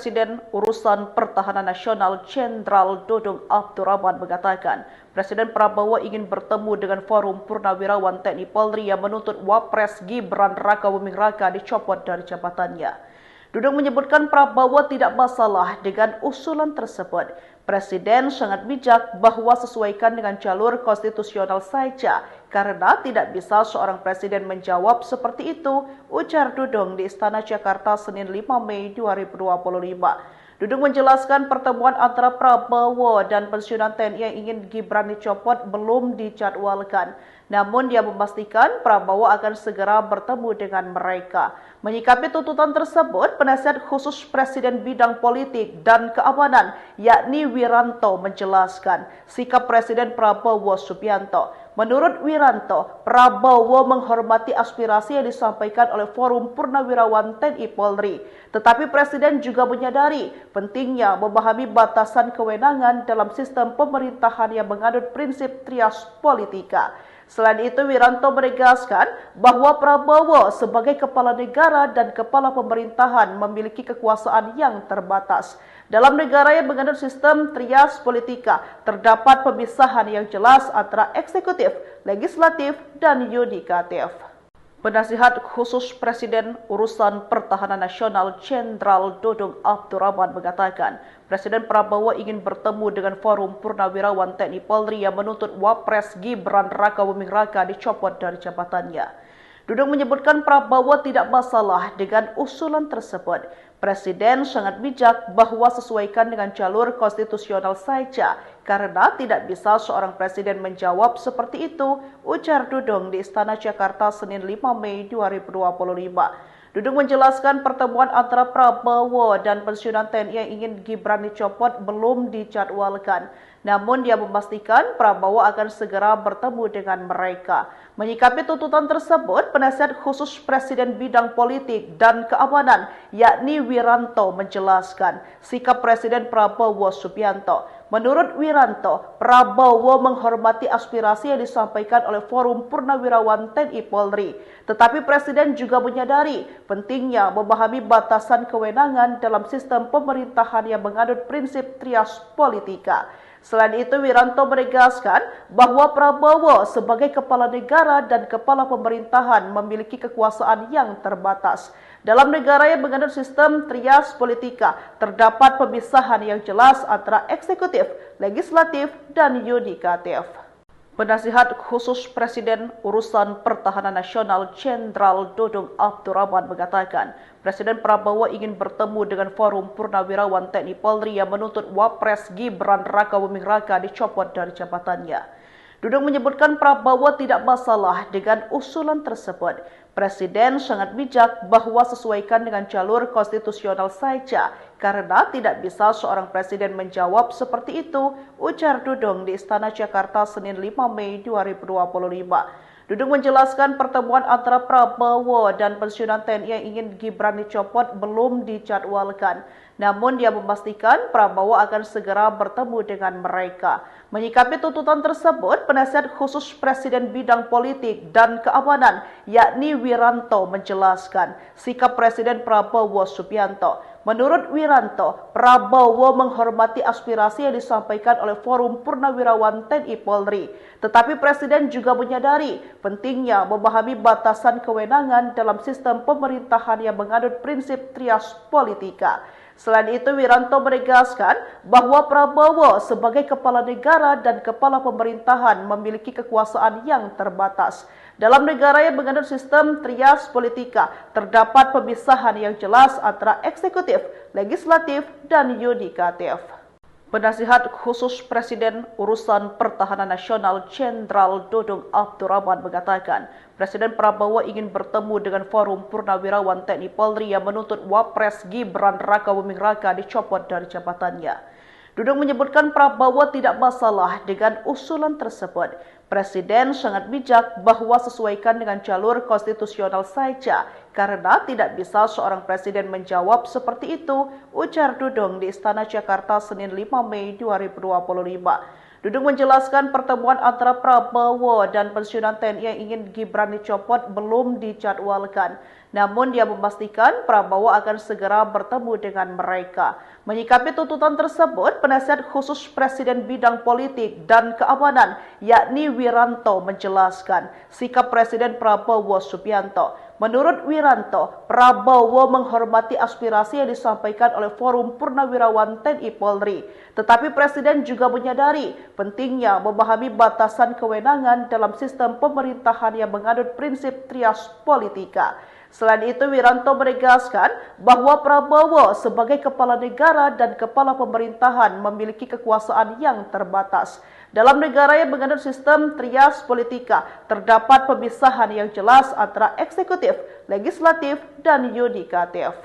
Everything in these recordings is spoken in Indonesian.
Presiden Urusan Pertahanan Nasional Jenderal Dudung Abdurrahman mengatakan, Presiden Prabowo ingin bertemu dengan Forum Purnawirawan TNI Polri yang menuntut Wapres Gibran Rakabuming Raka dicopot dari jabatannya. Dudung menyebutkan Prabowo tidak masalah dengan usulan tersebut. Presiden sangat bijak bahwa sesuaikan dengan jalur konstitusional saja, karena tidak bisa seorang presiden menjawab seperti itu, ujar Dudung di Istana Jakarta Senin 5 Mei 2025. Dudung menjelaskan pertemuan antara Prabowo dan pensiunan TNI yang ingin Gibran dicopot belum dijadwalkan. Namun dia memastikan Prabowo akan segera bertemu dengan mereka. Menyikapi tuntutan tersebut, penasihat khusus Presiden bidang politik dan keamanan, yakni Wiranto, menjelaskan sikap Presiden Prabowo Subianto. Menurut Wiranto, Prabowo menghormati aspirasi yang disampaikan oleh Forum Purnawirawan TNI Polri. Tetapi Presiden juga menyadari pentingnya memahami batasan kewenangan dalam sistem pemerintahan yang menganut prinsip trias politika. Selain itu, Wiranto menegaskan bahwa Prabowo sebagai kepala negara dan kepala pemerintahan memiliki kekuasaan yang terbatas. Dalam negara yang menganut sistem trias politika, terdapat pemisahan yang jelas antara eksekutif, legislatif, dan yudikatif. Penasihat khusus Presiden Urusan Pertahanan Nasional Jenderal Dudung Abdurrahman mengatakan, Presiden Prabowo ingin bertemu dengan Forum Purnawirawan TNI Polri yang menuntut Wapres Gibran Rakabuming Raka dicopot dari jabatannya. Dudung menyebutkan Prabowo tidak masalah dengan usulan tersebut. Presiden sangat bijak bahwa sesuaikan dengan jalur konstitusional saja, karena tidak bisa seorang presiden menjawab seperti itu, ujar Dudung di Istana Jakarta Senin 5 Mei 2025. Dudung menjelaskan pertemuan antara Prabowo dan pensiunan TNI yang ingin Gibran dicopot belum dijadwalkan. Namun dia memastikan Prabowo akan segera bertemu dengan mereka. Menyikapi tuntutan tersebut, penasihat khusus Presiden bidang politik dan keamanan, yakni Wiranto, menjelaskan sikap Presiden Prabowo Subianto. Menurut Wiranto, Prabowo menghormati aspirasi yang disampaikan oleh Forum Purnawirawan TNI Polri. Tetapi Presiden juga menyadari pentingnya memahami batasan kewenangan dalam sistem pemerintahan yang menganut prinsip trias politika. Selain itu, Wiranto menegaskan bahwa Prabowo sebagai kepala negara dan kepala pemerintahan memiliki kekuasaan yang terbatas. Dalam negara yang menganut sistem trias politika, terdapat pemisahan yang jelas antara eksekutif, legislatif, dan yudikatif. Penasihat khusus Presiden Urusan Pertahanan Nasional Jenderal Dudung Abdurrahman mengatakan, Presiden Prabowo ingin bertemu dengan Forum Purnawirawan TNI Polri yang menuntut Wapres Gibran Rakabuming Raka dicopot dari jabatannya. Dudung menyebutkan Prabowo tidak masalah dengan usulan tersebut. Presiden sangat bijak bahwa sesuaikan dengan jalur konstitusional saja, karena tidak bisa seorang presiden menjawab seperti itu, ujar Dudung di Istana Jakarta Senin 5 Mei 2025. Dudung menjelaskan pertemuan antara Prabowo dan pensiunan TNI yang ingin Gibran dicopot belum dijadwalkan. Namun dia memastikan Prabowo akan segera bertemu dengan mereka. Menyikapi tuntutan tersebut, penasihat khusus Presiden bidang politik dan keamanan, yakni Wiranto, menjelaskan sikap Presiden Prabowo Subianto. Menurut Wiranto, Prabowo menghormati aspirasi yang disampaikan oleh Forum Purnawirawan TNI Polri. Tetapi Presiden juga menyadari pentingnya memahami batasan kewenangan dalam sistem pemerintahan yang menganut prinsip trias politika. Selain itu, Wiranto menegaskan bahwa Prabowo sebagai kepala negara dan kepala pemerintahan memiliki kekuasaan yang terbatas. Dalam negara yang menganut sistem trias politika, terdapat pemisahan yang jelas antara eksekutif, legislatif, dan yudikatif. Penasihat khusus Presiden Urusan Pertahanan Nasional Jenderal Dudung Abdurrahman mengatakan, Presiden Prabowo ingin bertemu dengan Forum Purnawirawan TNI Polri yang menuntut Wapres Gibran Rakabuming Raka dicopot dari jabatannya. Dudung menyebutkan Prabowo tidak masalah dengan usulan tersebut. Presiden sangat bijak bahwa sesuaikan dengan jalur konstitusional saja, karena tidak bisa seorang presiden menjawab seperti itu, ujar Dudung di Istana Jakarta Senin 5 Mei 2025. Dudung menjelaskan pertemuan antara Prabowo dan pensiunan TNI yang ingin Gibran dicopot belum dijadwalkan. Namun dia memastikan Prabowo akan segera bertemu dengan mereka. Menyikapi tuntutan tersebut, penasihat khusus Presiden bidang politik dan keamanan yakni Wiranto menjelaskan sikap Presiden Prabowo Subianto. Menurut Wiranto, Prabowo menghormati aspirasi yang disampaikan oleh Forum Purnawirawan TNI Polri. Tetapi Presiden juga menyadari pentingnya memahami batasan kewenangan dalam sistem pemerintahan yang menganut prinsip trias politika. Selain itu, Wiranto menegaskan bahwa Prabowo sebagai kepala negara dan kepala pemerintahan memiliki kekuasaan yang terbatas. Dalam negara yang menganut sistem trias politika, terdapat pemisahan yang jelas antara eksekutif, legislatif, dan yudikatif.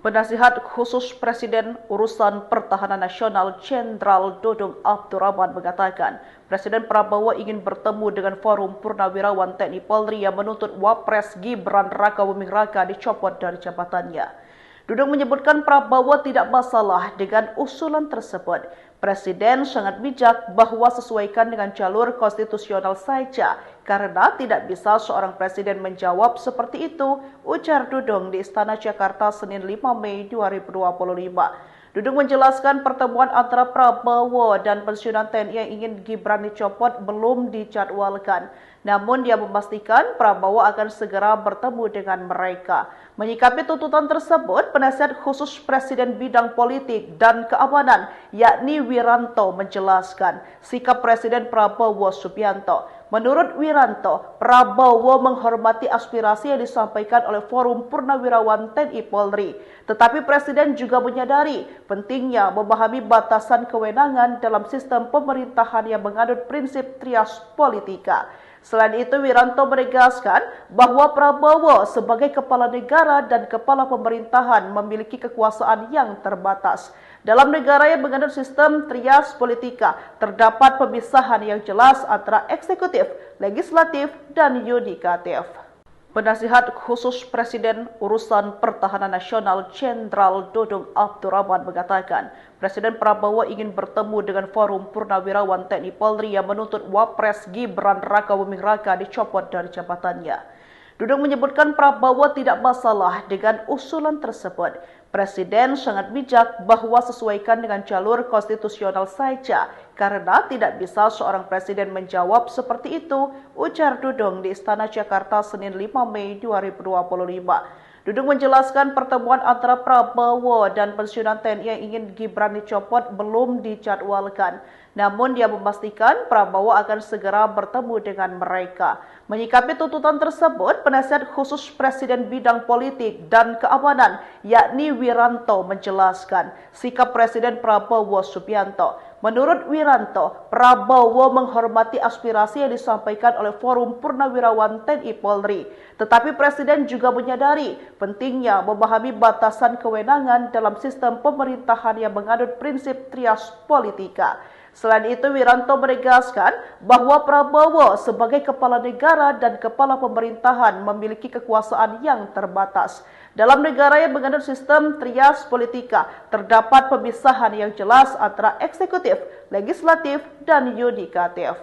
Penasihat khusus Presiden Urusan Pertahanan Nasional Jenderal Dudung Abdurrahman mengatakan, Presiden Prabowo ingin bertemu dengan Forum Purnawirawan TNI Polri yang menuntut Wapres Gibran Rakabuming Raka dicopot dari jabatannya. Dudung menyebutkan Prabowo tidak masalah dengan usulan tersebut. Presiden sangat bijak bahwa sesuaikan dengan jalur konstitusional saja, karena tidak bisa seorang presiden menjawab seperti itu, ujar Dudung di Istana Jakarta Senin 5 Mei 2025. Dudung menjelaskan pertemuan antara Prabowo dan pensiunan TNI yang ingin Gibran dicopot belum dijadwalkan. Namun dia memastikan Prabowo akan segera bertemu dengan mereka. Menyikapi tuntutan tersebut, penasihat khusus Presiden bidang politik dan keamanan yakni Wiranto menjelaskan sikap Presiden Prabowo Subianto. Menurut Wiranto, Prabowo menghormati aspirasi yang disampaikan oleh Forum Purnawirawan TNI Polri. Tetapi Presiden juga menyadari pentingnya memahami batasan kewenangan dalam sistem pemerintahan yang menganut prinsip trias politika. Selain itu, Wiranto menegaskan bahwa Prabowo sebagai kepala negara dan kepala pemerintahan memiliki kekuasaan yang terbatas. Dalam negara yang menganut sistem trias politika, terdapat pemisahan yang jelas antara eksekutif, legislatif, dan yudikatif. Penasihat khusus Presiden Urusan Pertahanan Nasional Jenderal Dudung Abdurrahman mengatakan, Presiden Prabowo ingin bertemu dengan Forum Purnawirawan TNI Polri yang menuntut Wapres Gibran Rakabuming Raka dicopot dari jabatannya. Dudung menyebutkan Prabowo tidak masalah dengan usulan tersebut. Presiden sangat bijak bahwa sesuaikan dengan jalur konstitusional saja, karena tidak bisa seorang presiden menjawab seperti itu, ujar Dudung di Istana Jakarta Senin 5 Mei 2025. Dudung menjelaskan pertemuan antara Prabowo dan pensiunan TNI yang ingin Gibran dicopot belum dijadwalkan. Namun dia memastikan Prabowo akan segera bertemu dengan mereka. Menyikapi tuntutan tersebut, penasihat khusus Presiden bidang politik dan keamanan yakni Wiranto menjelaskan sikap Presiden Prabowo Subianto. Menurut Wiranto, Prabowo menghormati aspirasi yang disampaikan oleh Forum Purnawirawan TNI Polri. Tetapi Presiden juga menyadari pentingnya memahami batasan kewenangan dalam sistem pemerintahan yang menganut prinsip trias politika. Selain itu, Wiranto menegaskan bahwa Prabowo sebagai kepala negara dan kepala pemerintahan memiliki kekuasaan yang terbatas. Dalam negara yang menganut sistem trias politika, terdapat pemisahan yang jelas antara eksekutif, legislatif, dan yudikatif.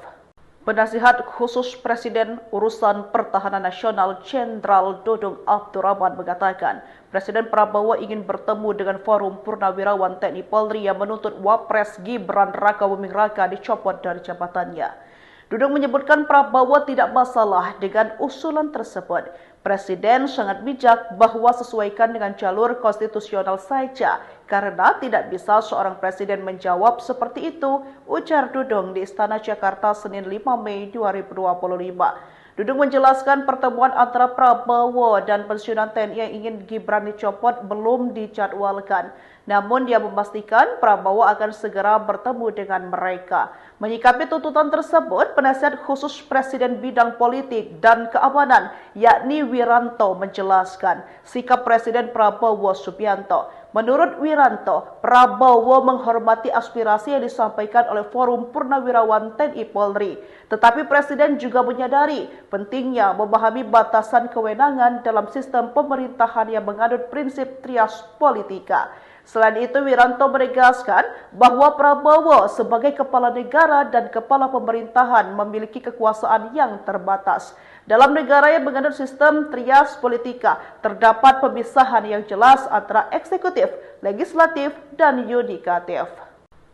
Penasihat khusus Presiden Urusan Pertahanan Nasional Jenderal Dudung Abdurrahman mengatakan, Presiden Prabowo ingin bertemu dengan Forum Purnawirawan TNI Polri yang menuntut Wapres Gibran Rakabuming Raka dicopot dari jabatannya. Dudung menyebutkan Prabowo tidak masalah dengan usulan tersebut. Presiden sangat bijak bahwa sesuaikan dengan jalur konstitusional saja, karena tidak bisa seorang presiden menjawab seperti itu, ujar Dudung di Istana Jakarta Senin 5 Mei 2025. Dudung menjelaskan pertemuan antara Prabowo dan pensiunan TNI yang ingin Gibran dicopot belum dijadwalkan. Namun dia memastikan Prabowo akan segera bertemu dengan mereka. Menyikapi tuntutan tersebut, penasihat khusus Presiden bidang politik dan keamanan yakni Wiranto menjelaskan sikap Presiden Prabowo Subianto. Menurut Wiranto, Prabowo menghormati aspirasi yang disampaikan oleh Forum Purnawirawan TNI Polri. Tetapi Presiden juga menyadari pentingnya memahami batasan kewenangan dalam sistem pemerintahan yang menganut prinsip trias politika. Selain itu, Wiranto menegaskan bahwa Prabowo sebagai kepala negara dan kepala pemerintahan memiliki kekuasaan yang terbatas. Dalam negara yang menganut sistem trias politika, terdapat pemisahan yang jelas antara eksekutif, legislatif, dan yudikatif.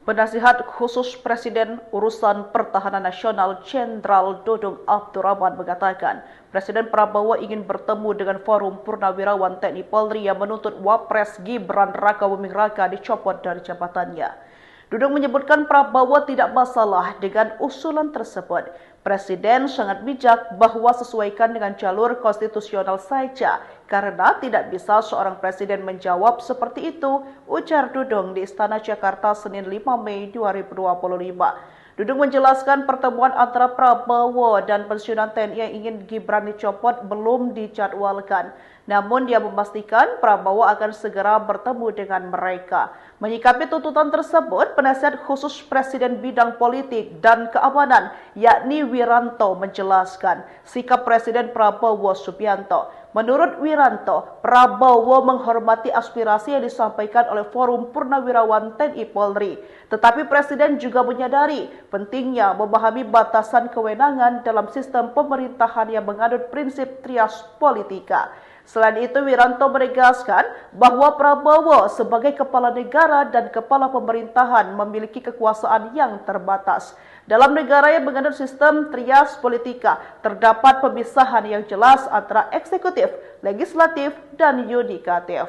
Penasihat khusus Presiden Urusan Pertahanan Nasional Jenderal Dudung Abdurrahman mengatakan, Presiden Prabowo ingin bertemu dengan Forum Purnawirawan TNI Polri yang menuntut Wapres Gibran Rakabuming Raka dicopot dari jabatannya. Dudung menyebutkan Prabowo tidak masalah dengan usulan tersebut. Presiden sangat bijak bahwa sesuaikan dengan jalur konstitusional saja, karena tidak bisa seorang presiden menjawab seperti itu, ujar Dudung di Istana Jakarta Senin 5 Mei 2025. Dudung menjelaskan pertemuan antara Prabowo dan pensiunan TNI yang ingin Gibran dicopot belum dijadwalkan. Namun dia memastikan Prabowo akan segera bertemu dengan mereka. Menyikapi tuntutan tersebut, penasihat khusus Presiden bidang politik dan keamanan yakni Wiranto menjelaskan sikap Presiden Prabowo Subianto. Menurut Wiranto, Prabowo menghormati aspirasi yang disampaikan oleh Forum Purnawirawan TNI Polri. Tetapi Presiden juga menyadari pentingnya memahami batasan kewenangan dalam sistem pemerintahan yang menganut prinsip trias politika. Selain itu, Wiranto menegaskan bahwa Prabowo sebagai kepala negara dan kepala pemerintahan memiliki kekuasaan yang terbatas. Dalam negara yang menganut sistem trias politika, terdapat pemisahan yang jelas antara eksekutif, legislatif, dan yudikatif.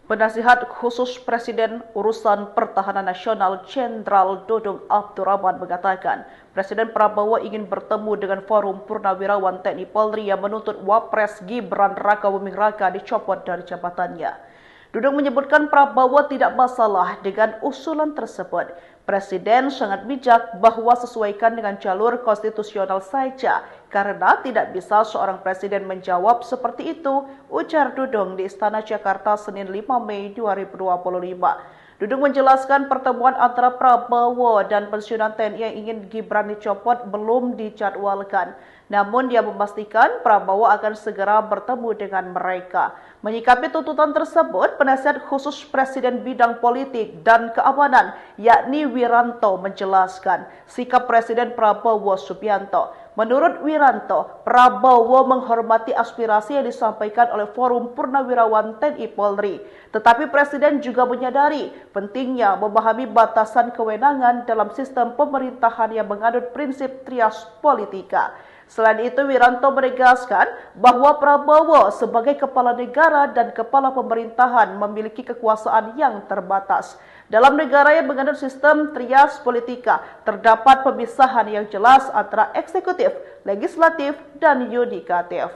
Penasihat khusus Presiden Urusan Pertahanan Nasional Jenderal Dudung Abdurrahman mengatakan, Presiden Prabowo ingin bertemu dengan Forum Purnawirawan TNI Polri yang menuntut Wapres Gibran Rakabuming Raka dicopot dari jabatannya. Dudung menyebutkan Prabowo tidak masalah dengan usulan tersebut. Presiden sangat bijak bahwa sesuaikan dengan jalur konstitusional saja, karena tidak bisa seorang presiden menjawab seperti itu, ujar Dudung di Istana Jakarta Senin 5 Mei 2025. Dudung menjelaskan pertemuan antara Prabowo dan pensiunan TNI yang ingin Gibran dicopot belum dijadwalkan. Namun dia memastikan Prabowo akan segera bertemu dengan mereka. Menyikapi tuntutan tersebut, penasihat khusus Presiden bidang politik dan keamanan yakni Wiranto menjelaskan sikap Presiden Prabowo Subianto. Menurut Wiranto, Prabowo menghormati aspirasi yang disampaikan oleh Forum Purnawirawan TNI Polri. Tetapi Presiden juga menyadari pentingnya memahami batasan kewenangan dalam sistem pemerintahan yang menganut prinsip trias politika. Selain itu, Wiranto menegaskan bahwa Prabowo sebagai kepala negara dan kepala pemerintahan memiliki kekuasaan yang terbatas. Dalam negara yang menganut sistem trias politika, terdapat pemisahan yang jelas antara eksekutif, legislatif, dan yudikatif.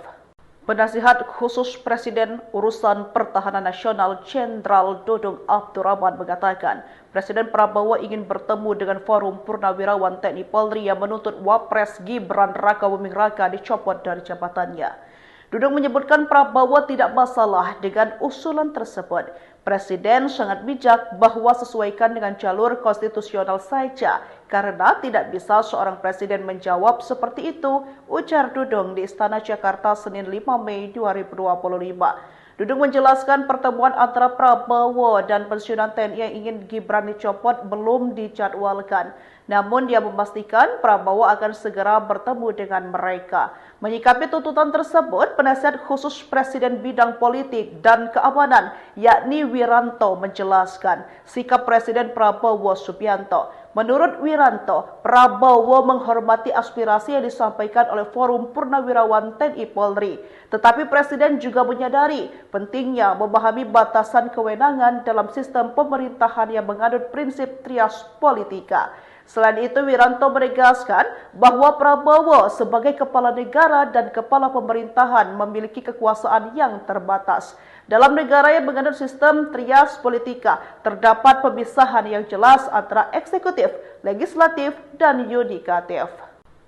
Penasihat khusus Presiden Urusan Pertahanan Nasional Jenderal Dudung Abdurrahman mengatakan, Presiden Prabowo ingin bertemu dengan Forum Purnawirawan TNI Polri yang menuntut Wapres Gibran Rakabuming Raka dicopot dari jabatannya. Dudung menyebutkan Prabowo tidak masalah dengan usulan tersebut. Presiden sangat bijak bahwa sesuaikan dengan jalur konstitusional saja, karena tidak bisa seorang presiden menjawab seperti itu, ujar Dudung di Istana Jakarta Senin 5 Mei 2025. Dudung menjelaskan pertemuan antara Prabowo dan pensiunan TNI yang ingin Gibran dicopot belum dijadwalkan. Namun dia memastikan Prabowo akan segera bertemu dengan mereka. Menyikapi tuntutan tersebut, penasihat khusus Presiden bidang politik dan keamanan yakni Wiranto menjelaskan sikap Presiden Prabowo Subianto. Menurut Wiranto, Prabowo menghormati aspirasi yang disampaikan oleh Forum Purnawirawan TNI Polri. Tetapi Presiden juga menyadari pentingnya memahami batasan kewenangan dalam sistem pemerintahan yang menganut prinsip trias politika. Selain itu, Wiranto menegaskan bahwa Prabowo sebagai kepala negara dan kepala pemerintahan memiliki kekuasaan yang terbatas. Dalam negara yang menganut sistem trias politika, terdapat pemisahan yang jelas antara eksekutif, legislatif, dan yudikatif.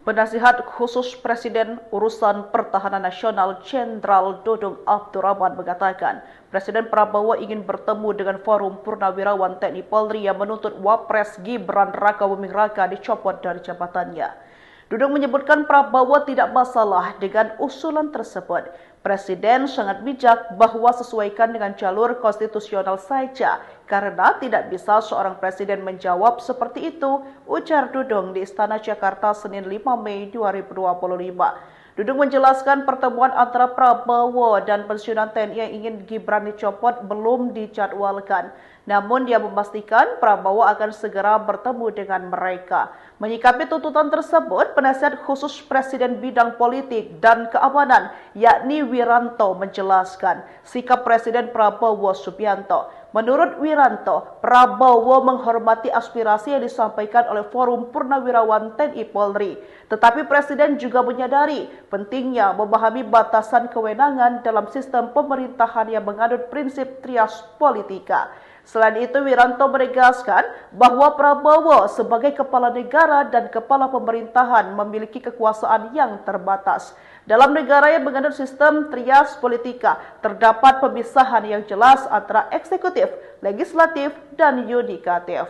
Penasihat khusus Presiden Urusan Pertahanan Nasional Jenderal Dudung Abdurrahman mengatakan, Presiden Prabowo ingin bertemu dengan Forum Purnawirawan TNI Polri yang menuntut Wapres Gibran Rakabuming Raka dicopot dari jabatannya. Dudung menyebutkan Prabowo tidak masalah dengan usulan tersebut. Presiden sangat bijak bahwa sesuaikan dengan jalur konstitusional saja, karena tidak bisa seorang presiden menjawab seperti itu, ujar Dudung di Istana Jakarta Senin 5 Mei 2025. Dudung menjelaskan pertemuan antara Prabowo dan pensiunan TNI yang ingin Gibran dicopot belum dijadwalkan. Namun dia memastikan Prabowo akan segera bertemu dengan mereka. Menyikapi tuntutan tersebut, penasihat khusus Presiden bidang politik dan keamanan, yakni Wiranto, menjelaskan sikap Presiden Prabowo Subianto. Menurut Wiranto, Prabowo menghormati aspirasi yang disampaikan oleh Forum Purnawirawan TNI Polri. Tetapi Presiden juga menyadari pentingnya memahami batasan kewenangan dalam sistem pemerintahan yang menganut prinsip trias politika. Selain itu, Wiranto menegaskan bahwa Prabowo sebagai kepala negara dan kepala pemerintahan memiliki kekuasaan yang terbatas. Dalam negara yang menganut sistem trias politika, terdapat pemisahan yang jelas antara eksekutif, legislatif, dan yudikatif.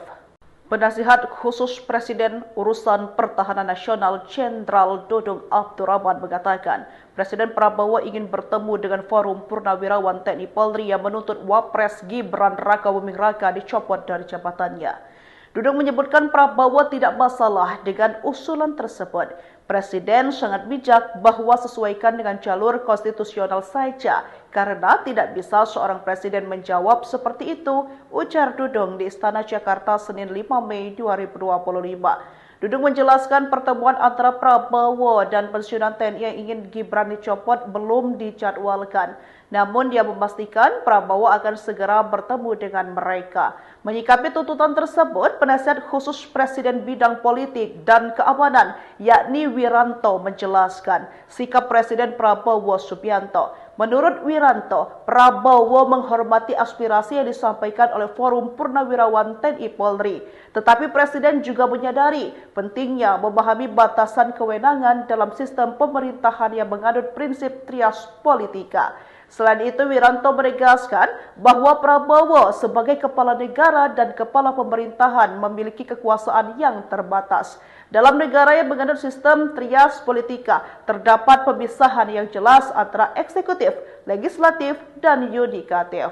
Penasihat khusus Presiden Urusan Pertahanan Nasional Jenderal Dudung Abdurrahman mengatakan, Presiden Prabowo ingin bertemu dengan Forum Purnawirawan TNI Polri yang menuntut Wapres Gibran Rakabuming Raka dicopot dari jabatannya. Dudung menyebutkan Prabowo tidak masalah dengan usulan tersebut. Presiden sangat bijak bahwa sesuaikan dengan jalur konstitusional saja, karena tidak bisa seorang presiden menjawab seperti itu, ujar Dudung di Istana Jakarta Senin 5 Mei 2025. Dudung menjelaskan pertemuan antara Prabowo dan pensiunan TNI yang ingin Gibran dicopot belum dijadwalkan. Namun dia memastikan Prabowo akan segera bertemu dengan mereka. Menyikapi tuntutan tersebut, penasihat khusus Presiden bidang politik dan keamanan, yakni Wiranto, menjelaskan sikap Presiden Prabowo Subianto. Menurut Wiranto, Prabowo menghormati aspirasi yang disampaikan oleh Forum Purnawirawan TNI Polri. Tetapi Presiden juga menyadari pentingnya memahami batasan kewenangan dalam sistem pemerintahan yang menganut prinsip trias politika. Selain itu, Wiranto menegaskan bahwa Prabowo sebagai kepala negara dan kepala pemerintahan memiliki kekuasaan yang terbatas. Dalam negara yang menganut sistem trias politika, terdapat pemisahan yang jelas antara eksekutif, legislatif, dan yudikatif.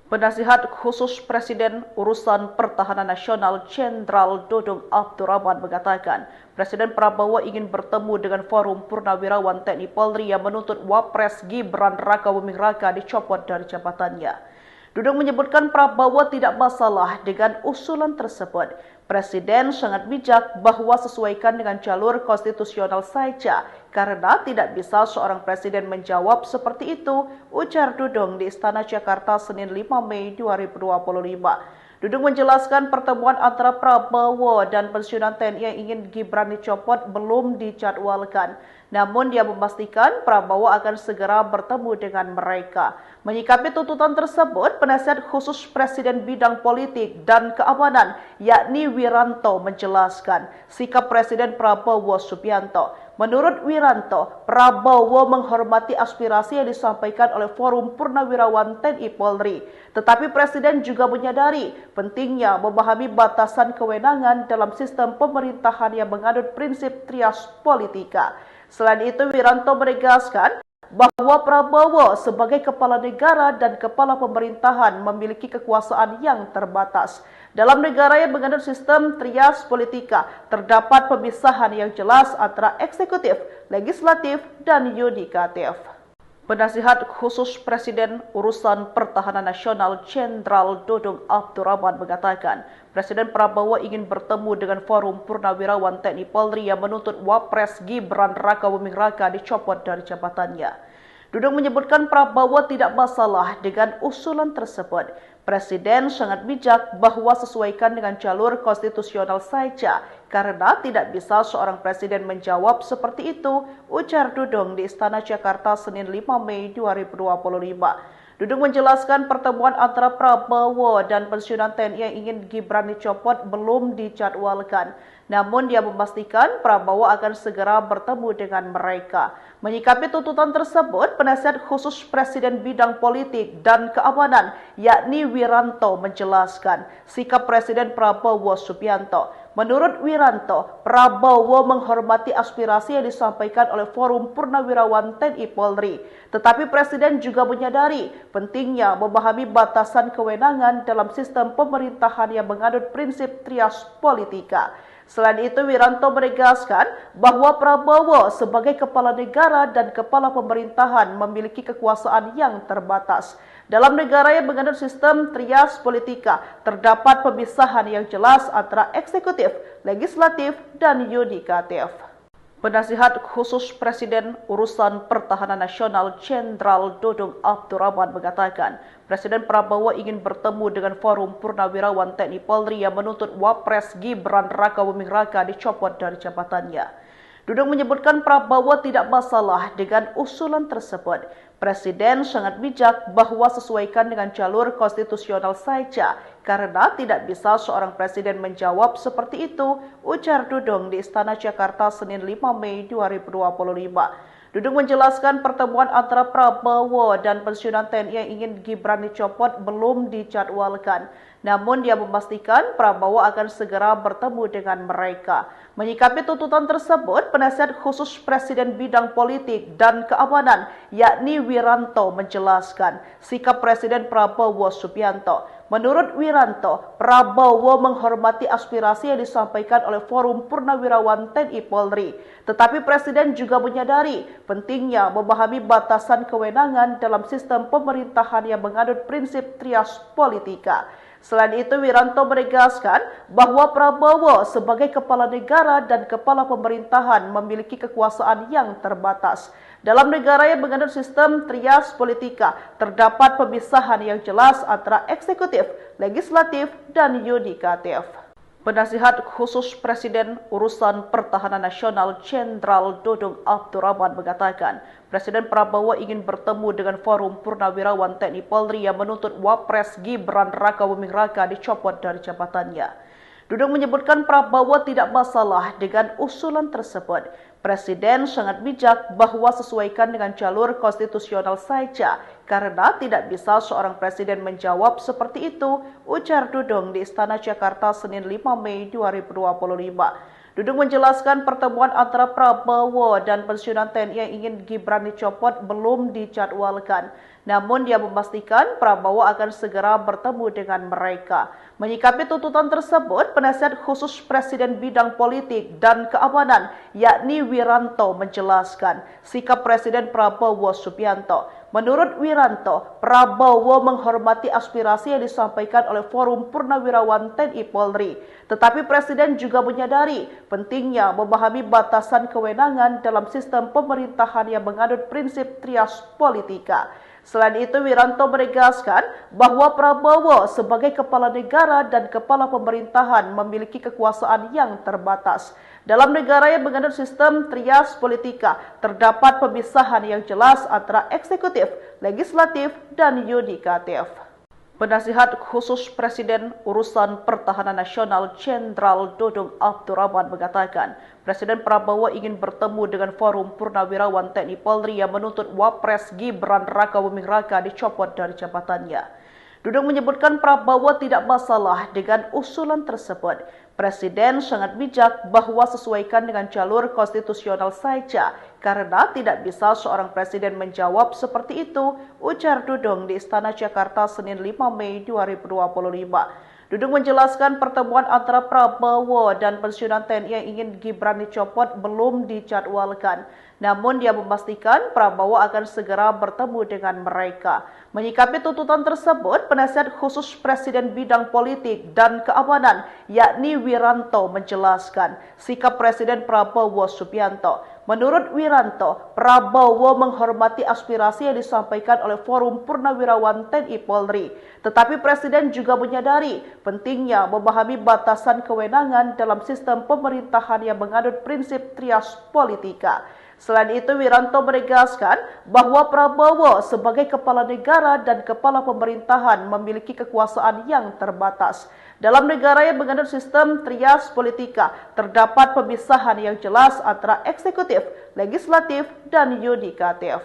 Penasihat khusus Presiden Urusan Pertahanan Nasional Jenderal Dudung Abdurrahman mengatakan, Presiden Prabowo ingin bertemu dengan Forum Purnawirawan TNI Polri yang menuntut Wapres Gibran Rakabuming Raka dicopot dari jabatannya. Dudung menyebutkan Prabowo tidak masalah dengan usulan tersebut. Presiden sangat bijak bahwa sesuaikan dengan jalur konstitusional saja, karena tidak bisa seorang presiden menjawab seperti itu, ujar Dudung di Istana Jakarta Senin 5 Mei 2025. Dudung menjelaskan pertemuan antara Prabowo dan pensiunan TNI yang ingin Gibran dicopot belum dijadwalkan. Namun dia memastikan Prabowo akan segera bertemu dengan mereka. Menyikapi tuntutan tersebut, penasihat khusus Presiden bidang politik dan keamanan, yakni Wiranto, menjelaskan sikap Presiden Prabowo Subianto. Menurut Wiranto, Prabowo menghormati aspirasi yang disampaikan oleh Forum Purnawirawan TNI Polri. Tetapi Presiden juga menyadari pentingnya memahami batasan kewenangan dalam sistem pemerintahan yang menganut prinsip trias politika. Selain itu, Wiranto menegaskan bahwa Prabowo sebagai kepala negara dan kepala pemerintahan memiliki kekuasaan yang terbatas. Dalam negara yang menganut sistem trias politika, terdapat pemisahan yang jelas antara eksekutif, legislatif, dan yudikatif. Penasihat khusus Presiden Urusan Pertahanan Nasional Jenderal Dudung Abdurrahman mengatakan, Presiden Prabowo ingin bertemu dengan Forum Purnawirawan TNI Polri yang menuntut Wapres Gibran Rakabuming Raka dicopot dari jabatannya. Dudung menyebutkan Prabowo tidak masalah dengan usulan tersebut. Presiden sangat bijak bahwa sesuaikan dengan jalur konstitusional saja, karena tidak bisa seorang presiden menjawab seperti itu, ujar Dudung di Istana Jakarta Senin 5 Mei 2025. Dudung menjelaskan pertemuan antara Prabowo dan pensiunan TNI yang ingin Gibran dicopot belum dijadwalkan. Namun dia memastikan Prabowo akan segera bertemu dengan mereka. Menyikapi tuntutan tersebut, penasihat khusus Presiden bidang politik dan keamanan, yakni Wiranto, menjelaskan sikap Presiden Prabowo Subianto. Menurut Wiranto, Prabowo menghormati aspirasi yang disampaikan oleh Forum Purnawirawan TNI Polri. Tetapi Presiden juga menyadari pentingnya memahami batasan kewenangan dalam sistem pemerintahan yang menganut prinsip trias politika. Selain itu, Wiranto menegaskan bahwa Prabowo sebagai kepala negara dan kepala pemerintahan memiliki kekuasaan yang terbatas. Dalam negara yang menganut sistem trias politika, terdapat pemisahan yang jelas antara eksekutif, legislatif, dan yudikatif. Penasihat khusus Presiden Urusan Pertahanan Nasional Jenderal Dudung Abdurrahman mengatakan, Presiden Prabowo ingin bertemu dengan Forum Purnawirawan TNI Polri yang menuntut Wapres Gibran Rakabuming Raka dicopot dari jabatannya. Dudung menyebutkan Prabowo tidak masalah dengan usulan tersebut. Presiden sangat bijak bahwa sesuaikan dengan jalur konstitusional saja, karena tidak bisa seorang presiden menjawab seperti itu, ujar Dudung di Istana Jakarta Senin 5 Mei 2025. Dudung menjelaskan pertemuan antara Prabowo dan pensiunan TNI yang ingin Gibran dicopot belum dijadwalkan. Namun dia memastikan Prabowo akan segera bertemu dengan mereka. Menyikapi tuntutan tersebut, penasihat khusus Presiden bidang politik dan keamanan, yakni Wiranto, menjelaskan sikap Presiden Prabowo Subianto. Menurut Wiranto, Prabowo menghormati aspirasi yang disampaikan oleh Forum Purnawirawan TNI Polri. Tetapi Presiden juga menyadari pentingnya memahami batasan kewenangan dalam sistem pemerintahan yang menganut prinsip trias politika. Selain itu, Wiranto menegaskan bahwa Prabowo sebagai kepala negara dan kepala pemerintahan memiliki kekuasaan yang terbatas. Dalam negara yang menganut sistem trias politika, terdapat pemisahan yang jelas antara eksekutif, legislatif, dan yudikatif. Penasihat khusus Presiden Urusan Pertahanan Nasional Jenderal Dudung Abdurrahman mengatakan, Presiden Prabowo ingin bertemu dengan Forum Purnawirawan TNI Polri yang menuntut Wapres Gibran Rakabuming Raka dicopot dari jabatannya. Dudung menyebutkan Prabowo tidak masalah dengan usulan tersebut. Presiden sangat bijak bahwa sesuaikan dengan jalur konstitusional saja, karena tidak bisa seorang presiden menjawab seperti itu, ujar Dudung di Istana Jakarta Senin 5 Mei 2025. Dudung menjelaskan pertemuan antara Prabowo dan pensiunan TNI yang ingin Gibran dicopot belum dijadwalkan. Namun dia memastikan Prabowo akan segera bertemu dengan mereka. Menyikapi tuntutan tersebut, penasihat khusus Presiden bidang politik dan keamanan, yakni Wiranto, menjelaskan sikap Presiden Prabowo Subianto. Menurut Wiranto, Prabowo menghormati aspirasi yang disampaikan oleh Forum Purnawirawan TNI Polri. Tetapi Presiden juga menyadari pentingnya memahami batasan kewenangan dalam sistem pemerintahan yang menganut prinsip trias politika. Selain itu, Wiranto menegaskan bahwa Prabowo sebagai kepala negara dan kepala pemerintahan memiliki kekuasaan yang terbatas. Dalam negara yang menganut sistem trias politika, terdapat pemisahan yang jelas antara eksekutif, legislatif, dan yudikatif. Penasihat khusus Presiden Urusan Pertahanan Nasional Jenderal Dudung Abdurrahman mengatakan, Presiden Prabowo ingin bertemu dengan Forum Purnawirawan TNI Polri yang menuntut Wapres Gibran Rakabuming Raka dicopot dari jabatannya. Dudung menyebutkan Prabowo tidak masalah dengan usulan tersebut. Presiden sangat bijak bahwa sesuaikan dengan jalur konstitusional saja, karena tidak bisa seorang presiden menjawab seperti itu, ujar Dudung di Istana Jakarta Senin 5 Mei 2025. Dudung menjelaskan pertemuan antara Prabowo dan pensiunan TNI yang ingin Gibran dicopot belum dijadwalkan. Namun dia memastikan Prabowo akan segera bertemu dengan mereka. Menyikapi tuntutan tersebut, penasihat khusus Presiden bidang politik dan keamanan, yakni Wiranto, menjelaskan sikap Presiden Prabowo Subianto. Menurut Wiranto, Prabowo menghormati aspirasi yang disampaikan oleh Forum Purnawirawan TNI Polri. Tetapi Presiden juga menyadari pentingnya memahami batasan kewenangan dalam sistem pemerintahan yang menganut prinsip trias politika. Selain itu, Wiranto menegaskan bahwa Prabowo sebagai kepala negara dan kepala pemerintahan memiliki kekuasaan yang terbatas. Dalam negara yang menganut sistem trias politika, terdapat pemisahan yang jelas antara eksekutif, legislatif, dan yudikatif.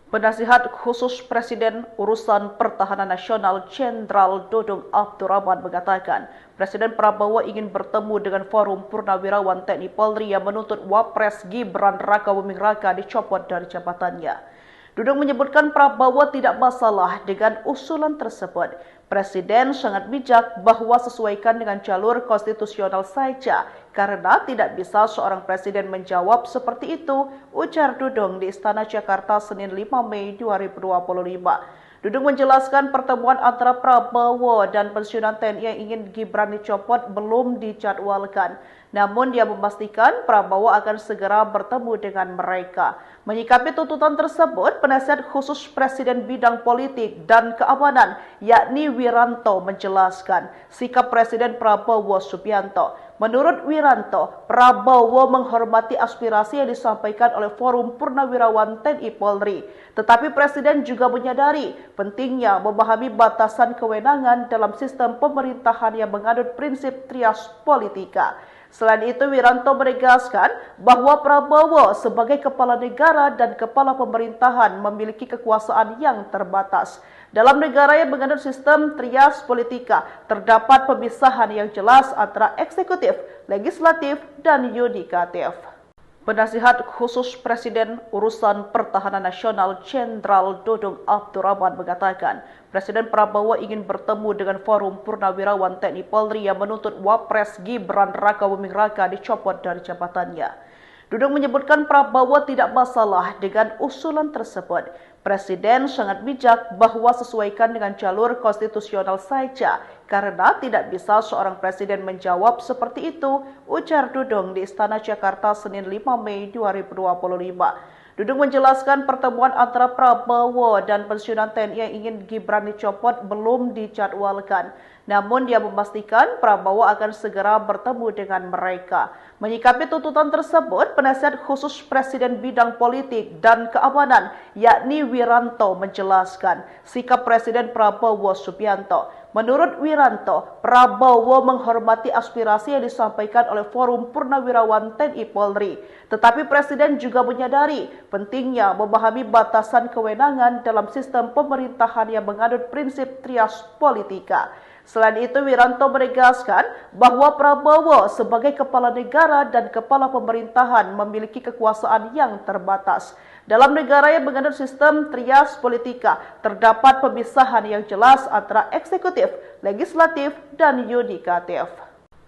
Penasihat Khusus Presiden Urusan Pertahanan Nasional Jenderal Dudung Abdurrahman mengatakan, Presiden Prabowo ingin bertemu dengan Forum Purnawirawan TNI Polri yang menuntut Wapres Gibran Rakabuming Raka dicopot dari jabatannya. Dudung menyebutkan Prabowo tidak masalah dengan usulan tersebut. Presiden sangat bijak bahwa sesuaikan dengan jalur konstitusional saja, karena tidak bisa seorang presiden menjawab seperti itu, ujar Dudung di Istana Jakarta Senin 5 Mei 2025. Dudung menjelaskan pertemuan antara Prabowo dan pensiunan TNI yang ingin Gibran dicopot belum dijadwalkan. Namun dia memastikan Prabowo akan segera bertemu dengan mereka. Menyikapi tuntutan tersebut, penasihat khusus Presiden bidang politik dan keamanan yakni Wiranto menjelaskan sikap Presiden Prabowo Subianto. Menurut Wiranto, Prabowo menghormati aspirasi yang disampaikan oleh Forum Purnawirawan TNI Polri. Tetapi Presiden juga menyadari pentingnya memahami batasan kewenangan dalam sistem pemerintahan yang menganut prinsip trias politika. Selain itu, Wiranto menegaskan bahwa Prabowo sebagai kepala negara dan kepala pemerintahan memiliki kekuasaan yang terbatas. Dalam negara yang menganut sistem trias politika, terdapat pemisahan yang jelas antara eksekutif, legislatif, dan yudikatif. Penasihat Khusus Presiden Urusan Pertahanan Nasional Jenderal Dudung Abdurrahman mengatakan, Presiden Prabowo ingin bertemu dengan Forum Purnawirawan TNI Polri yang menuntut Wapres Gibran Rakabuming Raka dicopot dari jabatannya. Dudung menyebutkan Prabowo tidak masalah dengan usulan tersebut. Presiden sangat bijak bahwa sesuaikan dengan jalur konstitusional saja, karena tidak bisa seorang presiden menjawab seperti itu, ujar Dudung di Istana Jakarta Senin 5 Mei 2025. Dudung menjelaskan pertemuan antara Prabowo dan pensiunan TNI yang ingin Gibran dicopot belum dijadwalkan. Namun dia memastikan Prabowo akan segera bertemu dengan mereka. Menyikapi tuntutan tersebut, penasihat khusus Presiden bidang politik dan keamanan yakni Wiranto menjelaskan sikap Presiden Prabowo Subianto. Menurut Wiranto, Prabowo menghormati aspirasi yang disampaikan oleh Forum Purnawirawan TNI Polri. Tetapi Presiden juga menyadari pentingnya memahami batasan kewenangan dalam sistem pemerintahan yang menganut prinsip trias politika. Selain itu, Wiranto menegaskan bahwa Prabowo sebagai kepala negara dan kepala pemerintahan memiliki kekuasaan yang terbatas. Dalam negara yang menganut sistem trias politika, terdapat pemisahan yang jelas antara eksekutif, legislatif, dan yudikatif.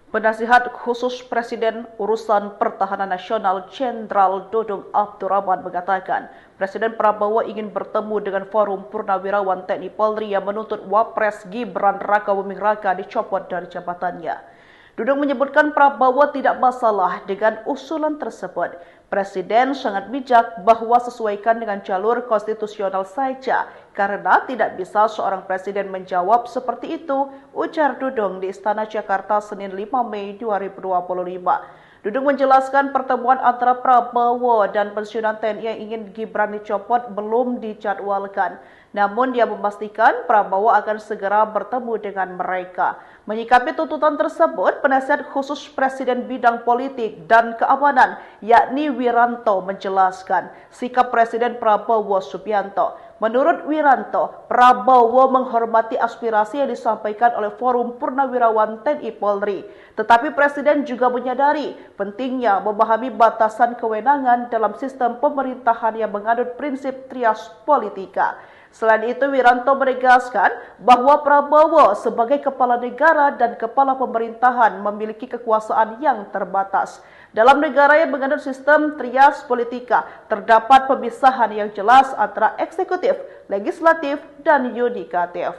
Penasihat Khusus Presiden Urusan Pertahanan Nasional Jenderal Dudung Abdurrahman mengatakan, Presiden Prabowo ingin bertemu dengan Forum Purnawirawan TNI Polri yang menuntut Wapres Gibran Rakabuming Raka dicopot dari jabatannya. Dudung menyebutkan Prabowo tidak masalah dengan usulan tersebut. Presiden sangat bijak bahwa sesuaikan dengan jalur konstitusional saja, karena tidak bisa seorang presiden menjawab seperti itu, ujar Dudung di Istana Jakarta Senin 5 Mei 2025. Dudung menjelaskan pertemuan antara Prabowo dan pensiunan TNI yang ingin Gibran dicopot belum dijadwalkan. Namun dia memastikan Prabowo akan segera bertemu dengan mereka. Menyikapi tuntutan tersebut, penasihat khusus Presiden bidang politik dan keamanan yakni Wiranto menjelaskan sikap Presiden Prabowo Subianto. Menurut Wiranto, Prabowo menghormati aspirasi yang disampaikan oleh Forum Purnawirawan TNI Polri. Tetapi Presiden juga menyadari pentingnya memahami batasan kewenangan dalam sistem pemerintahan yang menganut prinsip trias politika. Selain itu, Wiranto menegaskan bahwa Prabowo sebagai kepala negara dan kepala pemerintahan memiliki kekuasaan yang terbatas. Dalam negara yang menganut sistem trias politika, terdapat pemisahan yang jelas antara eksekutif, legislatif, dan yudikatif.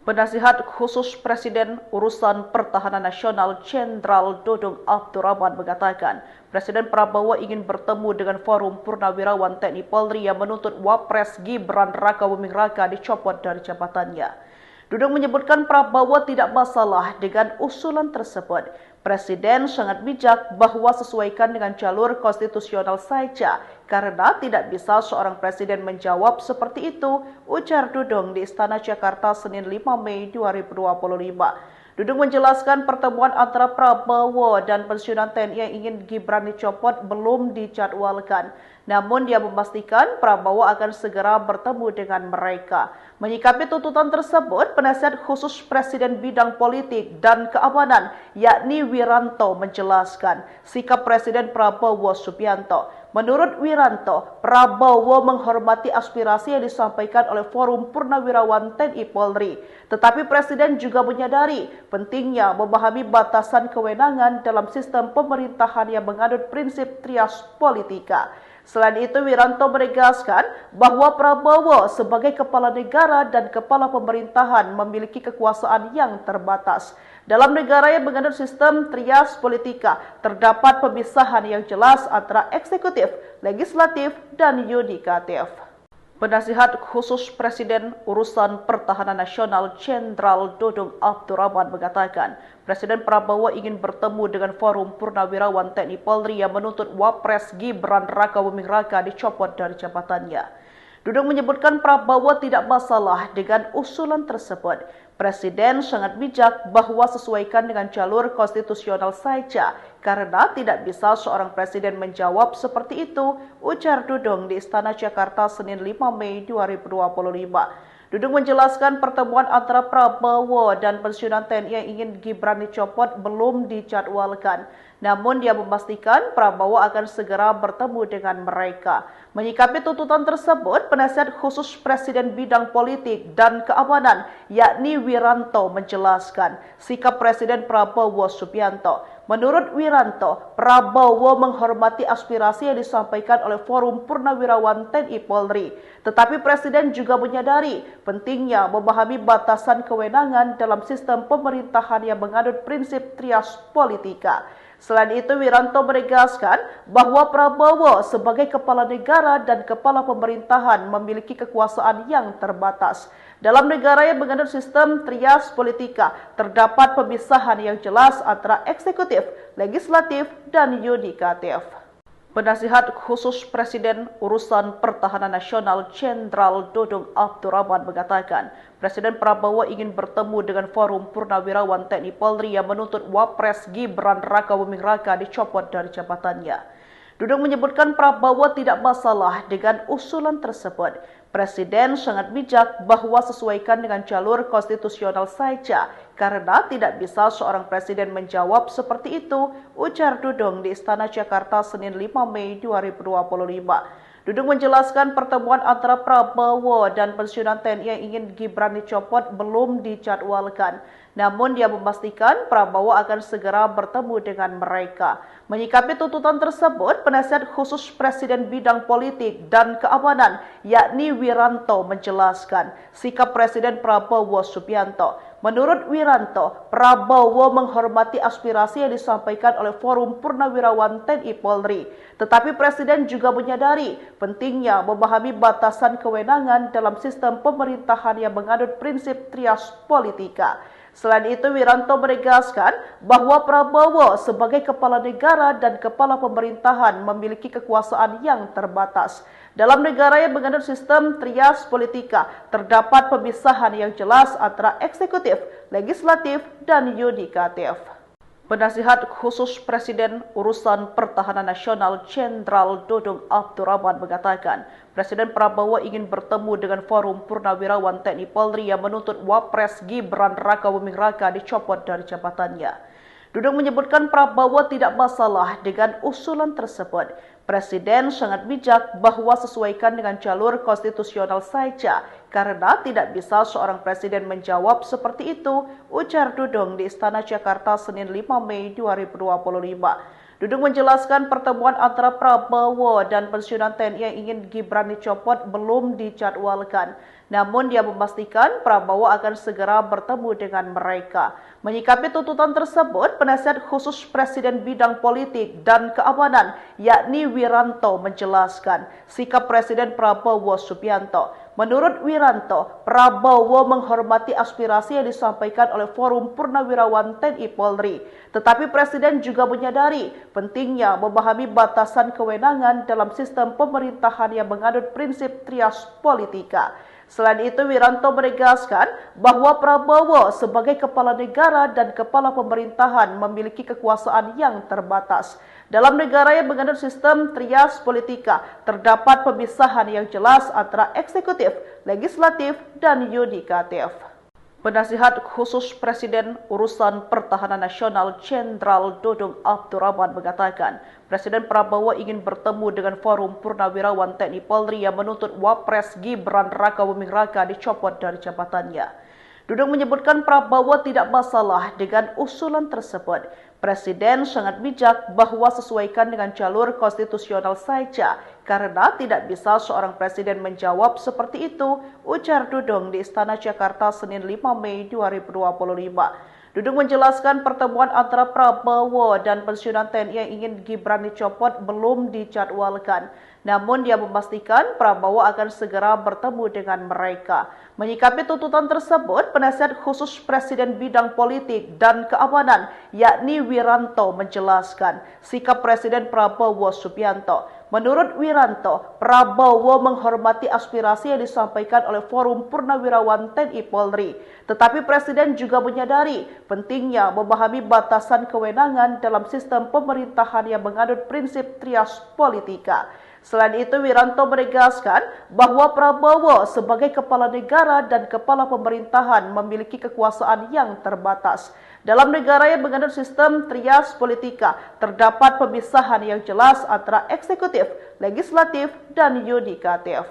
Penasihat Khusus Presiden Urusan Pertahanan Nasional Jenderal Dudung Abdurrahman mengatakan, Presiden Prabowo ingin bertemu dengan Forum Purnawirawan TNI Polri yang menuntut Wapres Gibran Rakabuming Raka dicopot dari jabatannya. Dudung menyebutkan Prabowo tidak masalah dengan usulan tersebut. Presiden sangat bijak bahwa sesuaikan dengan jalur konstitusional saja, karena tidak bisa seorang presiden menjawab seperti itu, ujar Dudung di Istana Jakarta Senin 5 Mei 2025. Dudung menjelaskan pertemuan antara Prabowo dan pensiunan TNI yang ingin Gibran dicopot belum dijadwalkan. Namun dia memastikan Prabowo akan segera bertemu dengan mereka. Menyikapi tuntutan tersebut, penasihat khusus Presiden bidang politik dan keamanan yakni Wiranto menjelaskan sikap Presiden Prabowo Subianto. Menurut Wiranto, Prabowo menghormati aspirasi yang disampaikan oleh Forum Purnawirawan TNI Polri. Tetapi Presiden juga menyadari pentingnya memahami batasan kewenangan dalam sistem pemerintahan yang menganut prinsip trias politika. Selain itu, Wiranto menegaskan bahwa Prabowo sebagai kepala negara dan kepala pemerintahan memiliki kekuasaan yang terbatas. Dalam negara yang menganut sistem trias politika, terdapat pemisahan yang jelas antara eksekutif, legislatif, dan yudikatif. Penasihat khusus Presiden Urusan Pertahanan Nasional Jenderal Dudung Abdurrahman mengatakan, Presiden Prabowo ingin bertemu dengan Forum Purnawirawan TNI Polri yang menuntut Wapres Gibran Rakabuming Raka dicopot dari jabatannya. Dudung menyebutkan Prabowo tidak masalah dengan usulan tersebut. Presiden sangat bijak bahwa sesuaikan dengan jalur konstitusional saja, karena tidak bisa seorang presiden menjawab seperti itu, ujar Dudung di Istana Jakarta Senin 5 Mei 2025. Dudung menjelaskan pertemuan antara Prabowo dan pensiunan TNI yang ingin Gibran dicopot belum dijadwalkan. Namun dia memastikan Prabowo akan segera bertemu dengan mereka. Menyikapi tuntutan tersebut, penasihat khusus Presiden bidang politik dan keamanan yakni Wiranto menjelaskan sikap Presiden Prabowo Subianto. Menurut Wiranto, Prabowo menghormati aspirasi yang disampaikan oleh Forum Purnawirawan TNI Polri. Tetapi Presiden juga menyadari pentingnya memahami batasan kewenangan dalam sistem pemerintahan yang menganut prinsip trias politika. Selain itu, Wiranto menegaskan bahwa Prabowo sebagai kepala negara dan kepala pemerintahan memiliki kekuasaan yang terbatas. Dalam negara yang menganut sistem trias politika, terdapat pemisahan yang jelas antara eksekutif, legislatif, dan yudikatif. Penasihat khusus Presiden Urusan Pertahanan Nasional Jenderal Dudung Abdurrahman mengatakan, Presiden Prabowo ingin bertemu dengan Forum Purnawirawan TNI Polri yang menuntut Wapres Gibran Rakabuming Raka dicopot dari jabatannya. Dudung menyebutkan Prabowo tidak masalah dengan usulan tersebut. Presiden sangat bijak bahwa sesuaikan dengan jalur konstitusional saja, karena tidak bisa seorang presiden menjawab seperti itu, ujar Dudung di Istana Jakarta Senin 5 Mei 2025. Dudung menjelaskan pertemuan antara Prabowo dan pensiunan TNI yang ingin Gibran dicopot belum dijadwalkan. Namun dia memastikan Prabowo akan segera bertemu dengan mereka. Menyikapi tuntutan tersebut, penasihat khusus Presiden bidang politik dan keamanan yakni Wiranto menjelaskan sikap Presiden Prabowo Subianto. Menurut Wiranto, Prabowo menghormati aspirasi yang disampaikan oleh Forum Purnawirawan TNI Polri. Tetapi Presiden juga menyadari pentingnya memahami batasan kewenangan dalam sistem pemerintahan yang menganut prinsip trias politika. Selain itu, Wiranto menegaskan bahwa Prabowo sebagai kepala negara dan kepala pemerintahan memiliki kekuasaan yang terbatas. Dalam negara yang menganut sistem trias politika, terdapat pemisahan yang jelas antara eksekutif, legislatif, dan yudikatif. Penasihat khusus Presiden Urusan Pertahanan Nasional Jenderal Dudung Abdurrahman mengatakan, Presiden Prabowo ingin bertemu dengan Forum Purnawirawan TNI Polri yang menuntut Wapres Gibran Rakabuming Raka dicopot dari jabatannya. Dudung menyebutkan Prabowo tidak masalah dengan usulan tersebut. Presiden sangat bijak bahwa sesuaikan dengan jalur konstitusional saja, karena tidak bisa seorang presiden menjawab seperti itu, ujar Dudung di Istana Jakarta Senin 5 Mei 2025. Dudung menjelaskan pertemuan antara Prabowo dan pensiunan TNI yang ingin Gibran dicopot belum dijadwalkan. Namun dia memastikan Prabowo akan segera bertemu dengan mereka. Menyikapi tuntutan tersebut, penasihat khusus Presiden bidang politik dan keamanan yakni Wiranto menjelaskan sikap Presiden Prabowo Subianto. Menurut Wiranto, Prabowo menghormati aspirasi yang disampaikan oleh Forum Purnawirawan TNI Polri. Tetapi Presiden juga menyadari pentingnya memahami batasan kewenangan dalam sistem pemerintahan yang menganut prinsip trias politika. Selain itu, Wiranto menegaskan bahwa Prabowo sebagai kepala negara dan kepala pemerintahan memiliki kekuasaan yang terbatas. Dalam negara yang menganut sistem trias politika, terdapat pemisahan yang jelas antara eksekutif, legislatif, dan yudikatif. Penasihat khusus Presiden Urusan Pertahanan Nasional Jenderal Dudung Abdurrahman mengatakan, Presiden Prabowo ingin bertemu dengan Forum Purnawirawan TNI Polri yang menuntut Wapres Gibran Rakabuming Raka dicopot dari jabatannya. Dudung menyebutkan Prabowo tidak masalah dengan usulan tersebut. Presiden sangat bijak bahwa sesuaikan dengan jalur konstitusional saja, karena tidak bisa seorang presiden menjawab seperti itu, ujar Dudung di Istana Jakarta Senin 5 Mei 2025. Dudung menjelaskan pertemuan antara Prabowo dan pensiunan TNI yang ingin Gibran dicopot belum dijadwalkan. Namun dia memastikan Prabowo akan segera bertemu dengan mereka. Menyikapi tuntutan tersebut, penasihat khusus Presiden bidang politik dan keamanan yakni Wiranto menjelaskan sikap Presiden Prabowo Subianto. Menurut Wiranto, Prabowo menghormati aspirasi yang disampaikan oleh Forum Purnawirawan TNI Polri. Tetapi Presiden juga menyadari pentingnya memahami batasan kewenangan dalam sistem pemerintahan yang menganut prinsip trias politika. Selain itu, Wiranto menegaskan bahwa Prabowo sebagai kepala negara dan kepala pemerintahan memiliki kekuasaan yang terbatas. Dalam negara yang menganut sistem trias politika, terdapat pemisahan yang jelas antara eksekutif, legislatif, dan yudikatif.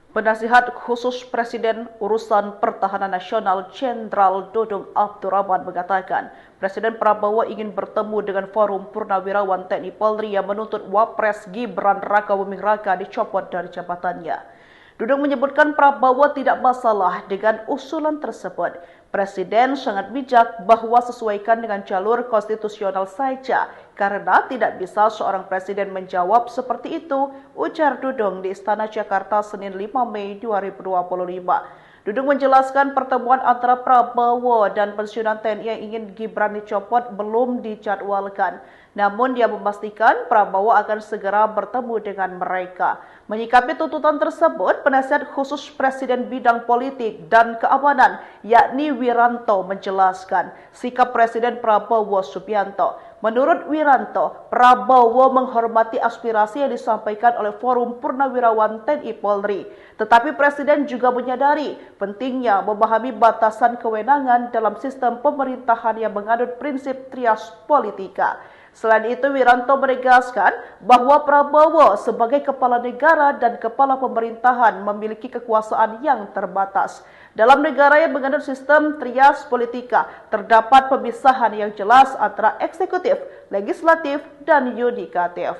Penasihat khusus Presiden Urusan Pertahanan Nasional Jenderal Dudung Abdurrahman mengatakan, Presiden Prabowo ingin bertemu dengan Forum Purnawirawan TNI Polri yang menuntut Wapres Gibran Rakabuming Raka dicopot dari jabatannya. Dudung menyebutkan Prabowo tidak masalah dengan usulan tersebut. Presiden sangat bijak bahwa sesuaikan dengan jalur konstitusional saja, karena tidak bisa seorang presiden menjawab seperti itu, ujar Dudung di Istana Jakarta Senin 5 Mei 2025. Dudung menjelaskan pertemuan antara Prabowo dan pensiunan TNI yang ingin Gibran dicopot belum dijadwalkan. Namun dia memastikan Prabowo akan segera bertemu dengan mereka. Menyikapi tuntutan tersebut, penasihat khusus Presiden bidang politik dan keamanan yakni Wiranto menjelaskan sikap Presiden Prabowo Subianto. Menurut Wiranto, Prabowo menghormati aspirasi yang disampaikan oleh Forum Purnawirawan TNI Polri. Tetapi Presiden juga menyadari pentingnya memahami batasan kewenangan dalam sistem pemerintahan yang menganut prinsip trias politika. Selain itu, Wiranto menegaskan bahwa Prabowo sebagai kepala negara dan kepala pemerintahan memiliki kekuasaan yang terbatas. Dalam negara yang menganut sistem trias politika, terdapat pemisahan yang jelas antara eksekutif, legislatif, dan yudikatif.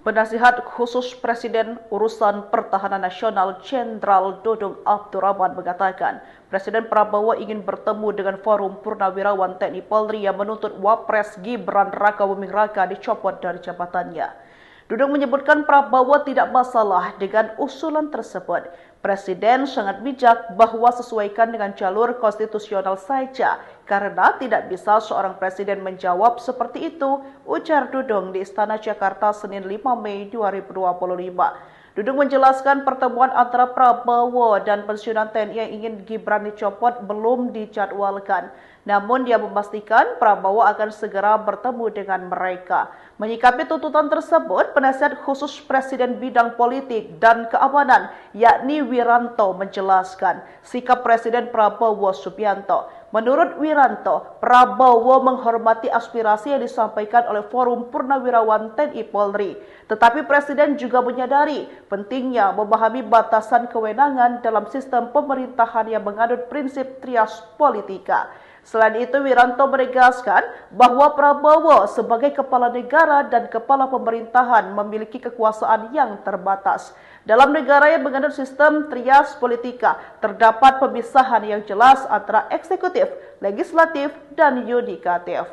Penasihat khusus Presiden Urusan Pertahanan Nasional Jenderal Dudung Abdurrahman mengatakan, Presiden Prabowo ingin bertemu dengan Forum Purnawirawan TNI Polri yang menuntut Wapres Gibran Rakabuming Raka dicopot dari jabatannya. Dudung menyebutkan Prabowo tidak masalah dengan usulan tersebut. Presiden sangat bijak bahwa sesuaikan dengan jalur konstitusional saja, karena tidak bisa seorang presiden menjawab seperti itu, ujar Dudung di Istana Jakarta Senin 5 Mei 2025. Dudung menjelaskan pertemuan antara Prabowo dan pensiunan TNI yang ingin Gibran dicopot belum dijadwalkan. Namun dia memastikan Prabowo akan segera bertemu dengan mereka. Menyikapi tuntutan tersebut, penasihat khusus Presiden bidang politik dan keamanan yakni Wiranto menjelaskan sikap Presiden Prabowo Subianto. Menurut Wiranto, Prabowo menghormati aspirasi yang disampaikan oleh Forum Purnawirawan TNI Polri. Tetapi Presiden juga menyadari pentingnya memahami batasan kewenangan dalam sistem pemerintahan yang menganut prinsip trias politika. Selain itu, Wiranto menegaskan bahwa Prabowo sebagai kepala negara dan kepala pemerintahan memiliki kekuasaan yang terbatas. Dalam negara yang menganut sistem trias politika, terdapat pemisahan yang jelas antara eksekutif, legislatif, dan yudikatif.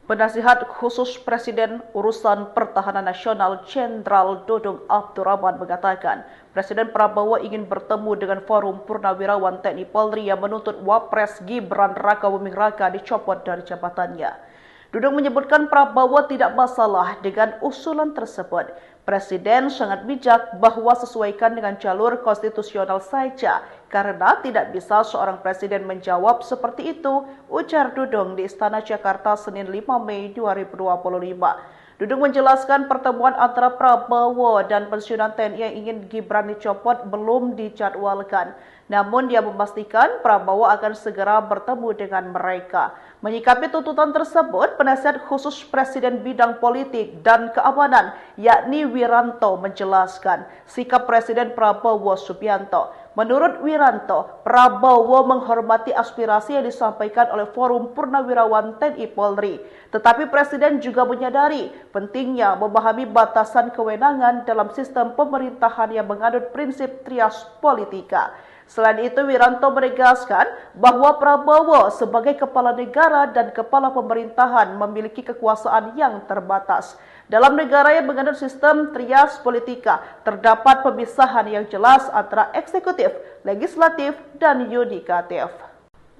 Penasihat khusus Presiden Urusan Pertahanan Nasional Jenderal Dudung Abdurrahman mengatakan, Presiden Prabowo ingin bertemu dengan Forum Purnawirawan TNI Polri yang menuntut Wapres Gibran Rakabuming Raka dicopot dari jabatannya. Dudung menyebutkan Prabowo tidak masalah dengan usulan tersebut. Presiden sangat bijak bahwa sesuaikan dengan jalur konstitusional saja, karena tidak bisa seorang presiden menjawab seperti itu, ujar Dudung di Istana Jakarta Senin 5 Mei 2025. Dudung menjelaskan pertemuan antara Prabowo dan pensiunan TNI yang ingin Gibran dicopot belum dijadwalkan. Namun dia memastikan Prabowo akan segera bertemu dengan mereka. Menyikapi tuntutan tersebut, penasihat khusus Presiden bidang politik dan keamanan, yakni Wiranto, menjelaskan sikap Presiden Prabowo Subianto. Menurut Wiranto, Prabowo menghormati aspirasi yang disampaikan oleh Forum Purnawirawan TNI Polri. Tetapi Presiden juga menyadari pentingnya memahami batasan kewenangan dalam sistem pemerintahan yang menganut prinsip trias politika. Selain itu, Wiranto menegaskan bahwa Prabowo sebagai kepala negara dan kepala pemerintahan memiliki kekuasaan yang terbatas. Dalam negara yang menganut sistem trias politika, terdapat pemisahan yang jelas antara eksekutif, legislatif, dan yudikatif.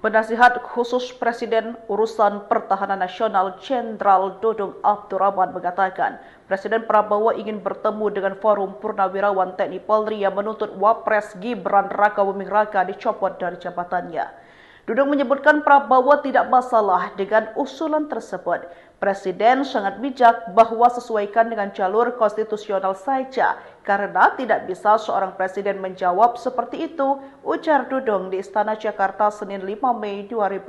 Penasihat khusus Presiden Urusan Pertahanan Nasional Jenderal Dudung Abdurrahman mengatakan, Presiden Prabowo ingin bertemu dengan Forum Purnawirawan TNI Polri yang menuntut Wapres Gibran Rakabuming Raka dicopot dari jabatannya. Dudung menyebutkan Prabowo tidak masalah dengan usulan tersebut. Presiden sangat bijak bahwa sesuaikan dengan jalur konstitusional saja, karena tidak bisa seorang presiden menjawab seperti itu, ujar Dudung di Istana Jakarta Senin 5 Mei 2025.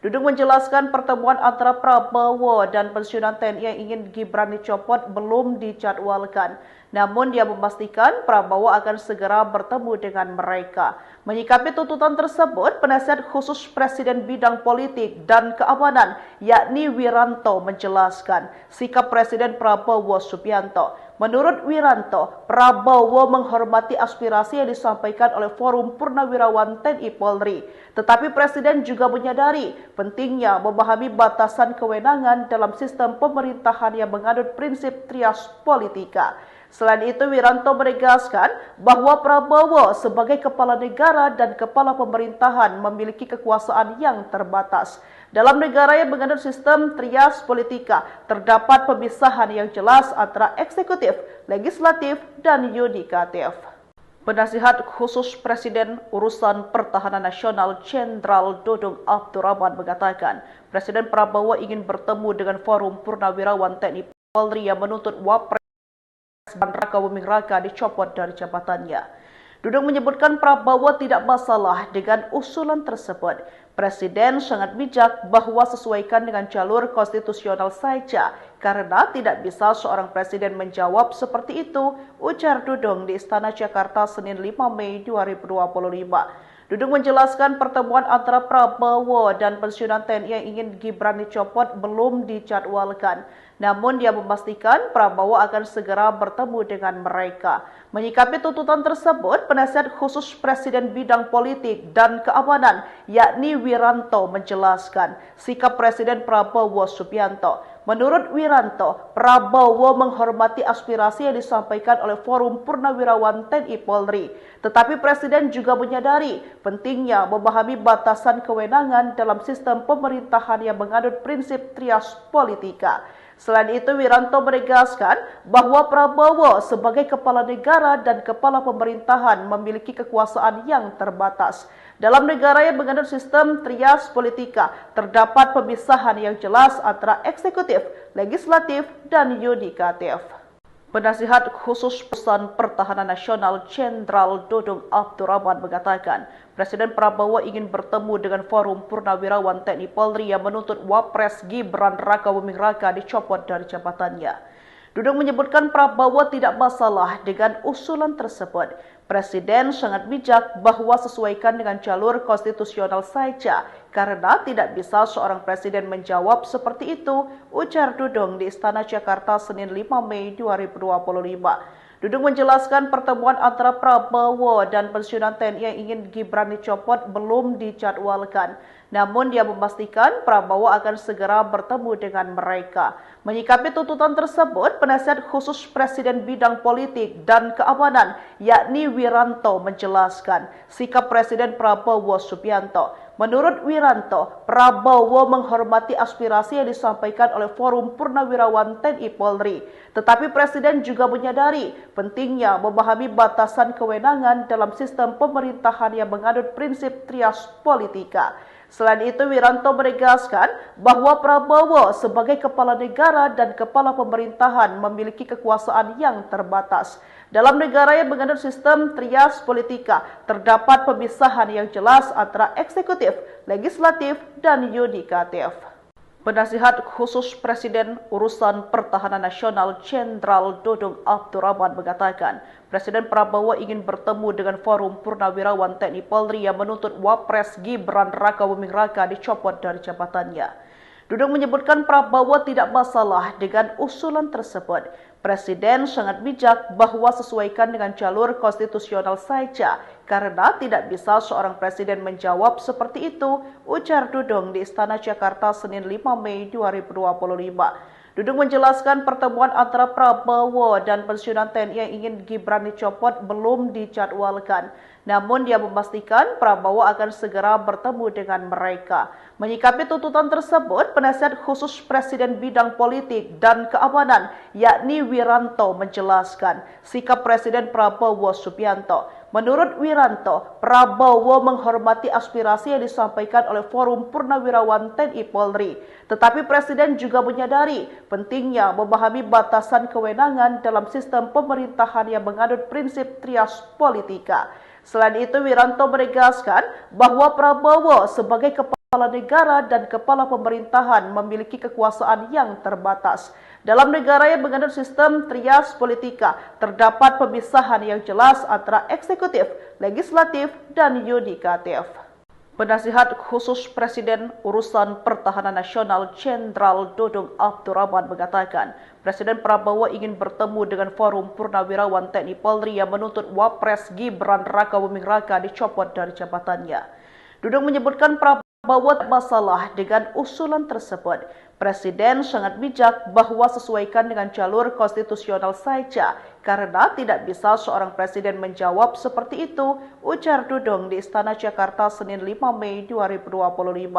Dudung menjelaskan pertemuan antara Prabowo dan pensiunan TNI yang ingin Gibran dicopot belum dijadwalkan. Namun dia memastikan Prabowo akan segera bertemu dengan mereka. Menyikapi tuntutan tersebut, penasihat khusus Presiden bidang politik dan keamanan, yakni Wiranto, menjelaskan sikap Presiden Prabowo Subianto. Menurut Wiranto, Prabowo menghormati aspirasi yang disampaikan oleh Forum Purnawirawan TNI Polri. Tetapi Presiden juga menyadari pentingnya memahami batasan kewenangan dalam sistem pemerintahan yang menganut prinsip trias politika. Selain itu, Wiranto menegaskan bahwa Prabowo sebagai kepala negara dan kepala pemerintahan memiliki kekuasaan yang terbatas. Dalam negara yang menganut sistem trias politika, terdapat pemisahan yang jelas antara eksekutif, legislatif, dan yudikatif. Penasihat khusus Presiden Urusan Pertahanan Nasional Jenderal Dudung Abdurrahman mengatakan, Presiden Prabowo ingin bertemu dengan Forum Purnawirawan TNI Polri yang menuntut Wapres Gibran Rakabuming Raka dicopot dari jabatannya. Dudung menyebutkan Prabowo tidak masalah dengan usulan tersebut. Presiden sangat bijak bahwa sesuaikan dengan jalur konstitusional saja, karena tidak bisa seorang presiden menjawab seperti itu, ujar Dudung di Istana Jakarta Senin 5 Mei 2025. Dudung menjelaskan pertemuan antara Prabowo dan pensiunan TNI yang ingin Gibran dicopot belum dijadwalkan. Namun dia memastikan Prabowo akan segera bertemu dengan mereka. Menyikapi tuntutan tersebut, penasihat khusus Presiden bidang politik dan keamanan, yakni Wiranto, menjelaskan sikap Presiden Prabowo Subianto. Menurut Wiranto, Prabowo menghormati aspirasi yang disampaikan oleh Forum Purnawirawan TNI Polri. Tetapi Presiden juga menyadari pentingnya memahami batasan kewenangan dalam sistem pemerintahan yang menganut prinsip trias politika. Selain itu, Wiranto menegaskan bahwa Prabowo sebagai kepala negara dan kepala pemerintahan memiliki kekuasaan yang terbatas. Dalam negara yang menganut sistem trias politika, terdapat pemisahan yang jelas antara eksekutif, legislatif, dan yudikatif. Penasihat khusus Urusan Pertahanan Nasional Jenderal Dudung Abdurrahman mengatakan, Presiden Prabowo ingin bertemu dengan Forum Purnawirawan TNI Polri yang menuntut Wapres Gibran Rakabuming Raka dicopot dari jabatannya. Dudung menyebutkan Prabowo tidak masalah dengan usulan tersebut. Presiden sangat bijak bahwa sesuaikan dengan jalur konstitusional saja, karena tidak bisa seorang presiden menjawab seperti itu, ujar Dudung di Istana Jakarta Senin 5 Mei 2025. Dudung menjelaskan pertemuan antara Prabowo dan pensiunan TNI yang ingin Gibran dicopot belum dijadwalkan. Namun dia memastikan Prabowo akan segera bertemu dengan mereka. Menyikapi tuntutan tersebut, penasihat khusus Presiden bidang politik dan keamanan, yakni Wiranto, menjelaskan sikap Presiden Prabowo Subianto. Menurut Wiranto, Prabowo menghormati aspirasi yang disampaikan oleh Forum Purnawirawan TNI Polri. Tetapi Presiden juga menyadari pentingnya memahami batasan kewenangan dalam sistem pemerintahan yang menganut prinsip trias politika. Selain itu, Wiranto menegaskan bahwa Prabowo sebagai kepala negara dan kepala pemerintahan memiliki kekuasaan yang terbatas. Dalam negara yang menganut sistem trias politika, terdapat pemisahan yang jelas antara eksekutif, legislatif, dan yudikatif. Penasihat khusus Presiden Urusan Pertahanan Nasional Jenderal Dudung Abdurrahman mengatakan, Presiden Prabowo ingin bertemu dengan Forum Purnawirawan TNI Polri yang menuntut Wapres Gibran Rakabuming Raka dicopot dari jabatannya. Dudung menyebutkan Prabowo tidak masalah dengan usulan tersebut. Presiden sangat bijak bahwa sesuaikan dengan jalur konstitusional saja, karena tidak bisa seorang presiden menjawab seperti itu, ujar Dudung di Istana Jakarta Senin 5 Mei 2025. Dudung menjelaskan pertemuan antara Prabowo dan pensiunan TNI yang ingin Gibran dicopot belum dijadwalkan. Namun dia memastikan Prabowo akan segera bertemu dengan mereka. Menyikapi tuntutan tersebut, penasihat khusus Presiden bidang politik dan keamanan, yakni Wiranto, menjelaskan sikap Presiden Prabowo Subianto. Menurut Wiranto, Prabowo menghormati aspirasi yang disampaikan oleh Forum Purnawirawan TNI Polri. Tetapi Presiden juga menyadari pentingnya memahami batasan kewenangan dalam sistem pemerintahan yang menganut prinsip trias politika. Selain itu, Wiranto menegaskan bahwa Prabowo sebagai kepala negara dan kepala pemerintahan memiliki kekuasaan yang terbatas. Dalam negara yang menganut sistem trias politika, terdapat pemisahan yang jelas antara eksekutif, legislatif, dan yudikatif. Penasihat khusus Presiden Urusan Pertahanan Nasional Jenderal Dudung Abdurrahman mengatakan, Presiden Prabowo ingin bertemu dengan Forum Purnawirawan TNI Polri yang menuntut Wapres Gibran Rakabuming Raka dicopot dari jabatannya. Dudung menyebutkan Prabowo tak masalah dengan usulan tersebut. Presiden sangat bijak bahwa sesuaikan dengan jalur konstitusional saja, karena tidak bisa seorang presiden menjawab seperti itu, ujar Dudung di Istana Jakarta Senin 5 Mei 2025.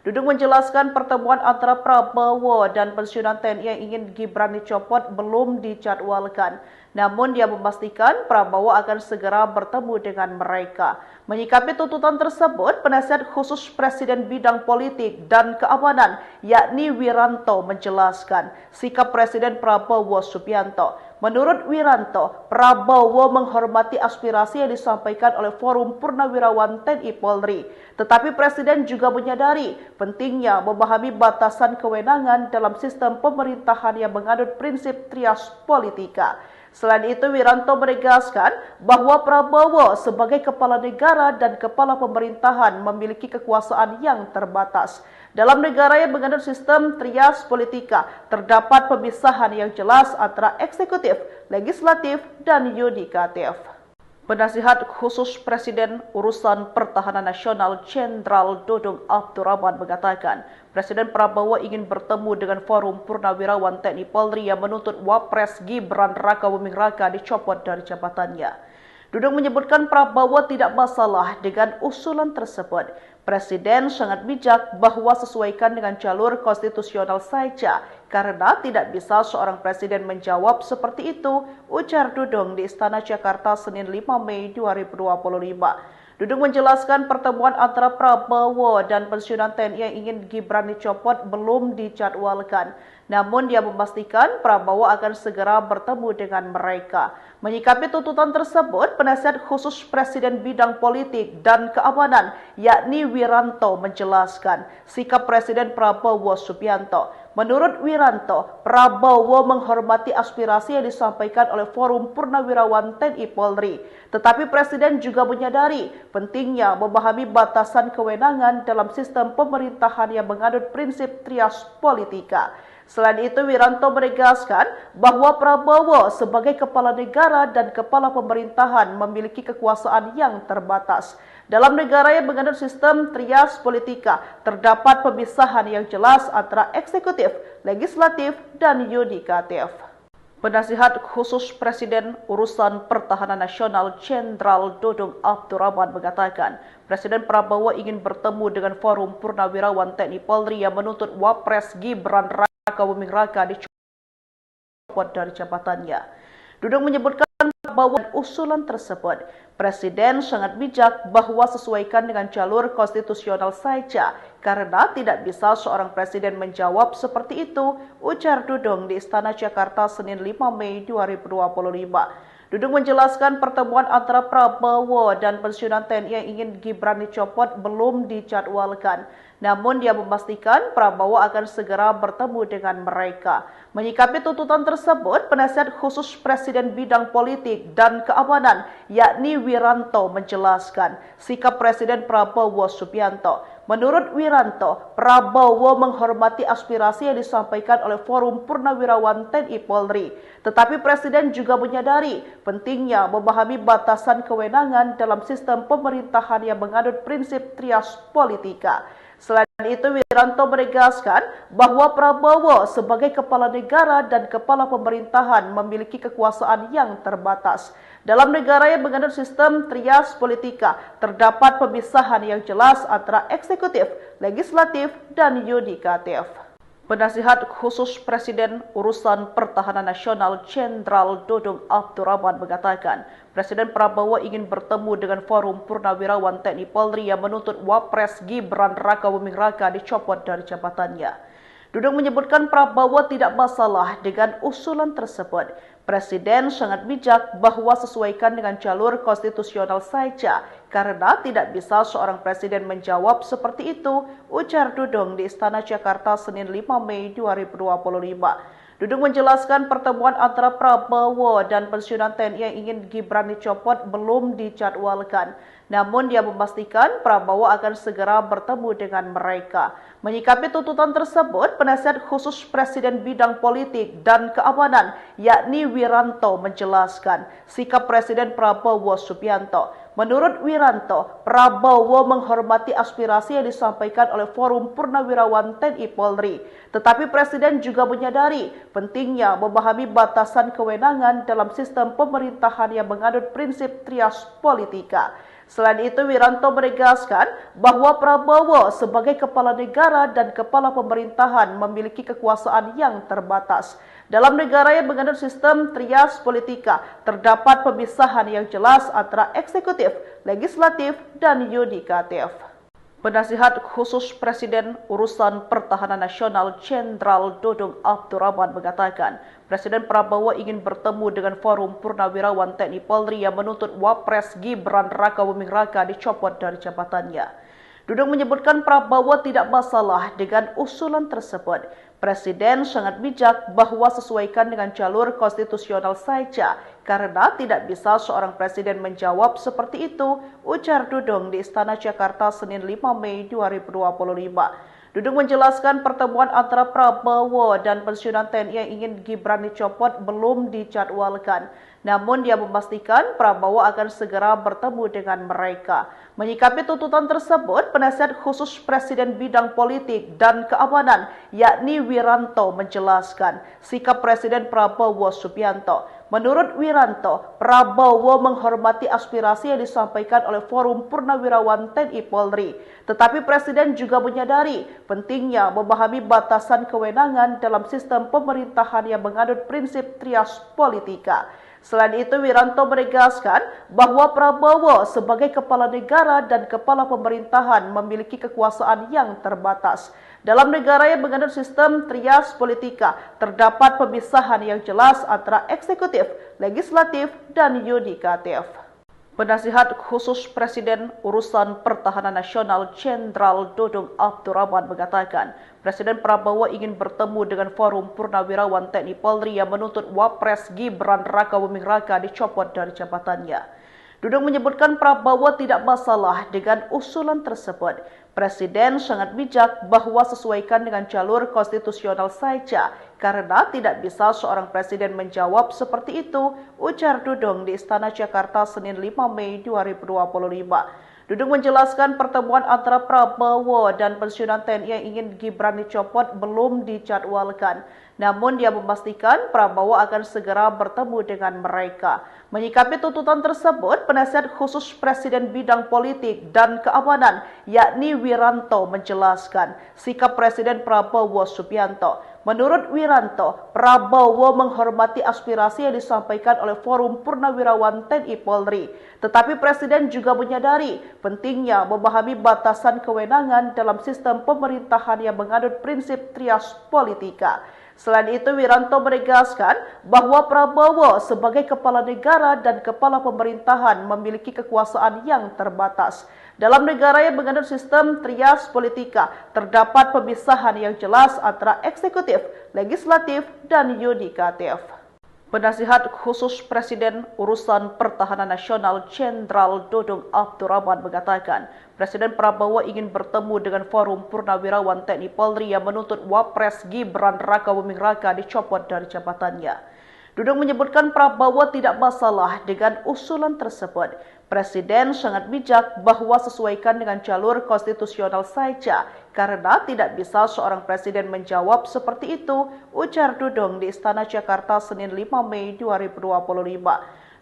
Dudung menjelaskan pertemuan antara Prabowo dan pensiunan TNI yang ingin Gibran dicopot belum dijadwalkan. Namun dia memastikan Prabowo akan segera bertemu dengan mereka. Menyikapi tuntutan tersebut, penasihat khusus Presiden bidang politik dan keamanan, yakni Wiranto, menjelaskan sikap Presiden Prabowo Subianto. Menurut Wiranto, Prabowo menghormati aspirasi yang disampaikan oleh Forum Purnawirawan TNI Polri. Tetapi Presiden juga menyadari pentingnya memahami batasan kewenangan dalam sistem pemerintahan yang menganut prinsip trias politika. Selain itu, Wiranto menegaskan bahwa Prabowo sebagai kepala negara dan kepala pemerintahan memiliki kekuasaan yang terbatas. Dalam negara yang menganut sistem trias politika, terdapat pemisahan yang jelas antara eksekutif, legislatif, dan yudikatif. Penasihat khusus Presiden Urusan Pertahanan Nasional Jenderal Dudung Abdurrahman mengatakan, Presiden Prabowo ingin bertemu dengan Forum Purnawirawan TNI Polri yang menuntut Wapres Gibran Rakabuming Raka dicopot dari jabatannya. Dudung menyebutkan Prabowo tidak masalah dengan usulan tersebut. Presiden sangat bijak bahwa sesuaikan dengan jalur konstitusional saja, karena tidak bisa seorang presiden menjawab seperti itu, ujar Dudung di Istana Jakarta Senin 5 Mei 2025. Dudung menjelaskan pertemuan antara Prabowo dan pensiunan TNI yang ingin Gibran dicopot belum dijadwalkan. Namun dia memastikan Prabowo akan segera bertemu dengan mereka. Menyikapi tuntutan tersebut, penasihat khusus Presiden bidang politik dan keamanan, yakni Wiranto, menjelaskan sikap Presiden Prabowo Subianto. Menurut Wiranto, Prabowo menghormati aspirasi yang disampaikan oleh Forum Purnawirawan TNI Polri. Tetapi Presiden juga menyadari pentingnya memahami batasan kewenangan dalam sistem pemerintahan yang menganut prinsip trias politika. Selain itu, Wiranto menegaskan bahwa Prabowo sebagai kepala negara dan kepala pemerintahan memiliki kekuasaan yang terbatas. Dalam negara yang menganut sistem trias politika, terdapat pemisahan yang jelas antara eksekutif, legislatif, dan yudikatif. Penasihat Khusus Presiden Urusan Pertahanan Nasional Jenderal Dudung Abdurrahman mengatakan, Presiden Prabowo ingin bertemu dengan Forum Purnawirawan TNI Polri yang menuntut Wapres Gibran Rakabuming Raka dicopot dari jabatannya. Dudung menyebutkan bahwa usulan tersebut, Presiden sangat bijak bahwa sesuaikan dengan jalur konstitusional saja, karena tidak bisa seorang presiden menjawab seperti itu, ujar Dudung di Istana Jakarta Senin 5 Mei 2025. Dudung menjelaskan pertemuan antara Prabowo dan pensiunan TNI yang ingin Gibran dicopot belum dijadwalkan. Namun dia memastikan Prabowo akan segera bertemu dengan mereka. Menyikapi tuntutan tersebut, penasihat khusus Presiden bidang politik dan keamanan, yakni Wiranto, menjelaskan sikap Presiden Prabowo Subianto. Menurut Wiranto, Prabowo menghormati aspirasi yang disampaikan oleh Forum Purnawirawan TNI Polri. Tetapi Presiden juga menyadari pentingnya memahami batasan kewenangan dalam sistem pemerintahan yang menganut prinsip trias politika. Selain itu, Wiranto menegaskan bahwa Prabowo sebagai kepala negara dan kepala pemerintahan memiliki kekuasaan yang terbatas. Dalam negara yang menganut sistem trias politika, terdapat pemisahan yang jelas antara eksekutif, legislatif, dan yudikatif. Penasihat Khusus Presiden Urusan Pertahanan Nasional Jenderal Dudung Abdurrahman mengatakan, Presiden Prabowo ingin bertemu dengan Forum Purnawirawan TNI Polri yang menuntut Wapres Gibran Rakabuming Raka dicopot dari jabatannya. Dudung menyebutkan Prabowo tidak masalah dengan usulan tersebut. Presiden sangat bijak bahwa sesuaikan dengan jalur konstitusional saja, karena tidak bisa seorang presiden menjawab seperti itu, ujar Dudung di Istana Jakarta Senin 5 Mei 2025. Dudung menjelaskan pertemuan antara Prabowo dan pensiunan TNI yang ingin Gibran dicopot belum dijadwalkan. Namun dia memastikan Prabowo akan segera bertemu dengan mereka. Menyikapi tuntutan tersebut, penasihat khusus Presiden bidang politik dan keamanan, yakni Wiranto, menjelaskan sikap Presiden Prabowo Subianto. Menurut Wiranto, Prabowo menghormati aspirasi yang disampaikan oleh Forum Purnawirawan TNI Polri. Tetapi Presiden juga menyadari pentingnya memahami batasan kewenangan dalam sistem pemerintahan yang menganut prinsip trias politika. Selain itu, Wiranto menegaskan bahwa Prabowo sebagai kepala negara dan kepala pemerintahan memiliki kekuasaan yang terbatas. Dalam negara yang menganut sistem trias politika, terdapat pemisahan yang jelas antara eksekutif, legislatif, dan yudikatif. Penasihat Khusus Presiden Urusan Pertahanan Nasional Jenderal Dudung Abdurrahman mengatakan, Presiden Prabowo ingin bertemu dengan Forum Purnawirawan TNI Polri yang menuntut Wapres Gibran Rakabuming Raka dicopot dari jabatannya. Dudung menyebutkan Prabowo tidak masalah dengan usulan tersebut. Presiden sangat bijak bahwa sesuaikan dengan jalur konstitusional saja, karena tidak bisa seorang presiden menjawab seperti itu, ujar Dudung di Istana Jakarta Senin 5 Mei 2025. Dudung menjelaskan pertemuan antara Prabowo dan pensiunan TNI yang ingin Gibran dicopot belum dijadwalkan. Namun dia memastikan Prabowo akan segera bertemu dengan mereka. Menyikapi tuntutan tersebut, penasihat khusus Presiden bidang politik dan keamanan, yakni Wiranto, menjelaskan sikap Presiden Prabowo Subianto. Menurut Wiranto, Prabowo menghormati aspirasi yang disampaikan oleh Forum Purnawirawan TNI Polri. Tetapi Presiden juga menyadari pentingnya memahami batasan kewenangan dalam sistem pemerintahan yang menganut prinsip trias politika. Selain itu, Wiranto menegaskan bahwa Prabowo sebagai kepala negara dan kepala pemerintahan memiliki kekuasaan yang terbatas. Dalam negara yang menganut sistem trias politika, terdapat pemisahan yang jelas antara eksekutif, legislatif, dan yudikatif. Penasihat Khusus Presiden Urusan Pertahanan Nasional Jenderal Dudung Abdurrahman mengatakan, Presiden Prabowo ingin bertemu dengan Forum Purnawirawan TNI Polri yang menuntut Wapres Gibran Rakabuming Raka dicopot dari jabatannya. Dudung menyebutkan Prabowo tidak masalah dengan usulan tersebut. Presiden sangat bijak bahwa sesuaikan dengan jalur konstitusional saja, karena tidak bisa seorang presiden menjawab seperti itu, ujar Dudung di Istana Jakarta Senin 5 Mei 2025. Dudung menjelaskan pertemuan antara Prabowo dan pensiunan TNI yang ingin Gibran dicopot belum dijadwalkan. Namun dia memastikan Prabowo akan segera bertemu dengan mereka. Menyikapi tuntutan tersebut, penasihat khusus Presiden bidang politik dan keamanan yakni Wiranto menjelaskan sikap Presiden Prabowo Subianto. Menurut Wiranto, Prabowo menghormati aspirasi yang disampaikan oleh Forum Purnawirawan TNI Polri. Tetapi Presiden juga menyadari pentingnya memahami batasan kewenangan dalam sistem pemerintahan yang menganut prinsip trias politika. Selain itu, Wiranto menegaskan bahwa Prabowo sebagai kepala negara dan kepala pemerintahan memiliki kekuasaan yang terbatas. Dalam negara yang menganut sistem trias politika, terdapat pemisahan yang jelas antara eksekutif, legislatif, dan yudikatif. Penasihat khusus Presiden Urusan Pertahanan Nasional Jenderal Dudung Abdurrahman mengatakan, Presiden Prabowo ingin bertemu dengan Forum Purnawirawan TNI Polri yang menuntut Wapres Gibran Rakabuming Raka dicopot dari jabatannya. Dudung menyebutkan Prabowo tidak masalah dengan usulan tersebut. Presiden sangat bijak bahwa sesuaikan dengan jalur konstitusional saja, karena tidak bisa seorang presiden menjawab seperti itu, ujar Dudung di Istana Jakarta Senin 5 Mei 2025.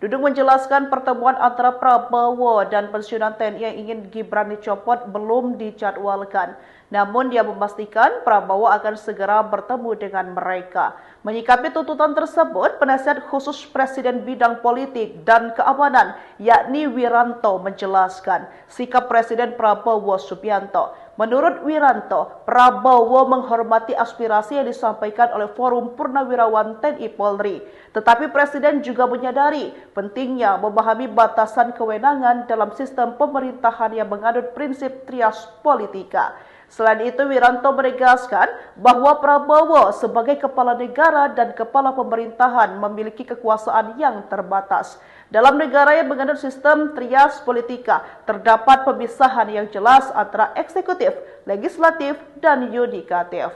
Dudung menjelaskan pertemuan antara Prabowo dan pensiunan TNI yang ingin Gibran dicopot belum dijadwalkan. Namun dia memastikan Prabowo akan segera bertemu dengan mereka. Menyikapi tuntutan tersebut, penasihat khusus Presiden bidang politik dan keamanan yakni Wiranto menjelaskan sikap Presiden Prabowo Subianto. Menurut Wiranto, Prabowo menghormati aspirasi yang disampaikan oleh Forum Purnawirawan TNI Polri. Tetapi Presiden juga menyadari pentingnya memahami batasan kewenangan dalam sistem pemerintahan yang menganut prinsip trias politika. Selain itu, Wiranto menegaskan bahwa Prabowo sebagai kepala negara dan kepala pemerintahan memiliki kekuasaan yang terbatas. Dalam negara yang menganut sistem trias politika, terdapat pemisahan yang jelas antara eksekutif, legislatif, dan yudikatif.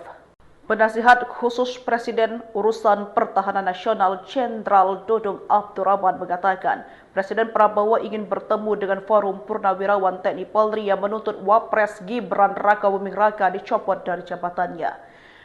Penasihat khusus Presiden Urusan Pertahanan Nasional Jenderal Dudung Abdurrahman mengatakan, Presiden Prabowo ingin bertemu dengan Forum Purnawirawan TNI Polri yang menuntut Wapres Gibran Rakabuming Raka dicopot dari jabatannya.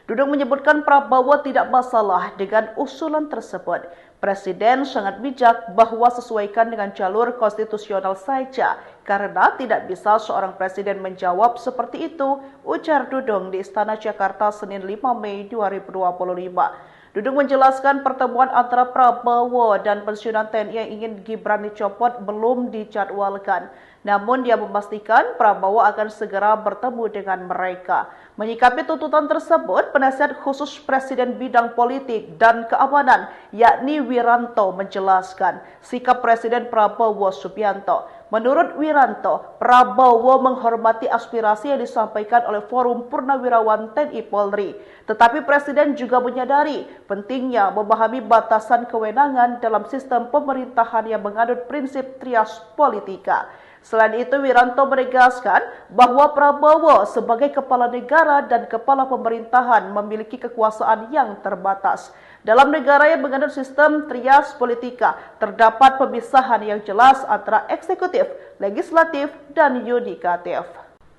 Dudung menyebutkan Prabowo tidak masalah dengan usulan tersebut. Presiden sangat bijak bahwa sesuaikan dengan jalur konstitusional saja, karena tidak bisa seorang presiden menjawab seperti itu, ujar Dudung di Istana Jakarta Senin 5 Mei 2025. Dudung menjelaskan pertemuan antara Prabowo dan pensiunan TNI yang ingin Gibran dicopot belum dijadwalkan. Namun dia memastikan Prabowo akan segera bertemu dengan mereka. Menyikapi tuntutan tersebut, penasihat khusus Presiden bidang politik dan keamanan yakni Wiranto menjelaskan sikap Presiden Prabowo Subianto. Menurut Wiranto, Prabowo menghormati aspirasi yang disampaikan oleh Forum Purnawirawan TNI Polri. Tetapi Presiden juga menyadari pentingnya memahami batasan kewenangan dalam sistem pemerintahan yang menganut prinsip trias politika. Selain itu, Wiranto menegaskan bahwa Prabowo sebagai kepala negara dan kepala pemerintahan memiliki kekuasaan yang terbatas. Dalam negara yang menganut sistem trias politika, terdapat pemisahan yang jelas antara eksekutif, legislatif, dan yudikatif.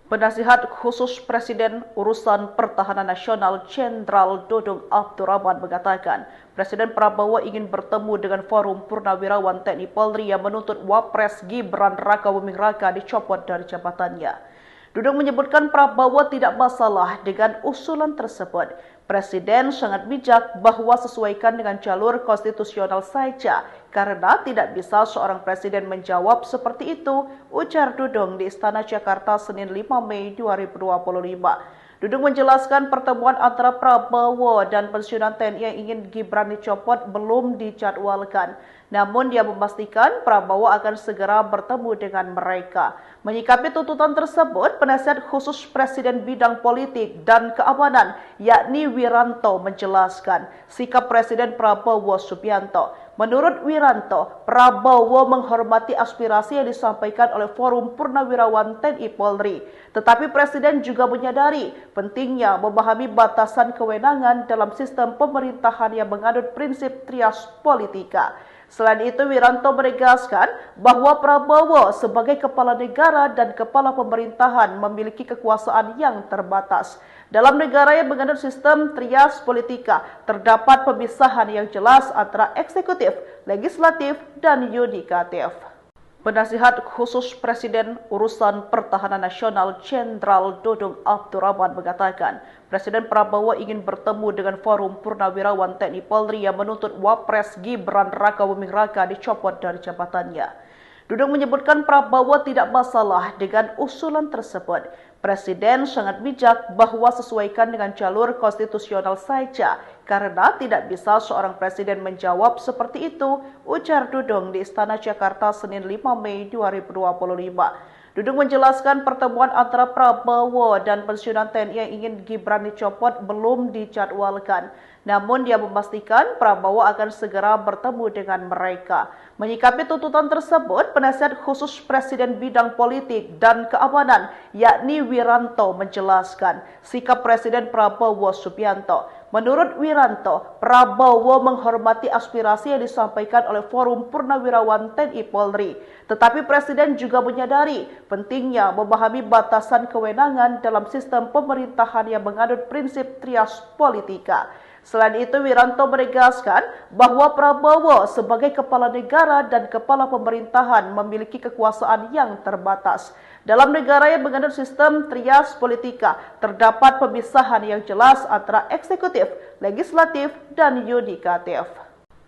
Penasihat khusus Presiden Urusan Pertahanan Nasional Jenderal Dudung Abdurrahman mengatakan, Presiden Prabowo ingin bertemu dengan Forum Purnawirawan TNI Polri yang menuntut Wapres Gibran Rakabuming Raka dicopot dari jabatannya. Dudung menyebutkan Prabowo tidak masalah dengan usulan tersebut. Presiden sangat bijak bahwa sesuaikan dengan jalur konstitusional saja, karena tidak bisa seorang presiden menjawab seperti itu, ujar Dudung di Istana Jakarta Senin 5 Mei 2025. Dudung menjelaskan pertemuan antara Prabowo dan pensiunan TNI yang ingin Gibran dicopot belum dijadwalkan. Namun dia memastikan Prabowo akan segera bertemu dengan mereka. Menyikapi tuntutan tersebut, penasihat khusus Presiden bidang politik dan keamanan yakni Wiranto menjelaskan sikap Presiden Prabowo Subianto. Menurut Wiranto, Prabowo menghormati aspirasi yang disampaikan oleh Forum Purnawirawan TNI Polri. Tetapi Presiden juga menyadari pentingnya memahami batasan kewenangan dalam sistem pemerintahan yang menganut prinsip trias politika. Selain itu, Wiranto menegaskan bahwa Prabowo sebagai kepala negara dan kepala pemerintahan memiliki kekuasaan yang terbatas. Dalam negara yang mengandung sistem trias politika, terdapat pemisahan yang jelas antara eksekutif, legislatif, dan yudikatif. Penasihat khusus Presiden Urusan Pertahanan Nasional Jenderal Dudung Abdurrahman mengatakan, Presiden Prabowo ingin bertemu dengan Forum Purnawirawan TNI Polri yang menuntut Wapres Gibran Rakabuming Raka dicopot dari jabatannya. Dudung menyebutkan Prabowo tidak masalah dengan usulan tersebut. Presiden sangat bijak bahwa sesuaikan dengan jalur konstitusional saja, karena tidak bisa seorang presiden menjawab seperti itu, ujar Dudung di Istana Jakarta Senin 5 Mei 2025. Dudung menjelaskan pertemuan antara Prabowo dan pensiunan TNI yang ingin Gibran dicopot belum dijadwalkan. Namun dia memastikan Prabowo akan segera bertemu dengan mereka. Menyikapi tuntutan tersebut, penasihat khusus Presiden bidang politik dan keamanan, yakni Wiranto, menjelaskan sikap Presiden Prabowo Subianto. Menurut Wiranto, Prabowo menghormati aspirasi yang disampaikan oleh Forum Purnawirawan TNI Polri. Tetapi Presiden juga menyadari pentingnya memahami batasan kewenangan dalam sistem pemerintahan yang menganut prinsip trias politika. Selain itu, Wiranto menegaskan bahwa Prabowo sebagai kepala negara dan kepala pemerintahan memiliki kekuasaan yang terbatas. Dalam negara yang mengandung sistem trias politika, terdapat pemisahan yang jelas antara eksekutif, legislatif, dan yudikatif.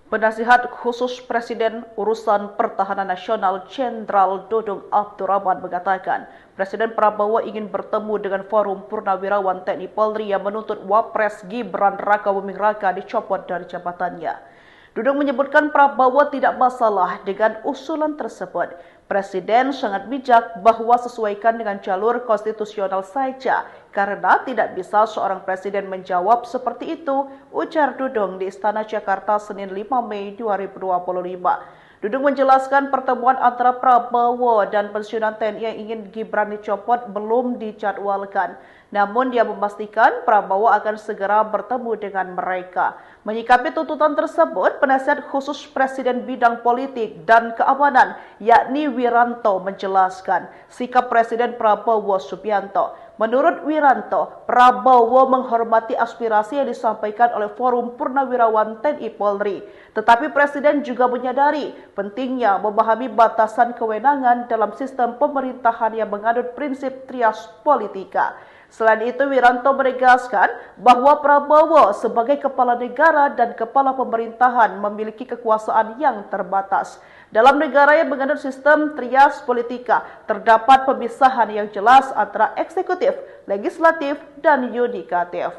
Penasihat khusus Presiden Urusan Pertahanan Nasional Jenderal Dudung Abdurrahman mengatakan, Presiden Prabowo ingin bertemu dengan Forum Purnawirawan TNI Polri yang menuntut Wapres Gibran Rakabuming Raka dicopot dari jabatannya. Dudung menyebutkan Prabowo tidak masalah dengan usulan tersebut. Presiden sangat bijak bahwa sesuaikan dengan jalur konstitusional saja, karena tidak bisa seorang presiden menjawab seperti itu, ujar Dudung di Istana Jakarta Senin 5 Mei 2025. Dudung menjelaskan pertemuan antara Prabowo dan pensiunan TNI yang ingin Gibran dicopot belum dijadwalkan. Namun dia memastikan Prabowo akan segera bertemu dengan mereka. Menyikapi tuntutan tersebut, penasihat khusus Presiden bidang politik dan keamanan, yakni Wiranto, menjelaskan sikap Presiden Prabowo Subianto. Menurut Wiranto, Prabowo menghormati aspirasi yang disampaikan oleh Forum Purnawirawan TNI Polri. Tetapi Presiden juga menyadari pentingnya memahami batasan kewenangan dalam sistem pemerintahan yang menganut prinsip trias politika. Selain itu, Wiranto menegaskan bahwa Prabowo sebagai kepala negara dan kepala pemerintahan memiliki kekuasaan yang terbatas. Dalam negara yang mengandung sistem trias politika, terdapat pemisahan yang jelas antara eksekutif, legislatif, dan yudikatif.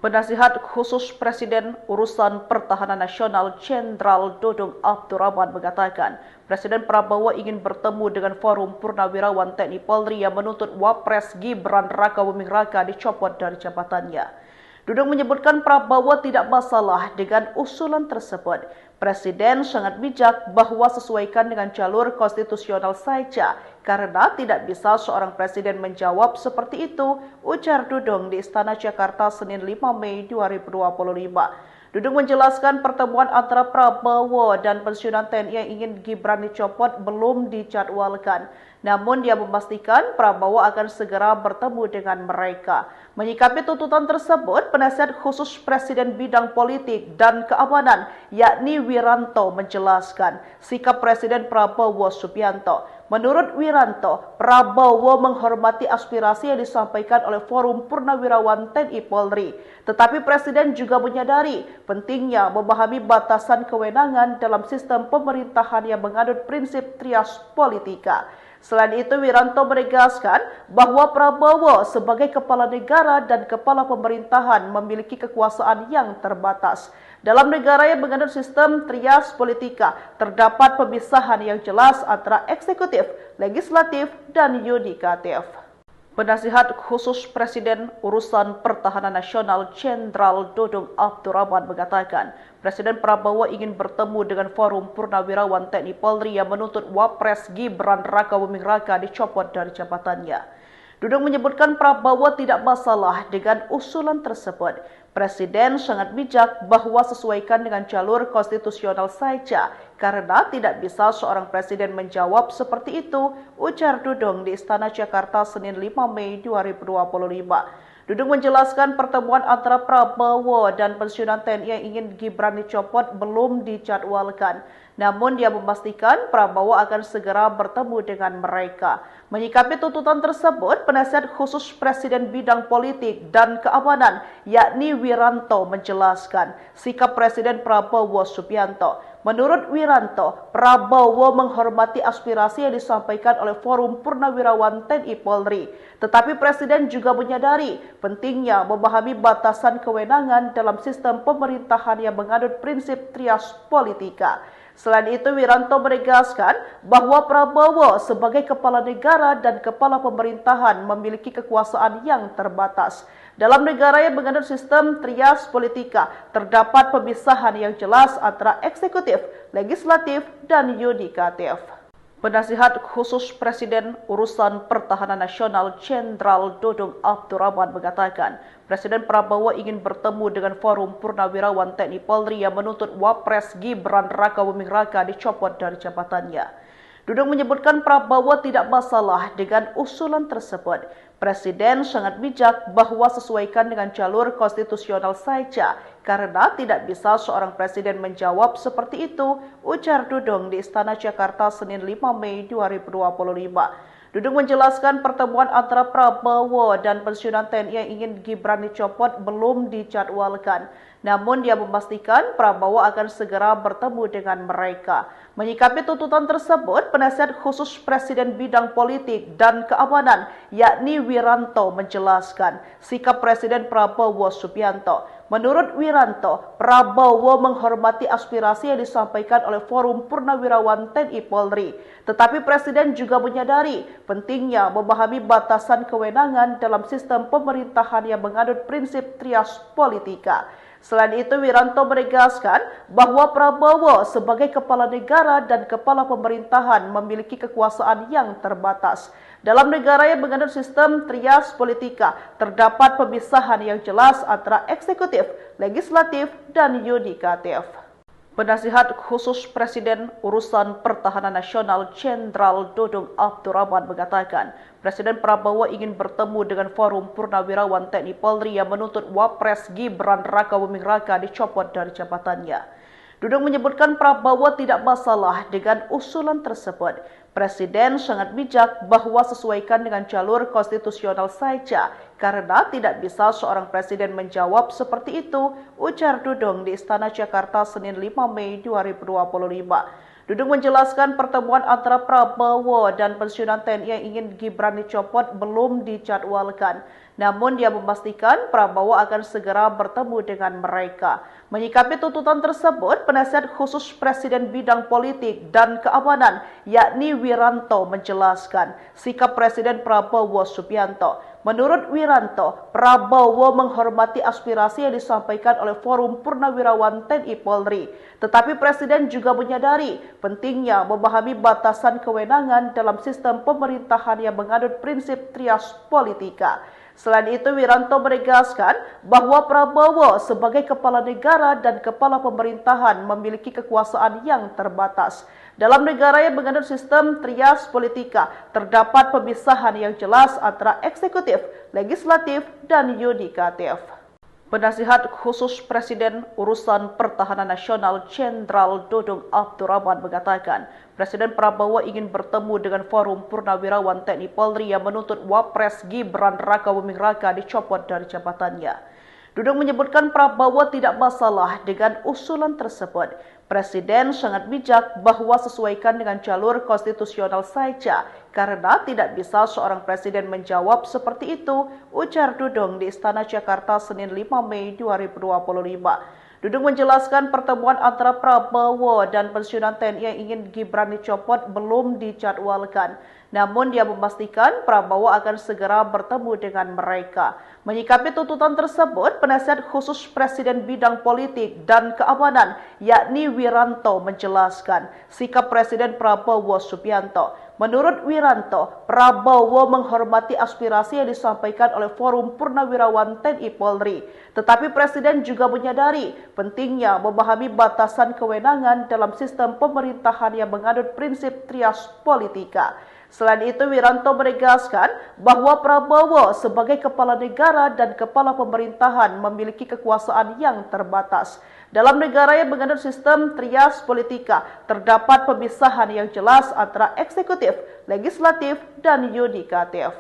Penasihat khusus Presiden Urusan Pertahanan Nasional Jenderal Dudung Abdurrahman mengatakan, Presiden Prabowo ingin bertemu dengan Forum Purnawirawan TNI Polri yang menuntut Wapres Gibran Rakabuming Raka dicopot dari jabatannya. Dudung menyebutkan Prabowo tidak masalah dengan usulan tersebut. Presiden sangat bijak bahwa sesuaikan dengan jalur konstitusional saja, karena tidak bisa seorang presiden menjawab seperti itu, ujar Dudung di Istana Jakarta Senin 5 Mei 2025. Dudung menjelaskan pertemuan antara Prabowo dan pensiunan TNI yang ingin Gibran dicopot belum dijadwalkan. Namun dia memastikan Prabowo akan segera bertemu dengan mereka. Menyikapi tuntutan tersebut, penasihat khusus Presiden bidang politik dan keamanan, yakni Wiranto, menjelaskan sikap Presiden Prabowo Subianto. Menurut Wiranto, Prabowo menghormati aspirasi yang disampaikan oleh Forum Purnawirawan TNI Polri. Tetapi Presiden juga menyadari pentingnya memahami batasan kewenangan dalam sistem pemerintahan yang menganut prinsip trias politika. Selain itu, Wiranto menegaskan bahwa Prabowo sebagai kepala negara dan kepala pemerintahan memiliki kekuasaan yang terbatas. Dalam negara yang mengandung sistem trias politika, terdapat pemisahan yang jelas antara eksekutif, legislatif, dan yudikatif. Penasihat khusus Presiden Urusan Pertahanan Nasional Jenderal Dudung Abdurrahman mengatakan, Presiden Prabowo ingin bertemu dengan Forum Purnawirawan TNI Polri yang menuntut Wapres Gibran Rakabuming Raka dicopot dari jabatannya. Dudung menyebutkan Prabowo tidak masalah dengan usulan tersebut. Presiden sangat bijak bahwa sesuaikan dengan jalur konstitusional saja, karena tidak bisa seorang presiden menjawab seperti itu, ujar Dudung di Istana Jakarta Senin 5 Mei 2025. Dudung menjelaskan pertemuan antara Prabowo dan pensiunan TNI yang ingin Gibran dicopot belum dijadwalkan. Namun dia memastikan Prabowo akan segera bertemu dengan mereka. Menyikapi tuntutan tersebut, penasihat khusus Presiden bidang politik dan keamanan, yakni Wiranto, menjelaskan sikap Presiden Prabowo Subianto. Menurut Wiranto, Prabowo menghormati aspirasi yang disampaikan oleh Forum Purnawirawan TNI Polri. Tetapi Presiden juga menyadari pentingnya memahami batasan kewenangan dalam sistem pemerintahan yang menganut prinsip trias politika. Selain itu, Wiranto menegaskan bahwa Prabowo sebagai kepala negara dan kepala pemerintahan memiliki kekuasaan yang terbatas. Dalam negara yang menganut sistem trias politika, terdapat pemisahan yang jelas antara eksekutif, legislatif, dan yudikatif. Penasihat khusus Presiden Urusan Pertahanan Nasional Jenderal Dudung Abdurrahman mengatakan, Presiden Prabowo ingin bertemu dengan Forum Purnawirawan TNI Polri yang menuntut Wapres Gibran Rakabuming Raka dicopot dari jabatannya. Dudung menyebutkan Prabowo tidak masalah dengan usulan tersebut. Presiden sangat bijak bahwa sesuaikan dengan jalur konstitusional saja, karena tidak bisa seorang presiden menjawab seperti itu, ujar Dudung di Istana Jakarta Senin 5 Mei 2025. Dudung menjelaskan pertemuan antara Prabowo dan pensiunan TNI yang ingin Gibran dicopot belum dijadwalkan. Namun dia memastikan Prabowo akan segera bertemu dengan mereka. Menyikapi tuntutan tersebut, penasihat khusus Presiden bidang politik dan keamanan, yakni Wiranto, menjelaskan sikap Presiden Prabowo Subianto. Menurut Wiranto, Prabowo menghormati aspirasi yang disampaikan oleh Forum Purnawirawan TNI Polri. Tetapi Presiden juga menyadari pentingnya memahami batasan kewenangan dalam sistem pemerintahan yang menganut prinsip trias politika. Selain itu, Wiranto menegaskan bahwa Prabowo sebagai kepala negara dan kepala pemerintahan memiliki kekuasaan yang terbatas. Dalam negara yang menganut sistem trias politika, terdapat pemisahan yang jelas antara eksekutif, legislatif, dan yudikatif. Penasihat khusus Presiden Urusan Pertahanan Nasional Jenderal Dudung Abdurrahman mengatakan, Presiden Prabowo ingin bertemu dengan Forum Purnawirawan TNI Polri yang menuntut Wapres Gibran Rakabuming Raka dicopot dari jabatannya. Dudung menyebutkan Prabowo tidak masalah dengan usulan tersebut. Presiden sangat bijak bahwa sesuaikan dengan jalur konstitusional saja, karena tidak bisa seorang presiden menjawab seperti itu, ujar Dudung di Istana Jakarta Senin 5 Mei 2025. Dudung menjelaskan pertemuan antara Prabowo dan pensiunan TNI yang ingin Gibran dicopot belum dijadwalkan. Namun dia memastikan Prabowo akan segera bertemu dengan mereka. Menyikapi tuntutan tersebut, penasihat khusus Presiden bidang politik dan keamanan, yakni Wiranto, menjelaskan sikap Presiden Prabowo Subianto. Menurut Wiranto, Prabowo menghormati aspirasi yang disampaikan oleh Forum Purnawirawan TNI Polri. Tetapi Presiden juga menyadari pentingnya memahami batasan kewenangan dalam sistem pemerintahan yang menganut prinsip trias politika. Selain itu, Wiranto menegaskan bahwa Prabowo sebagai kepala negara dan kepala pemerintahan memiliki kekuasaan yang terbatas. Dalam negara yang menganut sistem trias politika, terdapat pemisahan yang jelas antara eksekutif, legislatif, dan yudikatif. Penasihat khusus Presiden Urusan Pertahanan Nasional Jenderal Dudung Abdurrahman mengatakan, Presiden Prabowo ingin bertemu dengan Forum Purnawirawan TNI Polri yang menuntut Wapres Gibran Rakabuming Raka dicopot dari jabatannya. Dudung menyebutkan Prabowo tidak masalah dengan usulan tersebut. Presiden sangat bijak bahwa sesuaikan dengan jalur konstitusional saja, karena tidak bisa seorang presiden menjawab seperti itu, ujar Dudung di Istana Jakarta Senin 5 Mei 2025. Dudung menjelaskan pertemuan antara Prabowo dan pensiunan TNI yang ingin Gibran dicopot belum dijadwalkan. Namun dia memastikan Prabowo akan segera bertemu dengan mereka. Menyikapi tuntutan tersebut, penasihat khusus Presiden bidang politik dan keamanan, yakni Wiranto, menjelaskan sikap Presiden Prabowo Subianto. Menurut Wiranto, Prabowo menghormati aspirasi yang disampaikan oleh Forum Purnawirawan TNI Polri. Tetapi Presiden juga menyadari pentingnya memahami batasan kewenangan dalam sistem pemerintahan yang menganut prinsip trias politika. Selain itu, Wiranto menegaskan bahwa Prabowo sebagai kepala negara dan kepala pemerintahan memiliki kekuasaan yang terbatas. Dalam negara yang menganut sistem trias politika, terdapat pemisahan yang jelas antara eksekutif, legislatif, dan yudikatif.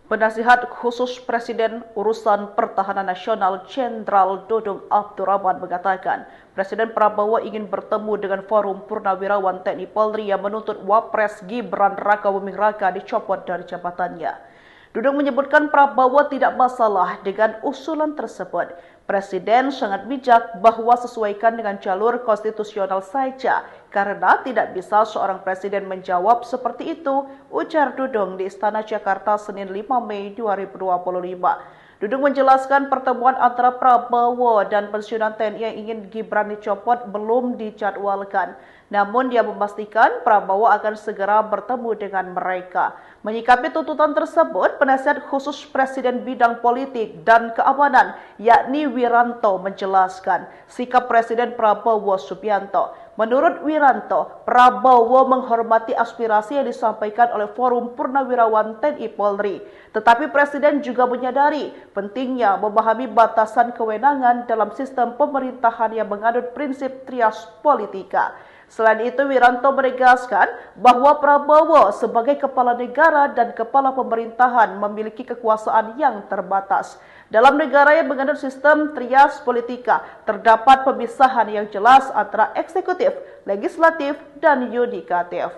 Penasihat khusus Presiden Urusan Pertahanan Nasional Jenderal Dudung Abdurrahman mengatakan, Presiden Prabowo ingin bertemu dengan Forum Purnawirawan TNI Polri yang menuntut Wapres Gibran Rakabuming Raka dicopot dari jabatannya. Dudung menyebutkan Prabowo tidak masalah dengan usulan tersebut. Presiden sangat bijak bahwa sesuaikan dengan jalur konstitusional saja, karena tidak bisa seorang presiden menjawab seperti itu, ujar Dudung di Istana Jakarta Senin 5 Mei 2025. Dudung menjelaskan pertemuan antara Prabowo dan pensiunan TNI yang ingin Gibran dicopot belum dijadwalkan. Namun dia memastikan Prabowo akan segera bertemu dengan mereka. Menyikapi tuntutan tersebut, penasihat khusus Presiden bidang politik dan keamanan, yakni Wiranto, menjelaskan sikap Presiden Prabowo Subianto. Menurut Wiranto, Prabowo menghormati aspirasi yang disampaikan oleh Forum Purnawirawan TNI Polri. Tetapi Presiden juga menyadari pentingnya memahami batasan kewenangan dalam sistem pemerintahan yang menganut prinsip trias politika. Selain itu, Wiranto menegaskan bahwa Prabowo sebagai kepala negara dan kepala pemerintahan memiliki kekuasaan yang terbatas. Dalam negara yang menganut sistem trias politika, terdapat pemisahan yang jelas antara eksekutif, legislatif, dan yudikatif.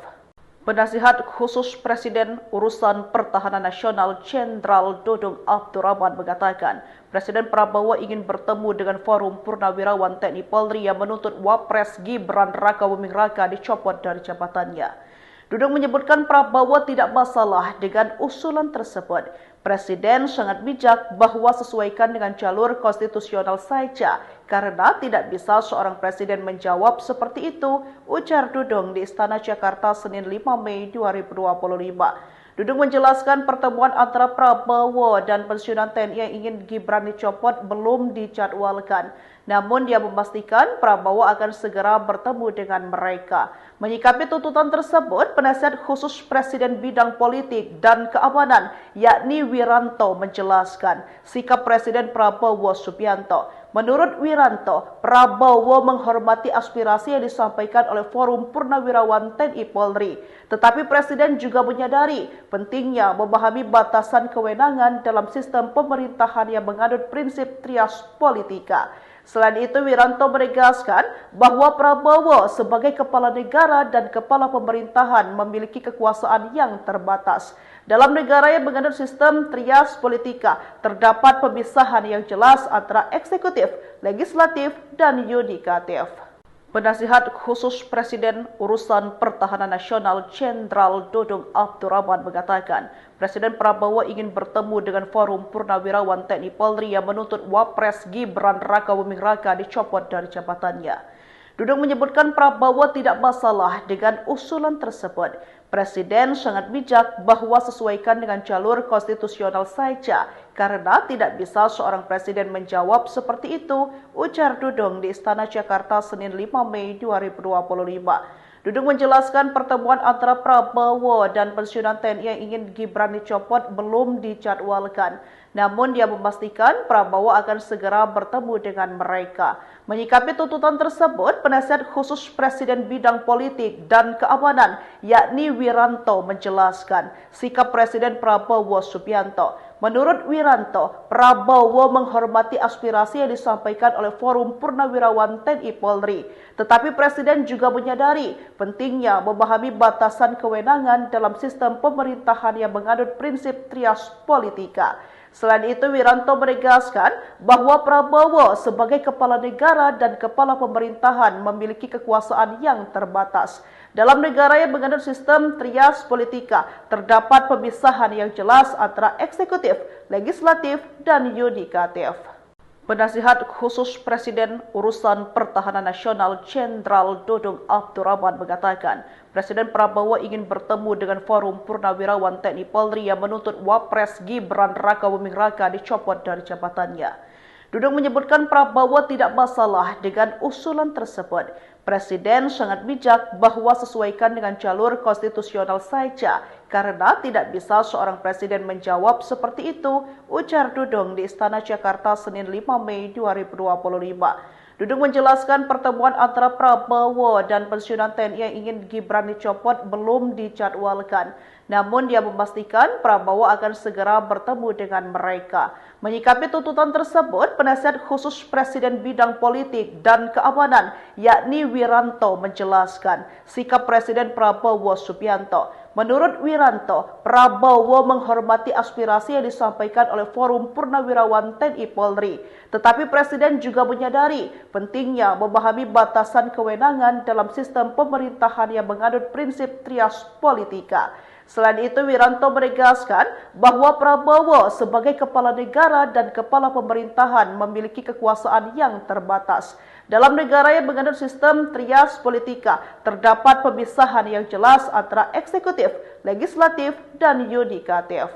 Penasihat khusus Presiden Urusan Pertahanan Nasional Jenderal Dudung Abdurrahman mengatakan, Presiden Prabowo ingin bertemu dengan Forum Purnawirawan TNI Polri yang menuntut Wapres Gibran Rakabuming Raka dicopot dari jabatannya. Dudung menyebutkan Prabowo tidak masalah dengan usulan tersebut. Presiden sangat bijak bahwa sesuaikan dengan jalur konstitusional saja, karena tidak bisa seorang presiden menjawab seperti itu, ujar Dudung di Istana Jakarta Senin 5 Mei 2025. Dudung menjelaskan pertemuan antara Prabowo dan pensiunan TNI yang ingin Gibran dicopot belum dijadwalkan. Namun dia memastikan Prabowo akan segera bertemu dengan mereka. Menyikapi tuntutan tersebut, penasihat khusus Presiden bidang politik dan keamanan, yakni Wiranto, menjelaskan sikap Presiden Prabowo Subianto. Menurut Wiranto, Prabowo menghormati aspirasi yang disampaikan oleh Forum Purnawirawan TNI Polri. Tetapi Presiden juga menyadari pentingnya memahami batasan kewenangan dalam sistem pemerintahan yang menganut prinsip trias politika. Selain itu, Wiranto menegaskan bahwa Prabowo sebagai kepala negara dan kepala pemerintahan memiliki kekuasaan yang terbatas. Dalam negara yang menganut sistem trias politika, terdapat pemisahan yang jelas antara eksekutif, legislatif, dan yudikatif. Penasihat khusus Presiden Urusan Pertahanan Nasional Jenderal Dudung Abdurrahman mengatakan, Presiden Prabowo ingin bertemu dengan Forum Purnawirawan TNI Polri yang menuntut Wapres Gibran Rakabuming Raka dicopot dari jabatannya. Dudung menyebutkan Prabowo tidak masalah dengan usulan tersebut. Presiden sangat bijak bahwa sesuaikan dengan jalur konstitusional saja, karena tidak bisa seorang presiden menjawab seperti itu, ujar Dudung di Istana Jakarta Senin 5 Mei 2025. Dudung menjelaskan pertemuan antara Prabowo dan pensiunan TNI yang ingin Gibran dicopot belum dijadwalkan. Namun dia memastikan Prabowo akan segera bertemu dengan mereka. Menyikapi tuntutan tersebut, penasihat khusus Presiden bidang politik dan keamanan, yakni Wiranto, menjelaskan sikap Presiden Prabowo Subianto. Menurut Wiranto, Prabowo menghormati aspirasi yang disampaikan oleh Forum Purnawirawan TNI Polri. Tetapi Presiden juga menyadari pentingnya memahami batasan kewenangan dalam sistem pemerintahan yang menganut prinsip trias politika. Selain itu, Wiranto menegaskan bahwa Prabowo sebagai kepala negara dan kepala pemerintahan memiliki kekuasaan yang terbatas. Dalam negara yang menganut sistem trias politika, terdapat pemisahan yang jelas antara eksekutif, legislatif, dan yudikatif. Penasihat Khusus Presiden Urusan Pertahanan Nasional Jenderal Dudung Abdurrahman mengatakan, Presiden Prabowo ingin bertemu dengan Forum Purnawirawan TNI Polri yang menuntut Wapres Gibran Rakabuming Raka dicopot dari jabatannya. Dudung menyebutkan Prabowo tidak masalah dengan usulan tersebut. Presiden sangat bijak bahwa sesuaikan dengan jalur konstitusional saja, karena tidak bisa seorang presiden menjawab seperti itu, ujar Dudung di Istana Jakarta Senin 5 Mei 2025. Dudung menjelaskan pertemuan antara Prabowo dan pensiunan TNI yang ingin Gibran dicopot belum dijadwalkan. Namun dia memastikan Prabowo akan segera bertemu dengan mereka. Menyikapi tuntutan tersebut, penasihat khusus Presiden bidang politik dan keamanan yakni Wiranto menjelaskan sikap Presiden Prabowo Subianto. Menurut Wiranto, Prabowo menghormati aspirasi yang disampaikan oleh Forum Purnawirawan TNI Polri. Tetapi Presiden juga menyadari pentingnya memahami batasan kewenangan dalam sistem pemerintahan yang menganut prinsip trias politika. Selain itu, Wiranto menegaskan bahwa Prabowo sebagai kepala negara dan kepala pemerintahan memiliki kekuasaan yang terbatas. Dalam negara yang menganut sistem trias politika, terdapat pemisahan yang jelas antara eksekutif, legislatif, dan yudikatif.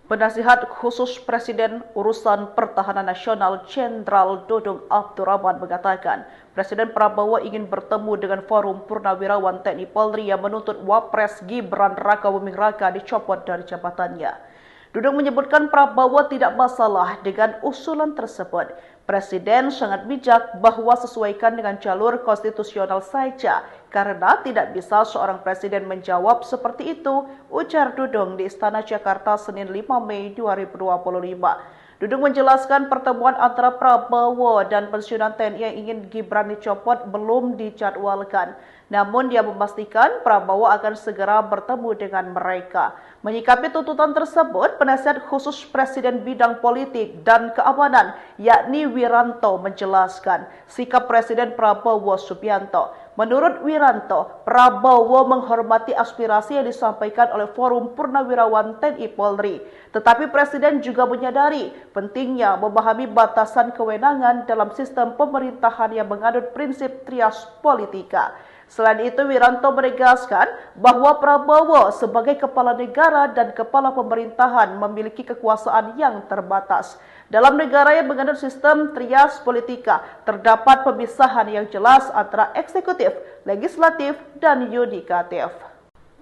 Penasihat Khusus Presiden Urusan Pertahanan Nasional Jenderal Dudung Abdurrahman mengatakan, Presiden Prabowo ingin bertemu dengan Forum Purnawirawan TNI Polri yang menuntut Wapres Gibran Rakabuming Raka dicopot dari jabatannya. Dudung menyebutkan Prabowo tidak masalah dengan usulan tersebut. Presiden sangat bijak bahwa sesuaikan dengan jalur konstitusional saja, karena tidak bisa seorang presiden menjawab seperti itu, ujar Dudung di Istana Jakarta Senin 5 Mei 2025. Dudung menjelaskan pertemuan antara Prabowo dan pensiunan TNI yang ingin Gibran dicopot belum dijadwalkan. Namun dia memastikan Prabowo akan segera bertemu dengan mereka. Menyikapi tuntutan tersebut, penasihat khusus Presiden bidang politik dan keamanan yakni Wiranto menjelaskan sikap Presiden Prabowo Subianto. Menurut Wiranto, Prabowo menghormati aspirasi yang disampaikan oleh Forum Purnawirawan TNI Polri. Tetapi Presiden juga menyadari pentingnya memahami batasan kewenangan dalam sistem pemerintahan yang menganut prinsip trias politika. Selain itu, Wiranto menegaskan bahwa Prabowo sebagai kepala negara dan kepala pemerintahan memiliki kekuasaan yang terbatas. Dalam negara yang menganut sistem trias politika, terdapat pemisahan yang jelas antara eksekutif, legislatif, dan yudikatif.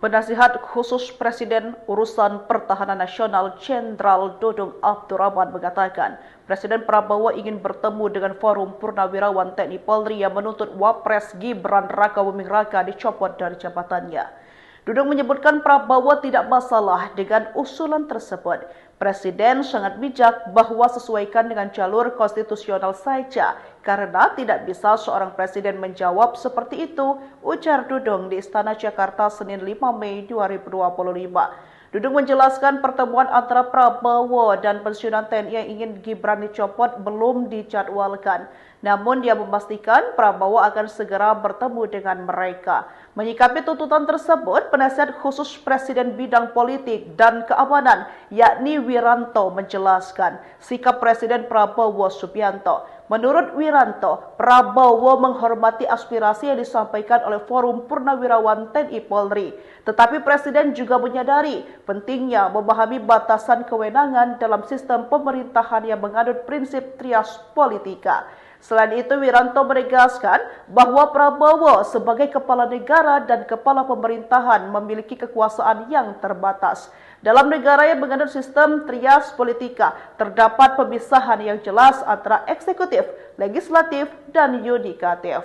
Penasihat Khusus Presiden Urusan Pertahanan Nasional Jenderal Dudung Abdurrahman mengatakan, Presiden Prabowo ingin bertemu dengan Forum Purnawirawan TNI Polri yang menuntut Wapres Gibran Rakabuming Raka dicopot dari jabatannya. Dudung menyebutkan Prabowo tidak masalah dengan usulan tersebut. Presiden sangat bijak bahwa sesuaikan dengan jalur konstitusional saja, karena tidak bisa seorang presiden menjawab seperti itu, ujar Dudung di Istana Jakarta Senin 5 Mei 2025. Dudung menjelaskan pertemuan antara Prabowo dan pensiunan TNI yang ingin Gibran dicopot belum dijadwalkan. Namun dia memastikan Prabowo akan segera bertemu dengan mereka. Menyikapi tuntutan tersebut, penasihat khusus Presiden bidang politik dan keamanan yakni Wiranto menjelaskan sikap Presiden Prabowo Subianto. Menurut Wiranto, Prabowo menghormati aspirasi yang disampaikan oleh Forum Purnawirawan TNI Polri. Tetapi Presiden juga menyadari pentingnya memahami batasan kewenangan dalam sistem pemerintahan yang menganut prinsip trias politika. Selain itu, Wiranto menegaskan bahwa Prabowo sebagai kepala negara dan kepala pemerintahan memiliki kekuasaan yang terbatas. Dalam negara yang menganut sistem trias politika, terdapat pemisahan yang jelas antara eksekutif, legislatif, dan yudikatif.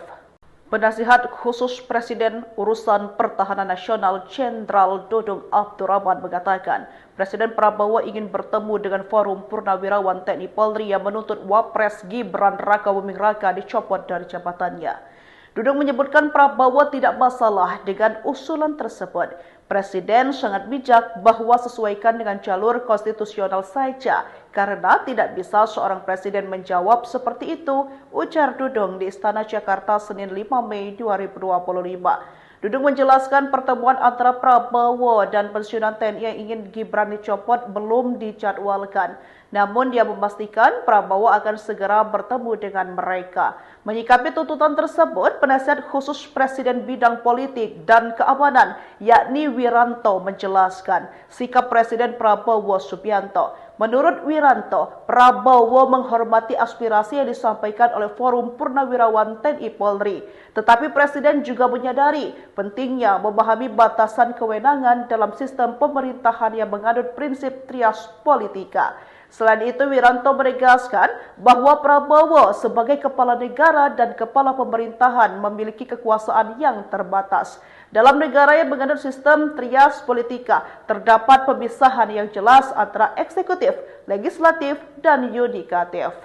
Penasihat Khusus Presiden Urusan Pertahanan Nasional Jenderal Dudung Abdurrahman mengatakan, Presiden Prabowo ingin bertemu dengan Forum Purnawirawan TNI Polri yang menuntut Wapres Gibran Rakabuming Raka dicopot dari jabatannya. Dudung menyebutkan Prabowo tidak masalah dengan usulan tersebut. Presiden sangat bijak bahwa sesuaikan dengan jalur konstitusional saja, karena tidak bisa seorang presiden menjawab seperti itu, ujar Dudung di Istana Jakarta Senin 5 Mei 2025. Dudung menjelaskan pertemuan antara Prabowo dan pensiunan TNI yang ingin Gibran dicopot belum dijadwalkan. Namun dia memastikan Prabowo akan segera bertemu dengan mereka. Menyikapi tuntutan tersebut, penasihat khusus Presiden bidang politik dan keamanan yakni Wiranto menjelaskan sikap Presiden Prabowo Subianto. Menurut Wiranto, Prabowo menghormati aspirasi yang disampaikan oleh Forum Purnawirawan TNI Polri. Tetapi Presiden juga menyadari pentingnya memahami batasan kewenangan dalam sistem pemerintahan yang menganut prinsip trias politika. Selain itu, Wiranto menegaskan bahwa Prabowo sebagai kepala negara dan kepala pemerintahan memiliki kekuasaan yang terbatas. Dalam negara yang menganut sistem trias politika, terdapat pemisahan yang jelas antara eksekutif, legislatif, dan yudikatif.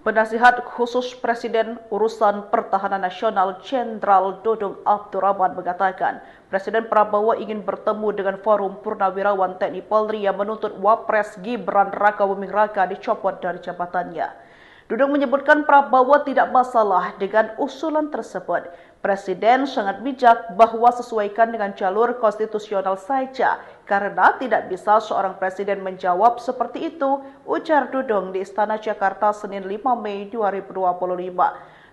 Penasihat khusus Presiden Urusan Pertahanan Nasional Jenderal Dudung Abdurrahman mengatakan, Presiden Prabowo ingin bertemu dengan Forum Purnawirawan TNI Polri yang menuntut Wapres Gibran Rakabuming Raka dicopot dari jabatannya. Dudung menyebutkan Prabowo tidak masalah dengan usulan tersebut. Presiden sangat bijak bahwa sesuaikan dengan jalur konstitusional saja, karena tidak bisa seorang presiden menjawab seperti itu, ujar Dudung di Istana Jakarta Senin 5 Mei 2025.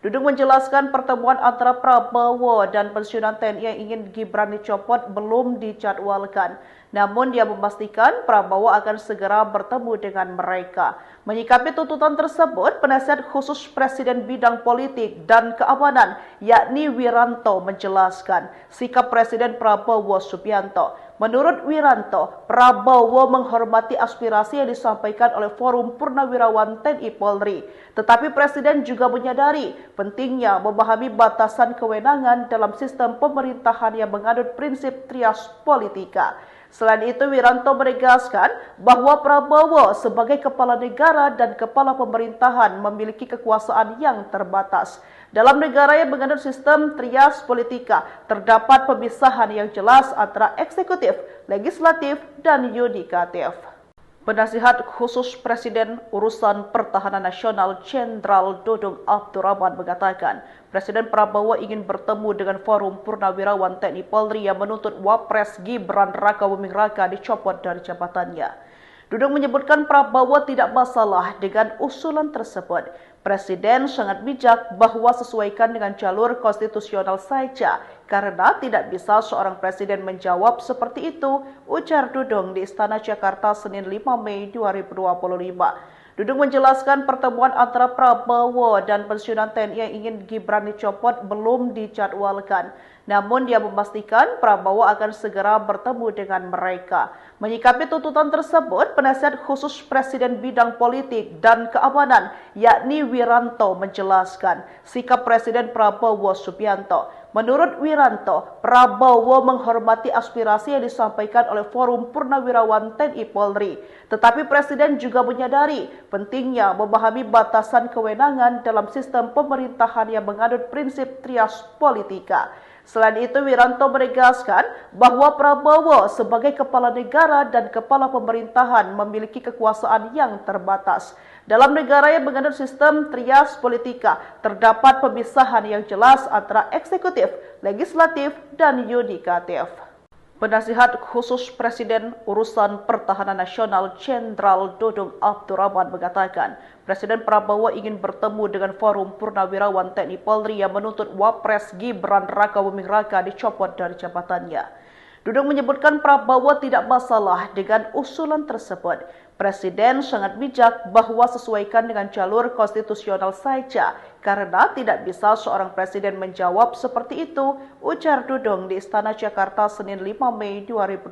Dudung menjelaskan pertemuan antara Prabowo dan pensiunan TNI yang ingin Gibran dicopot belum dijadwalkan. Namun dia memastikan Prabowo akan segera bertemu dengan mereka. Menyikapi tuntutan tersebut, penasihat khusus Presiden bidang politik dan keamanan yakni Wiranto menjelaskan sikap Presiden Prabowo Subianto. Menurut Wiranto, Prabowo menghormati aspirasi yang disampaikan oleh Forum Purnawirawan TNI Polri. Tetapi Presiden juga menyadari pentingnya memahami batasan kewenangan dalam sistem pemerintahan yang menganut prinsip trias politika. Selain itu, Wiranto menegaskan bahwa Prabowo sebagai kepala negara dan kepala pemerintahan memiliki kekuasaan yang terbatas. Dalam negara yang menganut sistem trias politika, terdapat pemisahan yang jelas antara eksekutif, legislatif, dan yudikatif. Penasihat khusus Presiden Urusan Pertahanan Nasional Jenderal Dudung Abdurrahman mengatakan, Presiden Prabowo ingin bertemu dengan Forum Purnawirawan TNI Polri yang menuntut Wapres Gibran Rakabuming Raka dicopot dari jabatannya. Dudung menyebutkan Prabowo tidak masalah dengan usulan tersebut. Presiden sangat bijak bahwa sesuaikan dengan jalur konstitusional saja, karena tidak bisa seorang presiden menjawab seperti itu, ujar Dudung di Istana Jakarta Senin 5 Mei 2025. Dudung menjelaskan pertemuan antara Prabowo dan pensiunan TNI yang ingin Gibran dicopot belum dijadwalkan. Namun dia memastikan Prabowo akan segera bertemu dengan mereka. Menyikapi tuntutan tersebut, penasihat khusus Presiden bidang politik dan keamanan yakni Wiranto menjelaskan sikap Presiden Prabowo Subianto. Menurut Wiranto, Prabowo menghormati aspirasi yang disampaikan oleh Forum Purnawirawan TNI Polri. Tetapi Presiden juga menyadari pentingnya memahami batasan kewenangan dalam sistem pemerintahan yang menganut prinsip trias politika. Selain itu, Wiranto menegaskan bahwa Prabowo sebagai kepala negara dan kepala pemerintahan memiliki kekuasaan yang terbatas. Dalam negara yang menganut sistem trias politika, terdapat pemisahan yang jelas antara eksekutif, legislatif, dan yudikatif. Penasihat khusus Presiden Urusan Pertahanan Nasional Jenderal Dudung Abdurrahman mengatakan, Presiden Prabowo ingin bertemu dengan Forum Purnawirawan TNI Polri yang menuntut Wapres Gibran Rakabuming Raka dicopot dari jabatannya. Dudung menyebutkan Prabowo tidak masalah dengan usulan tersebut. Presiden sangat bijak bahwa sesuaikan dengan jalur konstitusional saja, karena tidak bisa seorang presiden menjawab seperti itu, ujar Dudung di Istana Jakarta Senin 5 Mei 2025.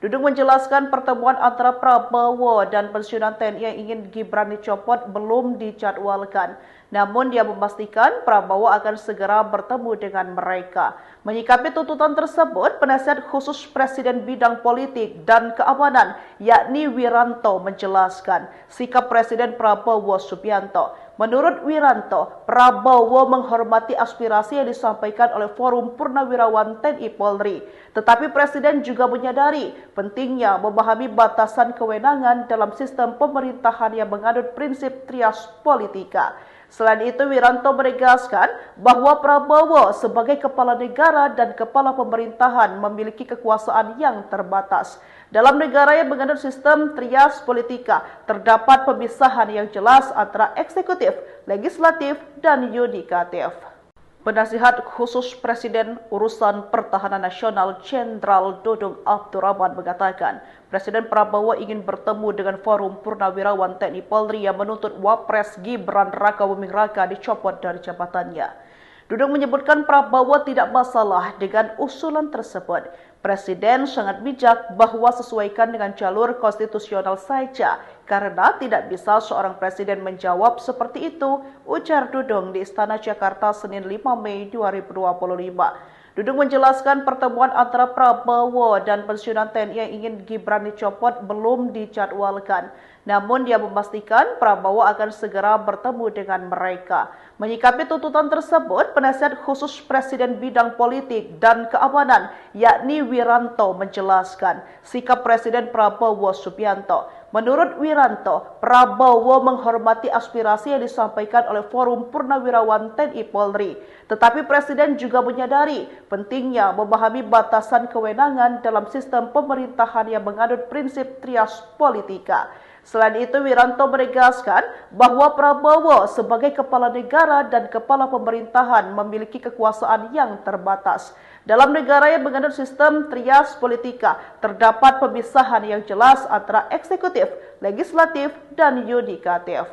Dudung menjelaskan pertemuan antara Prabowo dan pensiunan TNI yang ingin Gibran dicopot belum dijadwalkan. Namun dia memastikan Prabowo akan segera bertemu dengan mereka. Menyikapi tuntutan tersebut, penasihat khusus Presiden bidang politik dan keamanan yakni Wiranto menjelaskan sikap Presiden Prabowo Subianto. Menurut Wiranto, Prabowo menghormati aspirasi yang disampaikan oleh Forum Purnawirawan TNI Polri. Tetapi Presiden juga menyadari pentingnya memahami batasan kewenangan dalam sistem pemerintahan yang menganut prinsip trias politika. Selain itu, Wiranto menegaskan bahwa Prabowo sebagai kepala negara dan kepala pemerintahan memiliki kekuasaan yang terbatas. Dalam negara yang mengandung sistem trias politika, terdapat pemisahan yang jelas antara eksekutif, legislatif, dan yudikatif. Penasihat khusus Presiden Urusan Pertahanan Nasional Jenderal Dudung Abdurrahman mengatakan, Presiden Prabowo ingin bertemu dengan Forum Purnawirawan TNI Polri yang menuntut Wapres Gibran Rakabuming Raka dicopot dari jabatannya. Dudung menyebutkan Prabowo tidak masalah dengan usulan tersebut. Presiden sangat bijak bahwa sesuaikan dengan jalur konstitusional saja, karena tidak bisa seorang presiden menjawab seperti itu, ujar Dudung di Istana Jakarta Senin 5 Mei 2025. Dudung menjelaskan pertemuan antara Prabowo dan pensiunan TNI yang ingin Gibran dicopot belum dijadwalkan. Namun dia memastikan Prabowo akan segera bertemu dengan mereka. Menyikapi tuntutan tersebut, penasihat khusus Presiden bidang politik dan keamanan, yakni Wiranto, menjelaskan sikap Presiden Prabowo Subianto. Menurut Wiranto, Prabowo menghormati aspirasi yang disampaikan oleh Forum Purnawirawan TNI Polri. Tetapi Presiden juga menyadari pentingnya memahami batasan kewenangan dalam sistem pemerintahan yang menganut prinsip trias politika. Selain itu, Wiranto menegaskan bahwa Prabowo sebagai kepala negara dan kepala pemerintahan memiliki kekuasaan yang terbatas. Dalam negara yang mengandung sistem trias politika, terdapat pemisahan yang jelas antara eksekutif, legislatif, dan yudikatif.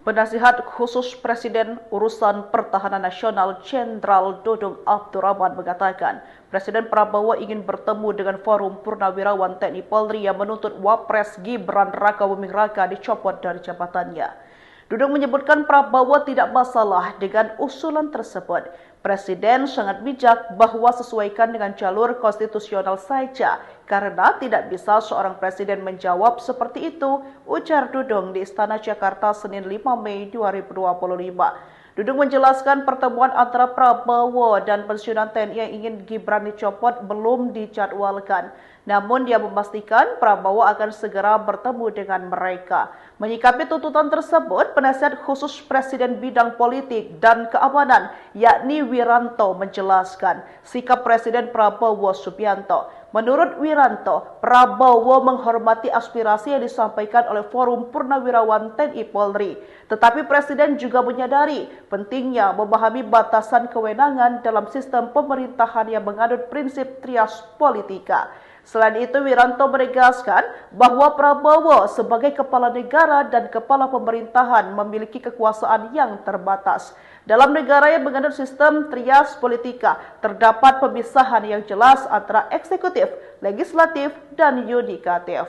Penasihat khusus Presiden Urusan Pertahanan Nasional Jenderal Dudung Abdurrahman mengatakan, Presiden Prabowo ingin bertemu dengan Forum Purnawirawan TNI Polri yang menuntut Wapres Gibran Rakabuming Raka dicopot dari jabatannya. Dudung menyebutkan Prabowo tidak masalah dengan usulan tersebut. Presiden sangat bijak bahwa sesuaikan dengan jalur konstitusional saja, karena tidak bisa seorang presiden menjawab seperti itu, ujar Dudung di Istana Jakarta Senin 5 Mei 2025. Dudung menjelaskan pertemuan antara Prabowo dan pensiunan TNI yang ingin Gibran dicopot belum dijadwalkan. Namun dia memastikan Prabowo akan segera bertemu dengan mereka. Menyikapi tuntutan tersebut, penasihat khusus Presiden bidang politik dan keamanan, yakni Wiranto, menjelaskan sikap Presiden Prabowo Subianto. Menurut Wiranto, Prabowo menghormati aspirasi yang disampaikan oleh Forum Purnawirawan TNI Polri. Tetapi Presiden juga menyadari pentingnya memahami batasan kewenangan dalam sistem pemerintahan yang menganut prinsip trias politika. Selain itu, Wiranto menegaskan bahwa Prabowo sebagai kepala negara dan kepala pemerintahan memiliki kekuasaan yang terbatas. Dalam negara yang mengandung sistem trias politika, terdapat pemisahan yang jelas antara eksekutif, legislatif, dan yudikatif.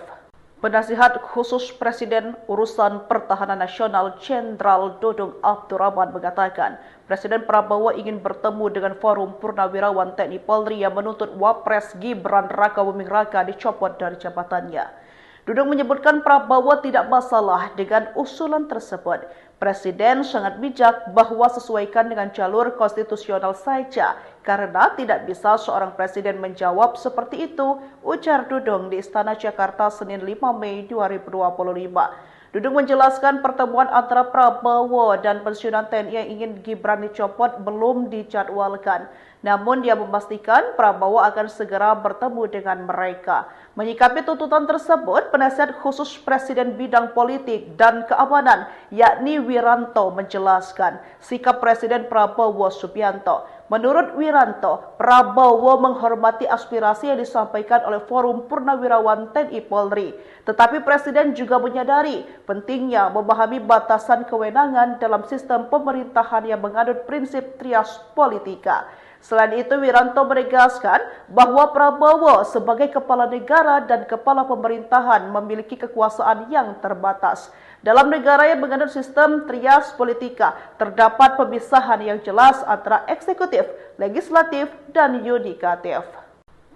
Penasihat khusus Presiden Urusan Pertahanan Nasional Jenderal Dudung Abdurrahman mengatakan, Presiden Prabowo ingin bertemu dengan Forum Purnawirawan TNI Polri yang menuntut Wapres Gibran Rakabuming Raka dicopot dari jabatannya. Dudung menyebutkan Prabowo tidak masalah dengan usulan tersebut. Presiden sangat bijak bahwa sesuaikan dengan jalur konstitusional saja, karena tidak bisa seorang presiden menjawab seperti itu, ujar Dudung di Istana Jakarta Senin 5 Mei 2025. Dudung menjelaskan pertemuan antara Prabowo dan pensiunan TNI yang ingin Gibran dicopot belum dijadwalkan. Namun dia memastikan Prabowo akan segera bertemu dengan mereka. Menyikapi tuntutan tersebut, penasihat khusus Presiden bidang politik dan keamanan, yakni Wiranto, menjelaskan sikap Presiden Prabowo Subianto. Menurut Wiranto, Prabowo menghormati aspirasi yang disampaikan oleh Forum Purnawirawan TNI Polri. Tetapi Presiden juga menyadari pentingnya memahami batasan kewenangan dalam sistem pemerintahan yang menganut prinsip trias politika. Selain itu, Wiranto menegaskan bahwa Prabowo sebagai kepala negara dan kepala pemerintahan memiliki kekuasaan yang terbatas. Dalam negara yang mengandung sistem trias politika, terdapat pemisahan yang jelas antara eksekutif, legislatif, dan yudikatif.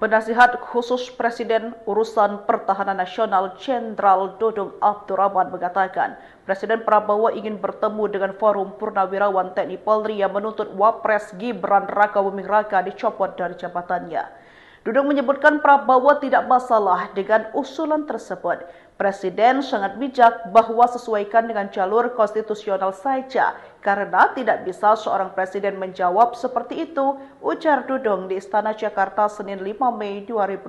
Penasihat khusus Presiden Urusan Pertahanan Nasional Jenderal Dudung Abdurrahman mengatakan, Presiden Prabowo ingin bertemu dengan Forum Purnawirawan TNI Polri yang menuntut Wapres Gibran Rakabuming Raka dicopot dari jabatannya. Dudung menyebutkan Prabowo tidak masalah dengan usulan tersebut. Presiden sangat bijak bahwa sesuaikan dengan jalur konstitusional saja, karena tidak bisa seorang presiden menjawab seperti itu, ujar Dudung di Istana Jakarta Senin 5 Mei 2025.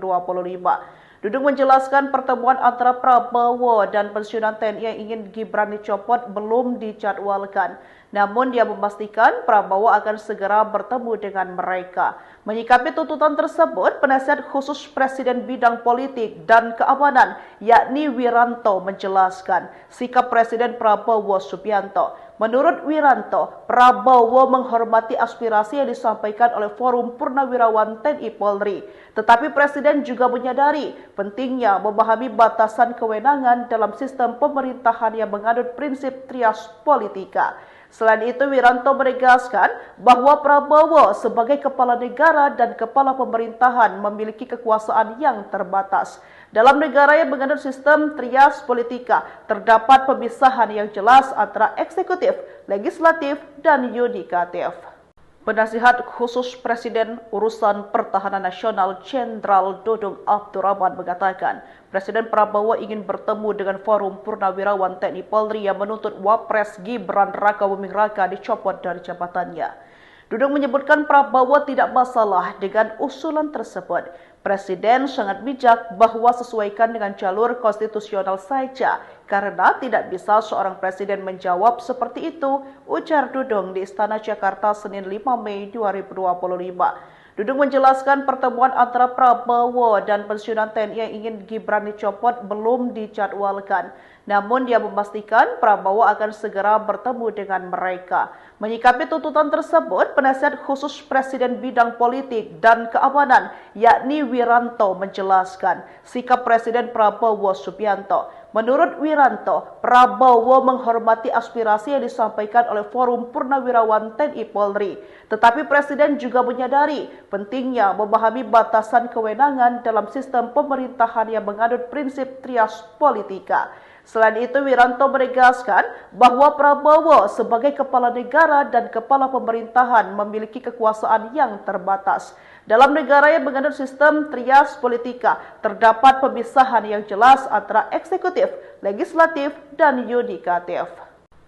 Dudung menjelaskan pertemuan antara Prabowo dan pensiunan TNI yang ingin Gibran dicopot belum dijadwalkan. Namun dia memastikan Prabowo akan segera bertemu dengan mereka. Menyikapi tuntutan tersebut, penasihat khusus Presiden bidang politik dan keamanan, yakni Wiranto, menjelaskan sikap Presiden Prabowo Subianto. Menurut Wiranto, Prabowo menghormati aspirasi yang disampaikan oleh Forum Purnawirawan TNI Polri. Tetapi Presiden juga menyadari pentingnya memahami batasan kewenangan dalam sistem pemerintahan yang menganut prinsip trias politika. Selain itu, Wiranto menegaskan bahwa Prabowo sebagai kepala negara dan kepala pemerintahan memiliki kekuasaan yang terbatas. Dalam negara yang menganut sistem trias politika, terdapat pemisahan yang jelas antara eksekutif, legislatif, dan yudikatif. Penasihat khusus Presiden Urusan Pertahanan Nasional Jenderal Dudung Abdurrahman mengatakan, Presiden Prabowo ingin bertemu dengan Forum Purnawirawan TNI Polri yang menuntut Wapres Gibran Rakabuming Raka dicopot dari jabatannya. Dudung menyebutkan Prabowo tidak masalah dengan usulan tersebut. Presiden sangat bijak bahwa sesuaikan dengan jalur konstitusional saja, karena tidak bisa seorang presiden menjawab seperti itu, ujar Dudung di Istana Jakarta Senin 5 Mei 2025. Dudung menjelaskan pertemuan antara Prabowo dan pensiunan TNI yang ingin Gibran dicopot belum dijadwalkan. Namun dia memastikan Prabowo akan segera bertemu dengan mereka. Menyikapi tuntutan tersebut, penasihat khusus Presiden bidang politik dan keamanan, yakni Wiranto, menjelaskan sikap Presiden Prabowo Subianto. Menurut Wiranto, Prabowo menghormati aspirasi yang disampaikan oleh Forum Purnawirawan TNI Polri. Tetapi Presiden juga menyadari pentingnya memahami batasan kewenangan dalam sistem pemerintahan yang menganut prinsip trias politika. Selain itu, Wiranto menegaskan bahwa Prabowo sebagai kepala negara dan kepala pemerintahan memiliki kekuasaan yang terbatas. Dalam negara yang menganut sistem trias politika, terdapat pemisahan yang jelas antara eksekutif, legislatif, dan yudikatif.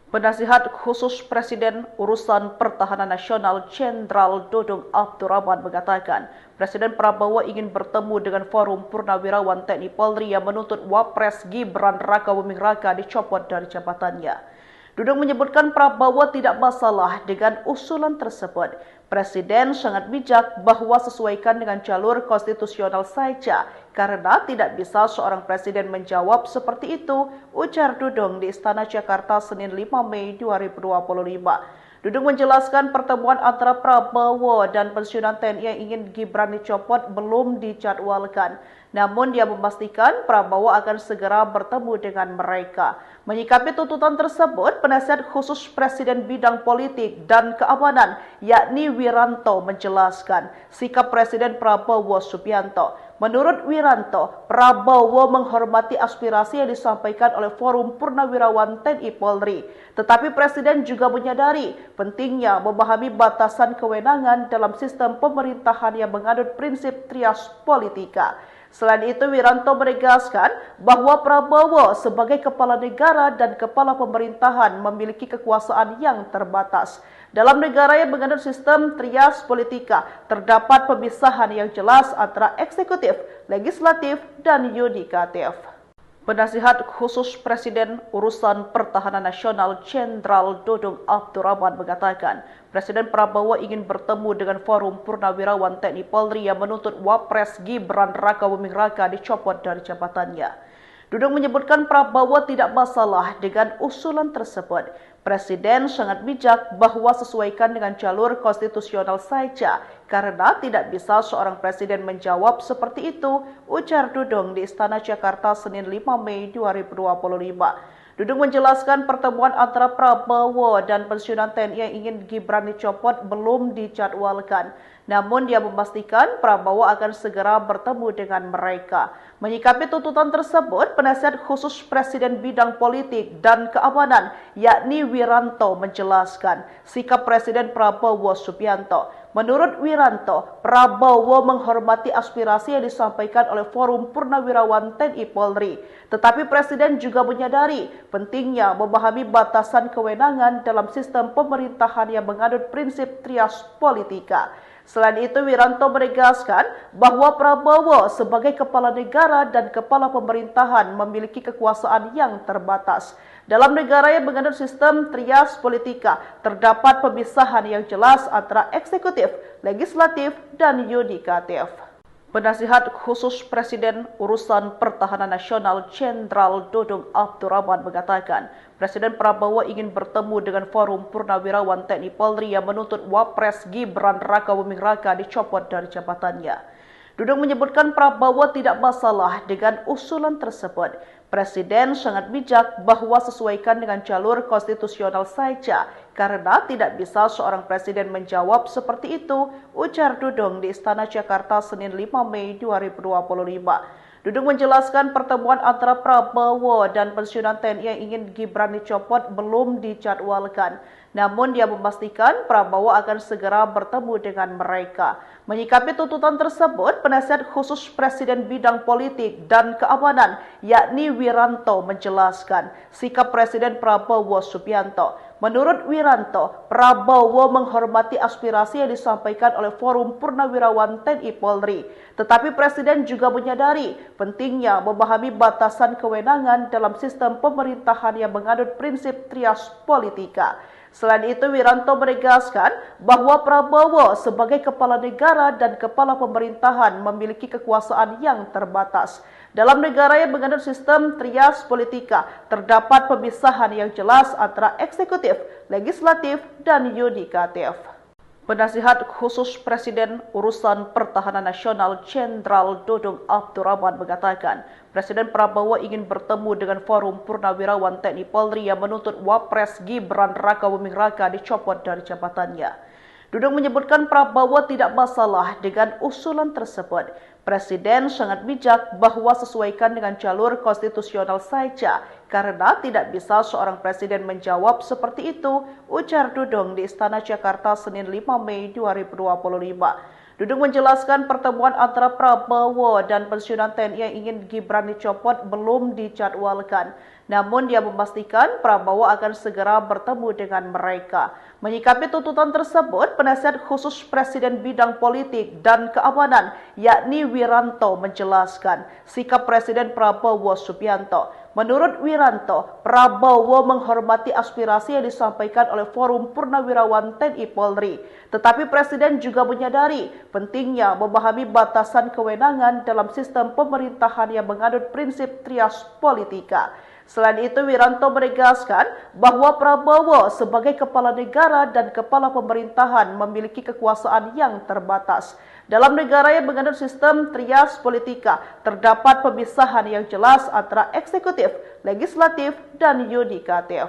Penasihat khusus Presiden Urusan Pertahanan Nasional Jenderal Dudung Abdurrahman mengatakan, Presiden Prabowo ingin bertemu dengan Forum Purnawirawan TNI Polri yang menuntut Wapres Gibran Rakabuming Raka dicopot dari jabatannya. Dudung menyebutkan Prabowo tidak masalah dengan usulan tersebut. Presiden sangat bijak bahwa sesuaikan dengan jalur konstitusional saja, karena tidak bisa seorang presiden menjawab seperti itu, ujar Dudung di Istana Jakarta Senin 5 Mei 2025. Dudung menjelaskan pertemuan antara Prabowo dan pensiunan TNI yang ingin Gibran dicopot belum dijadwalkan. Namun dia memastikan Prabowo akan segera bertemu dengan mereka. Menyikapi tuntutan tersebut, penasihat khusus Presiden bidang politik dan keamanan, yakni Wiranto, menjelaskan sikap Presiden Prabowo Subianto. Menurut Wiranto, Prabowo menghormati aspirasi yang disampaikan oleh Forum Purnawirawan TNI Polri. Tetapi Presiden juga menyadari pentingnya memahami batasan kewenangan dalam sistem pemerintahan yang menganut prinsip trias politika. Selain itu, Wiranto menegaskan bahwa Prabowo sebagai kepala negara dan kepala pemerintahan memiliki kekuasaan yang terbatas. Dalam negara yang menganut sistem trias politika, terdapat pemisahan yang jelas antara eksekutif, legislatif, dan yudikatif. Penasihat khusus Presiden Urusan Pertahanan Nasional Jenderal Dudung Abdurrahman mengatakan, Presiden Prabowo ingin bertemu dengan Forum Purnawirawan TNI Polri yang menuntut Wapres Gibran Rakabuming Raka dicopot dari jabatannya. Dudung menyebutkan Prabowo tidak masalah dengan usulan tersebut. Presiden sangat bijak bahwa sesuaikan dengan jalur konstitusional saja, karena tidak bisa seorang presiden menjawab seperti itu, ujar Dudung di Istana Jakarta Senin 5 Mei 2025. Dudung menjelaskan pertemuan antara Prabowo dan pensiunan TNI yang ingin Gibran dicopot belum dijadwalkan. Namun dia memastikan Prabowo akan segera bertemu dengan mereka. Menyikapi tuntutan tersebut, penasihat khusus Presiden bidang politik dan keamanan, yakni Wiranto, menjelaskan sikap Presiden Prabowo Subianto. Menurut Wiranto, Prabowo menghormati aspirasi yang disampaikan oleh Forum Purnawirawan TNI Polri. Tetapi Presiden juga menyadari pentingnya memahami batasan kewenangan dalam sistem pemerintahan yang menganut prinsip trias politika. Selain itu, Wiranto menegaskan bahwa Prabowo sebagai kepala negara dan kepala pemerintahan memiliki kekuasaan yang terbatas. Dalam negara yang menganut sistem trias politika, terdapat pemisahan yang jelas antara eksekutif, legislatif, dan yudikatif. Penasihat khusus Presiden Urusan Pertahanan Nasional Jenderal Dudung Abdurrahman mengatakan, Presiden Prabowo ingin bertemu dengan Forum Purnawirawan TNI Polri yang menuntut Wapres Gibran Rakabuming Raka dicopot dari jabatannya. Dudung menyebutkan Prabowo tidak masalah dengan usulan tersebut. Presiden sangat bijak bahwa sesuaikan dengan jalur konstitusional saja, karena tidak bisa seorang presiden menjawab seperti itu, ujar Dudung di Istana Jakarta Senin 5 Mei 2025. Dudung menjelaskan pertemuan antara Prabowo dan pensiunan TNI yang ingin Gibran dicopot belum dijadwalkan. Namun dia memastikan Prabowo akan segera bertemu dengan mereka. Menyikapi tuntutan tersebut, penasihat khusus Presiden bidang politik dan keamanan yakni Wiranto menjelaskan sikap Presiden Prabowo Subianto. Menurut Wiranto, Prabowo menghormati aspirasi yang disampaikan oleh Forum Purnawirawan TNI Polri. Tetapi Presiden juga menyadari pentingnya memahami batasan kewenangan dalam sistem pemerintahan yang menganut prinsip trias politika. Selain itu, Wiranto menegaskan bahwa Prabowo sebagai kepala negara dan kepala pemerintahan memiliki kekuasaan yang terbatas. Dalam negara yang menganut sistem trias politika, terdapat pemisahan yang jelas antara eksekutif, legislatif, dan yudikatif. Penasihat khusus Presiden Urusan Pertahanan Nasional Jenderal Dudung Abdurrahman mengatakan, Presiden Prabowo ingin bertemu dengan Forum Purnawirawan TNI Polri yang menuntut Wapres Gibran Rakabuming Raka dicopot dari jabatannya. Dudung menyebutkan Prabowo tidak masalah dengan usulan tersebut. Presiden sangat bijak bahwa sesuaikan dengan jalur konstitusional saja, karena tidak bisa seorang presiden menjawab seperti itu, ujar Dudung di Istana Jakarta Senin 5 Mei 2025. Dudung menjelaskan pertemuan antara Prabowo dan pensiunan TNI yang ingin Gibran dicopot belum dijadwalkan. Namun dia memastikan Prabowo akan segera bertemu dengan mereka. Menyikapi tuntutan tersebut, penasihat khusus Presiden bidang politik dan keamanan yakni Wiranto menjelaskan sikap Presiden Prabowo Subianto. Menurut Wiranto, Prabowo menghormati aspirasi yang disampaikan oleh Forum Purnawirawan TNI Polri. Tetapi Presiden juga menyadari pentingnya memahami batasan kewenangan dalam sistem pemerintahan yang menganut prinsip trias politika. Selain itu, Wiranto menegaskan bahwa Prabowo sebagai kepala negara dan kepala pemerintahan memiliki kekuasaan yang terbatas. Dalam negara yang menganut sistem trias politika, terdapat pemisahan yang jelas antara eksekutif, legislatif, dan yudikatif.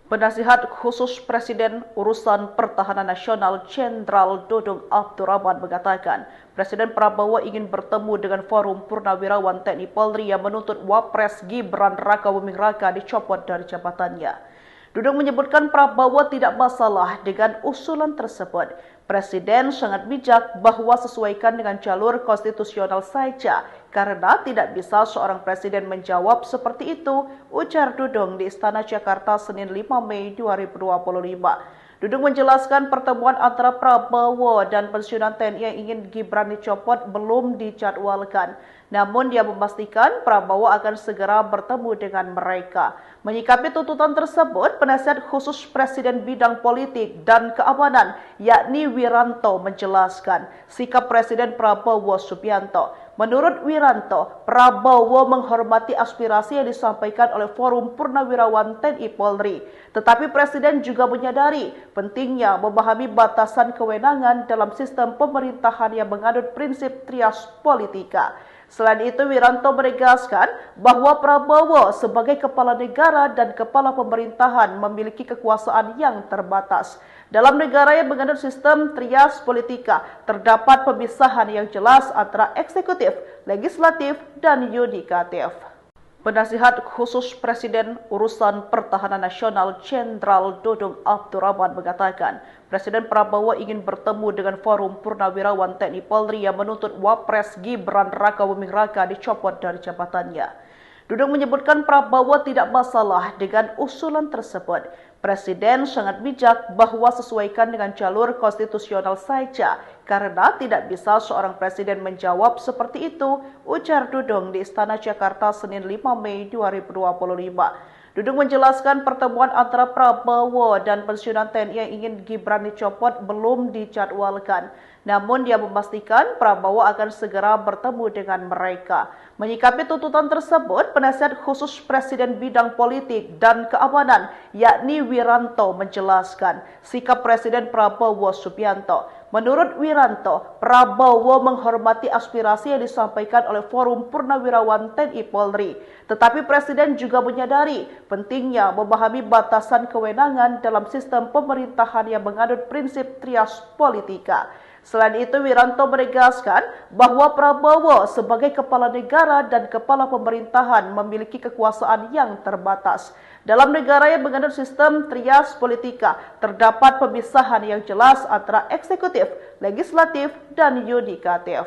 Penasihat khusus Presiden Urusan Pertahanan Nasional Jenderal Dudung Abdurrahman mengatakan, Presiden Prabowo ingin bertemu dengan Forum Purnawirawan TNI Polri yang menuntut Wapres Gibran Rakabuming Raka dicopot dari jabatannya. Dudung menyebutkan Prabowo tidak masalah dengan usulan tersebut. Presiden sangat bijak bahwa sesuaikan dengan jalur konstitusional saja, karena tidak bisa seorang presiden menjawab seperti itu, ujar Dudung di Istana Jakarta Senin 5 Mei 2025. Dudung menjelaskan pertemuan antara Prabowo dan pensiunan TNI yang ingin Gibran dicopot belum dijadwalkan. Namun dia memastikan Prabowo akan segera bertemu dengan mereka. Menyikapi tuntutan tersebut, penasihat khusus Presiden bidang politik dan keamanan yakni Wiranto menjelaskan sikap Presiden Prabowo Subianto. Menurut Wiranto, Prabowo menghormati aspirasi yang disampaikan oleh Forum Purnawirawan TNI Polri. Tetapi Presiden juga menyadari pentingnya memahami batasan kewenangan dalam sistem pemerintahan yang menganut prinsip trias politika. Selain itu, Wiranto menegaskan bahwa Prabowo sebagai kepala negara dan kepala pemerintahan memiliki kekuasaan yang terbatas. Dalam negara yang menganut sistem trias politika, terdapat pemisahan yang jelas antara eksekutif, legislatif, dan yudikatif. Penasihat Khusus Presiden Urusan Pertahanan Nasional Jenderal Dudung Abdurrahman mengatakan, Presiden Prabowo ingin bertemu dengan Forum Purnawirawan TNI Polri yang menuntut Wapres Gibran Rakabuming Raka dicopot dari jabatannya. Dudung menyebutkan Prabowo tidak masalah dengan usulan tersebut. Presiden sangat bijak bahwa sesuaikan dengan jalur konstitusional saja, karena tidak bisa seorang presiden menjawab seperti itu, ujar Dudung di Istana Jakarta Senin 5 Mei 2025. Dudung menjelaskan pertemuan antara Prabowo dan pensiunan TNI yang ingin Gibran dicopot belum dijadwalkan. Namun dia memastikan Prabowo akan segera bertemu dengan mereka. Menyikapi tuntutan tersebut, penasihat khusus Presiden bidang politik dan keamanan yakni Wiranto menjelaskan sikap Presiden Prabowo Subianto. Menurut Wiranto, Prabowo menghormati aspirasi yang disampaikan oleh Forum Purnawirawan TNI Polri. Tetapi Presiden juga menyadari pentingnya memahami batasan kewenangan dalam sistem pemerintahan yang menganut prinsip trias politika. Selain itu, Wiranto menegaskan bahwa Prabowo sebagai kepala negara dan kepala pemerintahan memiliki kekuasaan yang terbatas. Dalam negara yang menganut sistem trias politika, terdapat pemisahan yang jelas antara eksekutif, legislatif, dan yudikatif.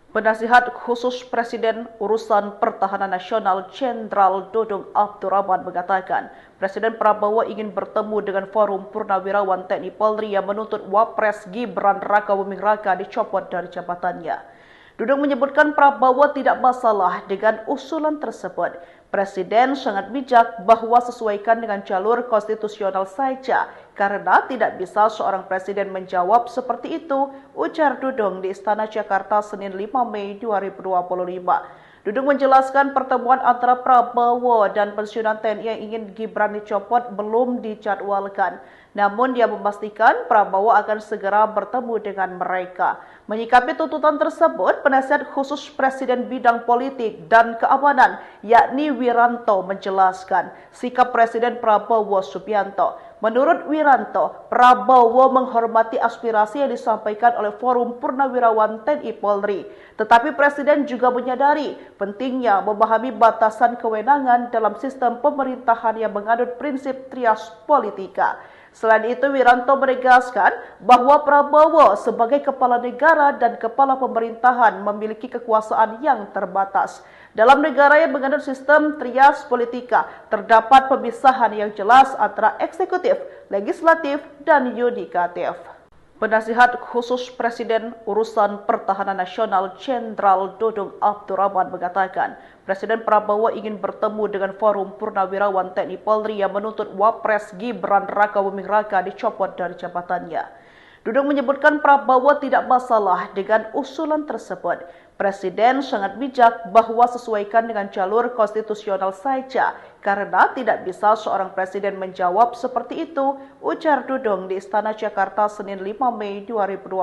Penasihat Khusus Presiden Urusan Pertahanan Nasional Jenderal Dudung Abdurrahman mengatakan, Presiden Prabowo ingin bertemu dengan Forum Purnawirawan TNI Polri yang menuntut Wapres Gibran Rakabuming Raka dicopot dari jabatannya. Dudung menyebutkan Prabowo tidak masalah dengan usulan tersebut. Presiden sangat bijak bahwa sesuaikan dengan jalur konstitusional saja, karena tidak bisa seorang presiden menjawab seperti itu, ujar Dudung di Istana Jakarta Senin 5 Mei 2025. Dudung menjelaskan pertemuan antara Prabowo dan pensiunan TNI yang ingin Gibran dicopot belum dijadwalkan. Namun dia memastikan Prabowo akan segera bertemu dengan mereka. Menyikapi tuntutan tersebut, penasihat khusus Presiden bidang politik dan keamanan yakni Wiranto menjelaskan sikap Presiden Prabowo Subianto. Menurut Wiranto, Prabowo menghormati aspirasi yang disampaikan oleh Forum Purnawirawan TNI Polri. Tetapi Presiden juga menyadari pentingnya memahami batasan kewenangan dalam sistem pemerintahan yang menganut prinsip trias politika. Selain itu, Wiranto menegaskan bahwa Prabowo sebagai kepala negara dan kepala pemerintahan memiliki kekuasaan yang terbatas. Dalam negara yang menganut sistem trias politika, terdapat pemisahan yang jelas antara eksekutif, legislatif, dan yudikatif. Penasihat Khusus Presiden Urusan Pertahanan Nasional Jenderal Dudung Abdurrahman mengatakan, Presiden Prabowo ingin bertemu dengan Forum Purnawirawan TNI Polri yang menuntut Wapres Gibran Rakabuming Raka dicopot dari jabatannya. Dudung menyebutkan Prabowo tidak masalah dengan usulan tersebut. Presiden sangat bijak bahwa sesuaikan dengan jalur konstitusional saja, karena tidak bisa seorang presiden menjawab seperti itu, ujar Dudung di Istana Jakarta Senin 5 Mei 2025.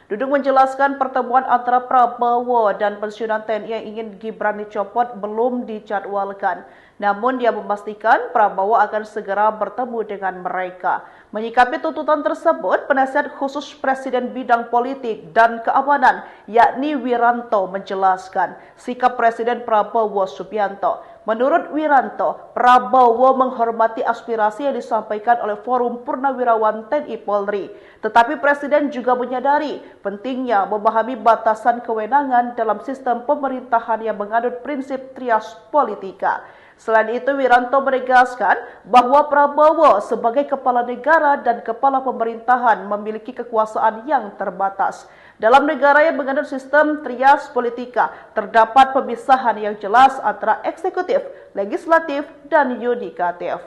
Dudung menjelaskan pertemuan antara Prabowo dan pensiunan TNI yang ingin Gibran dicopot belum dijadwalkan. Namun dia memastikan Prabowo akan segera bertemu dengan mereka. Menyikapi tuntutan tersebut, penasihat khusus Presiden bidang politik dan keamanan yakni Wiranto menjelaskan sikap Presiden Prabowo Subianto. Menurut Wiranto, Prabowo menghormati aspirasi yang disampaikan oleh Forum Purnawirawan TNI Polri. Tetapi Presiden juga menyadari pentingnya memahami batasan kewenangan dalam sistem pemerintahan yang menganut prinsip trias politika. Selain itu, Wiranto menegaskan bahwa Prabowo sebagai kepala negara dan kepala pemerintahan memiliki kekuasaan yang terbatas. Dalam negara yang menganut sistem trias politika, terdapat pemisahan yang jelas antara eksekutif, legislatif, dan yudikatif.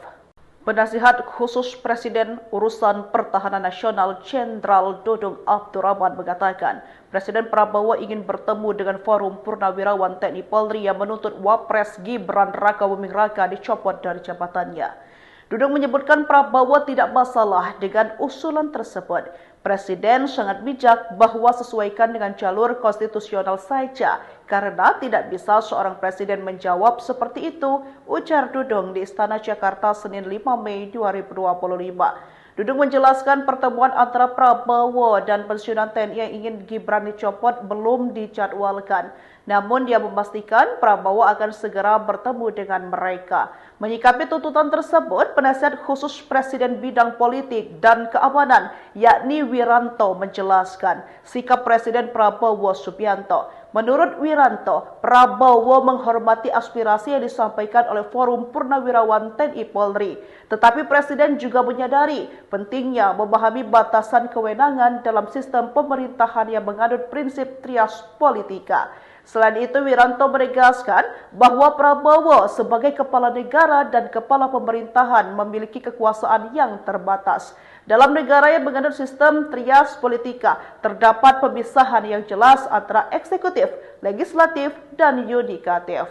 Penasihat Khusus Presiden Urusan Pertahanan Nasional Jenderal Dudung Abdurrahman mengatakan, Presiden Prabowo ingin bertemu dengan Forum Purnawirawan TNI Polri yang menuntut Wapres Gibran Rakabuming Raka dicopot dari jabatannya. Dudung menyebutkan Prabowo tidak masalah dengan usulan tersebut. Presiden sangat bijak bahwa sesuaikan dengan jalur konstitusional saja, karena tidak bisa seorang presiden menjawab seperti itu, ujar Dudung di Istana Jakarta Senin 5 Mei 2025. Dudung menjelaskan pertemuan antara Prabowo dan pensiunan TNI yang ingin Gibran dicopot belum dijadwalkan. Namun dia memastikan Prabowo akan segera bertemu dengan mereka. Menyikapi tuntutan tersebut, penasihat khusus Presiden bidang politik dan keamanan yakni Wiranto menjelaskan sikap Presiden Prabowo Subianto. Menurut Wiranto, Prabowo menghormati aspirasi yang disampaikan oleh Forum Purnawirawan TNI Polri. Tetapi Presiden juga menyadari pentingnya memahami batasan kewenangan dalam sistem pemerintahan yang menganut prinsip trias politika. Selain itu, Wiranto menegaskan bahwa Prabowo sebagai kepala negara dan kepala pemerintahan memiliki kekuasaan yang terbatas. Dalam negara yang menganut sistem trias politika, terdapat pemisahan yang jelas antara eksekutif, legislatif, dan yudikatif.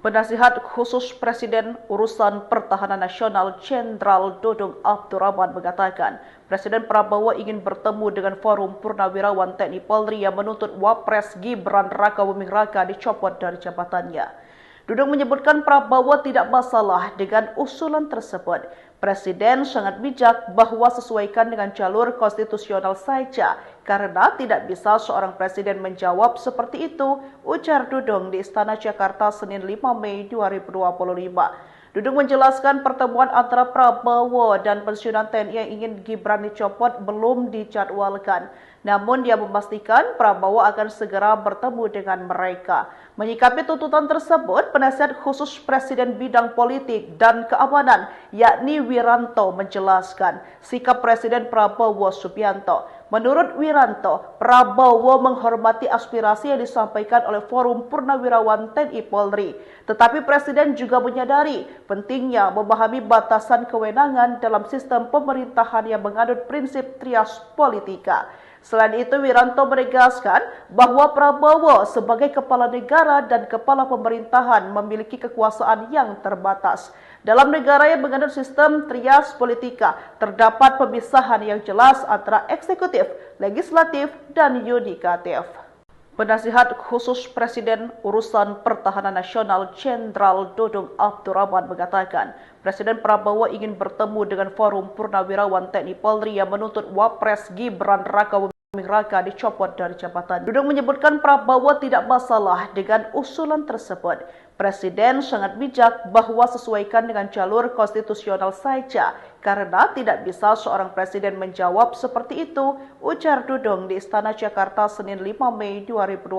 Penasihat khusus Presiden Urusan Pertahanan Nasional Jenderal Dudung Abdurrahman mengatakan, Presiden Prabowo ingin bertemu dengan Forum Purnawirawan TNI Polri yang menuntut Wapres Gibran Rakabuming Raka dicopot dari jabatannya. Dudung menyebutkan Prabowo tidak masalah dengan usulan tersebut. Presiden sangat bijak bahwa sesuaikan dengan jalur konstitusional saja, karena tidak bisa seorang presiden menjawab seperti itu, ujar Dudung di Istana Jakarta Senin 5 Mei 2025. Dudung menjelaskan pertemuan antara Prabowo dan pensiunan TNI yang ingin Gibran dicopot belum dijadwalkan. Namun dia memastikan Prabowo akan segera bertemu dengan mereka. Menyikapi tuntutan tersebut, penasihat khusus Presiden bidang politik dan keamanan yakni Wiranto menjelaskan sikap Presiden Prabowo Subianto. Menurut Wiranto, Prabowo menghormati aspirasi yang disampaikan oleh Forum Purnawirawan TNI Polri. Tetapi Presiden juga menyadari pentingnya memahami batasan kewenangan dalam sistem pemerintahan yang menganut prinsip trias politika. Selain itu, Wiranto menegaskan bahwa Prabowo sebagai kepala negara dan kepala pemerintahan memiliki kekuasaan yang terbatas. Dalam negara yang menganut sistem trias politika, terdapat pemisahan yang jelas antara eksekutif, legislatif, dan yudikatif. Penasihat khusus Presiden Urusan Pertahanan Nasional Jenderal Dudung Abdurrahman mengatakan, Presiden Prabowo ingin bertemu dengan Forum Purnawirawan TNI Polri yang menuntut Wapres Gibran Rakabuming Raka dicopot dari jabatan. Dudung menyebutkan Prabowo tidak masalah dengan usulan tersebut. Presiden sangat bijak bahwa sesuaikan dengan jalur konstitusional saja, karena tidak bisa seorang presiden menjawab seperti itu, ujar Dudung di Istana Jakarta Senin 5 Mei 2025.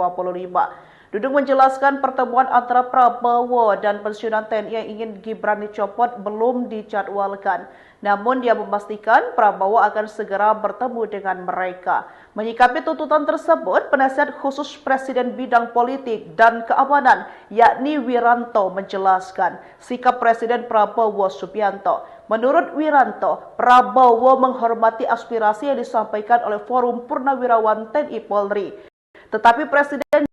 Dudung menjelaskan pertemuan antara Prabowo dan pensiunan TNI yang ingin Gibran dicopot belum dijadwalkan. Namun dia memastikan Prabowo akan segera bertemu dengan mereka. Menyikapi tuntutan tersebut, penasihat khusus Presiden bidang politik dan keamanan yakni Wiranto menjelaskan sikap Presiden Prabowo Subianto. Menurut Wiranto, Prabowo menghormati aspirasi yang disampaikan oleh Forum Purnawirawan TNI Polri. Tetapi Presiden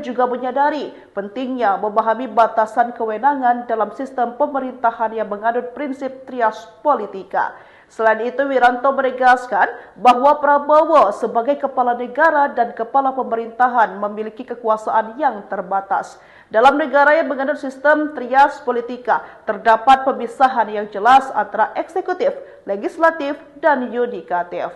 juga menyadari pentingnya memahami batasan kewenangan dalam sistem pemerintahan yang menganut prinsip trias politika. Selain itu, Wiranto menegaskan bahwa Prabowo sebagai kepala negara dan kepala pemerintahan memiliki kekuasaan yang terbatas. Dalam negara yang menganut sistem trias politika, terdapat pemisahan yang jelas antara eksekutif, legislatif, dan yudikatif.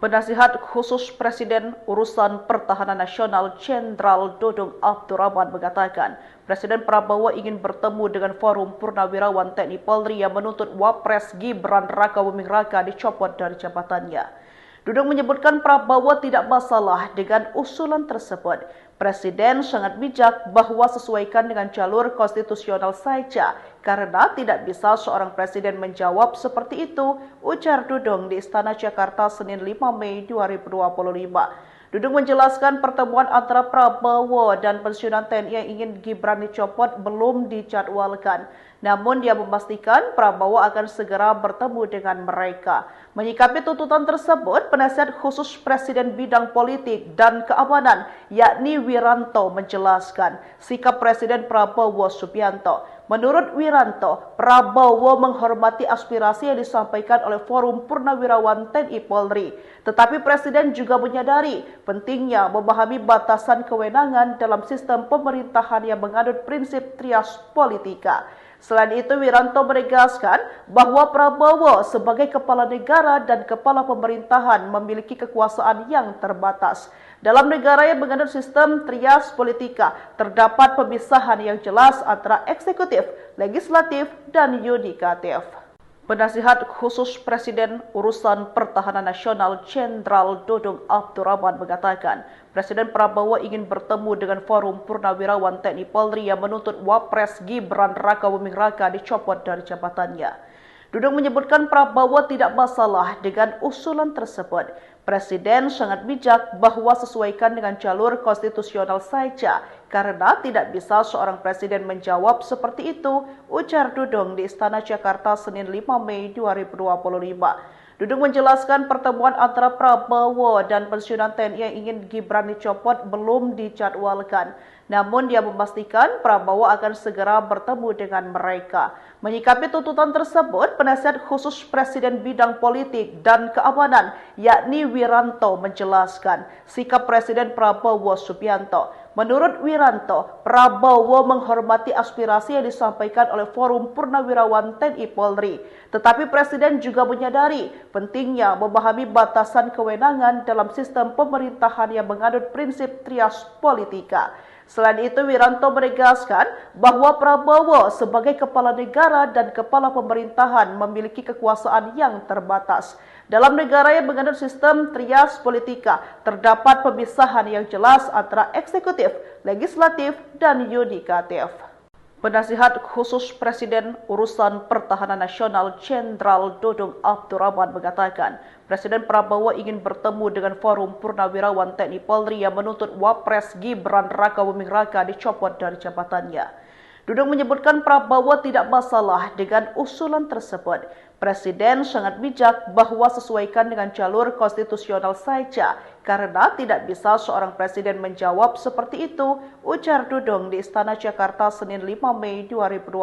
Penasihat khusus Presiden Urusan Pertahanan Nasional Jenderal Dudung Abdurrahman mengatakan, Presiden Prabowo ingin bertemu dengan Forum Purnawirawan TNI Polri yang menuntut Wapres Gibran Rakabuming Raka dicopot dari jabatannya. Dudung menyebutkan Prabowo tidak masalah dengan usulan tersebut. Presiden sangat bijak bahwa sesuaikan dengan jalur konstitusional saja, karena tidak bisa seorang presiden menjawab seperti itu, ujar Dudung di Istana Jakarta Senin 5 Mei 2025. Dudung menjelaskan pertemuan antara Prabowo dan pensiunan TNI yang ingin Gibran dicopot belum dijadwalkan. Namun dia memastikan Prabowo akan segera bertemu dengan mereka. Menyikapi tuntutan tersebut, penasihat khusus Presiden bidang politik dan keamanan yakni Wiranto menjelaskan sikap Presiden Prabowo Subianto. Menurut Wiranto, Prabowo menghormati aspirasi yang disampaikan oleh Forum Purnawirawan TNI Polri. Tetapi Presiden juga menyadari pentingnya memahami batasan kewenangan dalam sistem pemerintahan yang menganut prinsip trias politika. Selain itu, Wiranto menegaskan bahwa Prabowo sebagai kepala negara dan kepala pemerintahan memiliki kekuasaan yang terbatas. Dalam negara yang menganut sistem trias politika, terdapat pemisahan yang jelas antara eksekutif, legislatif, dan yudikatif. Penasihat khusus Presiden Urusan Pertahanan Nasional Jenderal Dudung Abdurrahman mengatakan, Presiden Prabowo ingin bertemu dengan Forum Purnawirawan TNI Polri yang menuntut Wapres Gibran Rakabuming Raka dicopot dari jabatannya. Dudung menyebutkan Prabowo tidak masalah dengan usulan tersebut. Presiden sangat bijak bahwa sesuaikan dengan jalur konstitusional saja, karena tidak bisa seorang presiden menjawab seperti itu, ujar Dudung di Istana Jakarta Senin 5 Mei 2025. Dudung menjelaskan pertemuan antara Prabowo dan pensiunan TNI yang ingin Gibran dicopot belum dijadwalkan. Namun dia memastikan Prabowo akan segera bertemu dengan mereka. Menyikapi tuntutan tersebut, penasihat khusus Presiden bidang politik dan keamanan yakni Wiranto menjelaskan sikap Presiden Prabowo Subianto. Menurut Wiranto, Prabowo menghormati aspirasi yang disampaikan oleh Forum Purnawirawan TNI Polri. Tetapi Presiden juga menyadari pentingnya memahami batasan kewenangan dalam sistem pemerintahan yang menganut prinsip trias politika. Selain itu, Wiranto menegaskan bahwa Prabowo sebagai kepala negara dan kepala pemerintahan memiliki kekuasaan yang terbatas. Dalam negara yang menganut sistem trias politika, terdapat pemisahan yang jelas antara eksekutif, legislatif, dan yudikatif. Penasihat khusus Presiden Urusan Pertahanan Nasional Jenderal Dudung Abdurrahman mengatakan, Presiden Prabowo ingin bertemu dengan Forum Purnawirawan TNI Polri yang menuntut Wapres Gibran Rakabuming Raka dicopot dari jabatannya. Dudung menyebutkan Prabowo tidak masalah dengan usulan tersebut. Presiden sangat bijak bahwa sesuaikan dengan jalur konstitusional saja, karena tidak bisa seorang presiden menjawab seperti itu, ujar Dudung di Istana Jakarta Senin 5 Mei 2025.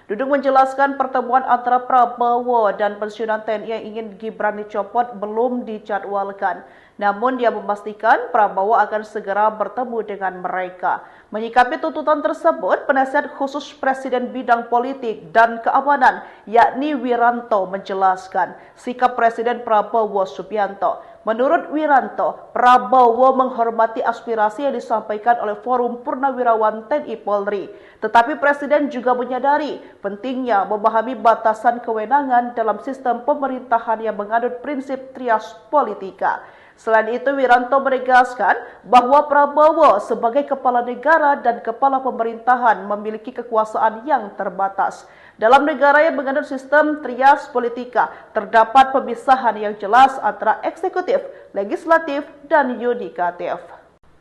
Dudung menjelaskan pertemuan antara Prabowo dan pensiunan TNI yang ingin Gibran dicopot belum dijadwalkan. Namun dia memastikan Prabowo akan segera bertemu dengan mereka. Menyikapi tuntutan tersebut, penasihat khusus Presiden bidang politik dan keamanan yakni Wiranto menjelaskan sikap Presiden Prabowo Subianto. Menurut Wiranto, Prabowo menghormati aspirasi yang disampaikan oleh Forum Purnawirawan TNI Polri. Tetapi Presiden juga menyadari pentingnya memahami batasan kewenangan dalam sistem pemerintahan yang menganut prinsip trias politika. Selain itu, Wiranto menegaskan bahwa Prabowo sebagai kepala negara dan kepala pemerintahan memiliki kekuasaan yang terbatas. Dalam negara yang menganut sistem trias politika, terdapat pemisahan yang jelas antara eksekutif, legislatif, dan yudikatif.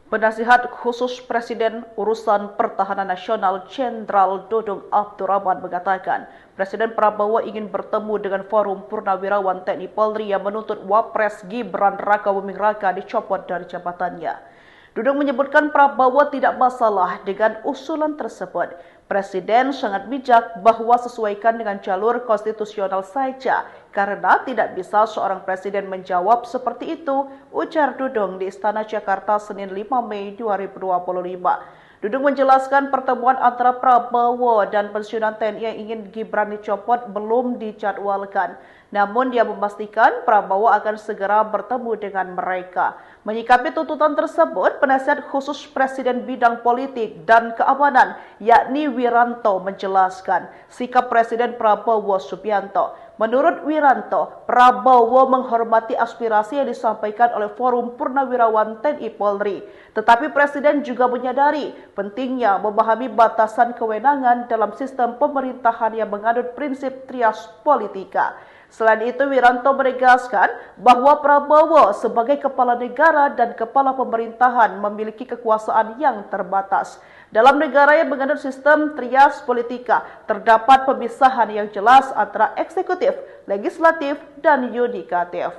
Penasihat khusus Presiden Urusan Pertahanan Nasional Jenderal Dudung Abdurrahman mengatakan, Presiden Prabowo ingin bertemu dengan Forum Purnawirawan TNI Polri yang menuntut Wapres Gibran Rakabuming Raka dicopot dari jabatannya. Dudung menyebutkan Prabowo tidak masalah dengan usulan tersebut. Presiden sangat bijak bahwa sesuaikan dengan jalur konstitusional saja, karena tidak bisa seorang presiden menjawab seperti itu, ujar Dudung di Istana Jakarta Senin 5 Mei 2025. Dudung menjelaskan pertemuan antara Prabowo dan pensiunan TNI yang ingin Gibran dicopot belum dijadwalkan. Namun dia memastikan Prabowo akan segera bertemu dengan mereka. Menyikapi tuntutan tersebut, penasihat khusus Presiden bidang politik dan keamanan yakni Wiranto menjelaskan sikap Presiden Prabowo Subianto. Menurut Wiranto, Prabowo menghormati aspirasi yang disampaikan oleh Forum Purnawirawan TNI Polri. Tetapi Presiden juga menyadari pentingnya memahami batasan kewenangan dalam sistem pemerintahan yang menganut prinsip trias politika. Selain itu, Wiranto menegaskan bahwa Prabowo sebagai kepala negara dan kepala pemerintahan memiliki kekuasaan yang terbatas. Dalam negara yang menganut sistem trias politika, terdapat pemisahan yang jelas antara eksekutif, legislatif, dan yudikatif.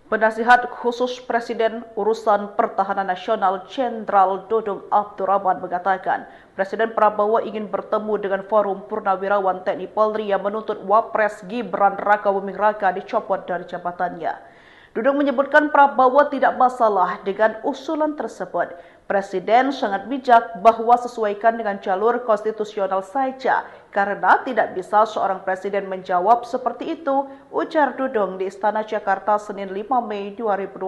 Penasihat khusus Presiden Urusan Pertahanan Nasional Jenderal Dudung Abdurrahman mengatakan, Presiden Prabowo ingin bertemu dengan Forum Purnawirawan TNI Polri yang menuntut Wapres Gibran Rakabuming Raka dicopot dari jabatannya. Dudung menyebutkan Prabowo tidak masalah dengan usulan tersebut. Presiden sangat bijak bahwa sesuaikan dengan jalur konstitusional saja, karena tidak bisa seorang presiden menjawab seperti itu, ujar Dudung di Istana Jakarta Senin 5 Mei 2025.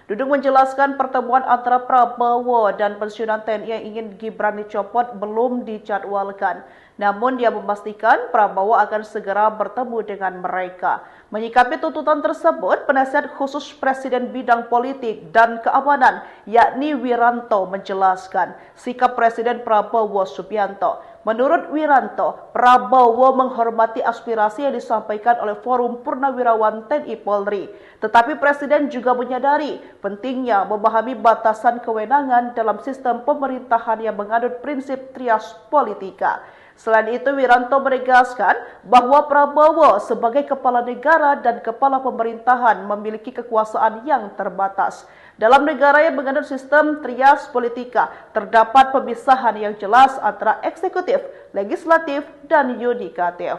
Dudung menjelaskan pertemuan antara Prabowo dan pensiunan TNI yang ingin Gibran dicopot belum dijadwalkan. Namun dia memastikan Prabowo akan segera bertemu dengan mereka. Menyikapi tuntutan tersebut, penasihat khusus Presiden bidang politik dan keamanan yakni Wiranto menjelaskan sikap Presiden Prabowo Subianto. Menurut Wiranto, Prabowo menghormati aspirasi yang disampaikan oleh Forum Purnawirawan TNI Polri. Tetapi Presiden juga menyadari pentingnya memahami batasan kewenangan dalam sistem pemerintahan yang menganut prinsip trias politika. Selain itu, Wiranto menegaskan bahwa Prabowo sebagai kepala negara dan kepala pemerintahan memiliki kekuasaan yang terbatas. Dalam negara yang menganut sistem trias politika, terdapat pemisahan yang jelas antara eksekutif, legislatif, dan yudikatif.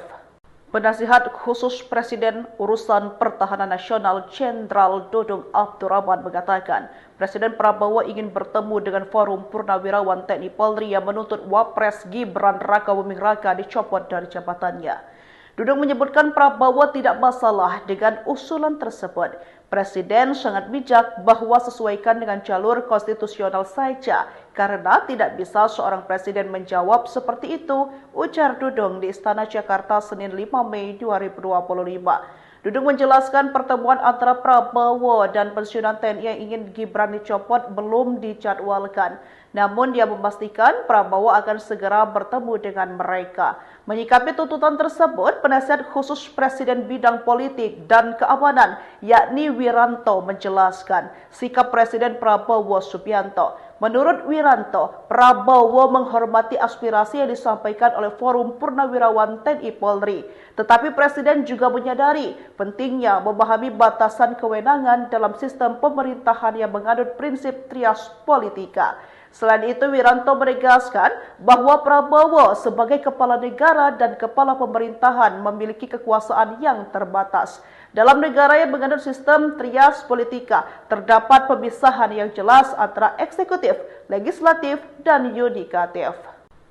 Penasihat khusus Presiden Urusan Pertahanan Nasional Jenderal Dudung Abdurrahman mengatakan, Presiden Prabowo ingin bertemu dengan Forum Purnawirawan TNI Polri yang menuntut Wapres Gibran Rakabuming Raka dicopot dari jabatannya. Dudung menyebutkan Prabowo tidak masalah dengan usulan tersebut. Presiden sangat bijak bahwa sesuaikan dengan jalur konstitusional saja, karena tidak bisa seorang presiden menjawab seperti itu, ujar Dudung di Istana Jakarta Senin 5 Mei 2025. Dudung menjelaskan pertemuan antara Prabowo dan pensiunan TNI yang ingin Gibran dicopot belum dijadwalkan. Namun dia memastikan Prabowo akan segera bertemu dengan mereka. Menyikapi tuntutan tersebut, penasihat khusus Presiden bidang politik dan keamanan yakni Wiranto menjelaskan sikap Presiden Prabowo Subianto. Menurut Wiranto, Prabowo menghormati aspirasi yang disampaikan oleh Forum Purnawirawan TNI Polri. Tetapi Presiden juga menyadari pentingnya memahami batasan kewenangan dalam sistem pemerintahan yang menganut prinsip trias politika. Selain itu, Wiranto menegaskan bahwa Prabowo sebagai kepala negara dan kepala pemerintahan memiliki kekuasaan yang terbatas. Dalam negara yang menganut sistem trias politika, terdapat pemisahan yang jelas antara eksekutif, legislatif, dan yudikatif.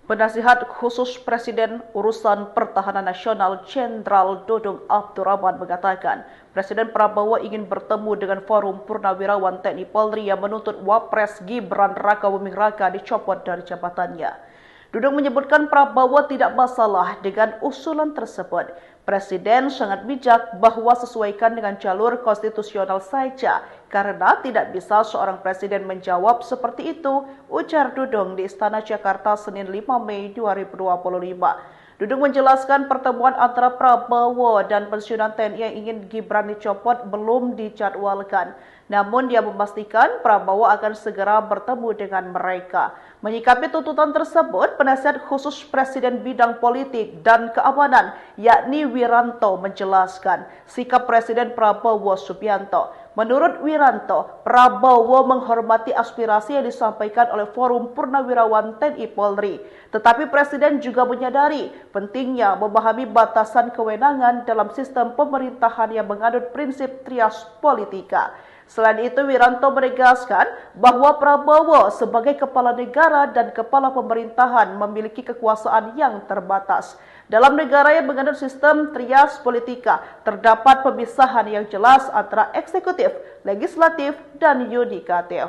Penasihat khusus Presiden Urusan Pertahanan Nasional Jenderal Dudung Abdurrahman mengatakan, Presiden Prabowo ingin bertemu dengan Forum Purnawirawan TNI Polri yang menuntut Wapres Gibran Rakabuming Raka dicopot dari jabatannya. Dudung menyebutkan Prabowo tidak masalah dengan usulan tersebut. Presiden sangat bijak bahwa sesuaikan dengan jalur konstitusional saja, karena tidak bisa seorang presiden menjawab seperti itu, ujar Dudung di Istana Jakarta Senin 5 Mei 2025. Dudung menjelaskan pertemuan antara Prabowo dan pensiunan TNI yang ingin Gibran dicopot belum dijadwalkan. Namun dia memastikan Prabowo akan segera bertemu dengan mereka. Menyikapi tuntutan tersebut, penasihat khusus Presiden bidang politik dan keamanan yakni Wiranto menjelaskan sikap Presiden Prabowo Subianto. Menurut Wiranto, Prabowo menghormati aspirasi yang disampaikan oleh Forum Purnawirawan TNI Polri. Tetapi Presiden juga menyadari pentingnya memahami batasan kewenangan dalam sistem pemerintahan yang menganut prinsip trias politika. Selain itu, Wiranto menegaskan bahwa Prabowo sebagai kepala negara dan kepala pemerintahan memiliki kekuasaan yang terbatas. Dalam negara yang menganut sistem trias politika, terdapat pemisahan yang jelas antara eksekutif, legislatif, dan yudikatif.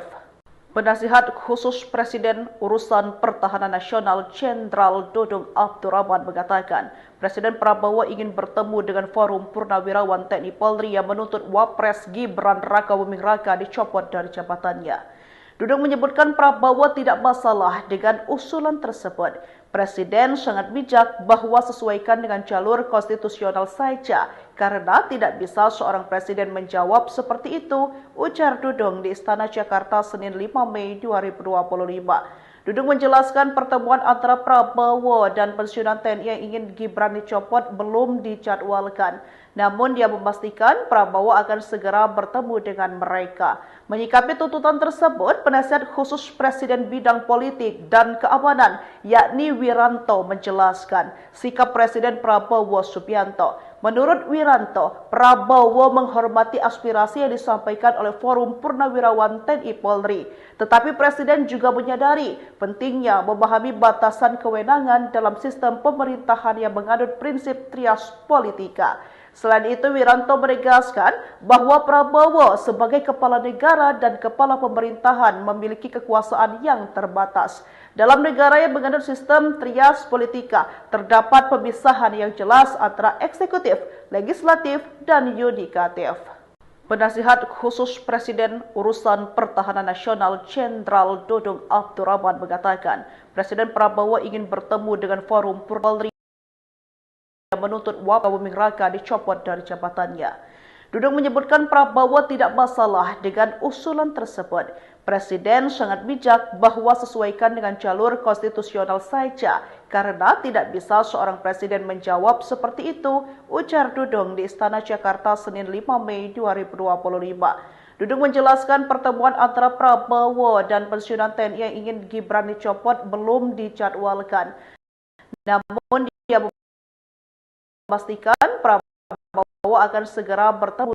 Penasihat khusus Presiden Urusan Pertahanan Nasional Jenderal Dudung Abdurrahman mengatakan, Presiden Prabowo ingin bertemu dengan Forum Purnawirawan TNI Polri yang menuntut Wapres Gibran Rakabuming Raka dicopot dari jabatannya. Dudung menyebutkan Prabowo tidak masalah dengan usulan tersebut. Presiden sangat bijak bahwa sesuaikan dengan jalur konstitusional saja, karena tidak bisa seorang presiden menjawab seperti itu, ujar Dudung di Istana Jakarta Senin 5 Mei 2025. Dudung menjelaskan pertemuan antara Prabowo dan pensiunan TNI yang ingin Gibran dicopot belum dijadwalkan. Namun dia memastikan Prabowo akan segera bertemu dengan mereka. Menyikapi tuntutan tersebut, penasihat khusus Presiden bidang politik dan keamanan yakni Wiranto menjelaskan sikap Presiden Prabowo Subianto. Menurut Wiranto, Prabowo menghormati aspirasi yang disampaikan oleh Forum Purnawirawan TNI Polri. Tetapi Presiden juga menyadari pentingnya memahami batasan kewenangan dalam sistem pemerintahan yang menganut prinsip trias politika. Selain itu, Wiranto menegaskan bahwa Prabowo sebagai kepala negara dan kepala pemerintahan memiliki kekuasaan yang terbatas. Dalam negara yang menganut sistem trias politika, terdapat pemisahan yang jelas antara eksekutif, legislatif, dan yudikatif. Penasihat khusus Presiden Urusan Pertahanan Nasional Jenderal Dudung Abdurrahman mengatakan, Presiden Prabowo ingin bertemu dengan Forum Polri yang menuntut Wakawuming Raka dicopot dari jabatannya. Dudung menyebutkan Prabowo tidak masalah dengan usulan tersebut. Presiden sangat bijak bahwa sesuaikan dengan jalur konstitusional saja, karena tidak bisa seorang presiden menjawab seperti itu, ujar Dudung di Istana Jakarta Senin 5 Mei 2025. Dudung menjelaskan pertemuan antara Prabowo dan pensiunan TNI yang ingin Gibran dicopot belum dijadwalkan. Namun dia memastikan Prabowo akan segera bertemu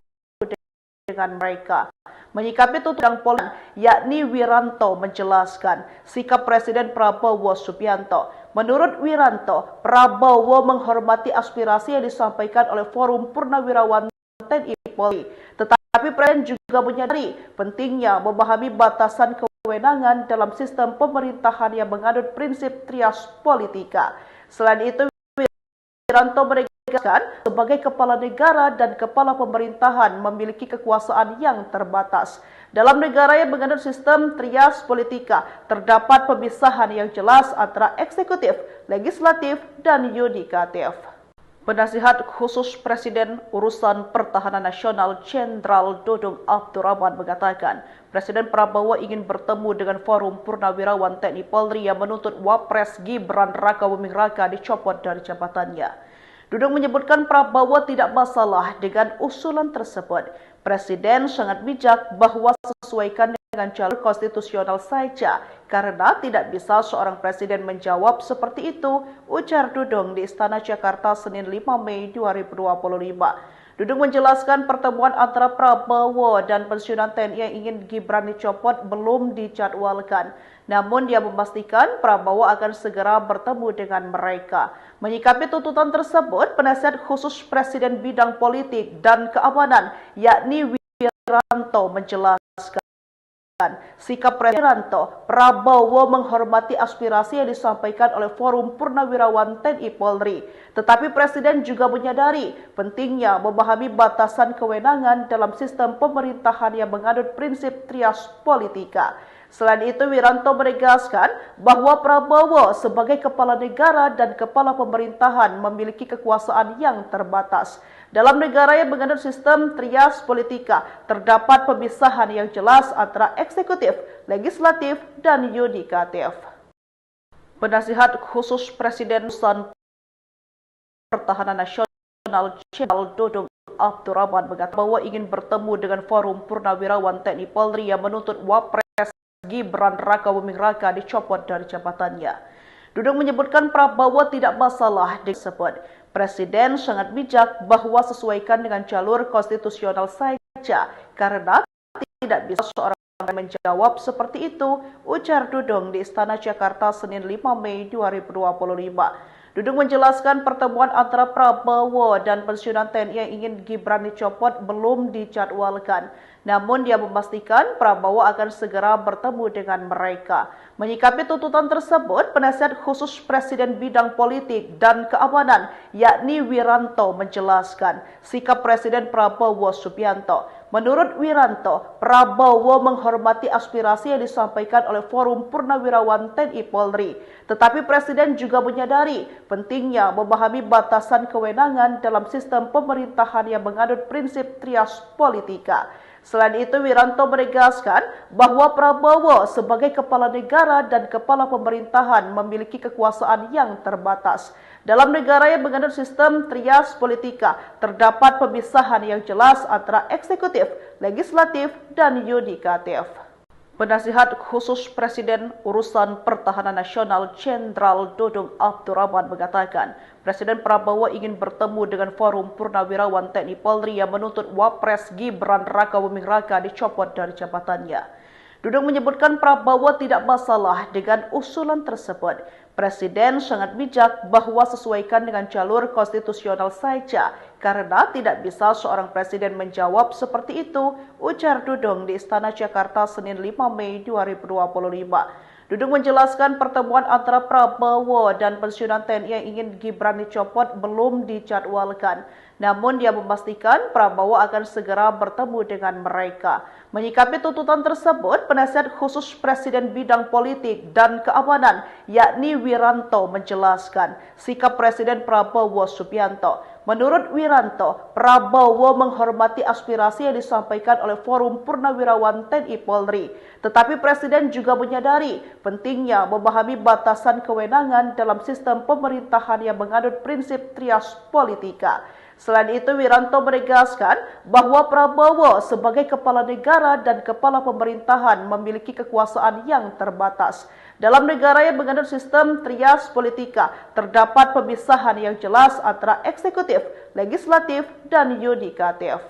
dengan mereka. Menyikapi tuntutan polisi, yakni Wiranto menjelaskan sikap Presiden Prabowo Subianto. Menurut Wiranto, Prabowo menghormati aspirasi yang disampaikan oleh Forum Purnawirawan TNI Polri. Tetapi Presiden juga menyadari pentingnya memahami batasan kewenangan dalam sistem pemerintahan yang menganut prinsip trias politika. Selain itu, Wiranto menegaskan sebagai kepala negara dan kepala pemerintahan memiliki kekuasaan yang terbatas. Dalam negara yang menganut sistem trias politika, terdapat pemisahan yang jelas antara eksekutif, legislatif, dan yudikatif. Penasihat khusus Presiden Urusan Pertahanan Nasional Jenderal Dudung Abdurrahman mengatakan, Presiden Prabowo ingin bertemu dengan Forum Purnawirawan TNI Polri yang menuntut Wapres Gibran Rakabuming Raka dicopot dari jabatannya. Dudung menyebutkan Prabowo tidak masalah dengan usulan tersebut. Presiden sangat bijak bahwa sesuaikan dengan jalur konstitusional saja, karena tidak bisa seorang presiden menjawab seperti itu, ujar Dudung di Istana Jakarta Senin 5 Mei 2025. Dudung menjelaskan pertemuan antara Prabowo dan pensiunan TNI yang ingin Gibran dicopot belum dijadwalkan. Namun dia memastikan Prabowo akan segera bertemu dengan mereka. Menyikapi tuntutan tersebut, penasihat khusus Presiden bidang politik dan keamanan yakni Wiranto menjelaskan sikap Presiden Prabowo menghormati aspirasi yang disampaikan oleh Forum Purnawirawan TNI Polri. Tetapi Presiden juga menyadari pentingnya memahami batasan kewenangan dalam sistem pemerintahan yang menganut prinsip trias politika. Selain itu, Wiranto menegaskan bahwa Prabowo sebagai kepala negara dan kepala pemerintahan memiliki kekuasaan yang terbatas. Dalam negara yang menganut sistem trias politika, terdapat pemisahan yang jelas antara eksekutif, legislatif, dan yudikatif. Penasihat khusus Presiden Urusan Pertahanan Nasional Jenderal Dudung Abdurrahman mengatakan bahwa ingin bertemu dengan Forum Purnawirawan TNI Polri yang menuntut Wapres Gibran Rakabuming Raka dicopot dari jabatannya. Dudung menyebutkan Prabowo tidak masalah disebut. Presiden sangat bijak bahwa sesuaikan dengan jalur konstitusional saja, karena tidak bisa seorang menjawab seperti itu, ujar Dudung di Istana Jakarta Senin 5 Mei 2025. Dudung menjelaskan pertemuan antara Prabowo dan pensiunan TNI yang ingin Gibran dicopot belum dijadwalkan. Namun dia memastikan Prabowo akan segera bertemu dengan mereka. Menyikapi tuntutan tersebut, penasihat khusus Presiden bidang politik dan keamanan yakni Wiranto menjelaskan sikap Presiden Prabowo Subianto. Menurut Wiranto, Prabowo menghormati aspirasi yang disampaikan oleh Forum Purnawirawan TNI Polri. Tetapi Presiden juga menyadari pentingnya memahami batasan kewenangan dalam sistem pemerintahan yang menganut prinsip trias politika. Selain itu, Wiranto menegaskan bahwa Prabowo sebagai kepala negara dan kepala pemerintahan memiliki kekuasaan yang terbatas. Dalam negara yang menganut sistem trias politika, terdapat pemisahan yang jelas antara eksekutif, legislatif, dan yudikatif. Penasihat khusus Presiden Urusan Pertahanan Nasional Jenderal Dudung Abdurrahman mengatakan, Presiden Prabowo ingin bertemu dengan Forum Purnawirawan TNI Polri yang menuntut Wapres Gibran Rakabuming Raka dicopot dari jabatannya. Dudung menyebutkan Prabowo tidak masalah dengan usulan tersebut. Presiden sangat bijak bahwa sesuaikan dengan jalur konstitusional saja, karena tidak bisa seorang presiden menjawab seperti itu, ujar Dudung di Istana Jakarta Senin 5 Mei 2025. Dudung menjelaskan pertemuan antara Prabowo dan pensiunan TNI yang ingin Gibran dicopot belum dijadwalkan. Namun dia memastikan Prabowo akan segera bertemu dengan mereka. Menyikapi tuntutan tersebut, penasihat khusus Presiden bidang politik dan keamanan, yakni Wiranto, menjelaskan sikap Presiden Prabowo Subianto. Menurut Wiranto, Prabowo menghormati aspirasi yang disampaikan oleh Forum Purnawirawan TNI Polri. Tetapi Presiden juga menyadari pentingnya memahami batasan kewenangan dalam sistem pemerintahan yang menganut prinsip trias politika. Selain itu, Wiranto menegaskan bahwa Prabowo sebagai kepala negara dan kepala pemerintahan memiliki kekuasaan yang terbatas. Dalam negara yang menganut sistem trias politika, terdapat pemisahan yang jelas antara eksekutif, legislatif, dan yudikatif.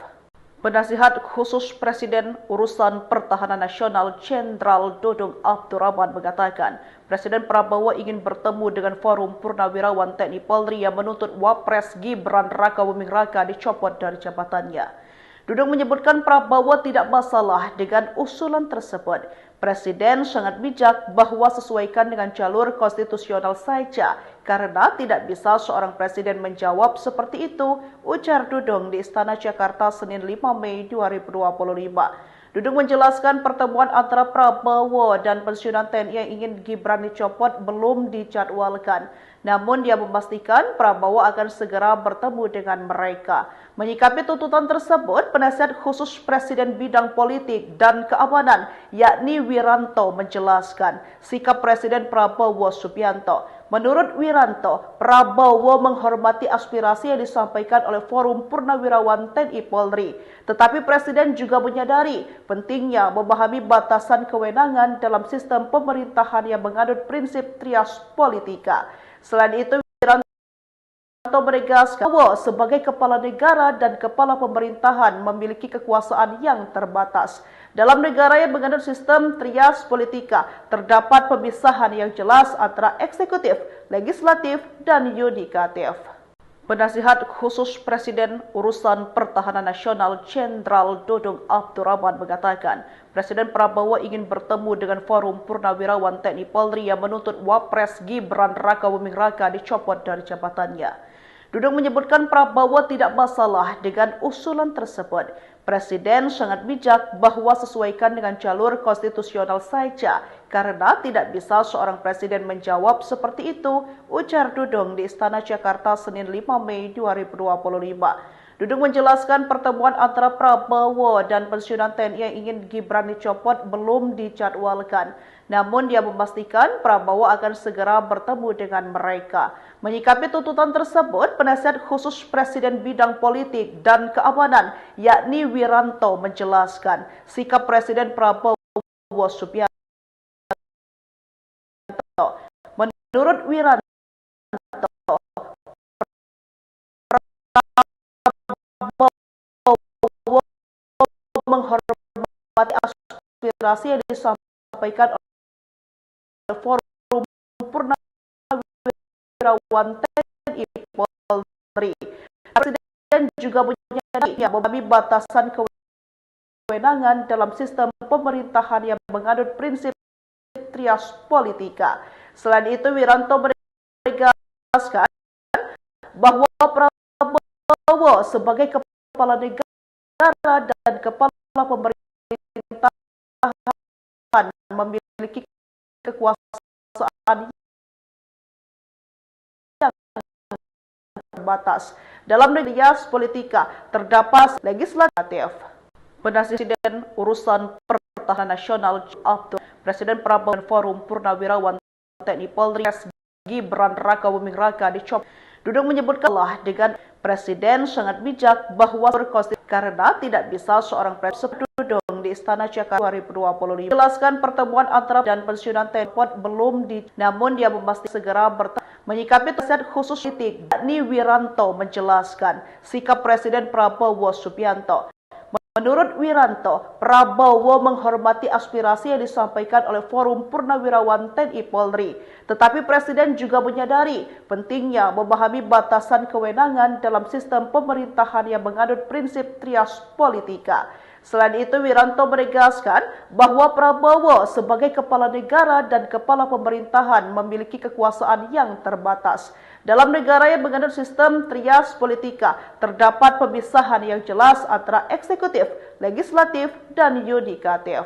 Penasihat khusus Presiden Urusan Pertahanan Nasional Jenderal Dudung Abdurrahman mengatakan, Presiden Prabowo ingin bertemu dengan Forum Purnawirawan TNI Polri yang menuntut Wapres Gibran Rakabuming Raka dicopot dari jabatannya. Dudung menyebutkan Prabowo tidak masalah dengan usulan tersebut. Presiden sangat bijak bahwa sesuaikan dengan jalur konstitusional saja, karena tidak bisa seorang presiden menjawab seperti itu, ujar Dudung di Istana Jakarta Senin 5 Mei 2025. Dudung menjelaskan pertemuan antara Prabowo dan pensiunan TNI yang ingin Gibran dicopot belum dijadwalkan. Namun dia memastikan Prabowo akan segera bertemu dengan mereka. Menyikapi tuntutan tersebut, penasihat khusus Presiden bidang politik dan keamanan, yakni Wiranto, menjelaskan sikap Presiden Prabowo Subianto. Menurut Wiranto, Prabowo menghormati aspirasi yang disampaikan oleh Forum Purnawirawan TNI Polri. Tetapi Presiden juga menyadari pentingnya memahami batasan kewenangan dalam sistem pemerintahan yang menganut prinsip trias politika. Selain itu, Wiranto menegaskan bahwa sebagai kepala negara dan kepala pemerintahan memiliki kekuasaan yang terbatas. Dalam negara yang menganut sistem trias politika, terdapat pemisahan yang jelas antara eksekutif, legislatif, dan yudikatif. Penasihat khusus Presiden Urusan Pertahanan Nasional Jenderal Dudung Abdurrahman mengatakan, Presiden Prabowo ingin bertemu dengan Forum Purnawirawan TNI Polri yang menuntut Wapres Gibran Rakabuming Raka dicopot dari jabatannya. Dudung menyebutkan Prabowo tidak masalah dengan usulan tersebut. Presiden sangat bijak bahwa sesuaikan dengan jalur konstitusional saja, karena tidak bisa seorang presiden menjawab seperti itu, ujar Dudung di Istana Jakarta Senin 5 Mei 2025. Dudung menjelaskan pertemuan antara Prabowo dan pensiunan TNI yang ingin Gibran dicopot belum dijadwalkan. Namun dia memastikan Prabowo akan segera bertemu dengan mereka. Menyikapi tuntutan tersebut, penasihat khusus Presiden bidang politik dan keamanan, yakni Wiranto, menjelaskan sikap Presiden Prabowo Subianto. Menurut Wiranto, Prabowo menghormati aspirasi yang disampaikan oleh Forum Purnawirawan TNI Polri. Presiden juga menyadari memahami batasan kewenangan dalam sistem pemerintahan yang menganut prinsip trias politika. Selain itu, Wiranto menegaskan bahwa Prabowo sebagai kepala negara dan kepala pemerintahan memiliki kekuasaan yang terbatas. Dalam trias politika terdapat legislatif. Presiden Urusan Pertahanan Nasional Presiden Prabowo Forum Purnawirawan TNI Polri Gibran Rakabuming Raka dicopot. Dudung menyebutkanlah dengan Presiden sangat bijak bahwa berkonstitusi karena tidak bisa seorang presiden Dudung di Istana Jakarta 2025. Jelaskan pertemuan antara dan pensiunan TNI belum namun dia memastikan segera bertemu. Menyikapi tersebut khusus politik, yakni Wiranto menjelaskan sikap Presiden Prabowo Subianto. Menurut Wiranto, Prabowo menghormati aspirasi yang disampaikan oleh Forum Purnawirawan TNI Polri. Tetapi Presiden juga menyadari pentingnya memahami batasan kewenangan dalam sistem pemerintahan yang menganut prinsip trias politika. Selain itu, Wiranto menegaskan bahwa Prabowo sebagai kepala negara dan kepala pemerintahan memiliki kekuasaan yang terbatas. Dalam negara yang menganut sistem trias politika, terdapat pemisahan yang jelas antara eksekutif, legislatif, dan yudikatif.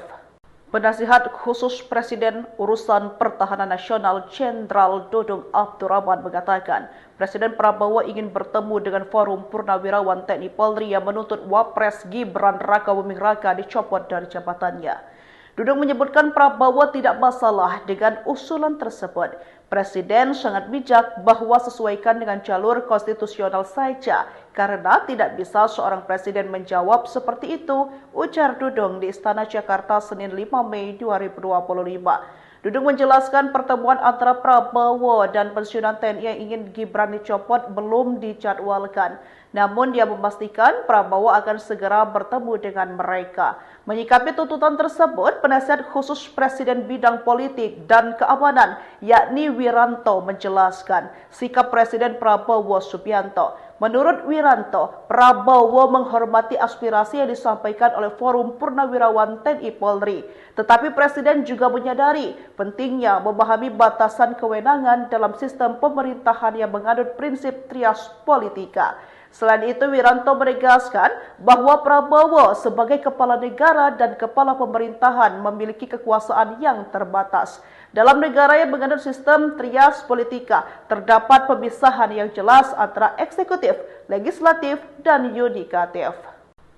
Penasihat khusus Presiden Urusan Pertahanan Nasional Jenderal Dudung Abdurrahman mengatakan, Presiden Prabowo ingin bertemu dengan Forum Purnawirawan TNI Polri yang menuntut Wapres Gibran Rakabuming Raka dicopot dari jabatannya. Dudung menyebutkan Prabowo tidak masalah dengan usulan tersebut. Presiden sangat bijak bahwa sesuaikan dengan jalur konstitusional saja, karena tidak bisa seorang presiden menjawab seperti itu, ujar Dudung di Istana Jakarta Senin 5 Mei 2025. Dudung menjelaskan pertemuan antara Prabowo dan pensiunan TNI yang ingin Gibran dicopot belum dijadwalkan. Namun dia memastikan Prabowo akan segera bertemu dengan mereka. Menyikapi tuntutan tersebut, penasihat khusus Presiden bidang politik dan keamanan, yakni Wiranto menjelaskan sikap Presiden Prabowo Subianto. Menurut Wiranto, Prabowo menghormati aspirasi yang disampaikan oleh Forum Purnawirawan TNI Polri. Tetapi Presiden juga menyadari pentingnya memahami batasan kewenangan dalam sistem pemerintahan yang menganut prinsip trias politika. Selain itu, Wiranto menegaskan bahwa Prabowo sebagai kepala negara dan kepala pemerintahan memiliki kekuasaan yang terbatas. Dalam negara yang menganut sistem trias politika, terdapat pemisahan yang jelas antara eksekutif, legislatif, dan yudikatif.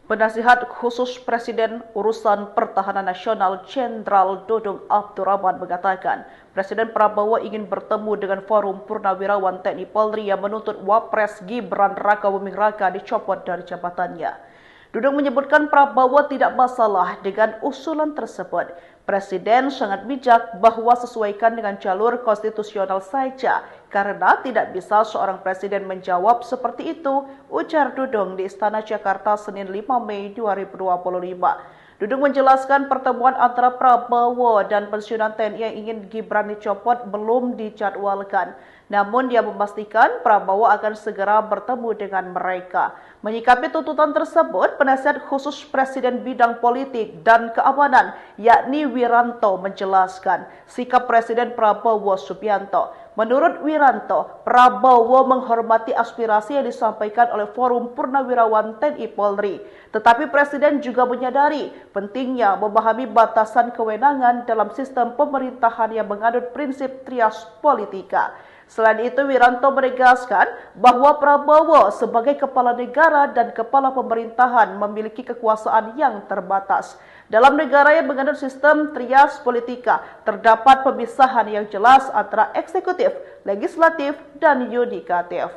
Penasihat khusus Presiden Urusan Pertahanan Nasional Jenderal Dudung Abdurrahman mengatakan, Presiden Prabowo ingin bertemu dengan Forum Purnawirawan TNI Polri yang menuntut Wapres Gibran Rakabuming Raka dicopot dari jabatannya. Dudung menyebutkan Prabowo tidak masalah dengan usulan tersebut. Presiden sangat bijak bahwa sesuaikan dengan jalur konstitusional saja, karena tidak bisa seorang presiden menjawab seperti itu, ujar Dudung di Istana Jakarta Senin 5 Mei 2025. Dudung menjelaskan pertemuan antara Prabowo dan pensiunan TNI yang ingin Gibran dicopot belum dijadwalkan. Namun dia memastikan Prabowo akan segera bertemu dengan mereka. Menyikapi tuntutan tersebut, penasihat khusus Presiden bidang politik dan keamanan, yakni Wiranto menjelaskan sikap Presiden Prabowo Subianto. Menurut Wiranto, Prabowo menghormati aspirasi yang disampaikan oleh Forum Purnawirawan TNI Polri. Tetapi Presiden juga menyadari pentingnya memahami batasan kewenangan dalam sistem pemerintahan yang menganut prinsip trias politika. Selain itu, Wiranto menegaskan bahwa Prabowo sebagai kepala negara dan kepala pemerintahan memiliki kekuasaan yang terbatas. Dalam negara yang menganut sistem trias politika, terdapat pemisahan yang jelas antara eksekutif, legislatif, dan yudikatif.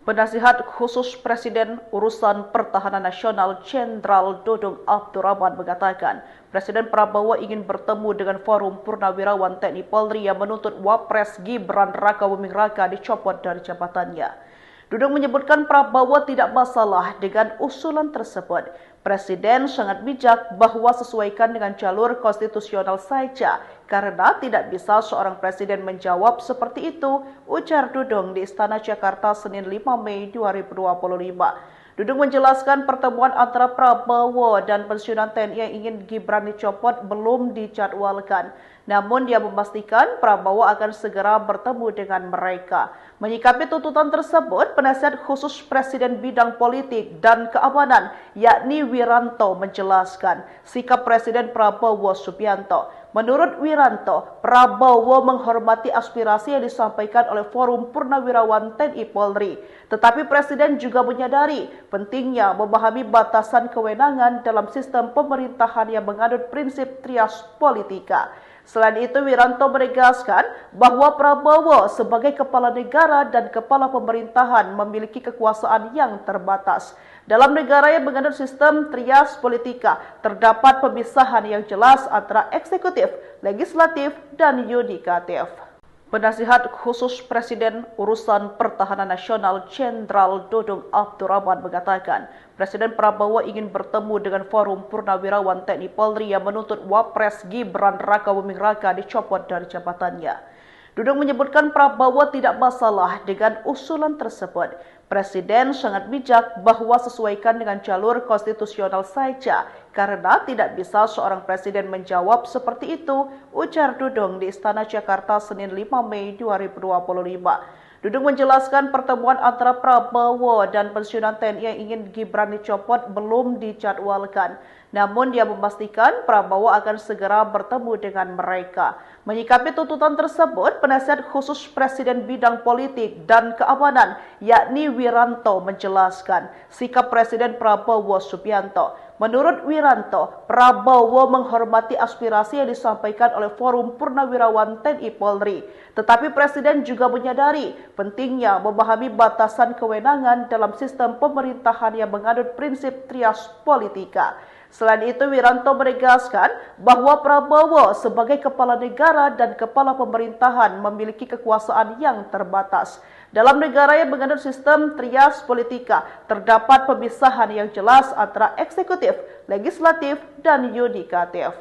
Penasihat khusus Presiden Urusan Pertahanan Nasional Jenderal Dudung Abdurrahman mengatakan, Presiden Prabowo ingin bertemu dengan Forum Purnawirawan TNI Polri yang menuntut Wapres Gibran Rakabuming Raka dicopot dari jabatannya. Dudung menyebutkan Prabowo tidak masalah dengan usulan tersebut. Presiden sangat bijak bahwa sesuaikan dengan jalur konstitusional saja, karena tidak bisa seorang presiden menjawab seperti itu, ujar Dudung di Istana Jakarta Senin 5 Mei 2025. Dudung menjelaskan pertemuan antara Prabowo dan pensiunan TNI yang ingin Gibran dicopot belum dijadwalkan. Namun dia memastikan Prabowo akan segera bertemu dengan mereka. Menyikapi tuntutan tersebut, penasihat khusus Presiden bidang politik dan keamanan, yakni Wiranto menjelaskan sikap Presiden Prabowo Subianto. Menurut Wiranto, Prabowo menghormati aspirasi yang disampaikan oleh Forum Purnawirawan TNI Polri. Tetapi Presiden juga menyadari pentingnya memahami batasan kewenangan dalam sistem pemerintahan yang menganut prinsip trias politika. Selain itu, Wiranto menegaskan bahwa Prabowo sebagai kepala negara dan kepala pemerintahan memiliki kekuasaan yang terbatas. Dalam negara yang menganut sistem trias politika, terdapat pemisahan yang jelas antara eksekutif, legislatif, dan yudikatif. Penasihat khusus Presiden Urusan Pertahanan Nasional Jenderal Dudung Abdurrahman mengatakan, Presiden Prabowo ingin bertemu dengan Forum Purnawirawan TNI Polri yang menuntut Wapres Gibran Rakabuming Raka dicopot dari jabatannya. Dudung menyebutkan Prabowo tidak masalah dengan usulan tersebut. Presiden sangat bijak bahwa sesuaikan dengan jalur konstitusional saja, karena tidak bisa seorang presiden menjawab seperti itu, ujar Dudung di Istana Jakarta Senin 5 Mei 2025. Dudung menjelaskan pertemuan antara Prabowo dan pensiunan TNI yang ingin Gibran dicopot belum dijadwalkan. Namun dia memastikan Prabowo akan segera bertemu dengan mereka. Menyikapi tuntutan tersebut, penasihat khusus Presiden bidang politik dan keamanan yakni Wiranto menjelaskan sikap Presiden Prabowo Subianto. Menurut Wiranto, Prabowo menghormati aspirasi yang disampaikan oleh Forum Purnawirawan TNI Polri. Tetapi Presiden juga menyadari pentingnya memahami batasan kewenangan dalam sistem pemerintahan yang menganut prinsip trias politika. Selain itu, Wiranto menegaskan bahwa Prabowo sebagai kepala negara dan kepala pemerintahan memiliki kekuasaan yang terbatas. Dalam negara yang menganut sistem trias politika, terdapat pemisahan yang jelas antara eksekutif, legislatif, dan yudikatif.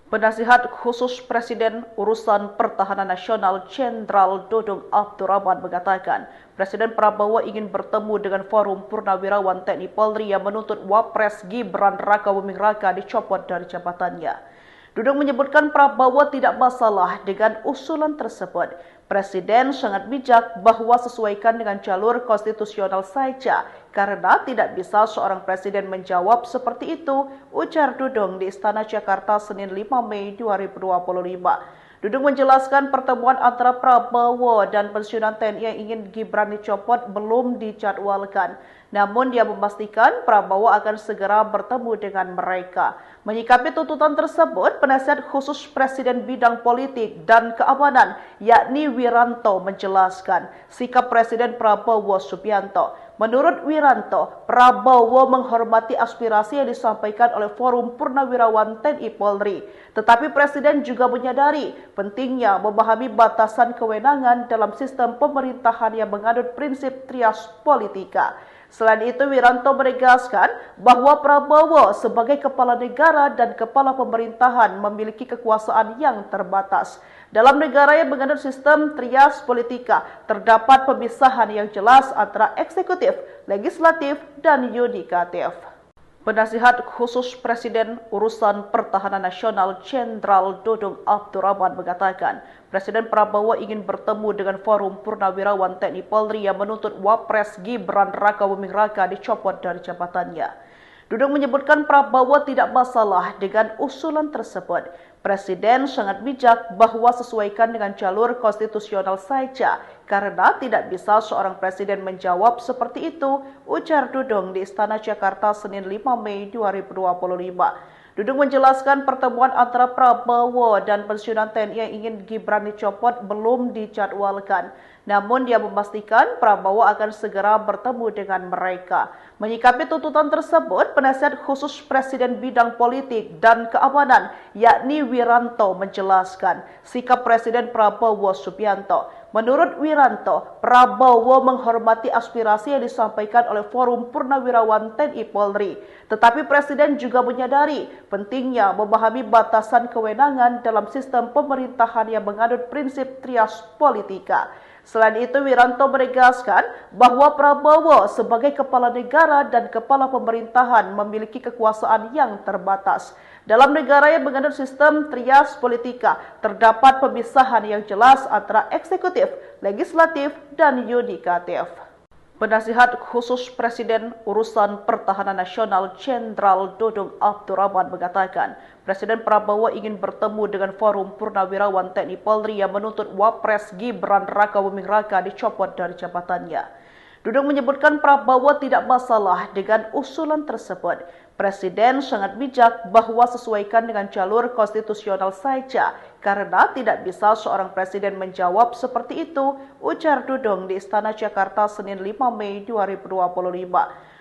Penasihat khusus Presiden Urusan Pertahanan Nasional Jenderal Dudung Abdurrahman mengatakan, Presiden Prabowo ingin bertemu dengan Forum Purnawirawan TNI Polri yang menuntut Wapres Gibran Rakabuming Raka dicopot dari jabatannya. Dudung menyebutkan Prabowo tidak masalah dengan usulan tersebut. Presiden sangat bijak bahwa sesuaikan dengan jalur konstitusional saja, karena tidak bisa seorang presiden menjawab seperti itu, ujar Dudung di Istana Jakarta Senin 5 Mei 2025. Dudung menjelaskan pertemuan antara Prabowo dan pensiunan TNI yang ingin Gibran dicopot belum dijadwalkan. Namun dia memastikan Prabowo akan segera bertemu dengan mereka. Menyikapi tuntutan tersebut, penasihat khusus Presiden bidang politik dan keamanan yakni Wiranto menjelaskan sikap Presiden Prabowo Subianto. Menurut Wiranto, Prabowo menghormati aspirasi yang disampaikan oleh Forum Purnawirawan TNI Polri. Tetapi Presiden juga menyadari pentingnya memahami batasan kewenangan dalam sistem pemerintahan yang menganut prinsip trias politika. Selain itu, Wiranto menegaskan bahwa Prabowo sebagai kepala negara dan kepala pemerintahan memiliki kekuasaan yang terbatas. Dalam negara yang menganut sistem trias politika, terdapat pemisahan yang jelas antara eksekutif, legislatif, dan yudikatif. Penasihat khusus Presiden Urusan Pertahanan Nasional Jenderal Dudung Abdurrahman mengatakan, Presiden Prabowo ingin bertemu dengan Forum Purnawirawan TNI Polri yang menuntut Wapres Gibran Rakabuming Raka dicopot dari jabatannya. Dudung menyebutkan Prabowo tidak masalah dengan usulan tersebut. Presiden sangat bijak bahwa sesuaikan dengan jalur konstitusional saja, karena tidak bisa seorang presiden menjawab seperti itu, ujar Dudung di Istana Jakarta Senin 5 Mei 2025. Dudung menjelaskan pertemuan antara Prabowo dan pensiunan TNI yang ingin Gibran dicopot belum dijadwalkan. Namun dia memastikan Prabowo akan segera bertemu dengan mereka. Menyikapi tuntutan tersebut, penasihat khusus Presiden bidang politik dan keamanan yakni Wiranto menjelaskan sikap Presiden Prabowo Subianto. Menurut Wiranto, Prabowo menghormati aspirasi yang disampaikan oleh Forum Purnawirawan TNI Polri. Tetapi Presiden juga menyadari pentingnya memahami batasan kewenangan dalam sistem pemerintahan yang menganut prinsip trias politika. Selain itu, Wiranto menegaskan bahwa Prabowo sebagai kepala negara dan kepala pemerintahan memiliki kekuasaan yang terbatas. Dalam negara yang menganut sistem trias politika, terdapat pemisahan yang jelas antara eksekutif, legislatif, dan yudikatif. Penasihat khusus Presiden Urusan Pertahanan Nasional Jenderal Dudung Abdurrahman mengatakan, Presiden Prabowo ingin bertemu dengan Forum Purnawirawan TNI Polri yang menuntut Wapres Gibran Rakabuming Raka dicopot dari jabatannya. Dudung menyebutkan Prabowo tidak masalah dengan usulan tersebut. Presiden sangat bijak bahwa sesuaikan dengan jalur konstitusional saja, karena tidak bisa seorang presiden menjawab seperti itu, ujar Dudung di Istana Jakarta Senin 5 Mei 2025.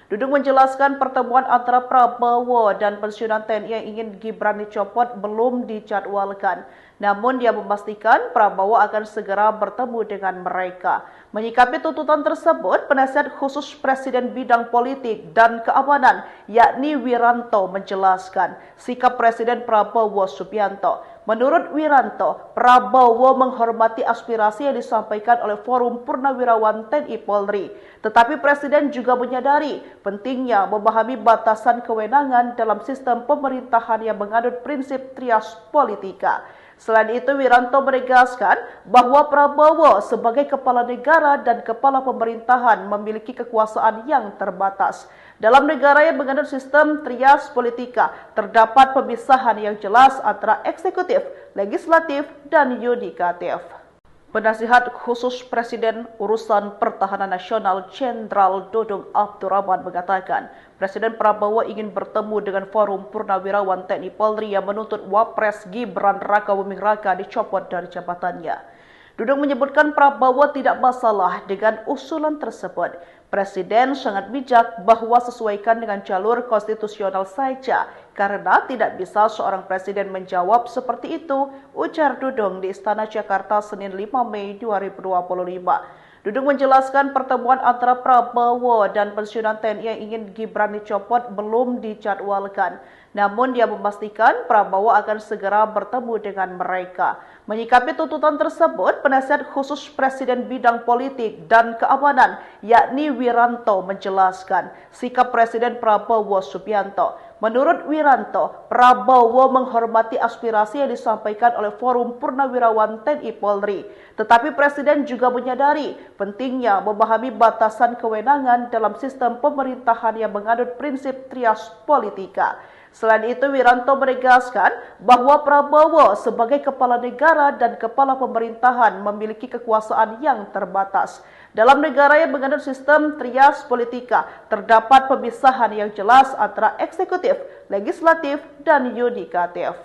Dudung menjelaskan pertemuan antara Prabowo dan pensiunan TNI yang ingin Gibran dicopot belum dijadwalkan. Namun dia memastikan Prabowo akan segera bertemu dengan mereka. Menyikapi tuntutan tersebut, penasihat khusus Presiden bidang politik dan keamanan, yakni Wiranto, menjelaskan sikap Presiden Prabowo Subianto. Menurut Wiranto, Prabowo menghormati aspirasi yang disampaikan oleh Forum Purnawirawan TNI Polri. Tetapi Presiden juga menyadari pentingnya memahami batasan kewenangan dalam sistem pemerintahan yang menganut prinsip trias politika. Selain itu, Wiranto menegaskan bahwa Prabowo sebagai kepala negara dan kepala pemerintahan memiliki kekuasaan yang terbatas. Dalam negara yang menganut sistem trias politika, terdapat pemisahan yang jelas antara eksekutif, legislatif, dan yudikatif. Penasihat khusus Presiden Urusan Pertahanan Nasional Jenderal Dudung Abdurrahman mengatakan, Presiden Prabowo ingin bertemu dengan Forum Purnawirawan TNI Polri yang menuntut Wapres Gibran Rakabuming Raka dicopot dari jabatannya. Dudung menyebutkan Prabowo tidak masalah dengan usulan tersebut. Presiden sangat bijak bahwa sesuaikan dengan jalur konstitusional saja, karena tidak bisa seorang presiden menjawab seperti itu, ujar Dudung di Istana Jakarta Senin 5 Mei 2025. Dudung menjelaskan pertemuan antara Prabowo dan pensiunan TNI yang ingin Gibran dicopot belum dijadwalkan. Namun dia memastikan Prabowo akan segera bertemu dengan mereka. Menyikapi tuntutan tersebut, penasihat khusus Presiden bidang politik dan keamanan, yakni Wiranto, menjelaskan sikap Presiden Prabowo Subianto. Menurut Wiranto, Prabowo menghormati aspirasi yang disampaikan oleh Forum Purnawirawan TNI Polri. Tetapi Presiden juga menyadari pentingnya memahami batasan kewenangan dalam sistem pemerintahan yang menganut prinsip trias politika. Selain itu, Wiranto menegaskan bahwa Prabowo sebagai kepala negara dan kepala pemerintahan memiliki kekuasaan yang terbatas. Dalam negara yang menganut sistem trias politika, terdapat pemisahan yang jelas antara eksekutif, legislatif, dan yudikatif.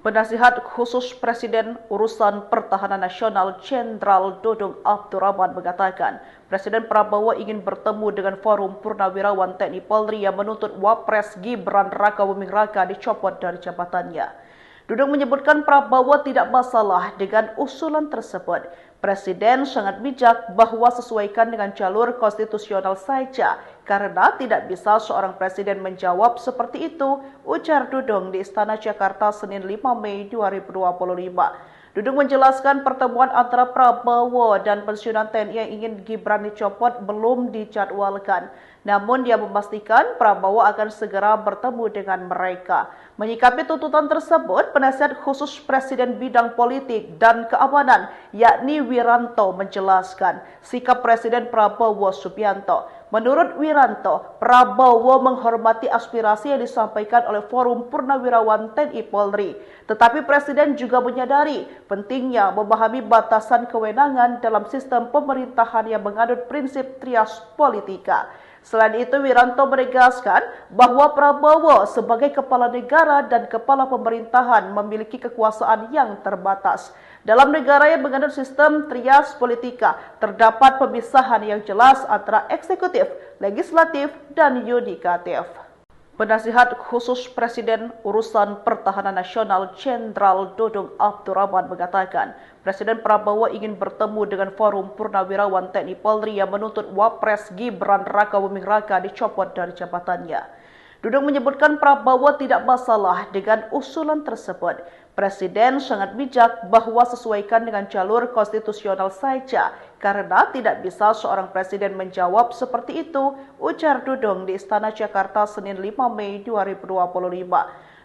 Penasihat khusus Presiden Urusan Pertahanan Nasional Jenderal Dudung Abdurrahman mengatakan, Presiden Prabowo ingin bertemu dengan Forum Purnawirawan TNI Polri yang menuntut Wapres Gibran Rakabuming Raka dicopot dari jabatannya. Dudung menyebutkan Prabowo tidak masalah dengan usulan tersebut. Presiden sangat bijak bahwa sesuaikan dengan jalur konstitusional saja, karena tidak bisa seorang presiden menjawab seperti itu, ujar Dudung di Istana Jakarta Senin 5 Mei 2025. Dudung menjelaskan pertemuan antara Prabowo dan pensiunan TNI yang ingin Gibran dicopot belum dijadwalkan. Namun dia memastikan Prabowo akan segera bertemu dengan mereka. Menyikapi tuntutan tersebut, penasihat khusus Presiden bidang politik dan keamanan, yakni Wiranto, menjelaskan sikap Presiden Prabowo Subianto. Menurut Wiranto, Prabowo menghormati aspirasi yang disampaikan oleh Forum Purnawirawan TNI Polri. Tetapi Presiden juga menyadari pentingnya memahami batasan kewenangan dalam sistem pemerintahan yang menganut prinsip trias politika. Selain itu, Wiranto menegaskan bahwa Prabowo sebagai kepala negara dan kepala pemerintahan memiliki kekuasaan yang terbatas. Dalam negara yang menganut sistem trias politika, terdapat pemisahan yang jelas antara eksekutif, legislatif, dan yudikatif. Penasihat khusus Presiden Urusan Pertahanan Nasional Jenderal Dudung Abdurrahman mengatakan, Presiden Prabowo ingin bertemu dengan Forum Purnawirawan TNI Polri yang menuntut Wapres Gibran Rakabuming Raka dicopot dari jabatannya. Dudung menyebutkan Prabowo tidak masalah dengan usulan tersebut. Presiden sangat bijak bahwa sesuaikan dengan jalur konstitusional saja, karena tidak bisa seorang presiden menjawab seperti itu, ujar Dudung di Istana Jakarta Senin 5 Mei 2025.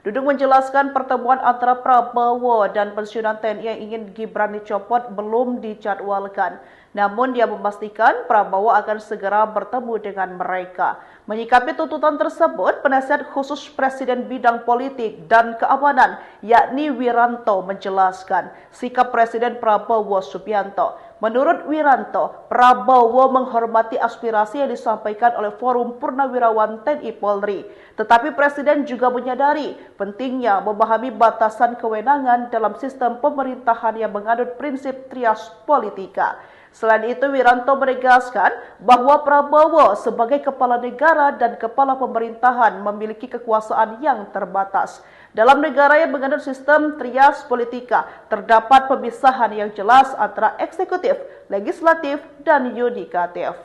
Dudung menjelaskan pertemuan antara Prabowo dan pensiunan TNI yang ingin Gibran dicopot belum dijadwalkan. Namun dia memastikan Prabowo akan segera bertemu dengan mereka. Menyikapi tuntutan tersebut, penasihat khusus Presiden bidang politik dan keamanan, yakni Wiranto, menjelaskan sikap Presiden Prabowo Subianto. Menurut Wiranto, Prabowo menghormati aspirasi yang disampaikan oleh Forum Purnawirawan TNI Polri. Tetapi Presiden juga menyadari pentingnya memahami batasan kewenangan dalam sistem pemerintahan yang menganut prinsip trias politika. Selain itu, Wiranto menegaskan bahwa Prabowo sebagai kepala negara dan kepala pemerintahan memiliki kekuasaan yang terbatas. Dalam negara yang menganut sistem trias politika, terdapat pemisahan yang jelas antara eksekutif, legislatif, dan yudikatif.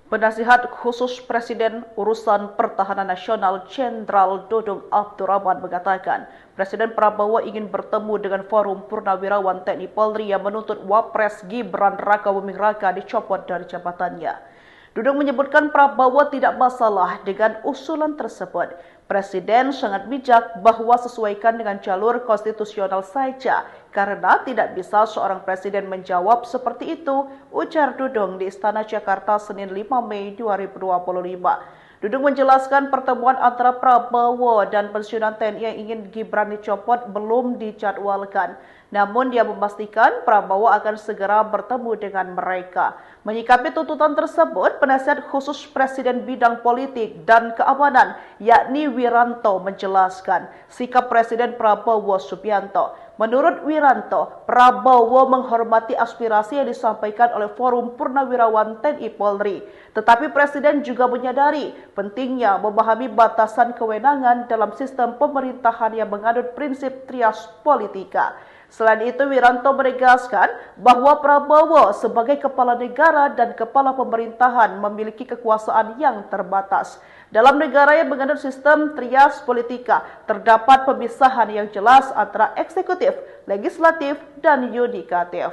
Penasihat khusus Presiden Urusan Pertahanan Nasional Jenderal Dudung Abdurrahman mengatakan, Presiden Prabowo ingin bertemu dengan Forum Purnawirawan TNI Polri yang menuntut Wapres Gibran Rakabuming Raka dicopot dari jabatannya. Dudung menyebutkan Prabowo tidak masalah dengan usulan tersebut. Presiden sangat bijak bahwa sesuaikan dengan jalur konstitusional saja, karena tidak bisa seorang presiden menjawab seperti itu, ujar Dudung di Istana Jakarta Senin 5 Mei 2025. Dudung menjelaskan pertemuan antara Prabowo dan pensiunan TNI yang ingin Gibran dicopot belum dijadwalkan. Namun dia memastikan Prabowo akan segera bertemu dengan mereka. Menyikapi tuntutan tersebut, penasihat khusus Presiden bidang politik dan keamanan, yakni Wiranto, menjelaskan sikap Presiden Prabowo Subianto. Menurut Wiranto, Prabowo menghormati aspirasi yang disampaikan oleh Forum Purnawirawan TNI Polri. Tetapi Presiden juga menyadari pentingnya memahami batasan kewenangan dalam sistem pemerintahan yang menganut prinsip trias politika. Selain itu, Wiranto menegaskan bahwa Prabowo sebagai kepala negara dan kepala pemerintahan memiliki kekuasaan yang terbatas. Dalam negara yang menganut sistem trias politika, terdapat pemisahan yang jelas antara eksekutif, legislatif, dan yudikatif.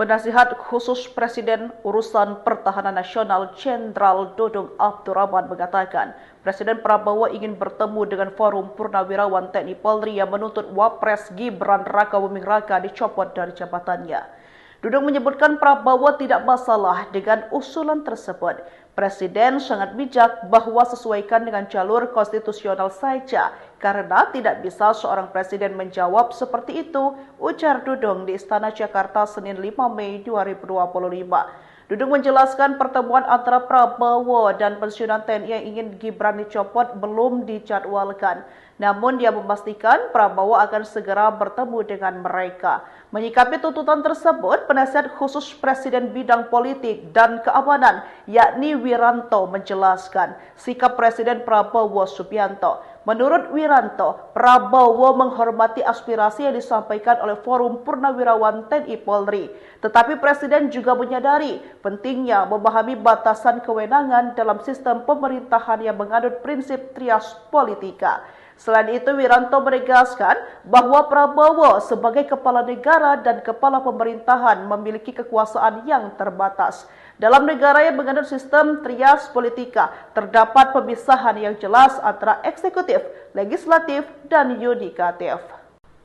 Penasihat khusus Presiden Urusan Pertahanan Nasional Jenderal Dudung Abdurrahman mengatakan, Presiden Prabowo ingin bertemu dengan Forum Purnawirawan TNI Polri yang menuntut Wapres Gibran Rakabuming Raka dicopot dari jabatannya. Dudung menyebutkan Prabowo tidak masalah dengan usulan tersebut. Presiden sangat bijak bahwa sesuaikan dengan jalur konstitusional saja, karena tidak bisa seorang presiden menjawab seperti itu, ujar Dudung di Istana Jakarta Senin 5 Mei 2025. Dudung menjelaskan pertemuan antara Prabowo dan pensiunan TNI yang ingin Gibran dicopot belum dijadwalkan. Namun dia memastikan Prabowo akan segera bertemu dengan mereka. Menyikapi tuntutan tersebut, penasihat khusus Presiden bidang politik dan keamanan, yakni Wiranto, menjelaskan sikap Presiden Prabowo Subianto. Menurut Wiranto, Prabowo menghormati aspirasi yang disampaikan oleh Forum Purnawirawan TNI Polri. Tetapi Presiden juga menyadari pentingnya memahami batasan kewenangan dalam sistem pemerintahan yang menganut prinsip trias politika. Selain itu, Wiranto menegaskan bahwa Prabowo sebagai kepala negara dan kepala pemerintahan memiliki kekuasaan yang terbatas. Dalam negara yang menganut sistem trias politika, terdapat pemisahan yang jelas antara eksekutif, legislatif, dan yudikatif.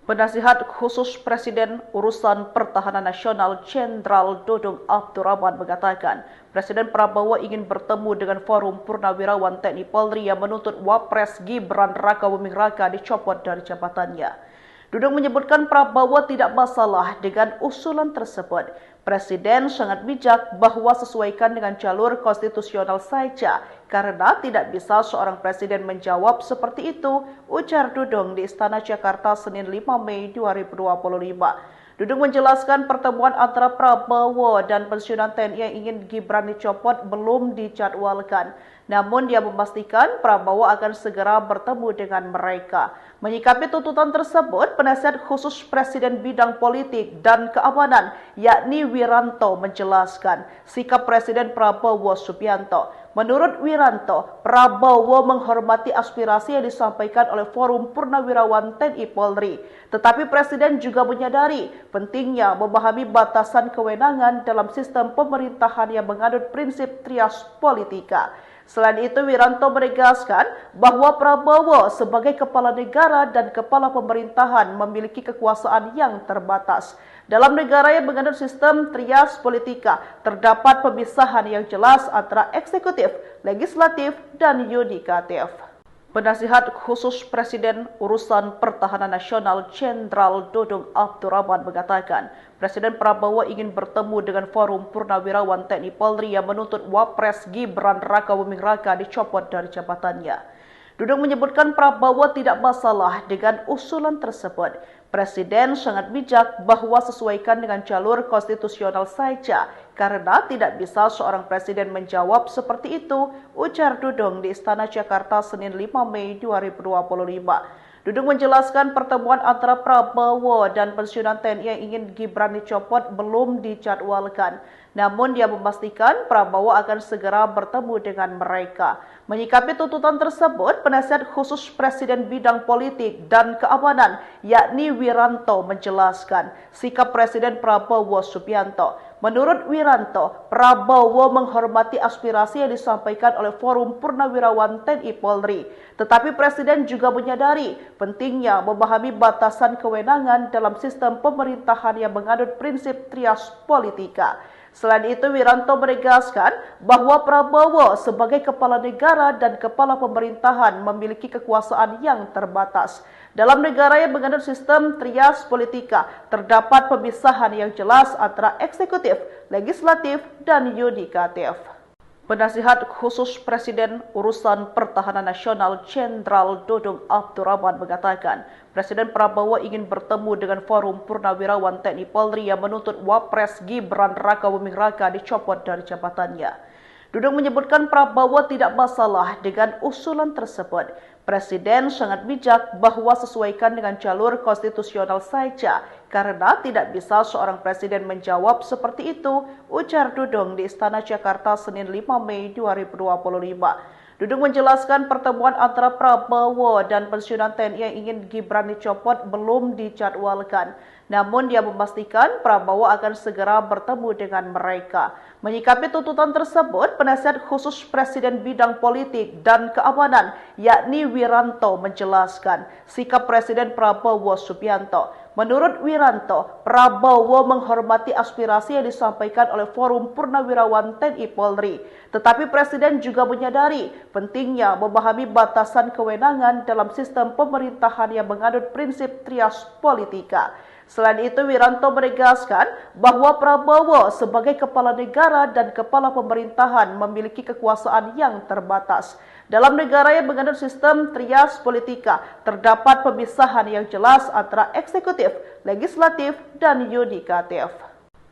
Penasihat khusus Presiden Urusan Pertahanan Nasional Jenderal Dudung Abdurrahman mengatakan, Presiden Prabowo ingin bertemu dengan Forum Purnawirawan TNI Polri yang menuntut Wapres Gibran Rakabuming Raka dicopot dari jabatannya. Dudung menyebutkan Prabowo tidak masalah dengan usulan tersebut. Presiden sangat bijak bahwa sesuaikan dengan jalur konstitusional saja, karena tidak bisa seorang presiden menjawab seperti itu, ujar Dudung di Istana Jakarta Senin 5 Mei 2025. Dudung menjelaskan pertemuan antara Prabowo dan pensiunan TNI yang ingin Gibran dicopot belum dijadwalkan. Namun dia memastikan Prabowo akan segera bertemu dengan mereka. Menyikapi tuntutan tersebut, penasihat khusus Presiden bidang politik dan keamanan, yakni Wiranto, menjelaskan sikap Presiden Prabowo Subianto. Menurut Wiranto, Prabowo menghormati aspirasi yang disampaikan oleh Forum Purnawirawan TNI Polri. Tetapi Presiden juga menyadari pentingnya memahami batasan kewenangan dalam sistem pemerintahan yang menganut prinsip trias politika. Selain itu, Wiranto menegaskan bahwa Prabowo sebagai kepala negara dan kepala pemerintahan memiliki kekuasaan yang terbatas. Dalam negara yang menganut sistem trias politika, terdapat pemisahan yang jelas antara eksekutif, legislatif, dan yudikatif. Penasihat Khusus Presiden Urusan Pertahanan Nasional Jenderal Dudung Abdurrahman mengatakan, Presiden Prabowo ingin bertemu dengan Forum Purnawirawan TNI Polri yang menuntut Wapres Gibran Rakabuming Raka dicopot dari jabatannya. Dudung menyebutkan Prabowo tidak masalah dengan usulan tersebut. Presiden sangat bijak bahwa sesuaikan dengan jalur konstitusional saja, karena tidak bisa seorang presiden menjawab seperti itu, ujar Dudung di Istana Jakarta Senin 5 Mei 2025. Dudung menjelaskan pertemuan antara Prabowo dan pensiunan TNI yang ingin Gibran dicopot belum dijadwalkan. Namun dia memastikan Prabowo akan segera bertemu dengan mereka. Menyikapi tuntutan tersebut, penasihat khusus Presiden bidang politik dan keamanan yakni Wiranto menjelaskan sikap Presiden Prabowo Subianto. Menurut Wiranto, Prabowo menghormati aspirasi yang disampaikan oleh Forum Purnawirawan TNI Polri. Tetapi Presiden juga menyadari pentingnya memahami batasan kewenangan dalam sistem pemerintahan yang menganut prinsip trias politika. Selain itu, Wiranto menegaskan bahwa Prabowo sebagai kepala negara dan kepala pemerintahan memiliki kekuasaan yang terbatas. Dalam negara yang menganut sistem trias politika, terdapat pemisahan yang jelas antara eksekutif, legislatif, dan yudikatif. Penasihat Khusus Presiden Urusan Pertahanan Nasional Jenderal Dudung Abdurrahman mengatakan, Presiden Prabowo ingin bertemu dengan Forum Purnawirawan TNI Polri yang menuntut Wapres Gibran Rakabuming Raka dicopot dari jabatannya. Dudung menyebutkan Prabowo tidak masalah dengan usulan tersebut. Presiden sangat bijak bahwa sesuaikan dengan jalur konstitusional saja, karena tidak bisa seorang presiden menjawab seperti itu, ujar Dudung di Istana Jakarta Senin 5 Mei 2025. Dudung menjelaskan pertemuan antara Prabowo dan pensiunan TNI yang ingin Gibran dicopot belum dijadwalkan. Namun dia memastikan Prabowo akan segera bertemu dengan mereka. Menyikapi tuntutan tersebut, penasihat khusus Presiden bidang politik dan keamanan yakni Wiranto menjelaskan sikap Presiden Prabowo Subianto. Menurut Wiranto, Prabowo menghormati aspirasi yang disampaikan oleh Forum Purnawirawan TNI Polri. Tetapi Presiden juga menyadari pentingnya memahami batasan kewenangan dalam sistem pemerintahan yang menganut prinsip trias politika. Selain itu, Wiranto menegaskan bahwa Prabowo sebagai kepala negara dan kepala pemerintahan memiliki kekuasaan yang terbatas. Dalam negara yang menganut sistem trias politika, terdapat pemisahan yang jelas antara eksekutif, legislatif, dan yudikatif.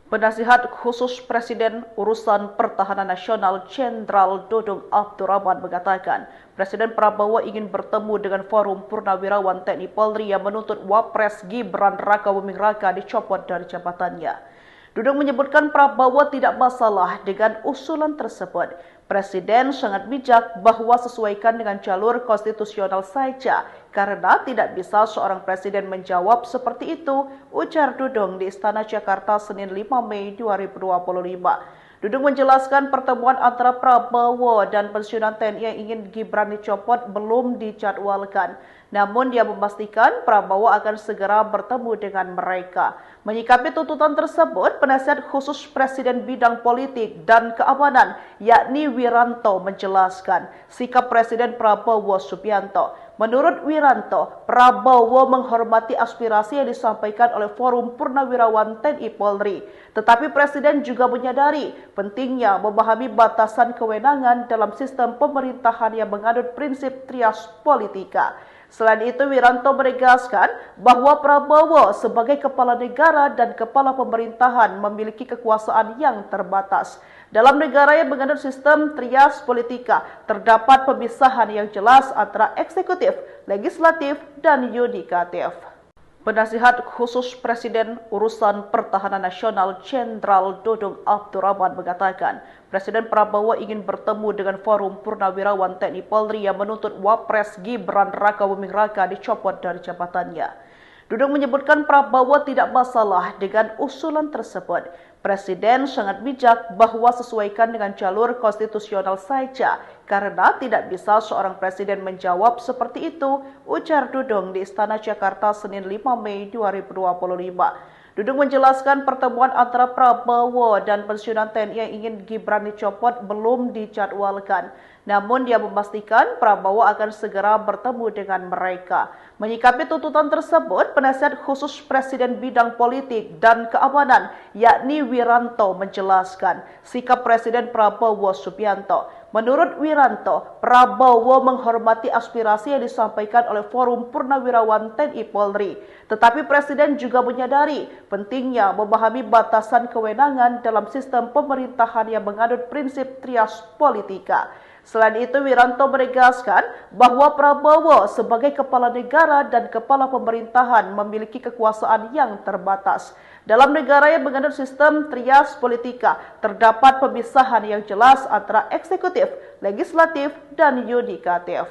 Penasihat Khusus Presiden Urusan Pertahanan Nasional Jenderal Dudung Abdurrahman mengatakan, Presiden Prabowo ingin bertemu dengan Forum Purnawirawan TNI Polri yang menuntut Wapres Gibran Rakabuming Raka dicopot dari jabatannya. Dudung menyebutkan Prabowo tidak masalah dengan usulan tersebut. Presiden sangat bijak bahwa sesuaikan dengan jalur konstitusional saja, karena tidak bisa seorang presiden menjawab seperti itu, ujar Dudung di Istana Jakarta Senin 5 Mei 2025. Dudung menjelaskan pertemuan antara Prabowo dan pensiunan TNI yang ingin Gibran dicopot belum dijadwalkan. Namun dia memastikan Prabowo akan segera bertemu dengan mereka. Menyikapi tuntutan tersebut, penasihat khusus Presiden bidang politik dan keamanan yakni Wiranto menjelaskan sikap Presiden Prabowo Subianto. Menurut Wiranto, Prabowo menghormati aspirasi yang disampaikan oleh Forum Purnawirawan TNI Polri. Tetapi Presiden juga menyadari pentingnya memahami batasan kewenangan dalam sistem pemerintahan yang menganut prinsip trias politika. Selain itu, Wiranto menegaskan bahwa Prabowo sebagai kepala negara dan kepala pemerintahan memiliki kekuasaan yang terbatas. Dalam negara yang menganut sistem trias politika, terdapat pemisahan yang jelas antara eksekutif, legislatif, dan yudikatif. Penasihat Khusus Presiden Urusan Pertahanan Nasional Jenderal Dudung Abdurrahman mengatakan, Presiden Prabowo ingin bertemu dengan Forum Purnawirawan TNI Polri yang menuntut Wapres Gibran Rakabuming Raka dicopot dari jabatannya. Dudung menyebutkan Prabowo tidak masalah dengan usulan tersebut. Presiden sangat bijak bahwa sesuaikan dengan jalur konstitusional saja, karena tidak bisa seorang presiden menjawab seperti itu, ujar Dudung di Istana Jakarta Senin 5 Mei 2025. Dudung menjelaskan pertemuan antara Prabowo dan pensiunan TNI yang ingin Gibran dicopot belum dijadwalkan. Namun dia memastikan Prabowo akan segera bertemu dengan mereka. Menyikapi tuntutan tersebut, penasihat khusus Presiden bidang politik dan keamanan yakni Wiranto menjelaskan sikap Presiden Prabowo Subianto. Menurut Wiranto, Prabowo menghormati aspirasi yang disampaikan oleh Forum Purnawirawan TNI Polri. Tetapi Presiden juga menyadari pentingnya memahami batasan kewenangan dalam sistem pemerintahan yang menganut prinsip trias politika. Selain itu, Wiranto menegaskan bahwa Prabowo sebagai kepala negara dan kepala pemerintahan memiliki kekuasaan yang terbatas. Dalam negara yang menganut sistem trias politika, terdapat pemisahan yang jelas antara eksekutif, legislatif, dan yudikatif.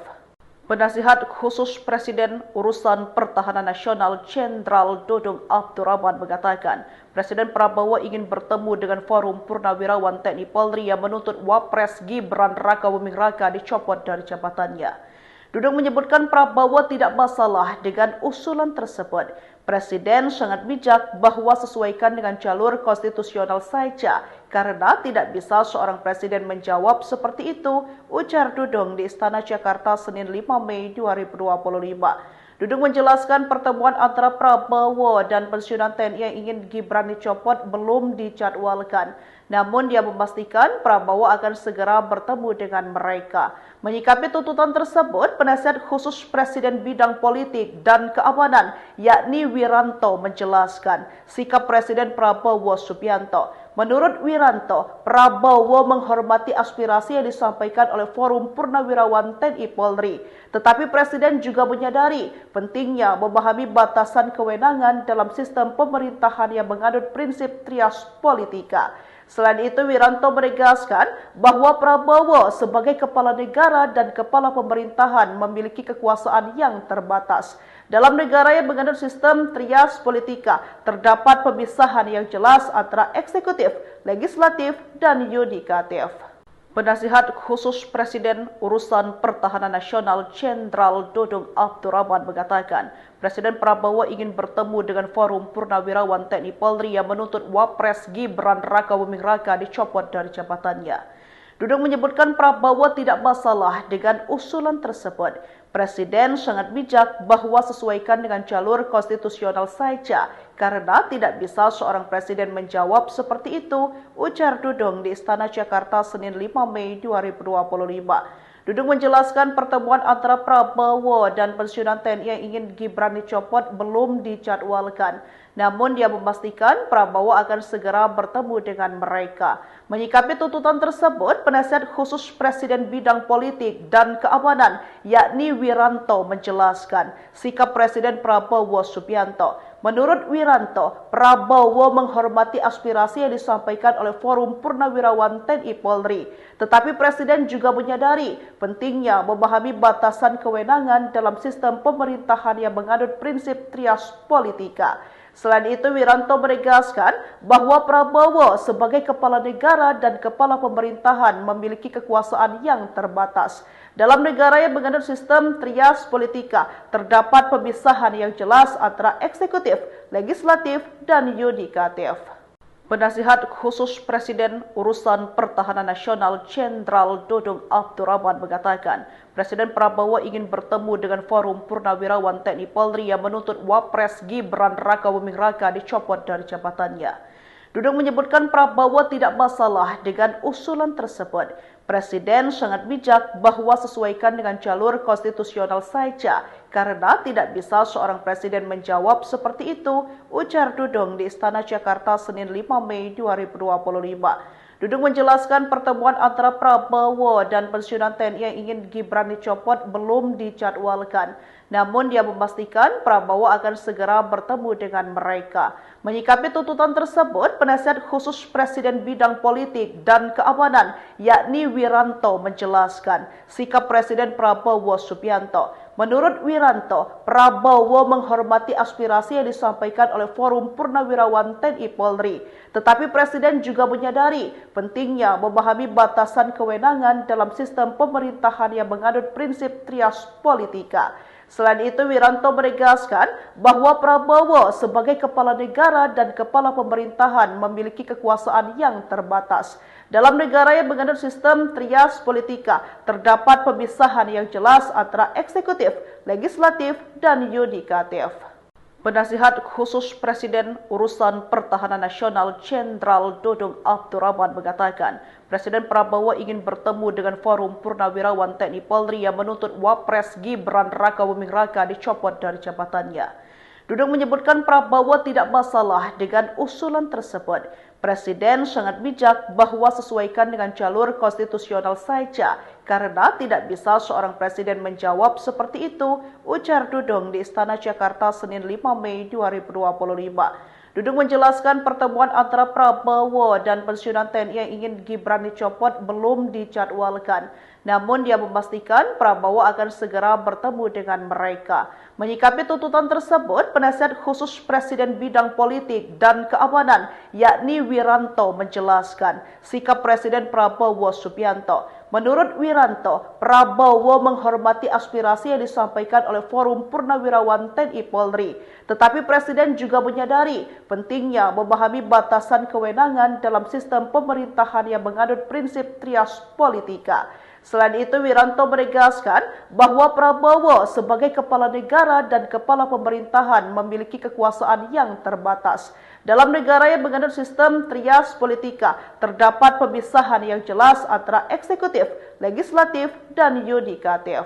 Penasihat khusus Presiden Urusan Pertahanan Nasional Jenderal Dudung Abdurrahman mengatakan, Presiden Prabowo ingin bertemu dengan Forum Purnawirawan TNI Polri yang menuntut Wapres Gibran Rakabuming Raka dicopot dari jabatannya. Dudung menyebutkan Prabowo tidak masalah dengan usulan tersebut. Presiden sangat bijak bahwa sesuaikan dengan jalur konstitusional saja, karena tidak bisa seorang presiden menjawab seperti itu, ujar Dudung di Istana Jakarta Senin 5 Mei 2025. Dudung menjelaskan pertemuan antara Prabowo dan pensiunan TNI yang ingin Gibran dicopot belum dijadwalkan. Namun dia memastikan Prabowo akan segera bertemu dengan mereka. Menyikapi tuntutan tersebut, penasihat khusus Presiden bidang politik dan keamanan yakni Wiranto menjelaskan sikap Presiden Prabowo Subianto. Menurut Wiranto, Prabowo menghormati aspirasi yang disampaikan oleh Forum Purnawirawan TNI Polri. Tetapi Presiden juga menyadari pentingnya memahami batasan kewenangan dalam sistem pemerintahan yang menganut prinsip trias politika. Selain itu, Wiranto menegaskan bahwa Prabowo sebagai kepala negara dan kepala pemerintahan memiliki kekuasaan yang terbatas. Dalam negara yang menganut sistem trias politika, terdapat pemisahan yang jelas antara eksekutif, legislatif, dan yudikatif. Penasihat khusus Presiden Urusan Pertahanan Nasional Jenderal Dudung Abdurrahman mengatakan, Presiden Prabowo ingin bertemu dengan Forum Purnawirawan TNI Polri yang menuntut Wapres Gibran Rakabuming Raka dicopot dari jabatannya. Dudung menyebutkan Prabowo tidak masalah dengan usulan tersebut. Presiden sangat bijak bahwa sesuaikan dengan jalur konstitusional saja, karena tidak bisa seorang presiden menjawab seperti itu, ujar Dudung di Istana Jakarta Senin 5 Mei 2025. Dudung menjelaskan pertemuan antara Prabowo dan pensiunan TNI yang ingin Gibran dicopot belum dijadwalkan. Namun dia memastikan Prabowo akan segera bertemu dengan mereka. Menyikapi tuntutan tersebut, penasihat khusus Presiden bidang politik dan keamanan yakni Wiranto menjelaskan sikap Presiden Prabowo Subianto. Menurut Wiranto, Prabowo menghormati aspirasi yang disampaikan oleh Forum Purnawirawan TNI Polri. Tetapi Presiden juga menyadari pentingnya memahami batasan kewenangan dalam sistem pemerintahan yang menganut prinsip trias politika. Selain itu, Wiranto menegaskan bahwa Prabowo sebagai kepala negara dan kepala pemerintahan memiliki kekuasaan yang terbatas. Dalam negara yang menganut sistem trias politika, terdapat pemisahan yang jelas antara eksekutif, legislatif, dan yudikatif. Penasihat khusus Presiden Urusan Pertahanan Nasional Jenderal Dudung Abdurrahman mengatakan, Presiden Prabowo ingin bertemu dengan Forum Purnawirawan TNI Polri yang menuntut Wapres Gibran Rakabuming Raka dicopot dari jabatannya. Dudung menyebutkan Prabowo tidak masalah dengan usulan tersebut. Presiden sangat bijak bahwa sesuaikan dengan jalur konstitusional saja, karena tidak bisa seorang presiden menjawab seperti itu, ujar Dudung di Istana Jakarta Senin 5 Mei 2025. Dudung menjelaskan pertemuan antara Prabowo dan pensiunan TNI yang ingin Gibran dicopot belum dijadwalkan. Namun dia memastikan Prabowo akan segera bertemu dengan mereka. Menyikapi tuntutan tersebut, penasihat khusus Presiden bidang politik dan keamanan yakni Wiranto menjelaskan sikap Presiden Prabowo Subianto. Menurut Wiranto, Prabowo menghormati aspirasi yang disampaikan oleh Forum Purnawirawan TNI Polri. Tetapi Presiden juga menyadari pentingnya memahami batasan kewenangan dalam sistem pemerintahan yang menganut prinsip trias politika. Selain itu, Wiranto menegaskan bahwa Prabowo sebagai kepala negara dan kepala pemerintahan memiliki kekuasaan yang terbatas. Dalam negara yang menganut sistem trias politika, terdapat pemisahan yang jelas antara eksekutif, legislatif, dan yudikatif. Penasihat khusus Presiden Urusan Pertahanan Nasional Jenderal Dudung Abdurrahman mengatakan, Presiden Prabowo ingin bertemu dengan Forum Purnawirawan TNI Polri yang menuntut Wapres Gibran Rakabuming Raka dicopot dari jabatannya. Dudung menyebutkan Prabowo tidak masalah dengan usulan tersebut. Presiden sangat bijak bahwa sesuaikan dengan jalur konstitusional saja, karena tidak bisa seorang presiden menjawab seperti itu, ujar Dudung di Istana Jakarta Senin 5 Mei 2025. Dudung menjelaskan pertemuan antara Prabowo dan pensiunan TNI yang ingin Gibran dicopot belum dijadwalkan. Namun dia memastikan Prabowo akan segera bertemu dengan mereka. Menyikapi tuntutan tersebut, penasihat khusus Presiden bidang politik dan keamanan yakni Wiranto menjelaskan sikap Presiden Prabowo Subianto. Menurut Wiranto, Prabowo menghormati aspirasi yang disampaikan oleh Forum Purnawirawan TNI Polri. Tetapi Presiden juga menyadari pentingnya memahami batasan kewenangan dalam sistem pemerintahan yang menganut prinsip trias politika. Selain itu, Wiranto menegaskan bahwa Prabowo sebagai kepala negara dan kepala pemerintahan memiliki kekuasaan yang terbatas. Dalam negara yang menganut sistem trias politika, terdapat pemisahan yang jelas antara eksekutif, legislatif, dan yudikatif.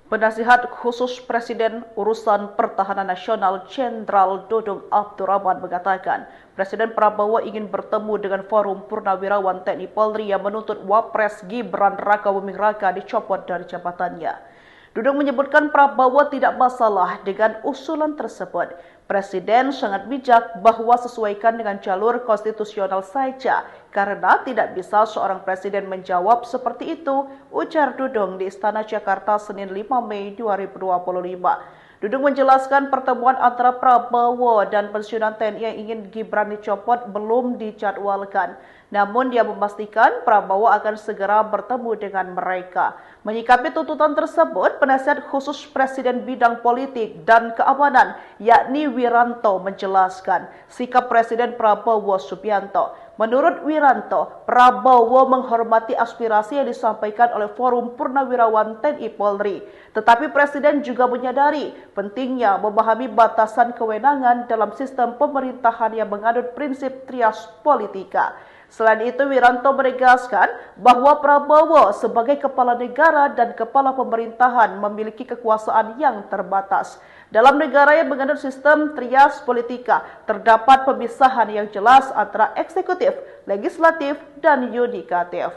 Penasihat khusus Presiden Urusan Pertahanan Nasional Jenderal Dudung Abdurrahman mengatakan, Presiden Prabowo ingin bertemu dengan Forum Purnawirawan TNI Polri yang menuntut Wapres Gibran Rakabuming Raka dicopot dari jabatannya. Dudung menyebutkan Prabowo tidak masalah dengan usulan tersebut. Presiden sangat bijak bahwa sesuaikan dengan jalur konstitusional saja, karena tidak bisa seorang presiden menjawab seperti itu, ujar Dudung di Istana Jakarta Senin 5 Mei 2025. Dudung menjelaskan pertemuan antara Prabowo dan pensiunan TNI yang ingin Gibran dicopot belum dijadwalkan. Namun dia memastikan Prabowo akan segera bertemu dengan mereka. Menyikapi tuntutan tersebut, penasihat khusus Presiden bidang politik dan keamanan yakni Wiranto menjelaskan sikap Presiden Prabowo Subianto. Menurut Wiranto, Prabowo menghormati aspirasi yang disampaikan oleh Forum Purnawirawan TNI Polri. Tetapi Presiden juga menyadari pentingnya memahami batasan kewenangan dalam sistem pemerintahan yang menganut prinsip trias politika. Selain itu, Wiranto menegaskan bahwa Prabowo sebagai kepala negara dan kepala pemerintahan memiliki kekuasaan yang terbatas. Dalam negara yang menganut sistem trias politika, terdapat pemisahan yang jelas antara eksekutif, legislatif, dan yudikatif.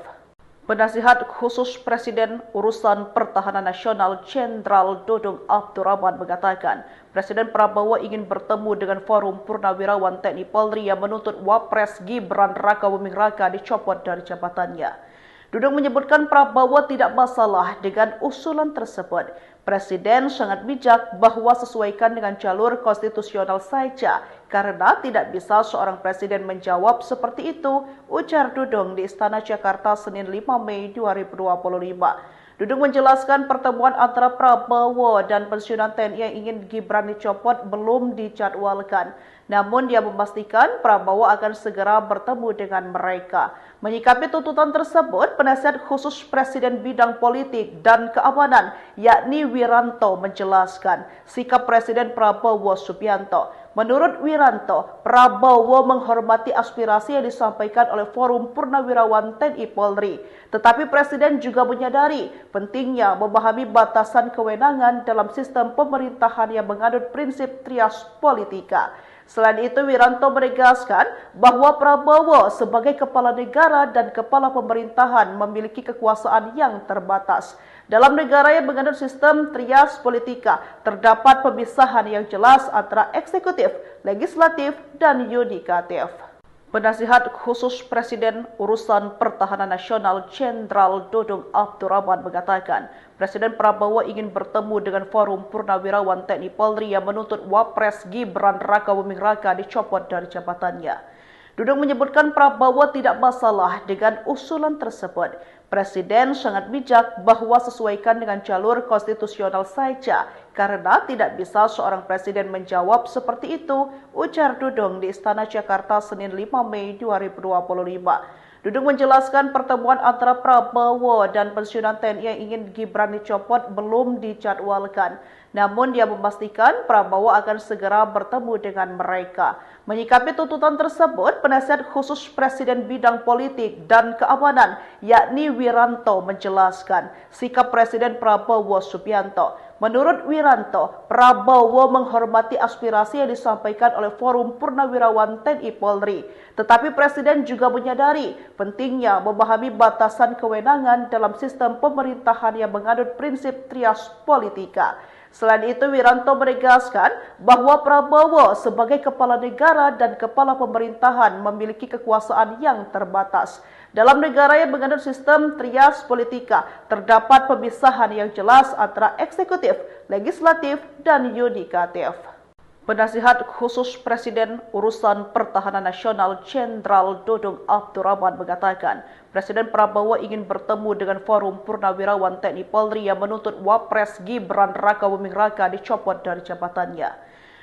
Penasihat khusus Presiden Urusan Pertahanan Nasional Jenderal Dudung Abdurrahman mengatakan, Presiden Prabowo ingin bertemu dengan Forum Purnawirawan TNI Polri yang menuntut Wapres Gibran Rakabuming Raka dicopot dari jabatannya. Dudung menyebutkan Prabowo tidak masalah dengan usulan tersebut. Presiden sangat bijak bahwa sesuaikan dengan jalur konstitusional saja, karena tidak bisa seorang presiden menjawab seperti itu, ujar Dudung di Istana Jakarta Senin 5 Mei 2025. Dudung menjelaskan pertemuan antara Prabowo dan pensiunan TNI yang ingin Gibran dicopot belum dijadwalkan. Namun dia memastikan Prabowo akan segera bertemu dengan mereka. Menyikapi tuntutan tersebut, penasihat khusus Presiden bidang politik dan keamanan yakni Wiranto menjelaskan sikap Presiden Prabowo Subianto. Menurut Wiranto, Prabowo menghormati aspirasi yang disampaikan oleh Forum Purnawirawan TNI Polri. Tetapi Presiden juga menyadari pentingnya memahami batasan kewenangan dalam sistem pemerintahan yang menganut prinsip trias politika. Selain itu, Wiranto menegaskan bahwa Prabowo sebagai kepala negara dan kepala pemerintahan memiliki kekuasaan yang terbatas. Dalam negara yang menganut sistem trias politika, terdapat pemisahan yang jelas antara eksekutif, legislatif, dan yudikatif. Penasihat khusus Presiden Urusan Pertahanan Nasional Jenderal Dudung Abdurrahman mengatakan, Presiden Prabowo ingin bertemu dengan Forum Purnawirawan TNI Polri yang menuntut Wapres Gibran Rakabuming Raka dicopot dari jabatannya. Dudung menyebutkan Prabowo tidak masalah dengan usulan tersebut. Presiden sangat bijak bahwa sesuaikan dengan jalur konstitusional saja, karena tidak bisa seorang presiden menjawab seperti itu, ujar Dudung di Istana Jakarta Senin 5 Mei 2025. Dudung menjelaskan pertemuan antara Prabowo dan pensiunan TNI yang ingin Gibran dicopot belum dijadwalkan. Namun dia memastikan Prabowo akan segera bertemu dengan mereka. Menyikapi tuntutan tersebut, penasihat khusus Presiden bidang politik dan keamanan, yakni Wiranto, menjelaskan sikap Presiden Prabowo Subianto. Menurut Wiranto, Prabowo menghormati aspirasi yang disampaikan oleh Forum Purnawirawan TNI Polri. Tetapi Presiden juga menyadari pentingnya memahami batasan kewenangan dalam sistem pemerintahan yang menganut prinsip trias politika. Selain itu, Wiranto menegaskan bahwa Prabowo sebagai kepala negara dan kepala pemerintahan memiliki kekuasaan yang terbatas. Dalam negara yang menganut sistem trias politika, terdapat pemisahan yang jelas antara eksekutif, legislatif, dan yudikatif. Penasihat khusus Presiden Urusan Pertahanan Nasional Jenderal Dudung Abdurrahman mengatakan, Presiden Prabowo ingin bertemu dengan Forum Purnawirawan TNI Polri yang menuntut Wapres Gibran Rakabuming Raka dicopot dari jabatannya.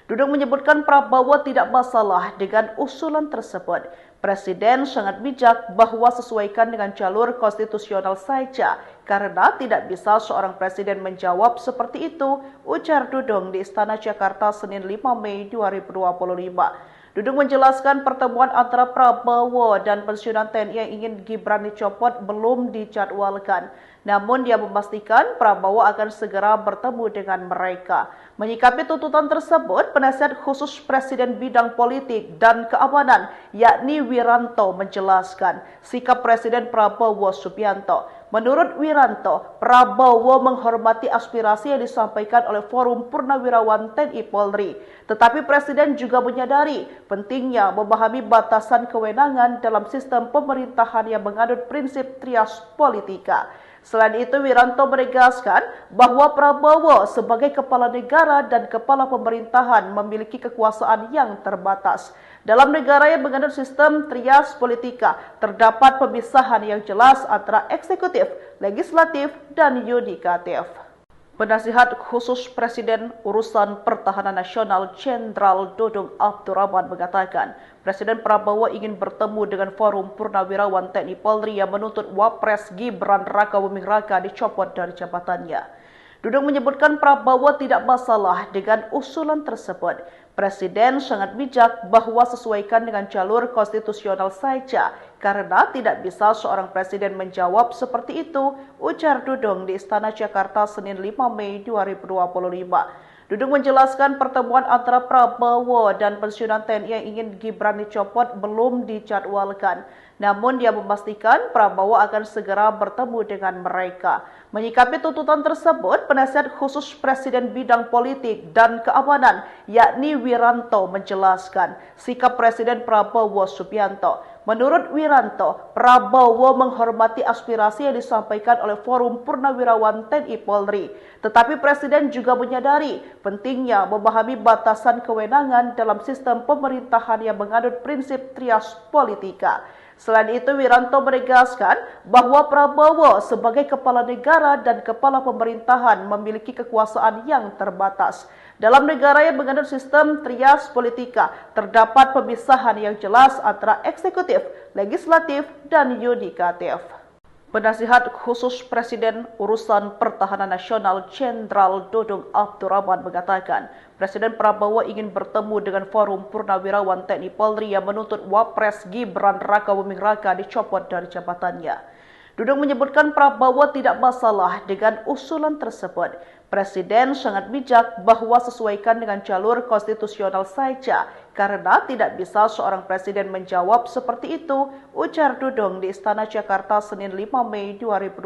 Dudung menyebutkan Prabowo tidak masalah dengan usulan tersebut. Presiden sangat bijak bahwa sesuaikan dengan jalur konstitusional saja, karena tidak bisa seorang presiden menjawab seperti itu, ujar Dudung di Istana Jakarta Senin 5 Mei 2025. Dudung menjelaskan pertemuan antara Prabowo dan pensiunan TNI yang ingin Gibran dicopot belum dijadwalkan. Namun dia memastikan Prabowo akan segera bertemu dengan mereka. Menyikapi tuntutan tersebut, penasihat khusus Presiden bidang politik dan keamanan, yakni Wiranto, menjelaskan sikap Presiden Prabowo Subianto. Menurut Wiranto, Prabowo menghormati aspirasi yang disampaikan oleh Forum Purnawirawan TNI Polri. Tetapi Presiden juga menyadari pentingnya memahami batasan kewenangan dalam sistem pemerintahan yang menganut prinsip trias politika. Selain itu, Wiranto menegaskan bahwa Prabowo sebagai kepala negara dan kepala pemerintahan memiliki kekuasaan yang terbatas. Dalam negara yang menganut sistem trias politika, terdapat pemisahan yang jelas antara eksekutif, legislatif, dan yudikatif. Penasihat khusus Presiden Urusan Pertahanan Nasional Jenderal Dudung Abdurrahman mengatakan, Presiden Prabowo ingin bertemu dengan Forum Purnawirawan TNI Polri yang menuntut Wapres Gibran Rakabuming Raka dicopot dari jabatannya. Dudung menyebutkan Prabowo tidak masalah dengan usulan tersebut. Presiden sangat bijak bahwa sesuaikan dengan jalur konstitusional saja, karena tidak bisa seorang presiden menjawab seperti itu, ujar Dudung di Istana Jakarta Senin 5 Mei 2025. Dudung menjelaskan pertemuan antara Prabowo dan pensiunan TNI yang ingin Gibran dicopot belum dijadwalkan. Namun dia memastikan Prabowo akan segera bertemu dengan mereka. Menyikapi tuntutan tersebut, penasihat khusus Presiden bidang politik dan keamanan, yakni Wiranto, menjelaskan sikap Presiden Prabowo Subianto. Menurut Wiranto, Prabowo menghormati aspirasi yang disampaikan oleh Forum Purnawirawan TNI Polri. Tetapi Presiden juga menyadari pentingnya memahami batasan kewenangan dalam sistem pemerintahan yang menganut prinsip trias politika. Selain itu, Wiranto menegaskan bahwa Prabowo sebagai kepala negara dan kepala pemerintahan memiliki kekuasaan yang terbatas. Dalam negara yang menganut sistem trias politika, terdapat pemisahan yang jelas antara eksekutif, legislatif, dan yudikatif. Penasihat khusus Presiden Urusan Pertahanan Nasional Jenderal Dudung Abdurrahman mengatakan, Presiden Prabowo ingin bertemu dengan Forum Purnawirawan TNI Polri yang menuntut Wapres Gibran Rakabuming Raka dicopot dari jabatannya. Dudung menyebutkan Prabowo tidak masalah dengan usulan tersebut. Presiden sangat bijak bahwa sesuaikan dengan jalur konstitusional saja, karena tidak bisa seorang presiden menjawab seperti itu, ujar Dudung di Istana Jakarta Senin 5 Mei 2025.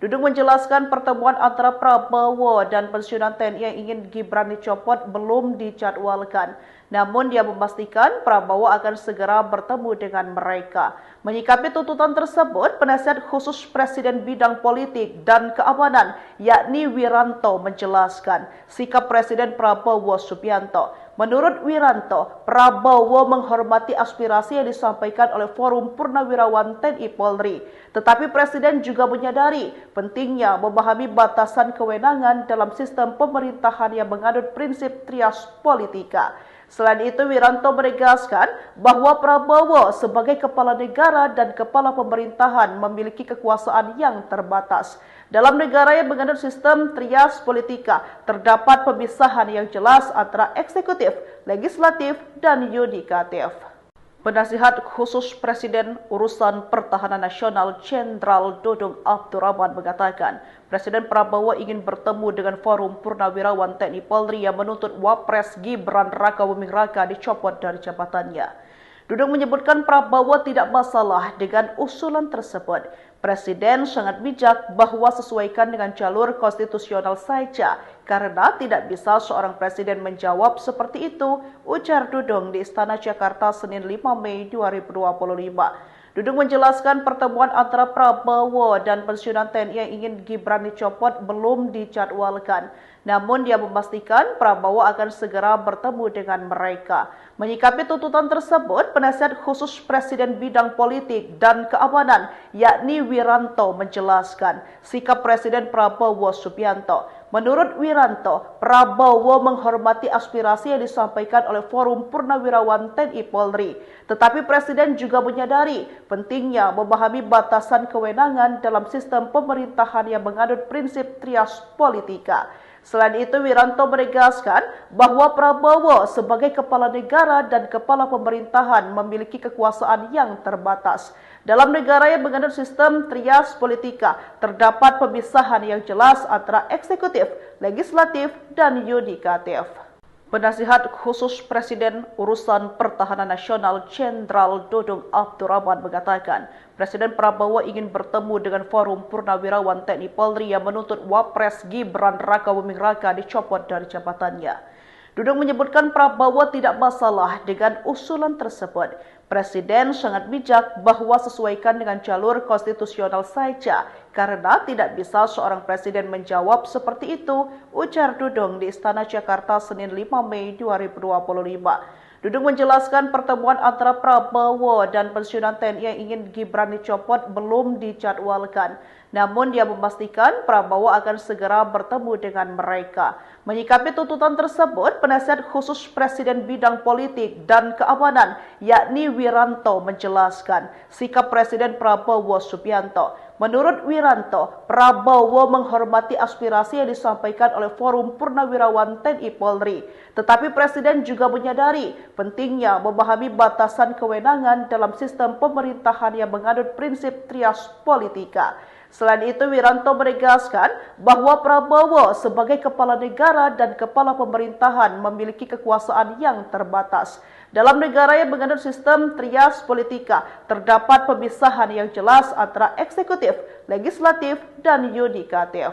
Dudung menjelaskan pertemuan antara Prabowo dan pensiunan TNI yang ingin Gibran dicopot belum dijadwalkan. Namun dia memastikan Prabowo akan segera bertemu dengan mereka. Menyikapi tuntutan tersebut, penasihat khusus Presiden bidang politik dan keamanan yakni Wiranto menjelaskan sikap Presiden Prabowo Subianto. Menurut Wiranto, Prabowo menghormati aspirasi yang disampaikan oleh Forum Purnawirawan TNI Polri. Tetapi Presiden juga menyadari pentingnya memahami batasan kewenangan dalam sistem pemerintahan yang menganut prinsip trias politika. Selain itu, Wiranto menegaskan bahwa Prabowo sebagai kepala negara dan kepala pemerintahan memiliki kekuasaan yang terbatas. Dalam negara yang menganut sistem trias politika, terdapat pemisahan yang jelas antara eksekutif, legislatif, dan yudikatif. Penasihat khusus Presiden Urusan Pertahanan Nasional Jenderal Dudung Abdurrahman mengatakan, Presiden Prabowo ingin bertemu dengan Forum Purnawirawan TNI Polri yang menuntut Wapres Gibran Rakabuming Raka dicopot dari jabatannya. Dudung menyebutkan Prabowo tidak masalah dengan usulan tersebut. Presiden sangat bijak bahwa sesuaikan dengan jalur konstitusional saja, karena tidak bisa seorang presiden menjawab seperti itu, ujar Dudung di Istana Jakarta Senin 5 Mei 2025. Dudung menjelaskan pertemuan antara Prabowo dan pensiunan TNI yang ingin Gibran dicopot belum dijadwalkan. Namun dia memastikan Prabowo akan segera bertemu dengan mereka. Menyikapi tuntutan tersebut, penasihat khusus Presiden bidang politik dan keamanan yakni Wiranto menjelaskan sikap Presiden Prabowo Subianto. Menurut Wiranto, Prabowo menghormati aspirasi yang disampaikan oleh Forum Purnawirawan TNI Polri. Tetapi Presiden juga menyadari pentingnya memahami batasan kewenangan dalam sistem pemerintahan yang menganut prinsip trias politika. Selain itu, Wiranto menegaskan bahwa Prabowo sebagai kepala negara dan kepala pemerintahan memiliki kekuasaan yang terbatas. Dalam negara yang menganut sistem trias politika, terdapat pemisahan yang jelas antara eksekutif, legislatif, dan yudikatif. Penasihat khusus Presiden Urusan Pertahanan Nasional Jenderal Dudung Abdurrahman mengatakan, Presiden Prabowo ingin bertemu dengan Forum Purnawirawan TNI Polri yang menuntut Wapres Gibran Rakabuming Raka dicopot dari jabatannya. Dudung menyebutkan Prabowo tidak masalah dengan usulan tersebut. Presiden sangat bijak bahwa sesuaikan dengan jalur konstitusional saja, karena tidak bisa seorang presiden menjawab seperti itu, ujar Dudung di Istana Jakarta Senin 5 Mei 2025. Dudung menjelaskan pertemuan antara Prabowo dan pensiunan TNI yang ingin Gibran dicopot belum dijadwalkan. Namun dia memastikan Prabowo akan segera bertemu dengan mereka. Menyikapi tuntutan tersebut, penasihat khusus Presiden bidang politik dan keamanan yakni Wiranto menjelaskan sikap Presiden Prabowo Subianto. Menurut Wiranto, Prabowo menghormati aspirasi yang disampaikan oleh Forum Purnawirawan TNI Polri. Tetapi Presiden juga menyadari pentingnya memahami batasan kewenangan dalam sistem pemerintahan yang menganut prinsip trias politika. Selain itu, Wiranto menegaskan bahwa Prabowo sebagai kepala negara dan kepala pemerintahan memiliki kekuasaan yang terbatas. Dalam negara yang menganut sistem trias politika, terdapat pemisahan yang jelas antara eksekutif, legislatif, dan yudikatif.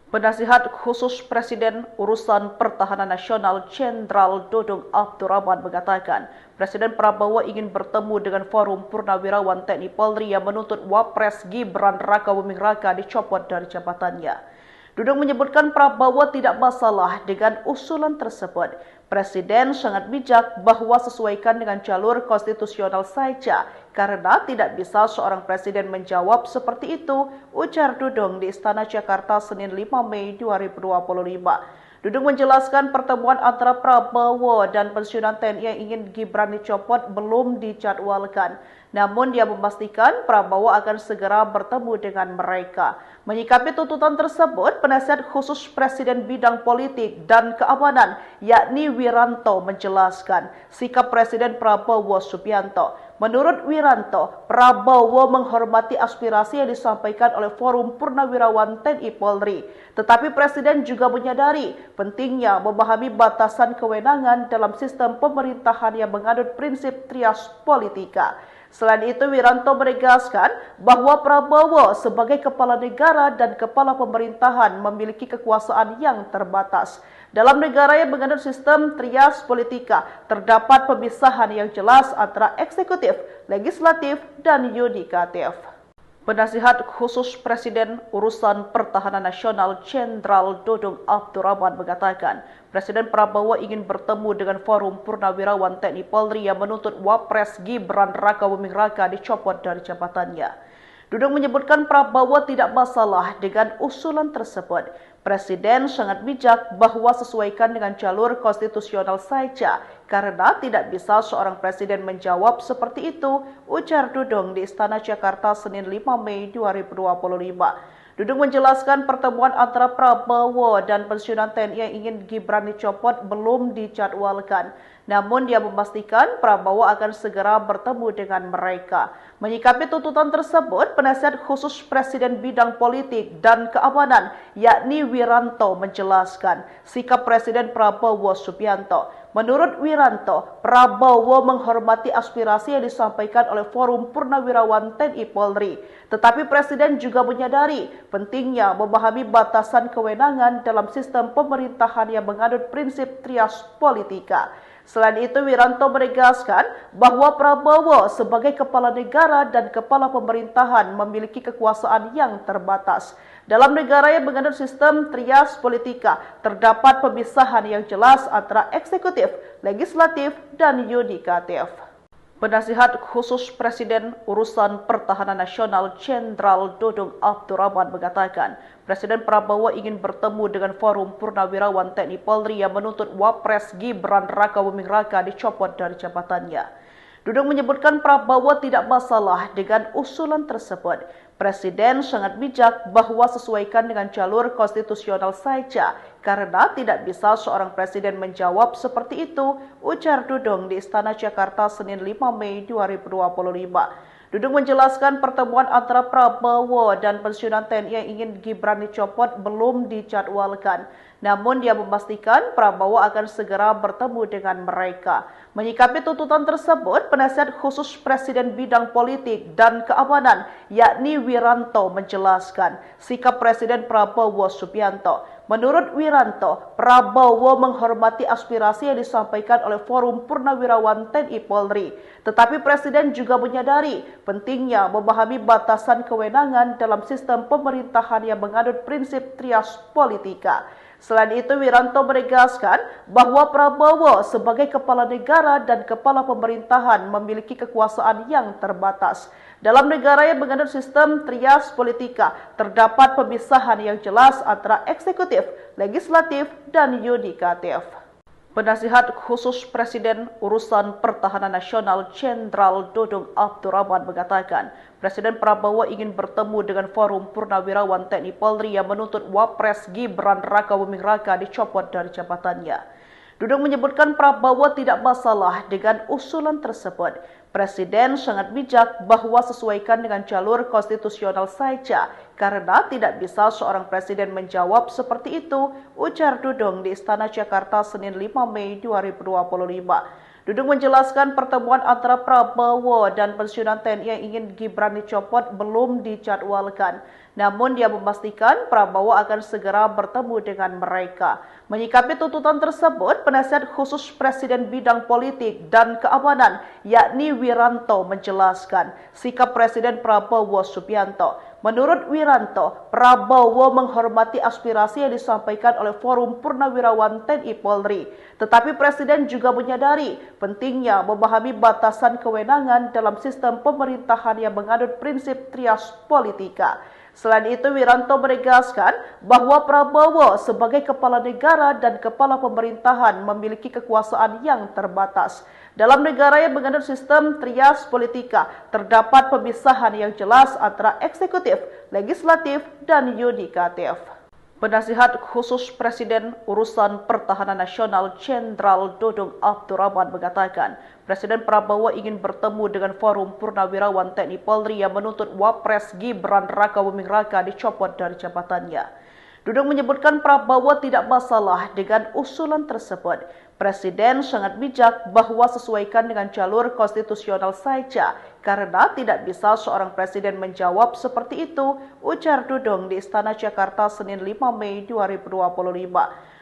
Penasihat khusus Presiden Urusan Pertahanan Nasional Jenderal Dudung Abdurrahman mengatakan, Presiden Prabowo ingin bertemu dengan Forum Purnawirawan TNI Polri yang menuntut Wapres Gibran Rakabuming Raka dicopot dari jabatannya. Dudung menyebutkan Prabowo tidak masalah dengan usulan tersebut. Presiden sangat bijak bahwa sesuaikan dengan jalur konstitusional saja, karena tidak bisa seorang presiden menjawab seperti itu, ujar Dudung di Istana Jakarta Senin 5 Mei 2025. Dudung menjelaskan pertemuan antara Prabowo dan pensiunan TNI yang ingin Gibran dicopot belum dijadwalkan. Namun dia memastikan Prabowo akan segera bertemu dengan mereka. Menyikapi tuntutan tersebut, penasihat khusus Presiden bidang politik dan keamanan yakni Wiranto menjelaskan sikap Presiden Prabowo Subianto. Menurut Wiranto, Prabowo menghormati aspirasi yang disampaikan oleh Forum Purnawirawan TNI Polri. Tetapi Presiden juga menyadari pentingnya memahami batasan kewenangan dalam sistem pemerintahan yang menganut prinsip trias politika. Selain itu, Wiranto menegaskan bahwa Prabowo sebagai kepala negara dan kepala pemerintahan memiliki kekuasaan yang terbatas. Dalam negara yang menganut sistem trias politika, terdapat pemisahan yang jelas antara eksekutif, legislatif, dan yudikatif. Penasihat Khusus Presiden Urusan Pertahanan Nasional Jenderal Dudung Abdurrahman mengatakan, Presiden Prabowo ingin bertemu dengan Forum Purnawirawan TNI Polri yang menuntut Wapres Gibran Rakabuming Raka dicopot dari jabatannya. Dudung menyebutkan Prabowo tidak masalah dengan usulan tersebut. Presiden sangat bijak bahwa sesuaikan dengan jalur konstitusional saja, karena tidak bisa seorang presiden menjawab seperti itu, ujar Dudung di Istana Jakarta Senin 5 Mei 2025. Dudung menjelaskan pertemuan antara Prabowo dan pensiunan TNI yang ingin Gibran dicopot belum dijadwalkan. Namun dia memastikan Prabowo akan segera bertemu dengan mereka. Menyikapi tuntutan tersebut, penasihat khusus Presiden bidang politik dan keamanan yakni Wiranto menjelaskan sikap Presiden Prabowo Subianto. Menurut Wiranto, Prabowo menghormati aspirasi yang disampaikan oleh Forum Purnawirawan TNI Polri. Tetapi Presiden juga menyadari pentingnya memahami batasan kewenangan dalam sistem pemerintahan yang menganut prinsip trias politika. Selain itu, Wiranto menegaskan bahwa Prabowo sebagai kepala negara dan kepala pemerintahan memiliki kekuasaan yang terbatas. Dalam negara yang menganut sistem trias politika, terdapat pemisahan yang jelas antara eksekutif, legislatif, dan yudikatif. Penasihat Khusus Presiden Urusan Pertahanan Nasional Jenderal Dudung Abdurrahman mengatakan, Presiden Prabowo ingin bertemu dengan Forum Purnawirawan TNI Polri yang menuntut Wapres Gibran Rakabuming Raka dicopot dari jabatannya. Dudung menyebutkan Prabowo tidak masalah dengan usulan tersebut. Presiden sangat bijak bahwa sesuaikan dengan jalur konstitusional saja, karena tidak bisa seorang presiden menjawab seperti itu, ujar Dudung di Istana Jakarta Senin 5 Mei 2025. Dudung menjelaskan pertemuan antara Prabowo dan pensiunan TNI yang ingin Gibran dicopot belum dijadwalkan. Namun dia memastikan Prabowo akan segera bertemu dengan mereka. Menyikapi tuntutan tersebut, penasihat khusus Presiden bidang politik dan keamanan yakni Wiranto menjelaskan sikap Presiden Prabowo Subianto. Menurut Wiranto, Prabowo menghormati aspirasi yang disampaikan oleh Forum Purnawirawan TNI Polri. Tetapi Presiden juga menyadari pentingnya memahami batasan kewenangan dalam sistem pemerintahan yang menganut prinsip trias politika. Selain itu, Wiranto menegaskan bahwa Prabowo sebagai kepala negara dan kepala pemerintahan memiliki kekuasaan yang terbatas. Dalam negara yang menganut sistem trias politika, terdapat pemisahan yang jelas antara eksekutif, legislatif, dan yudikatif. Penasihat Khusus Presiden Urusan Pertahanan Nasional Jenderal Dudung Abdurrahman mengatakan, Presiden Prabowo ingin bertemu dengan Forum Purnawirawan TNI Polri yang menuntut Wapres Gibran Rakabuming Raka dicopot dari jabatannya. Dudung menyebutkan Prabowo tidak masalah dengan usulan tersebut. Presiden sangat bijak bahwa sesuaikan dengan jalur konstitusional saja, karena tidak bisa seorang presiden menjawab seperti itu, ujar Dudung di Istana Jakarta Senin 5 Mei 2025. Dudung menjelaskan pertemuan antara Prabowo dan pensiunan TNI yang ingin Gibran dicopot belum dijadwalkan. Namun dia memastikan Prabowo akan segera bertemu dengan mereka. Menyikapi tuntutan tersebut, penasihat khusus Presiden bidang politik dan keamanan yakni Wiranto menjelaskan sikap Presiden Prabowo Subianto. Menurut Wiranto, Prabowo menghormati aspirasi yang disampaikan oleh Forum Purnawirawan TNI Polri. Tetapi Presiden juga menyadari pentingnya memahami batasan kewenangan dalam sistem pemerintahan yang menganut prinsip trias politika. Selain itu, Wiranto menegaskan bahwa Prabowo sebagai kepala negara dan kepala pemerintahan memiliki kekuasaan yang terbatas. Dalam negara yang menganut sistem trias politika, terdapat pemisahan yang jelas antara eksekutif, legislatif, dan yudikatif. Penasihat Khusus Presiden Urusan Pertahanan Nasional Jenderal Dudung Abdurrahman mengatakan, Presiden Prabowo ingin bertemu dengan Forum Purnawirawan TNI Polri yang menuntut Wapres Gibran Rakabuming Raka dicopot dari jabatannya. Dudung menyebutkan Prabowo tidak masalah dengan usulan tersebut. Presiden sangat bijak bahwa sesuaikan dengan jalur konstitusional saja, karena tidak bisa seorang presiden menjawab seperti itu, ujar Dudung di Istana Jakarta Senin 5 Mei 2025.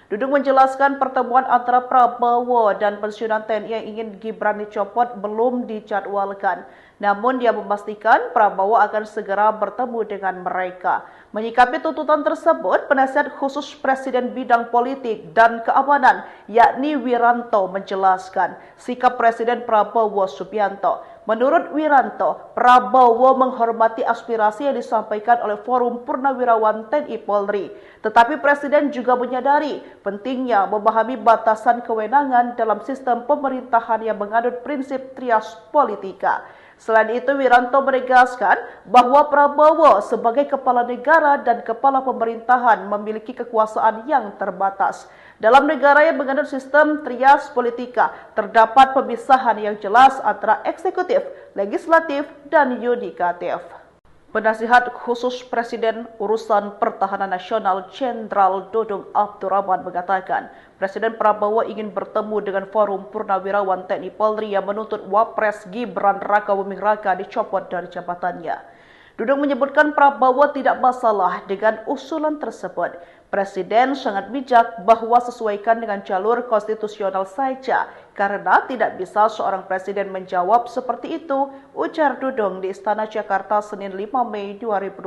Dudung menjelaskan pertemuan antara Prabowo dan pensiunan TNI yang ingin Gibran dicopot belum dijadwalkan. Namun dia memastikan Prabowo akan segera bertemu dengan mereka. Menyikapi tuntutan tersebut, penasihat khusus Presiden bidang politik dan keamanan, yakni Wiranto, menjelaskan sikap Presiden Prabowo Subianto. Menurut Wiranto, Prabowo menghormati aspirasi yang disampaikan oleh Forum Purnawirawan TNI Polri. Tetapi Presiden juga menyadari pentingnya memahami batasan kewenangan dalam sistem pemerintahan yang menganut prinsip trias politika. Selain itu, Wiranto menegaskan bahwa Prabowo sebagai kepala negara dan kepala pemerintahan memiliki kekuasaan yang terbatas. Dalam negara yang menganut sistem trias politika, terdapat pemisahan yang jelas antara eksekutif, legislatif, dan yudikatif. Penasihat Khusus Presiden Urusan Pertahanan Nasional Jenderal Dudung Abdurrahman mengatakan, Presiden Prabowo ingin bertemu dengan Forum Purnawirawan TNI Polri yang menuntut Wapres Gibran Rakabuming Raka dicopot dari jabatannya. Dudung menyebutkan Prabowo tidak masalah dengan usulan tersebut. Presiden sangat bijak bahwa sesuaikan dengan jalur konstitusional saja, karena tidak bisa seorang presiden menjawab seperti itu, ujar Dudung di Istana Jakarta Senin 5 Mei 2025.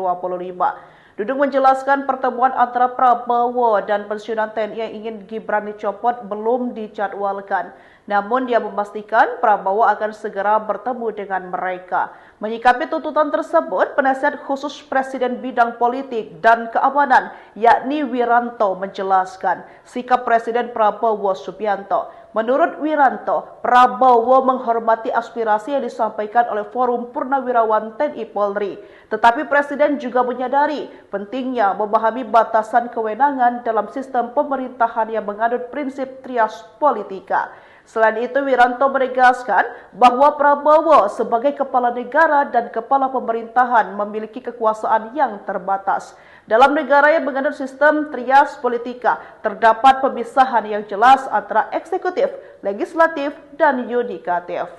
Dudung menjelaskan pertemuan antara Prabowo dan pensiunan TNI yang ingin Gibran dicopot belum dijadwalkan. Namun dia memastikan Prabowo akan segera bertemu dengan mereka. Menyikapi tuntutan tersebut, penasihat khusus Presiden bidang politik dan keamanan, yakni Wiranto, menjelaskan sikap Presiden Prabowo Subianto. Menurut Wiranto, Prabowo menghormati aspirasi yang disampaikan oleh Forum Purnawirawan TNI Polri. Tetapi Presiden juga menyadari pentingnya memahami batasan kewenangan dalam sistem pemerintahan yang menganut prinsip trias politika. Selain itu, Wiranto menegaskan bahwa Prabowo sebagai kepala negara dan kepala pemerintahan memiliki kekuasaan yang terbatas. Dalam negara yang menganut sistem trias politika, terdapat pemisahan yang jelas antara eksekutif, legislatif, dan yudikatif.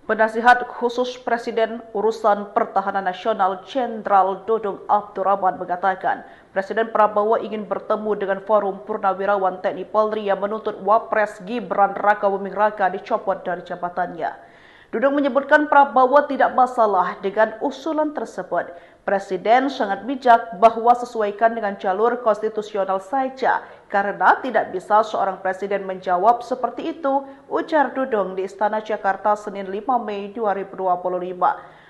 Penasihat Khusus Presiden Urusan Pertahanan Nasional Jenderal Dudung Abdurrahman mengatakan, Presiden Prabowo ingin bertemu dengan Forum Purnawirawan TNI Polri yang menuntut Wapres Gibran Rakabuming Raka dicopot dari jabatannya. Dudung menyebutkan Prabowo tidak masalah dengan usulan tersebut. Presiden sangat bijak bahwa sesuaikan dengan jalur konstitusional saja, karena tidak bisa seorang presiden menjawab seperti itu, ujar Dudung di Istana Jakarta Senin 5 Mei 2025.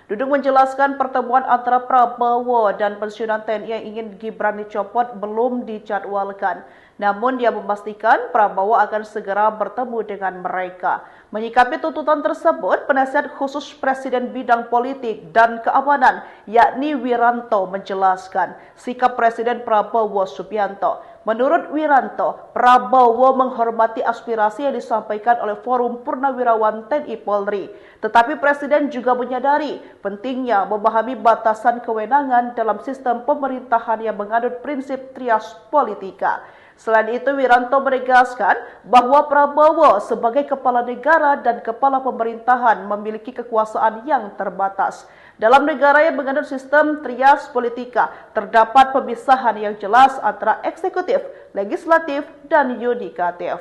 Dudung menjelaskan pertemuan antara Prabowo dan pensiunan TNI yang ingin Gibran dicopot belum dijadwalkan. Namun dia memastikan Prabowo akan segera bertemu dengan mereka. Menyikapi tuntutan tersebut, penasihat khusus Presiden bidang politik dan keamanan, yakni Wiranto, menjelaskan sikap Presiden Prabowo Subianto. Menurut Wiranto, Prabowo menghormati aspirasi yang disampaikan oleh Forum Purnawirawan TNI Polri. Tetapi Presiden juga menyadari pentingnya memahami batasan kewenangan dalam sistem pemerintahan yang menganut prinsip trias politika. Selain itu, Wiranto menegaskan bahwa Prabowo sebagai kepala negara dan kepala pemerintahan memiliki kekuasaan yang terbatas. Dalam negara yang menganut sistem trias politika, terdapat pemisahan yang jelas antara eksekutif, legislatif, dan yudikatif.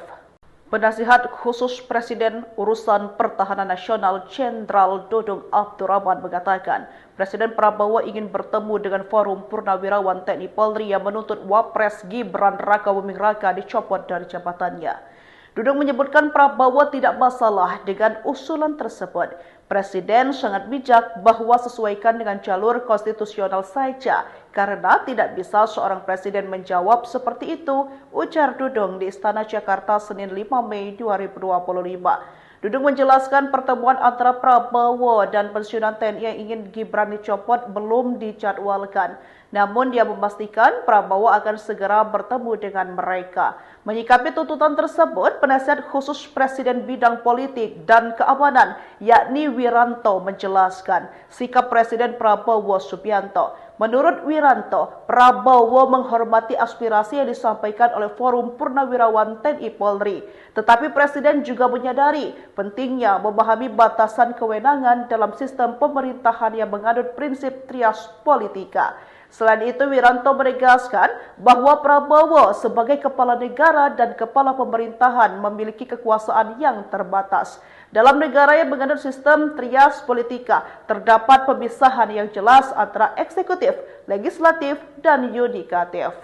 Penasihat Khusus Presiden Urusan Pertahanan Nasional Jenderal Dudung Abdurrahman mengatakan, Presiden Prabowo ingin bertemu dengan Forum Purnawirawan TNI Polri yang menuntut Wapres Gibran Rakabuming Raka dicopot dari jabatannya. Dudung menyebutkan Prabowo tidak masalah dengan usulan tersebut. Presiden sangat bijak bahwa sesuaikan dengan jalur konstitusional saja, karena tidak bisa seorang presiden menjawab seperti itu, ujar Dudung di Istana Jakarta Senin 5 Mei 2025. Dudung menjelaskan pertemuan antara Prabowo dan pensiunan TNI yang ingin Gibran dicopot belum dijadwalkan. Namun dia memastikan Prabowo akan segera bertemu dengan mereka. Menyikapi tuntutan tersebut, penasihat khusus Presiden bidang politik dan keamanan yakni Wiranto menjelaskan sikap Presiden Prabowo Subianto. Menurut Wiranto, Prabowo menghormati aspirasi yang disampaikan oleh Forum Purnawirawan TNI Polri. Tetapi Presiden juga menyadari pentingnya memahami batasan kewenangan dalam sistem pemerintahan yang menganut prinsip trias politika. Selain itu, Wiranto menegaskan bahwa Prabowo sebagai kepala negara dan kepala pemerintahan memiliki kekuasaan yang terbatas. Dalam negara yang menganut sistem trias politika, terdapat pemisahan yang jelas antara eksekutif, legislatif, dan yudikatif.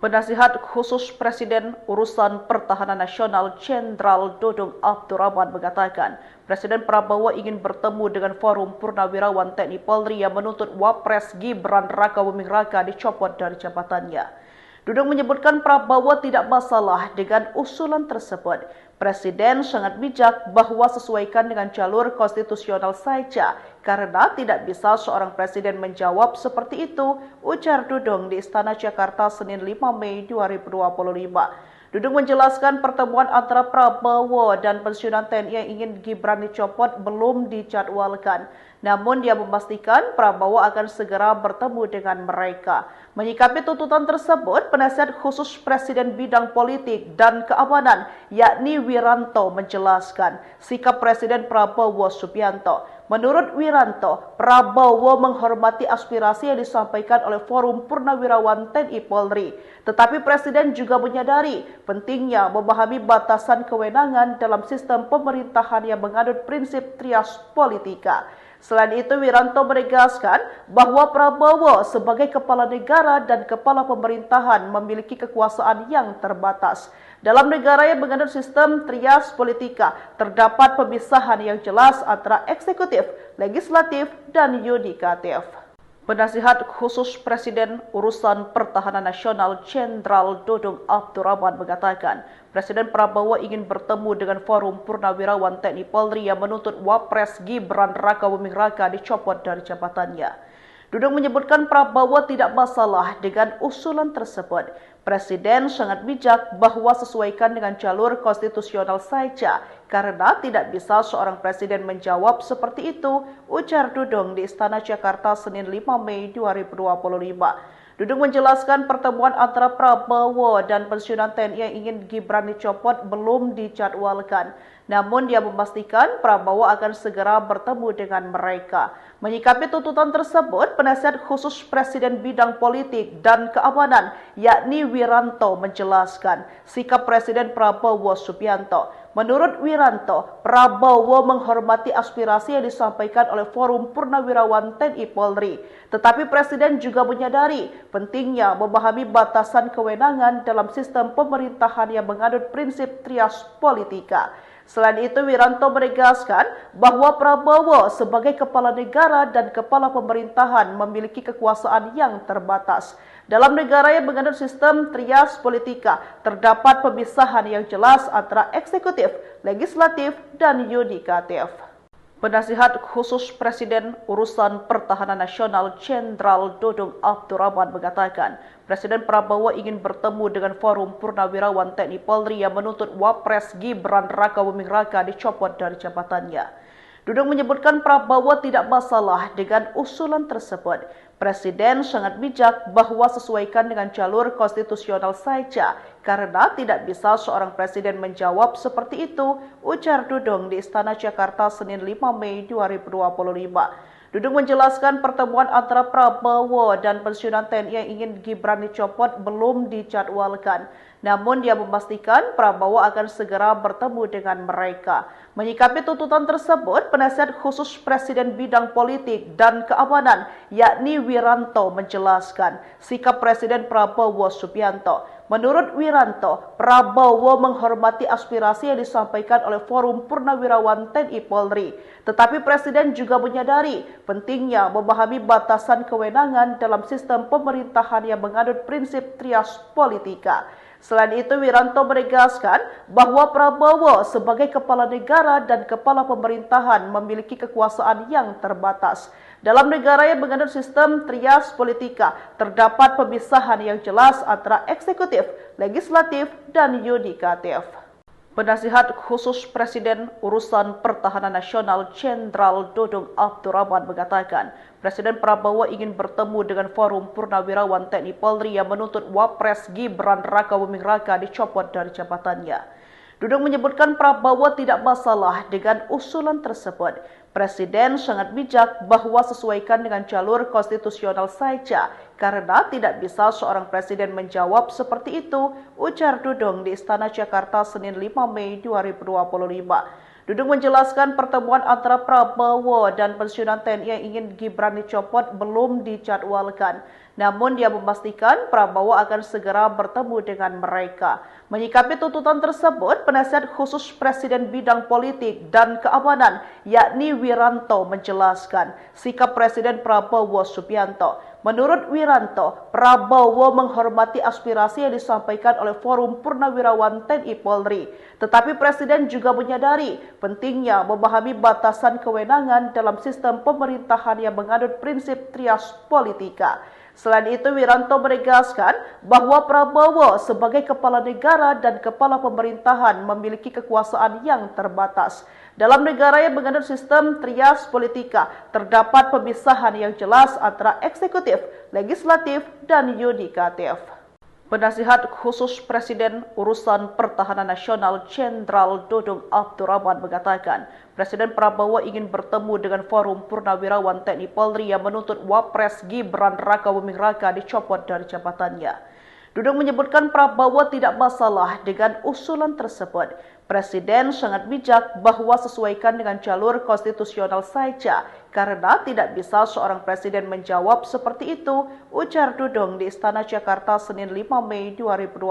Penasihat khusus Presiden Urusan Pertahanan Nasional Jenderal Dudung Abdurrahman mengatakan, Presiden Prabowo ingin bertemu dengan Forum Purnawirawan TNI Polri yang menuntut Wapres Gibran Rakabuming Raka dicopot dari jabatannya. Dudung menyebutkan Prabowo tidak masalah dengan usulan tersebut. Presiden sangat bijak bahwa sesuaikan dengan jalur konstitusional saja, karena tidak bisa seorang presiden menjawab seperti itu, ujar Dudung di Istana Jakarta Senin 5 Mei 2025. Dudung menjelaskan pertemuan antara Prabowo dan pensiunan TNI yang ingin Gibran dicopot belum dijadwalkan. Namun dia memastikan Prabowo akan segera bertemu dengan mereka. Menyikapi tuntutan tersebut, penasihat khusus Presiden bidang politik dan keamanan yakni Wiranto menjelaskan sikap Presiden Prabowo Subianto. Menurut Wiranto, Prabowo menghormati aspirasi yang disampaikan oleh Forum Purnawirawan TNI Polri. Tetapi Presiden juga menyadari pentingnya memahami batasan kewenangan dalam sistem pemerintahan yang menganut prinsip trias politika. Selain itu, Wiranto menegaskan bahwa Prabowo sebagai kepala negara dan kepala pemerintahan memiliki kekuasaan yang terbatas. Dalam negara yang menganut sistem trias politika, terdapat pemisahan yang jelas antara eksekutif, legislatif, dan yudikatif. Penasihat khusus Presiden Urusan Pertahanan Nasional Jenderal Dudung Abdurrahman mengatakan, Presiden Prabowo ingin bertemu dengan Forum Purnawirawan TNI Polri yang menuntut Wapres Gibran Rakabuming Raka dicopot dari jabatannya. Dudung menyebutkan Prabowo tidak masalah dengan usulan tersebut. Presiden sangat bijak bahwa sesuaikan dengan jalur konstitusional saja, karena tidak bisa seorang presiden menjawab seperti itu, ujar Dudung di Istana Jakarta Senin 5 Mei 2025. Dudung menjelaskan pertemuan antara Prabowo dan pensiunan TNI yang ingin Gibran dicopot belum dijadwalkan. Namun dia memastikan Prabowo akan segera bertemu dengan mereka. Menyikapi tuntutan tersebut, penasihat khusus Presiden bidang politik dan keamanan yakni Wiranto menjelaskan sikap Presiden Prabowo Subianto. Menurut Wiranto, Prabowo menghormati aspirasi yang disampaikan oleh Forum Purnawirawan TNI Polri. Tetapi Presiden juga menyadari pentingnya memahami batasan kewenangan dalam sistem pemerintahan yang menganut prinsip trias politika. Selain itu, Wiranto menegaskan bahwa Prabowo sebagai kepala negara dan kepala pemerintahan memiliki kekuasaan yang terbatas. Dalam negara yang menganut sistem trias politika, terdapat pemisahan yang jelas antara eksekutif, legislatif, dan yudikatif. Penasihat khusus Presiden Urusan Pertahanan Nasional Jenderal Dudung Abdurrahman mengatakan, Presiden Prabowo ingin bertemu dengan Forum Purnawirawan TNI Polri yang menuntut Wapres Gibran Rakabuming Raka dicopot dari jabatannya. Dudung menyebutkan Prabowo tidak masalah dengan usulan tersebut. Presiden sangat bijak bahwa sesuaikan dengan jalur konstitusional saja, karena tidak bisa seorang presiden menjawab seperti itu, ujar Dudung di Istana Jakarta Senin 5 Mei 2025. Dudung menjelaskan pertemuan antara Prabowo dan pensiunan TNI yang ingin Gibran dicopot belum dijadwalkan. Namun dia memastikan Prabowo akan segera bertemu dengan mereka. Menyikapi tuntutan tersebut, penasihat khusus Presiden bidang politik dan keamanan yakni Wiranto menjelaskan sikap Presiden Prabowo Subianto. Menurut Wiranto, Prabowo menghormati aspirasi yang disampaikan oleh Forum Purnawirawan TNI Polri. Tetapi Presiden juga menyadari pentingnya memahami batasan kewenangan dalam sistem pemerintahan yang menganut prinsip trias politika. Selain itu, Wiranto menegaskan bahwa Prabowo sebagai kepala negara dan kepala pemerintahan memiliki kekuasaan yang terbatas. Dalam negara yang menganut sistem trias politika, terdapat pemisahan yang jelas antara eksekutif, legislatif, dan yudikatif. Penasihat khusus Presiden Urusan Pertahanan Nasional Jenderal Dudung Abdurrahman mengatakan, Presiden Prabowo ingin bertemu dengan Forum Purnawirawan TNI Polri yang menuntut Wapres Gibran Rakabuming Raka dicopot dari jabatannya. Dudung menyebutkan Prabowo tidak masalah dengan usulan tersebut. Presiden sangat bijak bahwa sesuaikan dengan jalur konstitusional saja, karena tidak bisa seorang presiden menjawab seperti itu, ujar Dudung di Istana Jakarta Senin 5 Mei 2025. Dudung menjelaskan pertemuan antara Prabowo dan pensiunan TNI yang ingin Gibran dicopot belum dijadwalkan. Namun dia memastikan Prabowo akan segera bertemu dengan mereka. Menyikapi tuntutan tersebut, penasihat khusus Presiden bidang politik dan keamanan, yakni Wiranto, menjelaskan sikap Presiden Prabowo Subianto. Menurut Wiranto, Prabowo menghormati aspirasi yang disampaikan oleh Forum Purnawirawan TNI Polri. Tetapi Presiden juga menyadari pentingnya memahami batasan kewenangan dalam sistem pemerintahan yang menganut prinsip trias politika. Selain itu, Wiranto menegaskan bahwa Prabowo sebagai kepala negara dan kepala pemerintahan memiliki kekuasaan yang terbatas. Dalam negara yang menganut sistem trias politika, terdapat pemisahan yang jelas antara eksekutif, legislatif, dan yudikatif. Penasihat khusus Presiden Urusan Pertahanan Nasional Jenderal Dudung Abdurrahman mengatakan, Presiden Prabowo ingin bertemu dengan Forum Purnawirawan TNI Polri yang menuntut Wapres Gibran Rakabuming Raka dicopot dari jabatannya. Dudung menyebutkan Prabowo tidak masalah dengan usulan tersebut. Presiden sangat bijak bahwa sesuaikan dengan jalur konstitusional saja, karena tidak bisa seorang presiden menjawab seperti itu, ujar Dudung di Istana Jakarta Senin 5 Mei 2025.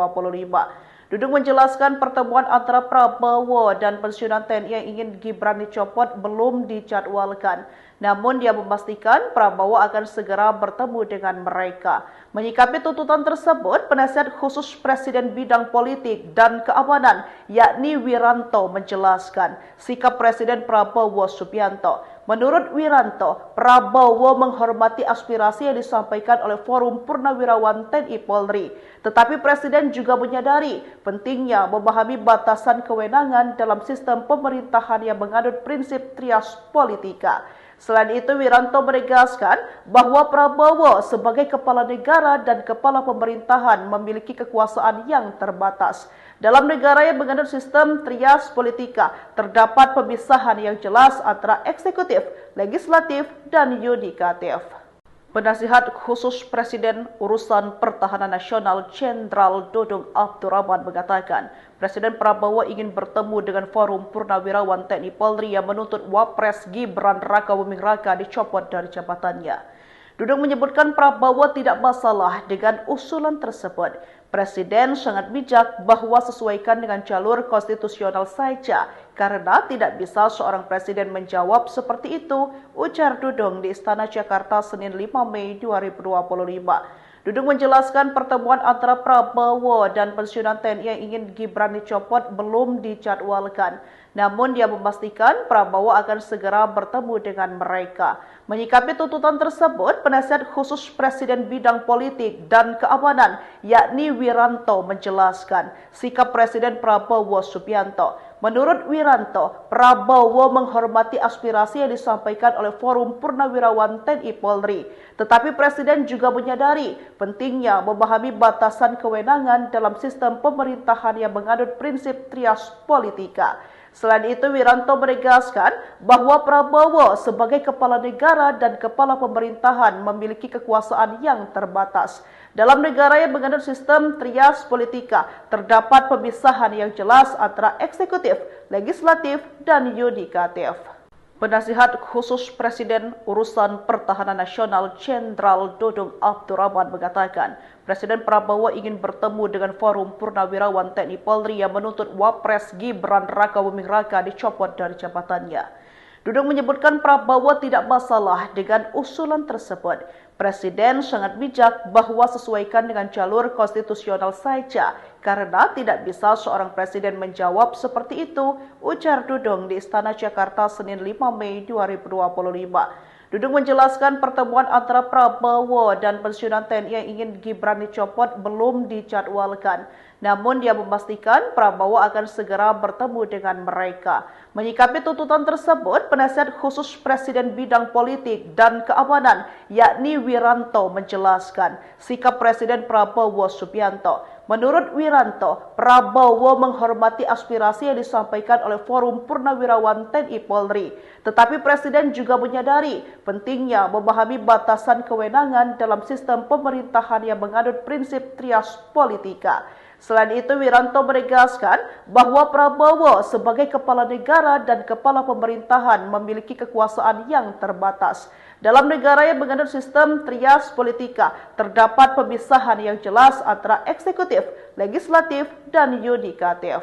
Dudung menjelaskan pertemuan antara Prabowo dan pensiunan TNI yang ingin Gibran dicopot belum dijadwalkan. Namun dia memastikan Prabowo akan segera bertemu dengan mereka. Menyikapi tuntutan tersebut, penasihat khusus Presiden bidang politik dan keamanan, yakni Wiranto, menjelaskan sikap Presiden Prabowo Subianto. Menurut Wiranto, Prabowo menghormati aspirasi yang disampaikan oleh Forum Purnawirawan TNI Polri. Tetapi Presiden juga menyadari pentingnya memahami batasan kewenangan dalam sistem pemerintahan yang menganut prinsip trias politika. Selain itu, Wiranto menegaskan bahwa Prabowo sebagai kepala negara dan kepala pemerintahan memiliki kekuasaan yang terbatas. Dalam negara yang menganut sistem trias politika, terdapat pemisahan yang jelas antara eksekutif, legislatif, dan yudikatif. Penasihat khusus Presiden Urusan Pertahanan Nasional Jenderal Dudung Abdurrahman mengatakan, Presiden Prabowo ingin bertemu dengan Forum Purnawirawan TNI Polri yang menuntut Wapres Gibran Rakabuming Raka dicopot dari jabatannya. Dudung menyebutkan Prabowo tidak masalah dengan usulan tersebut. Presiden sangat bijak bahwa sesuaikan dengan jalur konstitusional saja, karena tidak bisa seorang presiden menjawab seperti itu, ujar Dudung di Istana Jakarta Senin 5 Mei 2025. Dudung menjelaskan pertemuan antara Prabowo dan pensiunan TNI yang ingin Gibran dicopot belum dijadwalkan. Namun dia memastikan Prabowo akan segera bertemu dengan mereka. Menyikapi tuntutan tersebut, penasihat khusus Presiden bidang politik dan keamanan, yakni Wiranto, menjelaskan sikap Presiden Prabowo Subianto. Menurut Wiranto, Prabowo menghormati aspirasi yang disampaikan oleh Forum Purnawirawan TNI Polri. Tetapi Presiden juga menyadari pentingnya memahami batasan kewenangan dalam sistem pemerintahan yang menganut prinsip trias politika. Selain itu, Wiranto menegaskan bahwa Prabowo sebagai kepala negara dan kepala pemerintahan memiliki kekuasaan yang terbatas. Dalam negara yang menganut sistem trias politika, terdapat pemisahan yang jelas antara eksekutif, legislatif, dan yudikatif. Penasihat khusus Presiden Urusan Pertahanan Nasional Jenderal Dudung Abdurrahman mengatakan, Presiden Prabowo ingin bertemu dengan Forum Purnawirawan TNI Polri yang menuntut Wapres Gibran Rakabuming Raka dicopot dari jabatannya. Dudung menyebutkan Prabowo tidak masalah dengan usulan tersebut. Presiden sangat bijak bahwa sesuaikan dengan jalur konstitusional saja, karena tidak bisa seorang presiden menjawab seperti itu, ujar Dudung di Istana Jakarta Senin 5 Mei 2025. Dudung menjelaskan pertemuan antara Prabowo dan pensiunan TNI yang ingin Gibran dicopot belum dijadwalkan. Namun dia memastikan Prabowo akan segera bertemu dengan mereka. Menyikapi tuntutan tersebut, penasihat khusus Presiden bidang politik dan keamanan yakni Wiranto menjelaskan sikap Presiden Prabowo Subianto. Menurut Wiranto, Prabowo menghormati aspirasi yang disampaikan oleh Forum Purnawirawan TNI Polri. Tetapi Presiden juga menyadari pentingnya memahami batasan kewenangan dalam sistem pemerintahan yang menganut prinsip trias politika. Selain itu, Wiranto menegaskan bahwa Prabowo sebagai kepala negara dan kepala pemerintahan memiliki kekuasaan yang terbatas. Dalam negara yang menganut sistem trias politika, terdapat pemisahan yang jelas antara eksekutif, legislatif, dan yudikatif.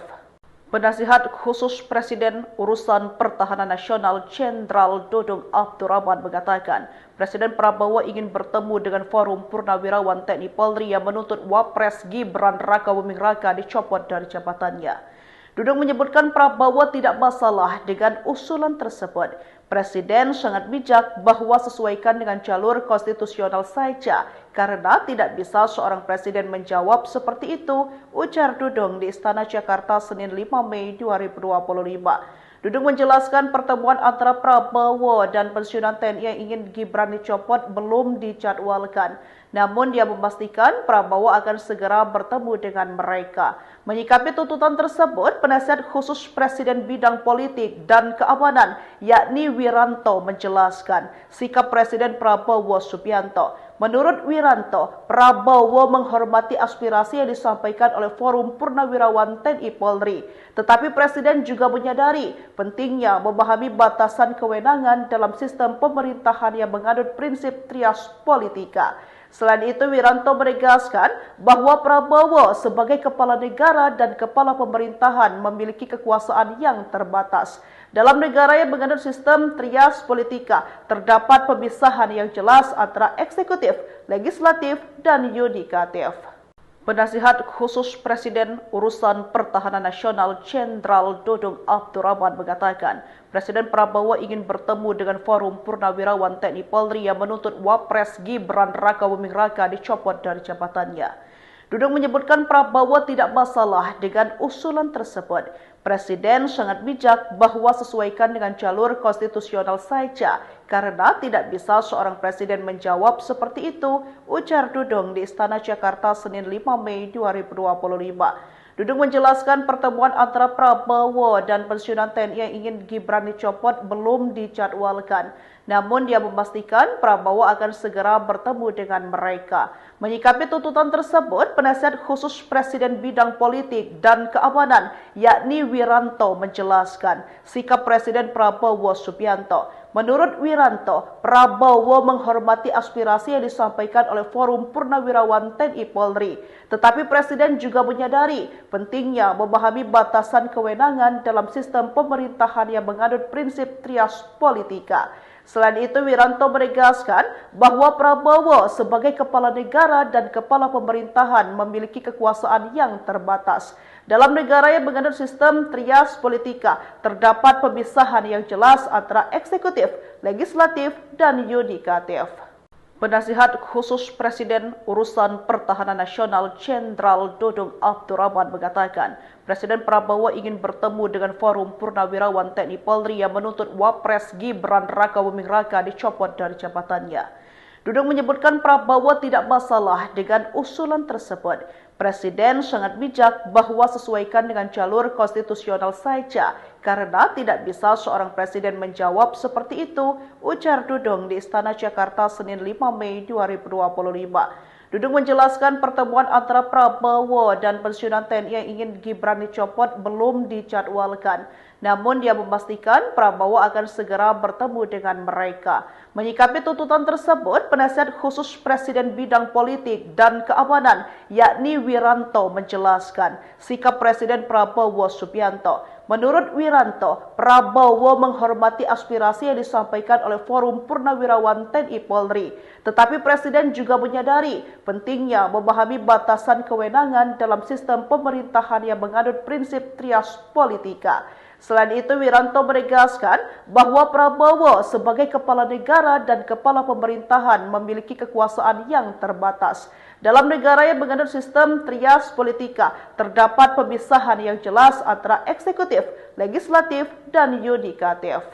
Penasihat khusus Presiden Urusan Pertahanan Nasional Jenderal Dudung Abdurrahman mengatakan, Presiden Prabowo ingin bertemu dengan Forum Purnawirawan TNI Polri yang menuntut Wapres Gibran Rakabuming Raka dicopot dari jabatannya. Dudung menyebutkan Prabowo tidak masalah dengan usulan tersebut. Presiden sangat bijak bahwa sesuaikan dengan jalur konstitusional saja, karena tidak bisa seorang presiden menjawab seperti itu, ujar Dudung di Istana Jakarta Senin 5 Mei 2025. Dudung menjelaskan pertemuan antara Prabowo dan pensiunan TNI yang ingin Gibran dicopot belum dijadwalkan. Namun dia memastikan Prabowo akan segera bertemu dengan mereka. Menyikapi tuntutan tersebut, penasihat khusus Presiden bidang politik dan keamanan yakni Wiranto menjelaskan sikap Presiden Prabowo Subianto. Menurut Wiranto, Prabowo menghormati aspirasi yang disampaikan oleh Forum Purnawirawan TNI Polri. Tetapi Presiden juga menyadari pentingnya memahami batasan kewenangan dalam sistem pemerintahan yang menganut prinsip trias politika. Selain itu, Wiranto menegaskan bahwa Prabowo sebagai kepala negara dan kepala pemerintahan memiliki kekuasaan yang terbatas. Dalam negara yang menganut sistem trias politika, terdapat pemisahan yang jelas antara eksekutif, legislatif, dan yudikatif. Penasihat khusus Presiden Urusan Pertahanan Nasional Jenderal Dudung Abdurrahman mengatakan, Presiden Prabowo ingin bertemu dengan Forum Purnawirawan TNI Polri yang menuntut Wapres Gibran Rakabuming Raka dicopot dari jabatannya. Dudung menyebutkan Prabowo tidak masalah dengan usulan tersebut. Presiden sangat bijak bahwa sesuaikan dengan jalur konstitusional saja, karena tidak bisa seorang presiden menjawab seperti itu, ujar Dudung di Istana Jakarta Senin 5 Mei 2025. Dudung menjelaskan pertemuan antara Prabowo dan pensiunan TNI yang ingin Gibran dicopot belum dijadwalkan. Namun dia memastikan Prabowo akan segera bertemu dengan mereka. Menyikapi tuntutan tersebut, penasihat khusus Presiden bidang politik dan keamanan yakni Wiranto menjelaskan sikap Presiden Prabowo Subianto. Menurut Wiranto, Prabowo menghormati aspirasi yang disampaikan oleh Forum Purnawirawan TNI Polri. Tetapi Presiden juga menyadari pentingnya memahami batasan kewenangan dalam sistem pemerintahan yang menganut prinsip trias politika. Selain itu, Wiranto menegaskan bahwa Prabowo sebagai kepala negara dan kepala pemerintahan memiliki kekuasaan yang terbatas. Dalam negara yang menganut sistem trias politika, terdapat pemisahan yang jelas antara eksekutif, legislatif, dan yudikatif. Penasihat khusus Presiden Urusan Pertahanan Nasional Jenderal Dudung Abdurrahman mengatakan, Presiden Prabowo ingin bertemu dengan Forum Purnawirawan TNI Polri yang menuntut Wapres Gibran Rakabuming Raka dicopot dari jabatannya. Dudung menyebutkan Prabowo tidak masalah dengan usulan tersebut. Presiden sangat bijak bahwa sesuaikan dengan jalur konstitusional saja, karena tidak bisa seorang presiden menjawab seperti itu, ujar Dudung di Istana Jakarta Senin 5 Mei 2025. Dudung menjelaskan pertemuan antara Prabowo dan pensiunan TNI yang ingin Gibran dicopot belum dijadwalkan. Namun dia memastikan Prabowo akan segera bertemu dengan mereka. Menyikapi tuntutan tersebut, penasihat khusus Presiden bidang politik dan keamanan yakni Wiranto menjelaskan sikap Presiden Prabowo Subianto. Menurut Wiranto, Prabowo menghormati aspirasi yang disampaikan oleh Forum Purnawirawan TNI Polri. Tetapi Presiden juga menyadari pentingnya memahami batasan kewenangan dalam sistem pemerintahan yang menganut prinsip trias politika. Selain itu, Wiranto menegaskan bahwa Prabowo sebagai kepala negara dan kepala pemerintahan memiliki kekuasaan yang terbatas. Dalam negara yang menganut sistem trias politika, terdapat pemisahan yang jelas antara eksekutif, legislatif, dan yudikatif.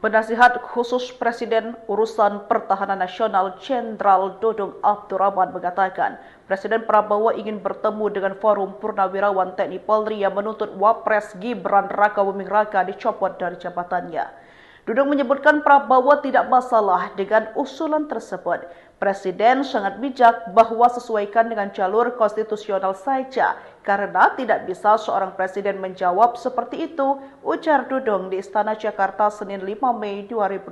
Penasihat khusus Presiden Urusan Pertahanan Nasional Jenderal Dudung Abdurrahman mengatakan, Presiden Prabowo ingin bertemu dengan Forum Purnawirawan TNI Polri yang menuntut Wapres Gibran Rakabuming Raka dicopot dari jabatannya. Dudung menyebutkan Prabowo tidak masalah dengan usulan tersebut. Presiden sangat bijak bahwa sesuaikan dengan jalur konstitusional saja, karena tidak bisa seorang presiden menjawab seperti itu, ujar Dudung di Istana Jakarta Senin 5 Mei 2025.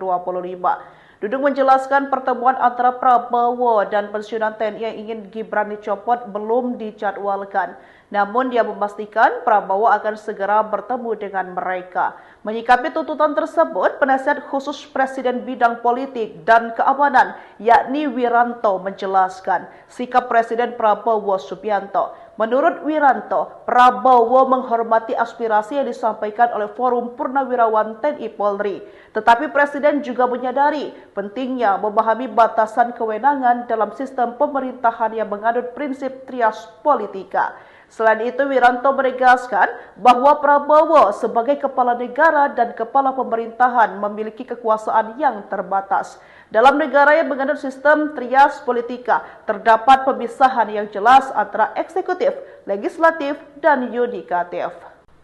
Dudung menjelaskan pertemuan antara Prabowo dan pensiunan TNI yang ingin Gibran dicopot belum dijadwalkan. Namun dia memastikan Prabowo akan segera bertemu dengan mereka. Menyikapi tuntutan tersebut, penasihat khusus Presiden bidang politik dan keamanan yakni Wiranto menjelaskan sikap Presiden Prabowo Subianto. Menurut Wiranto, Prabowo menghormati aspirasi yang disampaikan oleh Forum Purnawirawan TNI Polri. Tetapi Presiden juga menyadari pentingnya memahami batasan kewenangan dalam sistem pemerintahan yang menganut prinsip trias politika. Selain itu, Wiranto menegaskan bahwa Prabowo sebagai kepala negara dan kepala pemerintahan memiliki kekuasaan yang terbatas. Dalam negara yang menganut sistem trias politika, terdapat pemisahan yang jelas antara eksekutif, legislatif, dan yudikatif.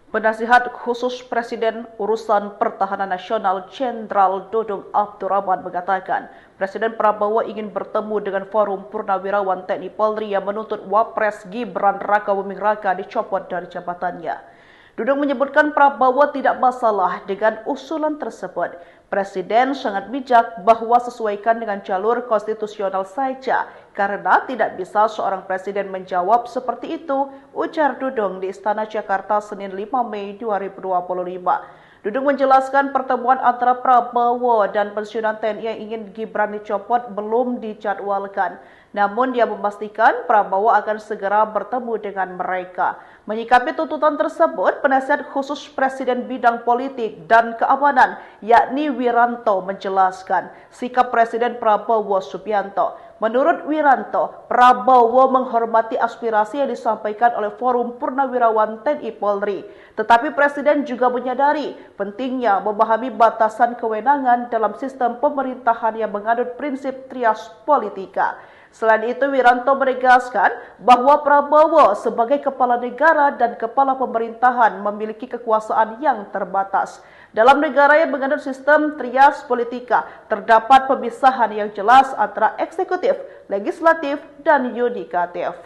Penasihat khusus Presiden Urusan Pertahanan Nasional Jenderal Dudung Abdurrahman mengatakan, Presiden Prabowo ingin bertemu dengan Forum Purnawirawan TNI Polri yang menuntut Wapres Gibran Rakabuming Raka dicopot dari jabatannya. Dudung menyebutkan Prabowo tidak masalah dengan usulan tersebut. Presiden sangat bijak bahwa sesuaikan dengan jalur konstitusional saja, karena tidak bisa seorang presiden menjawab seperti itu, ujar Dudung di Istana Jakarta Senin 5 Mei 2025. Dudung menjelaskan pertemuan antara Prabowo dan pensiunan TNI yang ingin Gibran dicopot belum dijadwalkan. Namun dia memastikan Prabowo akan segera bertemu dengan mereka. Menyikapi tuntutan tersebut, penasihat khusus Presiden bidang politik dan keamanan yakni Wiranto menjelaskan sikap Presiden Prabowo Subianto. Menurut Wiranto, Prabowo menghormati aspirasi yang disampaikan oleh Forum Purnawirawan TNI Polri. Tetapi Presiden juga menyadari pentingnya memahami batasan kewenangan dalam sistem pemerintahan yang menganut prinsip trias politika. Selain itu, Wiranto menegaskan bahwa Prabowo sebagai kepala negara dan kepala pemerintahan memiliki kekuasaan yang terbatas. Dalam negara yang menganut sistem trias politika, terdapat pemisahan yang jelas antara eksekutif, legislatif, dan yudikatif.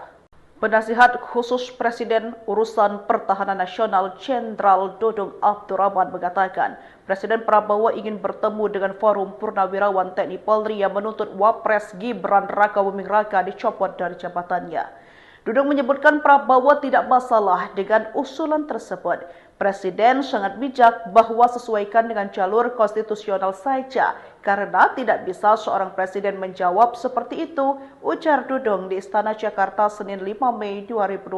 Penasihat khusus Presiden Urusan Pertahanan Nasional Jenderal Dudung Abdurrahman mengatakan, Presiden Prabowo ingin bertemu dengan Forum Purnawirawan TNI Polri yang menuntut Wapres Gibran Rakabuming Raka dicopot dari jabatannya. Dudung menyebutkan Prabowo tidak masalah dengan usulan tersebut. Presiden sangat bijak bahwa sesuaikan dengan jalur konstitusional saja, karena tidak bisa seorang presiden menjawab seperti itu, ujar Dudung di Istana Jakarta Senin 5 Mei 2025.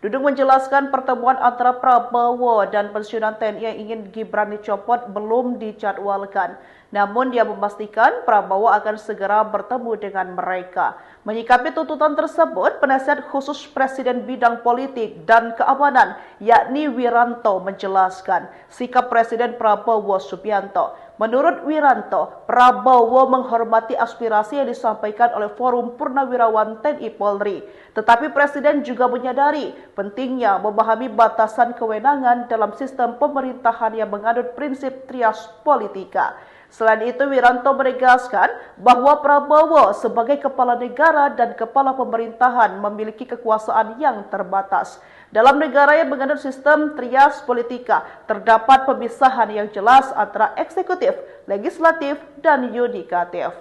Dudung menjelaskan pertemuan antara Prabowo dan pensiunan TNI yang ingin Gibran dicopot belum dijadwalkan. Namun dia memastikan Prabowo akan segera bertemu dengan mereka. Menyikapi tuntutan tersebut, penasihat khusus Presiden bidang politik dan keamanan yakni Wiranto menjelaskan sikap Presiden Prabowo Subianto. Menurut Wiranto, Prabowo menghormati aspirasi yang disampaikan oleh Forum Purnawirawan TNI Polri. Tetapi Presiden juga menyadari pentingnya memahami batasan kewenangan dalam sistem pemerintahan yang menganut prinsip trias politika. Selain itu, Wiranto menegaskan bahwa Prabowo sebagai kepala negara dan kepala pemerintahan memiliki kekuasaan yang terbatas. Dalam negara yang mengandung sistem trias politika, terdapat pemisahan yang jelas antara eksekutif, legislatif, dan yudikatif.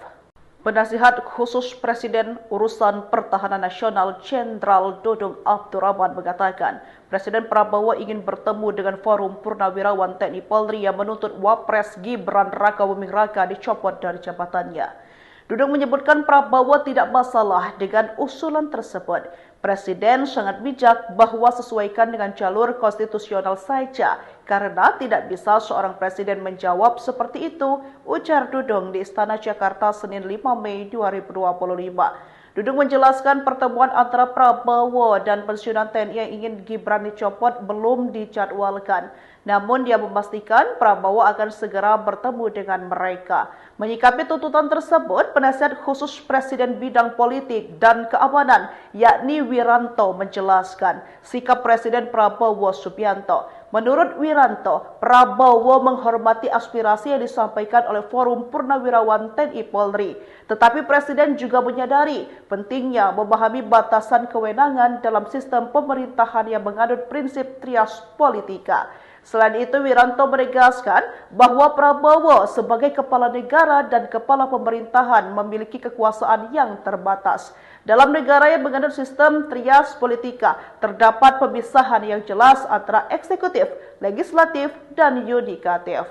Penasihat khusus Presiden Urusan Pertahanan Nasional Jenderal Dudung Abdurrahman mengatakan, Presiden Prabowo ingin bertemu dengan Forum Purnawirawan TNI Polri yang menuntut Wapres Gibran Rakabuming Raka dicopot dari jabatannya. Dudung menyebutkan Prabowo tidak masalah dengan usulan tersebut. Presiden sangat bijak bahwa sesuaikan dengan jalur konstitusional saja, karena tidak bisa seorang presiden menjawab seperti itu, ujar Dudung di Istana Jakarta Senin 5 Mei 2025. Dudung menjelaskan pertemuan antara Prabowo dan pensiunan TNI yang ingin Gibran dicopot belum dijadwalkan. Namun dia memastikan Prabowo akan segera bertemu dengan mereka. Menyikapi tuntutan tersebut, penasihat khusus Presiden bidang politik dan keamanan, yakni Wiranto, menjelaskan sikap Presiden Prabowo Subianto. Menurut Wiranto, Prabowo menghormati aspirasi yang disampaikan oleh Forum Purnawirawan TNI Polri. Tetapi Presiden juga menyadari pentingnya memahami batasan kewenangan dalam sistem pemerintahan yang menganut prinsip trias politika. Selain itu, Wiranto menegaskan bahwa Prabowo sebagai kepala negara dan kepala pemerintahan memiliki kekuasaan yang terbatas. Dalam negara yang mengandung sistem trias politika, terdapat pemisahan yang jelas antara eksekutif, legislatif, dan yudikatif.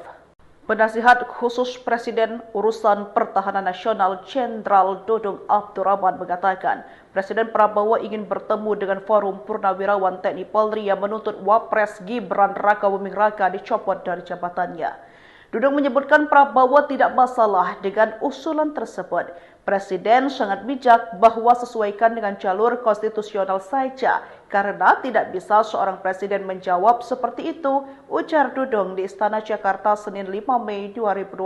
Penasihat khusus Presiden Urusan Pertahanan Nasional Jenderal Dudung Abdurrahman mengatakan, Presiden Prabowo ingin bertemu dengan Forum Purnawirawan TNI Polri yang menuntut Wapres Gibran Rakabuming Raka dicopot dari jabatannya. Dudung menyebutkan Prabowo tidak masalah dengan usulan tersebut. Presiden sangat bijak bahwa sesuaikan dengan jalur konstitusional saja, karena tidak bisa seorang presiden menjawab seperti itu, ujar Dudung di Istana Jakarta Senin 5 Mei 2025.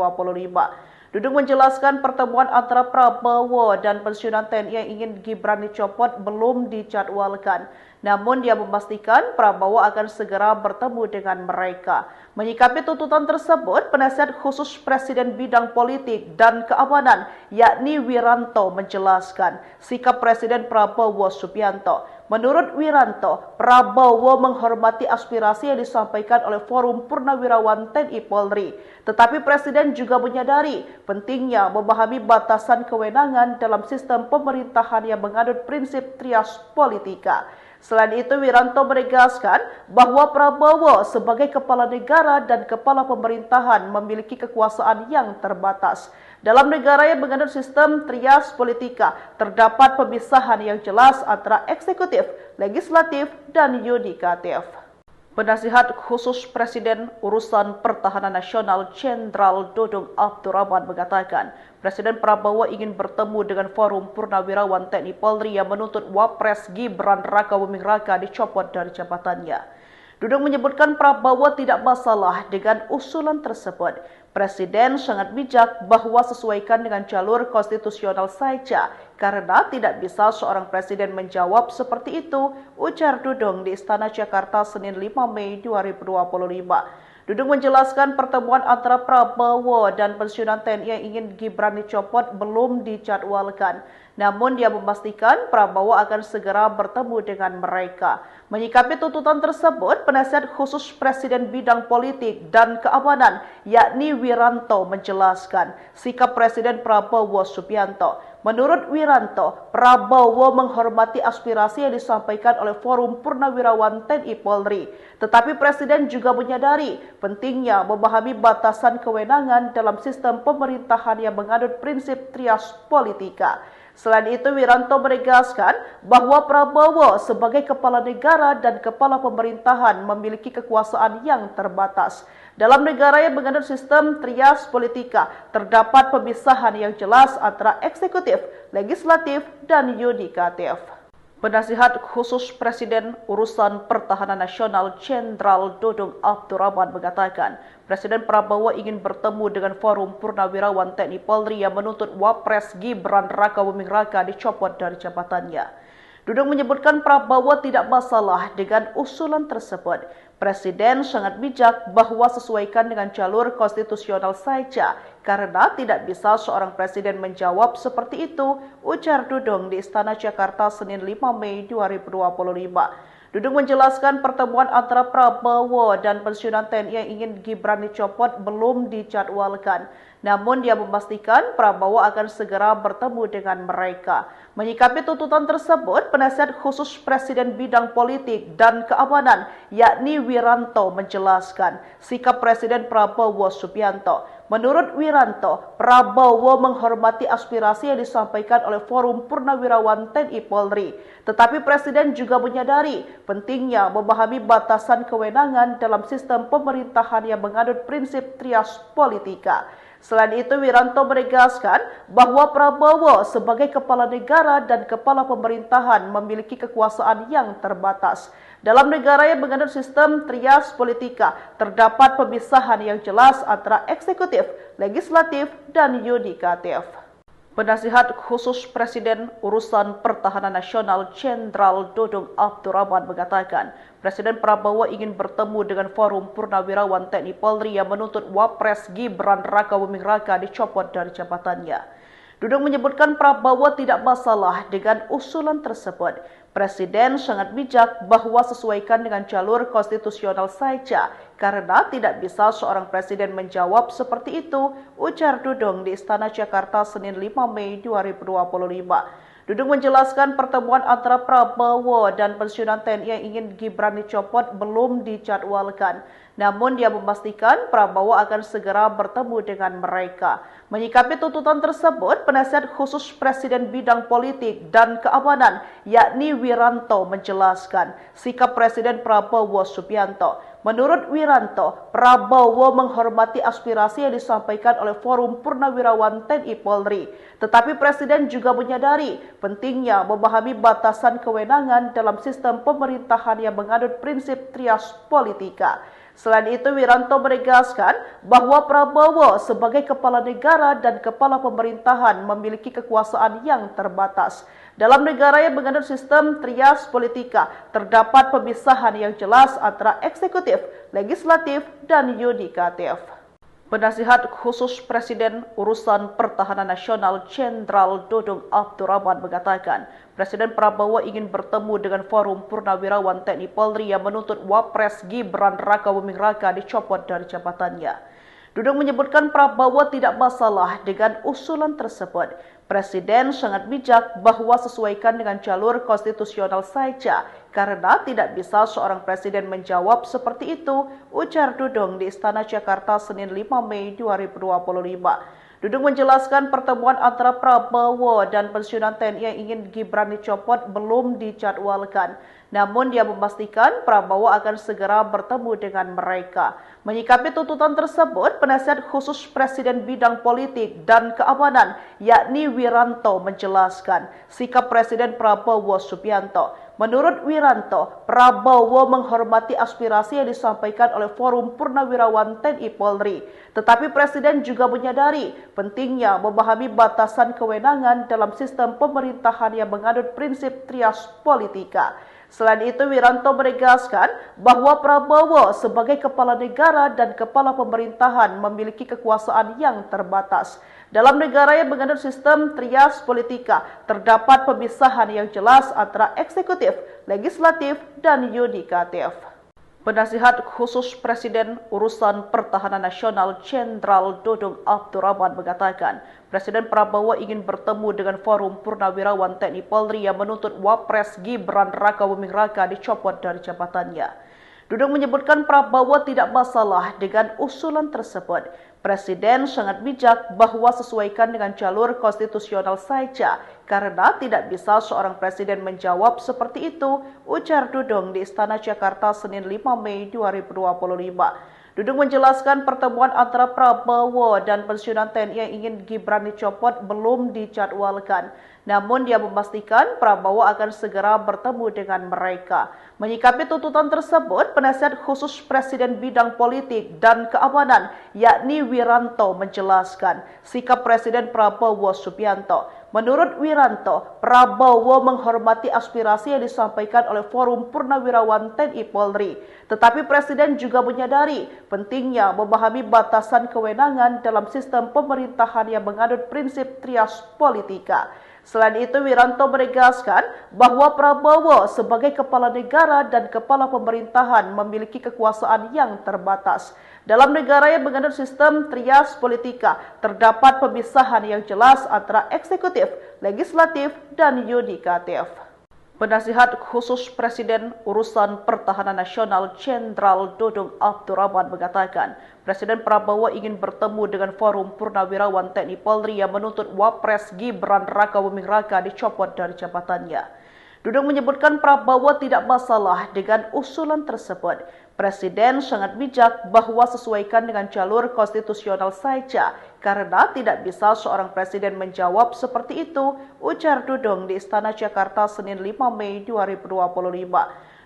Dudung menjelaskan pertemuan antara Prabowo dan pensiunan TNI yang ingin Gibran dicopot belum dijadwalkan. Namun dia memastikan Prabowo akan segera bertemu dengan mereka. Menyikapi tuntutan tersebut, penasihat khusus Presiden bidang politik dan keamanan, yakni Wiranto, menjelaskan sikap Presiden Prabowo Subianto. Menurut Wiranto, Prabowo menghormati aspirasi yang disampaikan oleh Forum Purnawirawan TNI Polri. Tetapi Presiden juga menyadari pentingnya memahami batasan kewenangan dalam sistem pemerintahan yang menganut prinsip trias politika. Selain itu, Wiranto menegaskan bahwa Prabowo sebagai kepala negara dan kepala pemerintahan memiliki kekuasaan yang terbatas. Dalam negara yang mengandung sistem trias politika, terdapat pemisahan yang jelas antara eksekutif, legislatif, dan yudikatif. Penasihat khusus Presiden Urusan Pertahanan Nasional Jenderal Dudung Abdurrahman mengatakan, Presiden Prabowo ingin bertemu dengan Forum Purnawirawan TNI Polri yang menuntut Wapres Gibran Rakabuming Raka dicopot dari jabatannya. Dudung menyebutkan Prabowo tidak masalah dengan usulan tersebut. Presiden sangat bijak bahwa sesuaikan dengan jalur konstitusional saja, karena tidak bisa seorang presiden menjawab seperti itu, ujar Dudung di Istana Jakarta Senin 5 Mei 2025. Dudung menjelaskan pertemuan antara Prabowo dan pensiunan TNI yang ingin Gibran dicopot belum dijadwalkan. Namun dia memastikan Prabowo akan segera bertemu dengan mereka. Menyikapi tuntutan tersebut, penasihat khusus Presiden bidang politik dan keamanan, yakni Wiranto, menjelaskan sikap Presiden Prabowo Subianto. Menurut Wiranto, Prabowo menghormati aspirasi yang disampaikan oleh Forum Purnawirawan TNI Polri. Tetapi Presiden juga menyadari pentingnya memahami batasan kewenangan dalam sistem pemerintahan yang menganut prinsip trias politika. Selain itu, Wiranto menegaskan bahwa Prabowo sebagai kepala negara dan kepala pemerintahan memiliki kekuasaan yang terbatas. Dalam negara yang mengandung sistem trias politika, terdapat pemisahan yang jelas antara eksekutif, legislatif, dan yudikatif. Penasihat khusus Presiden Urusan Pertahanan Nasional Jenderal Dudung Abdurrahman mengatakan, Presiden Prabowo ingin bertemu dengan Forum Purnawirawan TNI Polri yang menuntut Wapres Gibran Rakabuming Raka dicopot dari jabatannya. Dudung menyebutkan Prabowo tidak masalah dengan usulan tersebut. Presiden sangat bijak bahwa sesuaikan dengan jalur konstitusional saja, karena tidak bisa seorang presiden menjawab seperti itu, ujar Dudung di Istana Jakarta Senin 5 Mei 2025. Dudung menjelaskan pertemuan antara Prabowo dan pensiunan TNI yang ingin Gibran dicopot belum dijadwalkan. Namun dia memastikan Prabowo akan segera bertemu dengan mereka. Menyikapi tuntutan tersebut, penasihat khusus Presiden bidang politik dan keamanan yakni Wiranto menjelaskan sikap Presiden Prabowo Subianto. Menurut Wiranto, Prabowo menghormati aspirasi yang disampaikan oleh Forum Purnawirawan TNI Polri. Tetapi Presiden juga menyadari pentingnya memahami batasan kewenangan dalam sistem pemerintahan yang menganut prinsip trias politika. Selain itu, Wiranto menegaskan bahwa Prabowo sebagai kepala negara dan kepala pemerintahan memiliki kekuasaan yang terbatas. Dalam negara yang menganut sistem trias politika, terdapat pemisahan yang jelas antara eksekutif, legislatif, dan yudikatif. Penasihat khusus Presiden Urusan Pertahanan Nasional Jenderal Dudung Abdurrahman mengatakan, Presiden Prabowo ingin bertemu dengan Forum Purnawirawan TNI Polri yang menuntut Wapres Gibran Rakabuming Raka dicopot dari jabatannya. Dudung menyebutkan Prabowo tidak masalah dengan usulan tersebut. Presiden sangat bijak bahwa sesuaikan dengan jalur konstitusional saja, karena tidak bisa seorang presiden menjawab seperti itu, ujar Dudung di Istana Jakarta Senin 5 Mei 2025. Dudung menjelaskan pertemuan antara Prabowo dan pensiunan TNI yang ingin Gibran dicopot belum dijadwalkan. Namun dia memastikan Prabowo akan segera bertemu dengan mereka. Menyikapi tuntutan tersebut, penasihat khusus Presiden bidang politik dan keamanan yakni Wiranto menjelaskan sikap Presiden Prabowo Subianto. Menurut Wiranto, Prabowo menghormati aspirasi yang disampaikan oleh Forum Purnawirawan TNI Polri. Tetapi Presiden juga menyadari pentingnya memahami batasan kewenangan dalam sistem pemerintahan yang menganut prinsip trias politika. Selain itu, Wiranto menegaskan bahwa Prabowo sebagai kepala negara dan kepala pemerintahan memiliki kekuasaan yang terbatas. Dalam negara yang menganut sistem trias politika, terdapat pemisahan yang jelas antara eksekutif, legislatif, dan yudikatif. Penasihat khusus Presiden Urusan Pertahanan Nasional Jenderal Dudung Abdurrahman mengatakan, Presiden Prabowo ingin bertemu dengan Forum Purnawirawan TNI Polri yang menuntut Wapres Gibran Rakabuming Raka dicopot dari jabatannya. Dudung menyebutkan Prabowo tidak masalah dengan usulan tersebut. Presiden sangat bijak bahwa sesuaikan dengan jalur konstitusional saja, karena tidak bisa seorang presiden menjawab seperti itu, ujar Dudung di Istana Jakarta Senin 5 Mei 2025. Dudung menjelaskan pertemuan antara Prabowo dan pensiunan TNI yang ingin Gibran dicopot belum dijadwalkan. Namun dia memastikan Prabowo akan segera bertemu dengan mereka. Menyikapi tuntutan tersebut, penasihat khusus Presiden bidang politik dan keamanan yakni Wiranto menjelaskan sikap Presiden Prabowo Subianto. Menurut Wiranto, Prabowo menghormati aspirasi yang disampaikan oleh Forum Purnawirawan TNI Polri. Tetapi Presiden juga menyadari pentingnya memahami batasan kewenangan dalam sistem pemerintahan yang menganut prinsip trias politika. Selain itu, Wiranto menegaskan bahwa Prabowo sebagai kepala negara dan kepala pemerintahan memiliki kekuasaan yang terbatas. Dalam negara yang menganut sistem trias politika, terdapat pemisahan yang jelas antara eksekutif, legislatif, dan yudikatif. Penasihat khusus Presiden Urusan Pertahanan Nasional Jenderal Dudung Abdurrahman mengatakan, Presiden Prabowo ingin bertemu dengan Forum Purnawirawan TNI Polri yang menuntut Wapres Gibran Rakabuming Raka dicopot dari jabatannya. Dudung menyebutkan Prabowo tidak masalah dengan usulan tersebut. Presiden sangat bijak bahwa sesuaikan dengan jalur konstitusional saja, karena tidak bisa seorang presiden menjawab seperti itu, ujar Dudung di Istana Jakarta Senin 5 Mei 2025. Dudung menjelaskan pertemuan antara Prabowo dan pensiunan TNI yang ingin Gibran dicopot belum dijadwalkan. Namun dia memastikan Prabowo akan segera bertemu dengan mereka. Menyikapi tuntutan tersebut, penasihat khusus Presiden bidang politik dan keamanan yakni Wiranto menjelaskan sikap Presiden Prabowo Subianto. Menurut Wiranto, Prabowo menghormati aspirasi yang disampaikan oleh Forum Purnawirawan TNI Polri. Tetapi Presiden juga menyadari pentingnya memahami batasan kewenangan dalam sistem pemerintahan yang menganut prinsip trias politika. Selain itu, Wiranto menegaskan bahwa Prabowo sebagai kepala negara dan kepala pemerintahan memiliki kekuasaan yang terbatas. Dalam negara yang menganut sistem trias politika, terdapat pemisahan yang jelas antara eksekutif, legislatif, dan yudikatif. Penasihat khusus Presiden Urusan Pertahanan Nasional Jenderal Dudung Abdurrahman mengatakan, Presiden Prabowo ingin bertemu dengan Forum Purnawirawan TNI Polri yang menuntut Wapres Gibran Rakabuming Raka dicopot dari jabatannya. Dudung menyebutkan Prabowo tidak masalah dengan usulan tersebut. Presiden sangat bijak bahwa sesuaikan dengan jalur konstitusional saja, karena tidak bisa seorang presiden menjawab seperti itu, ujar Dudung di Istana Jakarta Senin 5 Mei 2025.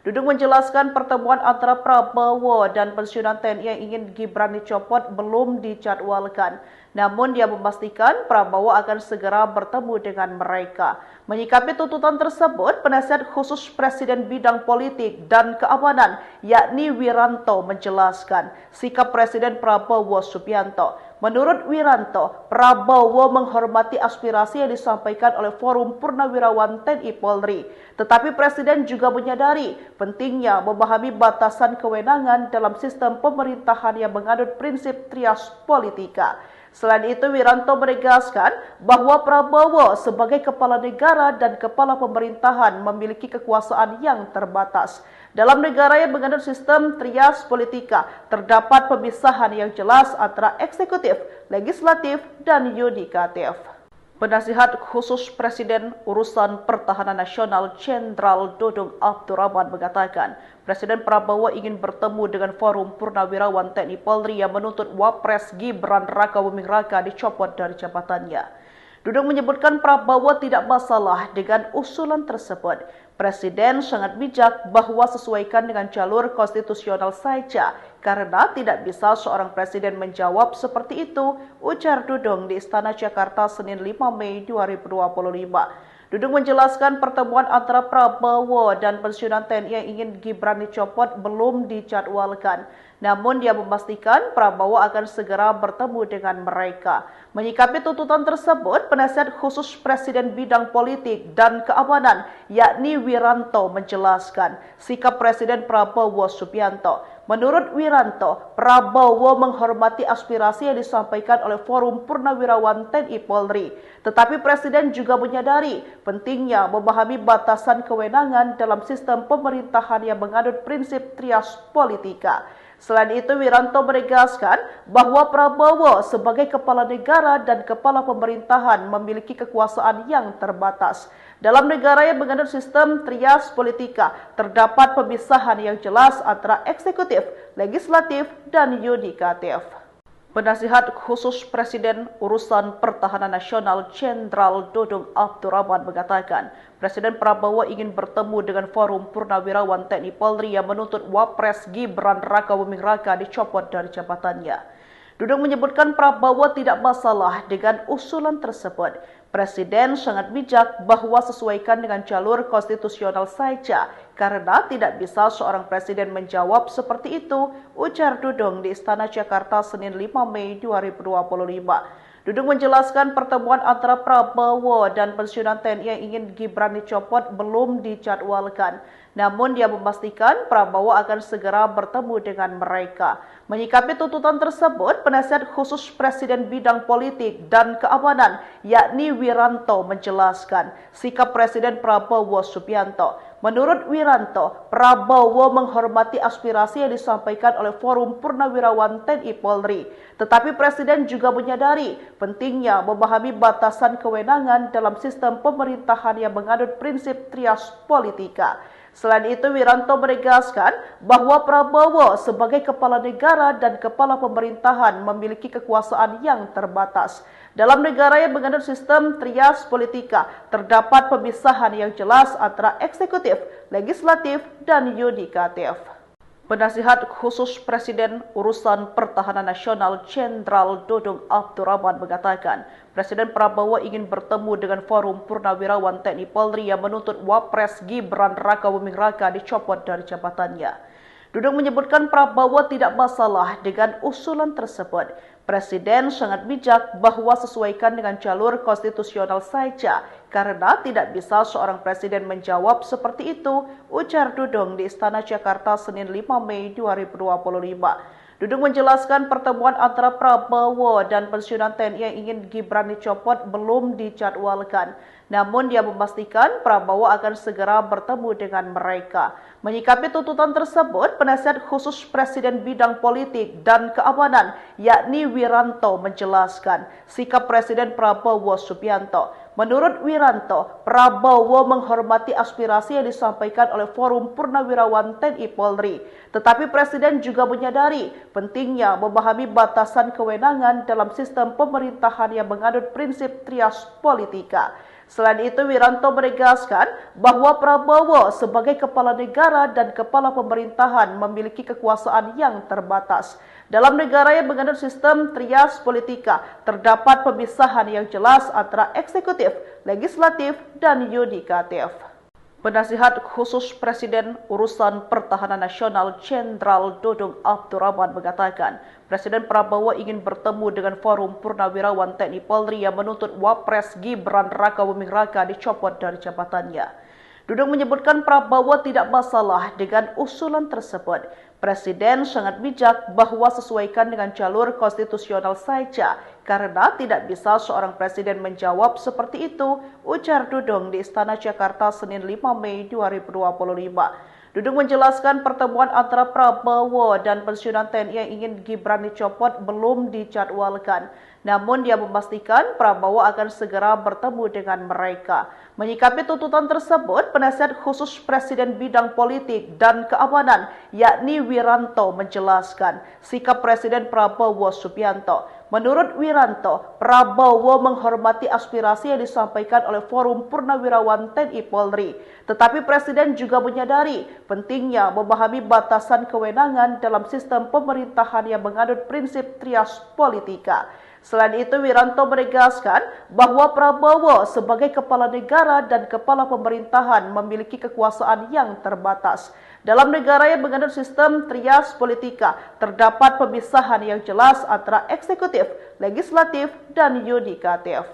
Dudung menjelaskan pertemuan antara Prabowo dan pensiunan TNI yang ingin Gibran dicopot belum dijadwalkan. Namun dia memastikan Prabowo akan segera bertemu dengan mereka. Menyikapi tuntutan tersebut, penasihat khusus Presiden bidang politik dan keamanan, yakni Wiranto, menjelaskan sikap Presiden Prabowo Subianto. Menurut Wiranto, Prabowo menghormati aspirasi yang disampaikan oleh Forum Purnawirawan TNI Polri. Tetapi Presiden juga menyadari pentingnya memahami batasan kewenangan dalam sistem pemerintahan yang menganut prinsip trias politika. Selain itu, Wiranto menegaskan bahwa Prabowo sebagai kepala negara dan kepala pemerintahan memiliki kekuasaan yang terbatas. Dalam negara yang menganut sistem trias politika, terdapat pemisahan yang jelas antara eksekutif, legislatif, dan yudikatif. Penasihat khusus Presiden Urusan Pertahanan Nasional Jenderal Dudung Abdurrahman mengatakan, Presiden Prabowo ingin bertemu dengan Forum Purnawirawan TNI Polri yang menuntut Wapres Gibran Rakabuming Raka dicopot dari jabatannya. Dudung menyebutkan Prabowo tidak masalah dengan usulan tersebut. Presiden sangat bijak bahwa sesuaikan dengan jalur konstitusional saja, karena tidak bisa seorang presiden menjawab seperti itu, ujar Dudung di Istana Jakarta Senin 5 Mei 2025. Dudung menjelaskan pertemuan antara Prabowo dan pensiunan TNI yang ingin Gibran dicopot belum dijadwalkan. Namun dia memastikan Prabowo akan segera bertemu dengan mereka. Menyikapi tuntutan tersebut, penasihat khusus Presiden bidang politik dan keamanan, yakni Wiranto, menjelaskan sikap Presiden Prabowo Subianto. Menurut Wiranto, Prabowo menghormati aspirasi yang disampaikan oleh Forum Purnawirawan TNI Polri. Tetapi Presiden juga menyadari pentingnya memahami batasan kewenangan dalam sistem pemerintahan yang menganut prinsip trias politika. Selain itu, Wiranto menegaskan bahwa Prabowo sebagai kepala negara dan kepala pemerintahan memiliki kekuasaan yang terbatas. Dalam negara yang menganut sistem trias politika, terdapat pemisahan yang jelas antara eksekutif, legislatif, dan yudikatif. Penasihat khusus Presiden Urusan Pertahanan Nasional Jenderal Dudung Abdurrahman mengatakan, Presiden Prabowo ingin bertemu dengan Forum Purnawirawan TNI Polri yang menuntut Wapres Gibran Rakabuming Raka dicopot dari jabatannya. Dudung menyebutkan Prabowo tidak masalah dengan usulan tersebut. Presiden sangat bijak bahwa sesuaikan dengan jalur konstitusional saja, karena tidak bisa seorang presiden menjawab seperti itu, ujar Dudung di Istana Jakarta Senin 5 Mei 2025. Dudung menjelaskan pertemuan antara Prabowo dan pensiunan TNI yang ingin Gibran dicopot belum dijadwalkan. Namun dia memastikan Prabowo akan segera bertemu dengan mereka. Menyikapi tuntutan tersebut, penasihat khusus Presiden bidang politik dan keamanan, yakni Wiranto, menjelaskan sikap Presiden Prabowo Subianto. Menurut Wiranto, Prabowo menghormati aspirasi yang disampaikan oleh Forum Purnawirawan TNI Polri. Tetapi Presiden juga menyadari pentingnya memahami batasan kewenangan dalam sistem pemerintahan yang menganut prinsip trias politika. Selain itu, Wiranto menegaskan bahwa Prabowo sebagai kepala negara dan kepala pemerintahan memiliki kekuasaan yang terbatas. Dalam negara yang menganut sistem trias politika, terdapat pemisahan yang jelas antara eksekutif, legislatif, dan yudikatif. Penasihat Khusus Presiden Urusan Pertahanan Nasional Jenderal Dudung Abdurrahman mengatakan, Presiden Prabowo ingin bertemu dengan Forum Purnawirawan TNI Polri yang menuntut Wapres Gibran Rakabuming Raka dicopot dari jabatannya. Dudung menyebutkan Prabowo tidak masalah dengan usulan tersebut. Presiden sangat bijak bahwa sesuaikan dengan jalur konstitusional saja, karena tidak bisa seorang presiden menjawab seperti itu, ujar Dudung di Istana Jakarta Senin 5 Mei 2025. Dudung menjelaskan pertemuan antara Prabowo dan pensiunan TNI yang ingin Gibran dicopot belum dijadwalkan. Namun dia memastikan Prabowo akan segera bertemu dengan mereka. Menyikapi tuntutan tersebut, penasihat khusus Presiden bidang politik dan keamanan yakni Wiranto menjelaskan sikap Presiden Prabowo Subianto. Menurut Wiranto, Prabowo menghormati aspirasi yang disampaikan oleh Forum Purnawirawan TNI Polri. Tetapi Presiden juga menyadari pentingnya memahami batasan kewenangan dalam sistem pemerintahan yang menganut prinsip trias politika. Selain itu, Wiranto menegaskan bahwa Prabowo sebagai kepala negara dan kepala pemerintahan memiliki kekuasaan yang terbatas. Dalam negara yang menganut sistem trias politika, terdapat pemisahan yang jelas antara eksekutif, legislatif, dan yudikatif. Penasihat Khusus Presiden Urusan Pertahanan Nasional Jenderal Dudung Abdurrahman mengatakan, Presiden Prabowo ingin bertemu dengan Forum Purnawirawan TNI Polri yang menuntut Wapres Gibran Rakabuming Raka dicopot dari jabatannya. Dudung menyebutkan Prabowo tidak masalah dengan usulan tersebut. Presiden sangat bijak bahwa sesuaikan dengan jalur konstitusional saja, karena tidak bisa seorang presiden menjawab seperti itu, ujar Dudung di Istana Jakarta Senin 5 Mei 2025. Dudung menjelaskan pertemuan antara Prabowo dan pensiunan TNI yang ingin Gibran dicopot belum dijadwalkan. Namun dia memastikan Prabowo akan segera bertemu dengan mereka. Menyikapi tuntutan tersebut, penasihat khusus Presiden bidang politik dan keamanan yakni Wiranto menjelaskan sikap Presiden Prabowo Subianto. Menurut Wiranto, Prabowo menghormati aspirasi yang disampaikan oleh Forum Purnawirawan TNI Polri. Tetapi Presiden juga menyadari pentingnya memahami batasan kewenangan dalam sistem pemerintahan yang menganut prinsip trias politika. Selain itu, Wiranto menegaskan bahwa Prabowo sebagai kepala negara dan kepala pemerintahan memiliki kekuasaan yang terbatas. Dalam negara yang menganut sistem trias politika, terdapat pemisahan yang jelas antara eksekutif, legislatif, dan yudikatif.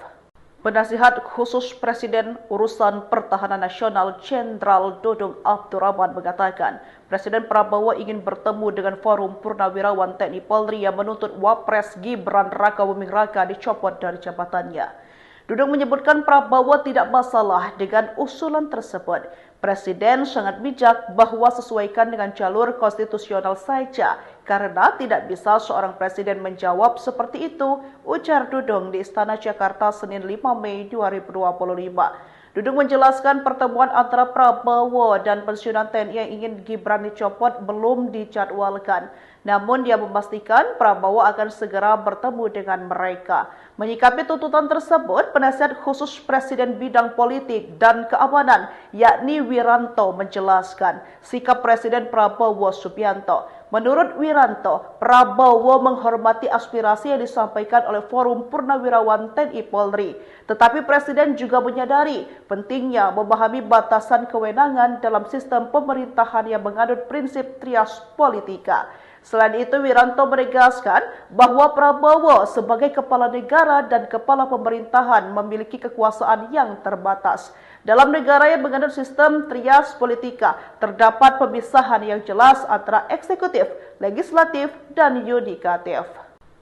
Penasihat Khusus Presiden Urusan Pertahanan Nasional Jenderal Dudung Abdurrahman mengatakan, Presiden Prabowo ingin bertemu dengan Forum Purnawirawan TNI Polri yang menuntut Wapres Gibran Rakabuming Raka dicopot dari jabatannya. Dudung menyebutkan Prabowo tidak masalah dengan usulan tersebut. Presiden sangat bijak bahwa sesuaikan dengan jalur konstitusional saja, karena tidak bisa seorang presiden menjawab seperti itu, ujar Dudung di Istana Jakarta Senin 5 Mei 2025. Dudung menjelaskan pertemuan antara Prabowo dan pensiunan TNI yang ingin Gibran dicopot belum dijadwalkan. Namun dia memastikan Prabowo akan segera bertemu dengan mereka. Menyikapi tuntutan tersebut, penasihat khusus Presiden bidang politik dan keamanan yakni Wiranto menjelaskan sikap Presiden Prabowo Subianto. Menurut Wiranto, Prabowo menghormati aspirasi yang disampaikan oleh Forum Purnawirawan TNI Polri. Tetapi Presiden juga menyadari pentingnya memahami batasan kewenangan dalam sistem pemerintahan yang menganut prinsip trias politika. Selain itu, Wiranto menegaskan bahwa Prabowo sebagai kepala negara dan kepala pemerintahan memiliki kekuasaan yang terbatas. Dalam negara yang menganut sistem trias politika, terdapat pemisahan yang jelas antara eksekutif, legislatif, dan yudikatif.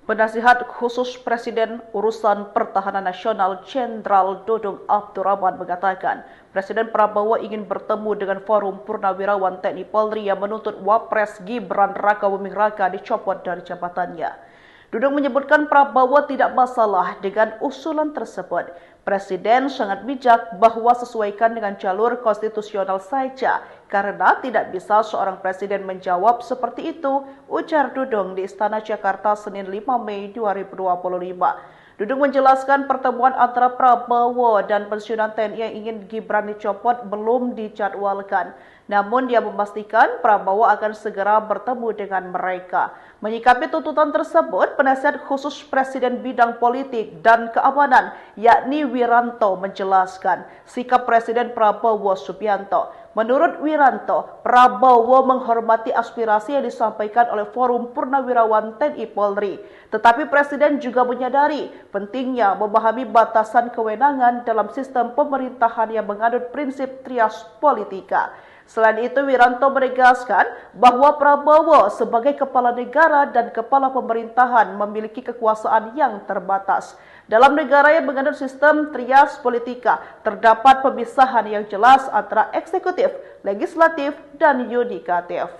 Penasihat Khusus Presiden Urusan Pertahanan Nasional Jenderal Dudung Abdurrahman mengatakan, Presiden Prabowo ingin bertemu dengan Forum Purnawirawan TNI Polri yang menuntut Wapres Gibran Rakabuming Raka dicopot dari jabatannya. Dudung menyebutkan Prabowo tidak masalah dengan usulan tersebut. Presiden sangat bijak bahwa sesuaikan dengan jalur konstitusional saja, karena tidak bisa seorang presiden menjawab seperti itu, ujar Dudung di Istana Jakarta Senin 5 Mei 2025. Dudung menjelaskan pertemuan antara Prabowo dan pensiunan TNI yang ingin Gibran dicopot belum dijadwalkan. Namun dia memastikan Prabowo akan segera bertemu dengan mereka. Menyikapi tuntutan tersebut, penasihat khusus Presiden bidang politik dan keamanan yakni Wiranto menjelaskan sikap Presiden Prabowo Subianto. Menurut Wiranto, Prabowo menghormati aspirasi yang disampaikan oleh Forum Purnawirawan TNI Polri. Tetapi Presiden juga menyadari pentingnya memahami batasan kewenangan dalam sistem pemerintahan yang menganut prinsip trias politika. Selain itu, Wiranto menegaskan bahwa Prabowo sebagai kepala negara dan kepala pemerintahan memiliki kekuasaan yang terbatas. Dalam negara yang menganut sistem trias politika, terdapat pemisahan yang jelas antara eksekutif, legislatif, dan yudikatif.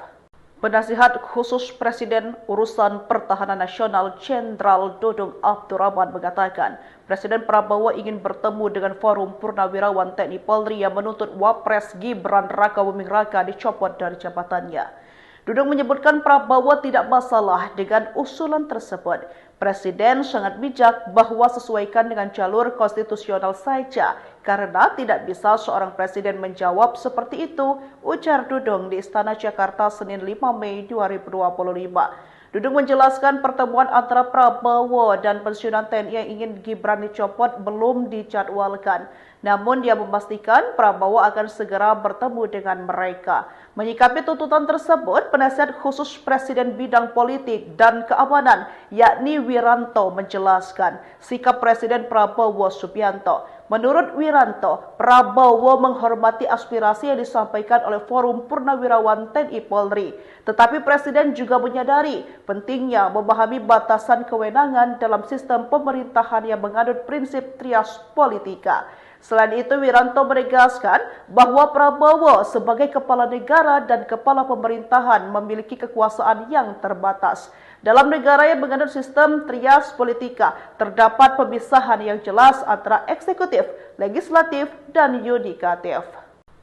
Penasihat khusus Presiden Urusan Pertahanan Nasional Jenderal Dudung Abdurrahman mengatakan, Presiden Prabowo ingin bertemu dengan Forum Purnawirawan TNI Polri yang menuntut Wapres Gibran Rakabuming Raka dicopot dari jabatannya. Dudung menyebutkan Prabowo tidak masalah dengan usulan tersebut. Presiden sangat bijak bahwa sesuaikan dengan jalur konstitusional saja, karena tidak bisa seorang presiden menjawab seperti itu, ujar Dudung di Istana Jakarta Senin 5 Mei 2025. Dudung menjelaskan pertemuan antara Prabowo dan pensiunan TNI yang ingin Gibran dicopot belum dijadwalkan. Namun dia memastikan Prabowo akan segera bertemu dengan mereka. Menyikapi tuntutan tersebut, penasihat khusus Presiden bidang politik dan keamanan yakni Wiranto menjelaskan sikap Presiden Prabowo Subianto. Menurut Wiranto, Prabowo menghormati aspirasi yang disampaikan oleh Forum Purnawirawan TNI Polri. Tetapi Presiden juga menyadari pentingnya memahami batasan kewenangan dalam sistem pemerintahan yang menganut prinsip trias politika. Selain itu, Wiranto menegaskan bahwa Prabowo sebagai kepala negara dan kepala pemerintahan memiliki kekuasaan yang terbatas. Dalam negara yang menganut sistem trias politika, terdapat pemisahan yang jelas antara eksekutif, legislatif, dan yudikatif.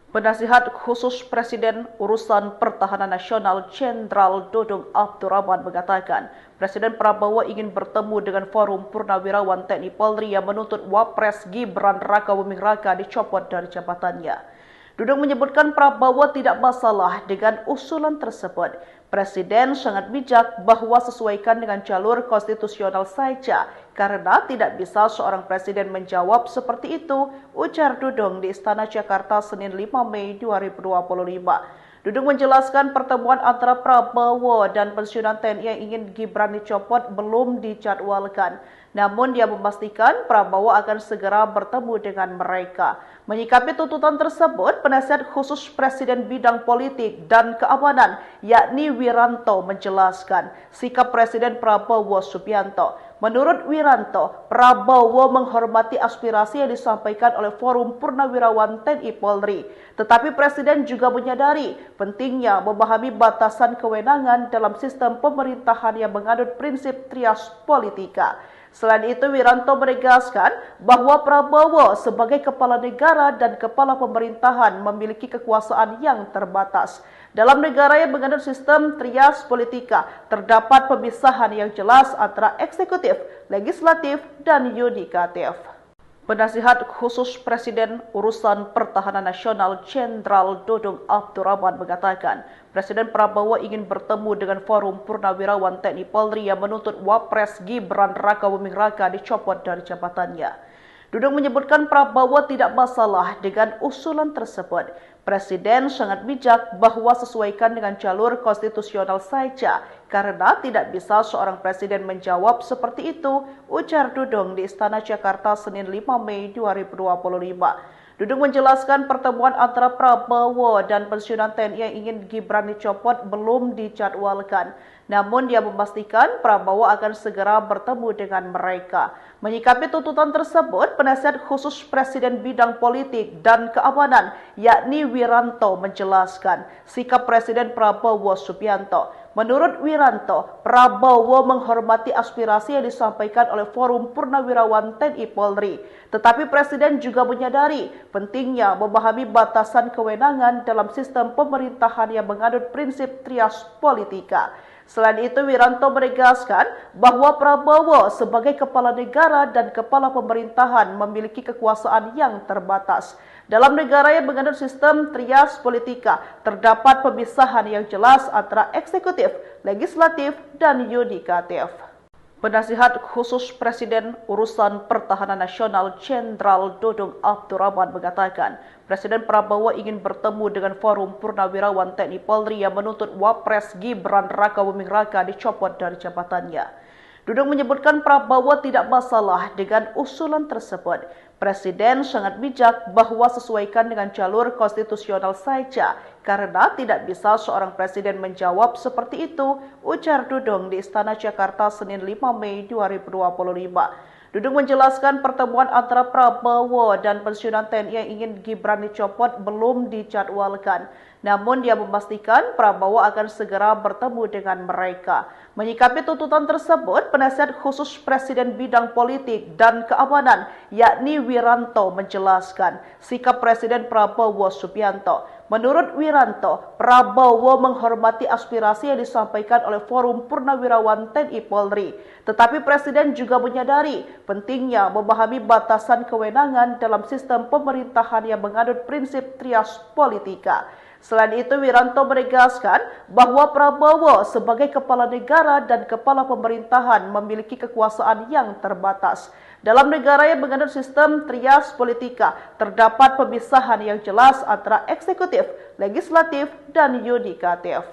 Penasihat khusus Presiden Urusan Pertahanan Nasional Jenderal Dudung Abdurrahman mengatakan, Presiden Prabowo ingin bertemu dengan Forum Purnawirawan TNI Polri yang menuntut Wapres Gibran Rakabuming Raka dicopot dari jabatannya. Dudung menyebutkan Prabowo tidak masalah dengan usulan tersebut. Presiden sangat bijak bahwa sesuaikan dengan jalur konstitusional saja, karena tidak bisa seorang presiden menjawab seperti itu, ujar Dudung di Istana Jakarta Senin 5 Mei 2025. Dudung menjelaskan pertemuan antara Prabowo dan pensiunan TNI yang ingin Gibran dicopot belum dijadwalkan. Namun dia memastikan Prabowo akan segera bertemu dengan mereka. Menyikapi tuntutan tersebut, penasihat khusus Presiden bidang politik dan keamanan yakni Wiranto menjelaskan sikap Presiden Prabowo Subianto. Menurut Wiranto, Prabowo menghormati aspirasi yang disampaikan oleh Forum Purnawirawan TNI Polri. Tetapi Presiden juga menyadari pentingnya memahami batasan kewenangan dalam sistem pemerintahan yang menganut prinsip trias politika. Selain itu, Wiranto menegaskan bahwa Prabowo sebagai kepala negara dan kepala pemerintahan memiliki kekuasaan yang terbatas. Dalam negara yang menganut sistem trias politika, terdapat pemisahan yang jelas antara eksekutif, legislatif, dan yudikatif. Penasihat khusus Presiden Urusan Pertahanan Nasional Jenderal Dudung Abdurrahman mengatakan, Presiden Prabowo ingin bertemu dengan Forum Purnawirawan TNI Polri yang menuntut Wapres Gibran Rakabuming Raka dicopot dari jabatannya. Dudung menyebutkan Prabowo tidak masalah dengan usulan tersebut. Presiden sangat bijak bahwa sesuaikan dengan jalur konstitusional saja, karena tidak bisa seorang presiden menjawab seperti itu, ujar Dudung di Istana Jakarta Senin 5 Mei 2025. Dudung menjelaskan pertemuan antara Prabowo dan pensiunan TNI yang ingin Gibran dicopot belum dijadwalkan. Namun dia memastikan Prabowo akan segera bertemu dengan mereka. Menyikapi tuntutan tersebut, penasihat khusus Presiden bidang politik dan keamanan yakni Wiranto menjelaskan sikap Presiden Prabowo Subianto. Menurut Wiranto, Prabowo menghormati aspirasi yang disampaikan oleh Forum Purnawirawan TNI Polri. Tetapi Presiden juga menyadari pentingnya memahami batasan kewenangan dalam sistem pemerintahan yang menganut prinsip trias politika. Selain itu, Wiranto menegaskan bahwa Prabowo sebagai kepala negara dan kepala pemerintahan memiliki kekuasaan yang terbatas. Dalam negara yang menganut sistem trias politika, terdapat pemisahan yang jelas antara eksekutif, legislatif, dan yudikatif. Penasihat khusus Presiden Urusan Pertahanan Nasional Jenderal Dudung Abdurrahman mengatakan, Presiden Prabowo ingin bertemu dengan Forum Purnawirawan TNI Polri yang menuntut Wapres Gibran Rakabuming Raka dicopot dari jabatannya. Dudung menyebutkan Prabowo tidak masalah dengan usulan tersebut. Presiden sangat bijak bahwa sesuaikan dengan jalur konstitusional saja, karena tidak bisa seorang presiden menjawab seperti itu, ujar Dudung di Istana Jakarta Senin 5 Mei 2025. Dudung menjelaskan pertemuan antara Prabowo dan pensiunan TNI yang ingin Gibran dicopot belum dijadwalkan. Namun dia memastikan Prabowo akan segera bertemu dengan mereka. Menyikapi tuntutan tersebut, penasihat khusus Presiden bidang politik dan keamanan, yakni Wiranto, menjelaskan sikap Presiden Prabowo Subianto. Menurut Wiranto, Prabowo menghormati aspirasi yang disampaikan oleh Forum Purnawirawan TNI Polri. Tetapi Presiden juga menyadari pentingnya memahami batasan kewenangan dalam sistem pemerintahan yang menganut prinsip trias politika. Selain itu, Wiranto menegaskan bahwa Prabowo sebagai kepala negara dan kepala pemerintahan memiliki kekuasaan yang terbatas. Dalam negara yang menganut sistem trias politika, terdapat pemisahan yang jelas antara eksekutif, legislatif, dan yudikatif.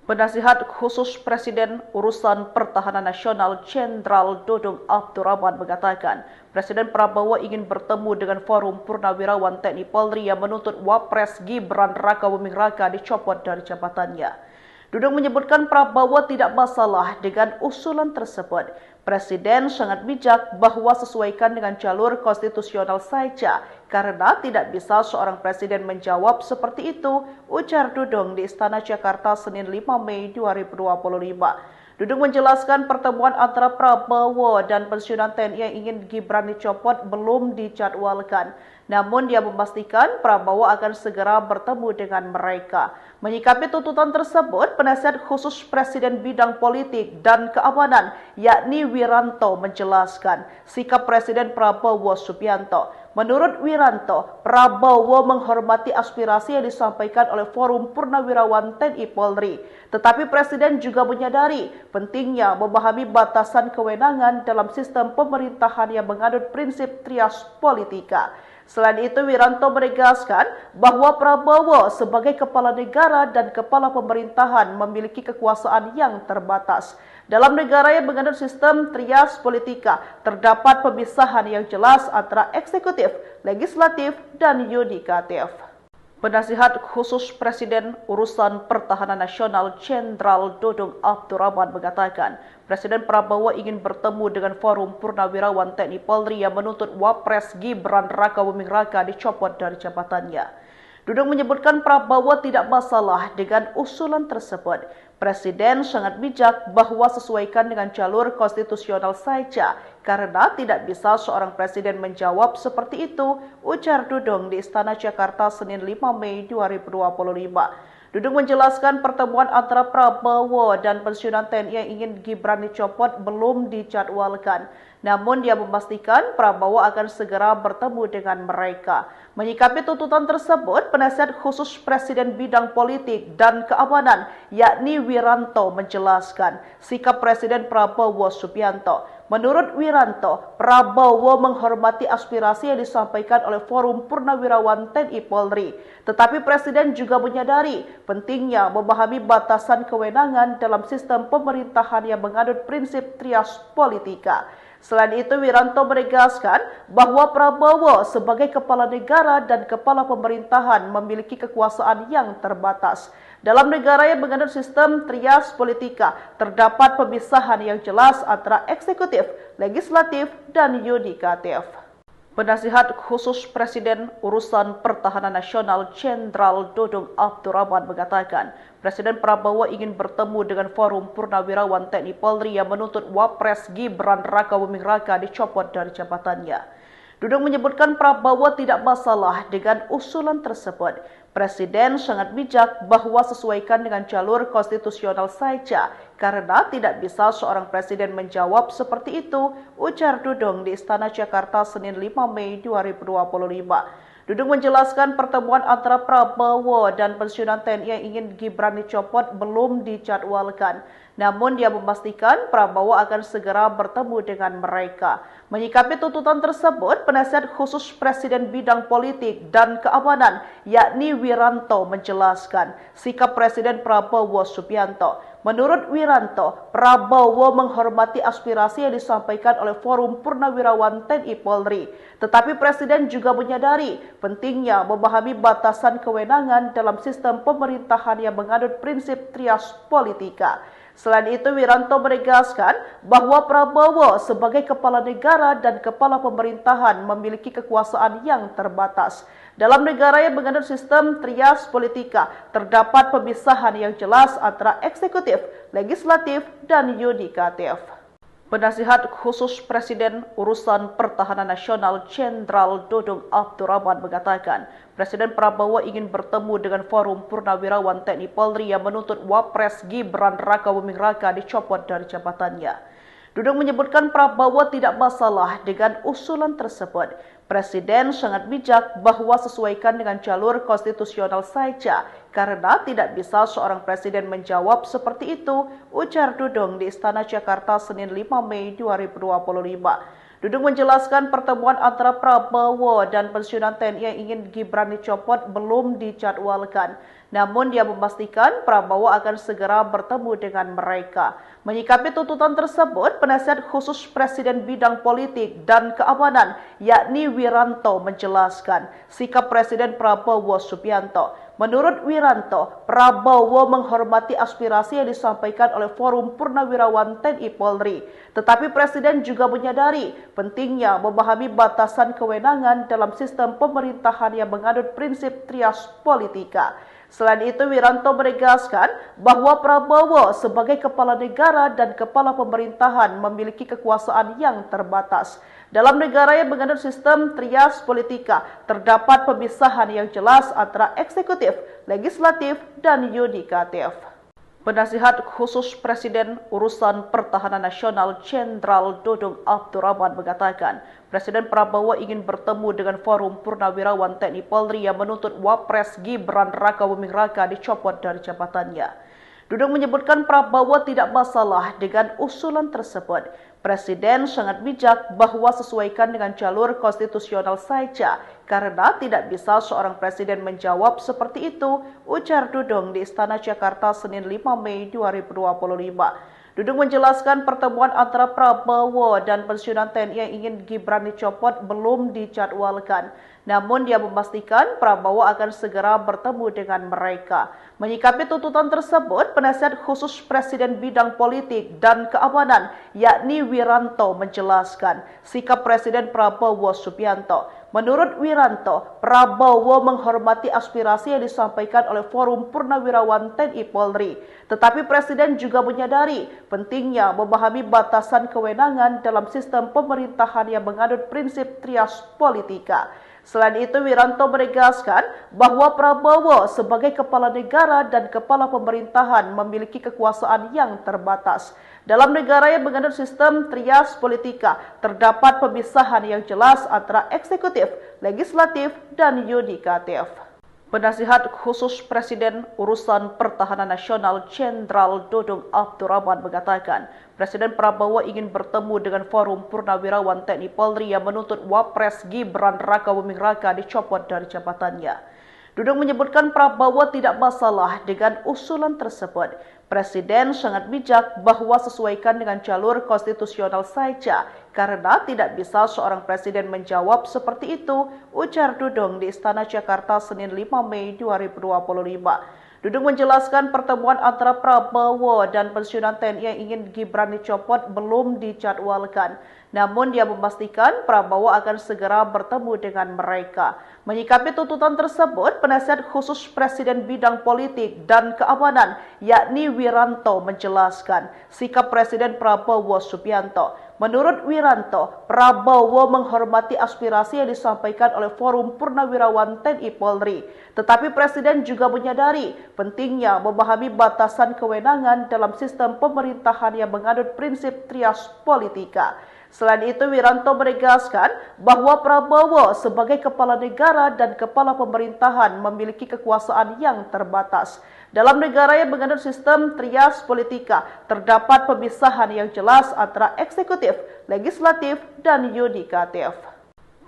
Penasihat khusus Presiden Urusan Pertahanan Nasional Jenderal Dudung Abdurrahman mengatakan, Presiden Prabowo ingin bertemu dengan Forum Purnawirawan TNI Polri yang menuntut Wapres Gibran Rakabuming Raka dicopot dari jabatannya. Dudung menyebutkan Prabowo tidak masalah dengan usulan tersebut. Presiden sangat bijak bahwa sesuaikan dengan jalur konstitusional saja, karena tidak bisa seorang presiden menjawab seperti itu, ujar Dudung di Istana Jakarta Senin 5 Mei 2025. Dudung menjelaskan pertemuan antara Prabowo dan pensiunan TNI yang ingin Gibran dicopot belum dijadwalkan. Namun dia memastikan Prabowo akan segera bertemu dengan mereka. Menyikapi tuntutan tersebut, penasihat khusus Presiden bidang politik dan keamanan, yakni Wiranto, menjelaskan sikap Presiden Prabowo Subianto. Menurut Wiranto, Prabowo menghormati aspirasi yang disampaikan oleh Forum Purnawirawan TNI Polri. Tetapi Presiden juga menyadari pentingnya memahami batasan kewenangan dalam sistem pemerintahan yang menganut prinsip trias politika. Selain itu, Wiranto menegaskan bahwa Prabowo sebagai kepala negara dan kepala pemerintahan memiliki kekuasaan yang terbatas. Dalam negara yang menganut sistem trias politika, terdapat pemisahan yang jelas antara eksekutif, legislatif, dan yudikatif. Penasihat khusus Presiden Urusan Pertahanan Nasional Jenderal Dudung Abdurrahman mengatakan, Presiden Prabowo ingin bertemu dengan Forum Purnawirawan TNI Polri yang menuntut Wapres Gibran Rakabuming Raka dicopot dari jabatannya. Dudung menyebutkan Prabowo tidak masalah dengan usulan tersebut. Presiden sangat bijak bahwa sesuaikan dengan jalur konstitusional saja, karena tidak bisa seorang presiden menjawab seperti itu, ujar Dudung di Istana Jakarta Senin 5 Mei 2025. Dudung menjelaskan pertemuan antara Prabowo dan pensiunan TNI yang ingin Gibran dicopot belum dijadwalkan. Namun dia memastikan Prabowo akan segera bertemu dengan mereka. Menyikapi tuntutan tersebut, penasihat khusus Presiden bidang politik dan keamanan, yakni Wiranto, menjelaskan sikap Presiden Prabowo Subianto. Menurut Wiranto, Prabowo menghormati aspirasi yang disampaikan oleh Forum Purnawirawan TNI Polri. Tetapi Presiden juga menyadari pentingnya memahami batasan kewenangan dalam sistem pemerintahan yang menganut prinsip trias politika. Selain itu, Wiranto menegaskan bahwa Prabowo sebagai kepala negara dan kepala pemerintahan memiliki kekuasaan yang terbatas. Dalam negara yang menganut sistem trias politika, terdapat pemisahan yang jelas antara eksekutif, legislatif, dan yudikatif. Penasihat khusus Presiden Urusan Pertahanan Nasional Jenderal Dudung Abdurrahman mengatakan, Presiden Prabowo ingin bertemu dengan Forum Purnawirawan TNI Polri yang menuntut Wapres Gibran Rakabuming Raka dicopot dari jabatannya. Dudung menyebutkan Prabowo tidak masalah dengan usulan tersebut. Presiden sangat bijak bahwa sesuaikan dengan jalur konstitusional saja, karena tidak bisa seorang presiden menjawab seperti itu, ujar Dudung di Istana Jakarta Senin 5 Mei 2025. Dudung menjelaskan pertemuan antara Prabowo dan pensiunan TNI yang ingin Gibran dicopot belum dijadwalkan. Namun dia memastikan Prabowo akan segera bertemu dengan mereka. Menyikapi tuntutan tersebut, penasihat khusus Presiden bidang politik dan keamanan yakni Wiranto menjelaskan sikap Presiden Prabowo Subianto. Menurut Wiranto, Prabowo menghormati aspirasi yang disampaikan oleh Forum Purnawirawan TNI Polri. Tetapi Presiden juga menyadari pentingnya memahami batasan kewenangan dalam sistem pemerintahan yang menganut prinsip trias politika. Selain itu, Wiranto menegaskan bahwa Prabowo sebagai kepala negara dan kepala pemerintahan memiliki kekuasaan yang terbatas. Dalam negara yang menganut sistem trias politika, terdapat pemisahan yang jelas antara eksekutif, legislatif, dan yudikatif. Penasihat khusus Presiden Urusan Pertahanan Nasional Jenderal Dudung Abdurrahman mengatakan, Presiden Prabowo ingin bertemu dengan Forum Purnawirawan TNI Polri yang menuntut Wapres Gibran Rakabuming Raka dicopot dari jabatannya. Dudung menyebutkan Prabowo tidak masalah dengan usulan tersebut. Presiden sangat bijak bahwa sesuaikan dengan jalur konstitusional saja, karena tidak bisa seorang presiden menjawab seperti itu, ujar Dudung di Istana Jakarta Senin 5 Mei 2025. Dudung menjelaskan pertemuan antara Prabowo dan pensiunan TNI yang ingin Gibran dicopot belum dijadwalkan. Namun dia memastikan Prabowo akan segera bertemu dengan mereka. Menyikapi tuntutan tersebut, penasihat khusus Presiden bidang politik dan keamanan yakni Wiranto menjelaskan sikap Presiden Prabowo Subianto. Menurut Wiranto, Prabowo menghormati aspirasi yang disampaikan oleh Forum Purnawirawan TNI Polri. Tetapi Presiden juga menyadari pentingnya memahami batasan kewenangan dalam sistem pemerintahan yang menganut prinsip trias politika. Selain itu, Wiranto menegaskan bahwa Prabowo sebagai kepala negara dan kepala pemerintahan memiliki kekuasaan yang terbatas. Dalam negara yang menganut sistem trias politika, terdapat pemisahan yang jelas antara eksekutif, legislatif, dan yudikatif. Penasihat khusus Presiden Urusan Pertahanan Nasional Jenderal Dudung Abdurrahman mengatakan, Presiden Prabowo ingin bertemu dengan Forum Purnawirawan TNI Polri yang menuntut Wapres Gibran Rakabuming Raka dicopot dari jabatannya. Dudung menyebutkan Prabowo tidak masalah dengan usulan tersebut. Presiden sangat bijak bahwa sesuaikan dengan jalur konstitusional saja, karena tidak bisa seorang presiden menjawab seperti itu, ujar Dudung di Istana Jakarta Senin 5 Mei 2025. Dudung menjelaskan pertemuan antara Prabowo dan pensiunan TNI yang ingin Gibran dicopot belum dijadwalkan. Namun dia memastikan Prabowo akan segera bertemu dengan mereka. Menyikapi tuntutan tersebut, penasihat khusus Presiden bidang politik dan keamanan yakni Wiranto menjelaskan sikap Presiden Prabowo Subianto. Menurut Wiranto, Prabowo menghormati aspirasi yang disampaikan oleh Forum Purnawirawan TNI Polri. Tetapi Presiden juga menyadari pentingnya memahami batasan kewenangan dalam sistem pemerintahan yang menganut prinsip trias politika. Selain itu, Wiranto menegaskan bahwa Prabowo sebagai kepala negara dan kepala pemerintahan memiliki kekuasaan yang terbatas. Dalam negara yang menganut sistem trias politika, terdapat pemisahan yang jelas antara eksekutif, legislatif, dan yudikatif. Penasihat khusus Presiden Urusan Pertahanan Nasional Jenderal Dudung Abdurrahman mengatakan, Presiden Prabowo ingin bertemu dengan Forum Purnawirawan TNI Polri yang menuntut Wapres Gibran Rakabuming Raka dicopot dari jabatannya. Dudung menyebutkan Prabowo tidak masalah dengan usulan tersebut. Presiden sangat bijak bahwa sesuaikan dengan jalur konstitusional saja, karena tidak bisa seorang presiden menjawab seperti itu, ujar Dudung di Istana Jakarta Senin 5 Mei 2025. Dudung menjelaskan pertemuan antara Prabowo dan pensiunan TNI yang ingin Gibran dicopot belum dijadwalkan. Namun dia memastikan Prabowo akan segera bertemu dengan mereka. Menyikapi tuntutan tersebut, penasihat khusus Presiden bidang politik dan keamanan yakni Wiranto menjelaskan sikap Presiden Prabowo Subianto. Menurut Wiranto, Prabowo menghormati aspirasi yang disampaikan oleh Forum Purnawirawan TNI Polri. Tetapi Presiden juga menyadari pentingnya memahami batasan kewenangan dalam sistem pemerintahan yang menganut prinsip trias politika. Selain itu, Wiranto menegaskan bahwa Prabowo sebagai kepala negara dan kepala pemerintahan memiliki kekuasaan yang terbatas. Dalam negara yang menganut sistem trias politika, terdapat pemisahan yang jelas antara eksekutif, legislatif, dan yudikatif.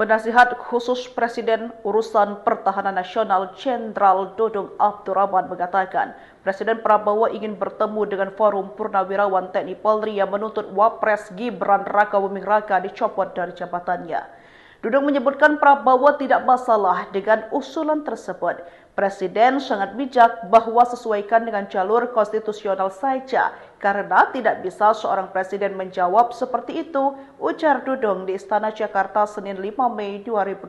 Penasihat khusus Presiden Urusan Pertahanan Nasional Jenderal Dudung Abdurrahman mengatakan, Presiden Prabowo ingin bertemu dengan Forum Purnawirawan TNI Polri yang menuntut Wapres Gibran Rakabuming Raka dicopot dari jabatannya. Dudung menyebutkan Prabowo tidak masalah dengan usulan tersebut. Presiden sangat bijak bahwa sesuaikan dengan jalur konstitusional saja, karena tidak bisa seorang presiden menjawab seperti itu, ujar Dudung di Istana Jakarta Senin 5 Mei 2025.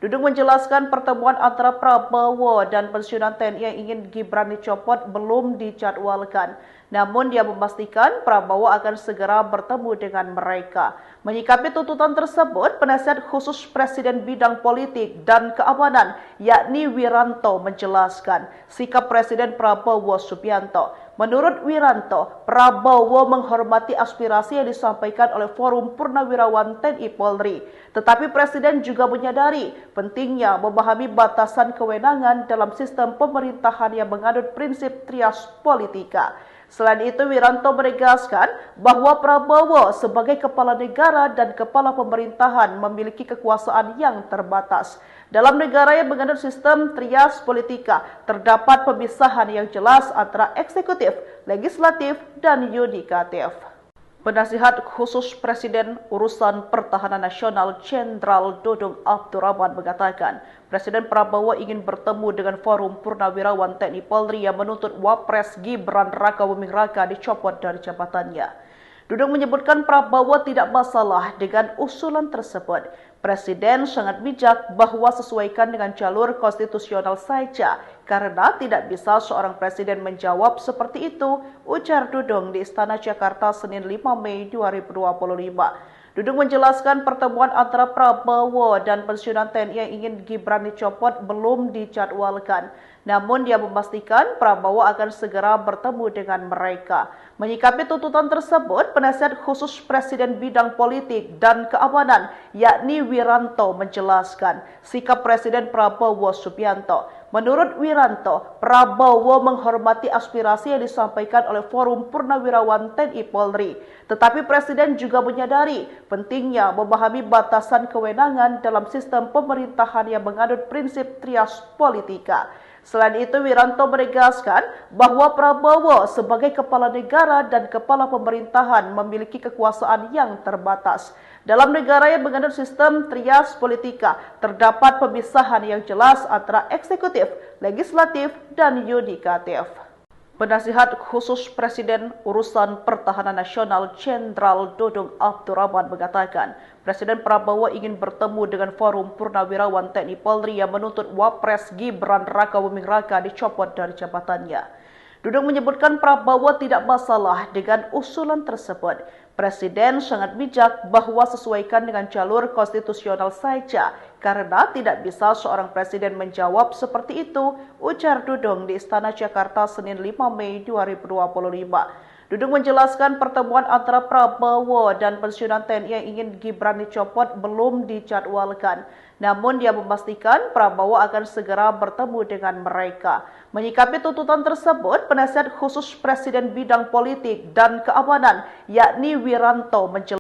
Dudung menjelaskan pertemuan antara Prabowo dan pensiunan TNI yang ingin Gibran dicopot belum dijadwalkan. Namun dia memastikan Prabowo akan segera bertemu dengan mereka. Menyikapi tuntutan tersebut, penasihat khusus Presiden bidang politik dan keamanan yakni Wiranto menjelaskan sikap Presiden Prabowo Subianto. Menurut Wiranto, Prabowo menghormati aspirasi yang disampaikan oleh Forum Purnawirawan TNI Polri. Tetapi Presiden juga menyadari pentingnya memahami batasan kewenangan dalam sistem pemerintahan yang menganut prinsip trias politika. Selain itu, Wiranto menegaskan bahwa Prabowo sebagai kepala negara dan kepala pemerintahan memiliki kekuasaan yang terbatas. Dalam negara yang menganut sistem trias politika, terdapat pemisahan yang jelas antara eksekutif, legislatif, dan yudikatif. Penasihat khusus Presiden Urusan Pertahanan Nasional Jenderal Dudung Abdurrahman mengatakan, Presiden Prabowo ingin bertemu dengan Forum Purnawirawan TNI Polri yang menuntut Wapres Gibran Rakabuming Raka dicopot dari jabatannya. Dudung menyebutkan Prabowo tidak masalah dengan usulan tersebut. Presiden sangat bijak bahwa sesuaikan dengan jalur konstitusional saja, karena tidak bisa seorang presiden menjawab seperti itu, ujar Dudung di Istana Jakarta Senin 5 Mei 2025. Dudung menjelaskan pertemuan antara Prabowo dan pensiunan TNI yang ingin Gibran dicopot belum dijadwalkan. Namun dia memastikan Prabowo akan segera bertemu dengan mereka. Menyikapi tuntutan tersebut, penasihat khusus Presiden bidang politik dan keamanan yakni Wiranto menjelaskan sikap Presiden Prabowo Subianto. Menurut Wiranto, Prabowo menghormati aspirasi yang disampaikan oleh Forum Purnawirawan TNI Polri. Tetapi Presiden juga menyadari pentingnya memahami batasan kewenangan dalam sistem pemerintahan yang menganut prinsip trias politika. Selain itu, Wiranto menegaskan bahwa Prabowo sebagai kepala negara dan kepala pemerintahan memiliki kekuasaan yang terbatas. Dalam negara yang menganut sistem trias politika, terdapat pemisahan yang jelas antara eksekutif, legislatif, dan yudikatif. Penasihat khusus Presiden Urusan Pertahanan Nasional Jenderal Dudung Abdurrahman mengatakan, Presiden Prabowo ingin bertemu dengan Forum Purnawirawan TNI Polri yang menuntut Wapres Gibran Rakabuming Raka dicopot dari jabatannya. Dudung menyebutkan Prabowo tidak masalah dengan usulan tersebut. Presiden sangat bijak bahwa sesuaikan dengan jalur konstitusional saja, karena tidak bisa seorang presiden menjawab seperti itu, ujar Dudung di Istana Jakarta Senin 5 Mei 2025. Dudung menjelaskan pertemuan antara Prabowo dan pensiunan TNI yang ingin Gibran dicopot belum dijadwalkan. Namun dia memastikan Prabowo akan segera bertemu dengan mereka. Menyikapi tuntutan tersebut, penasihat khusus Presiden bidang politik dan keamanan yakni Wiranto menjelaskan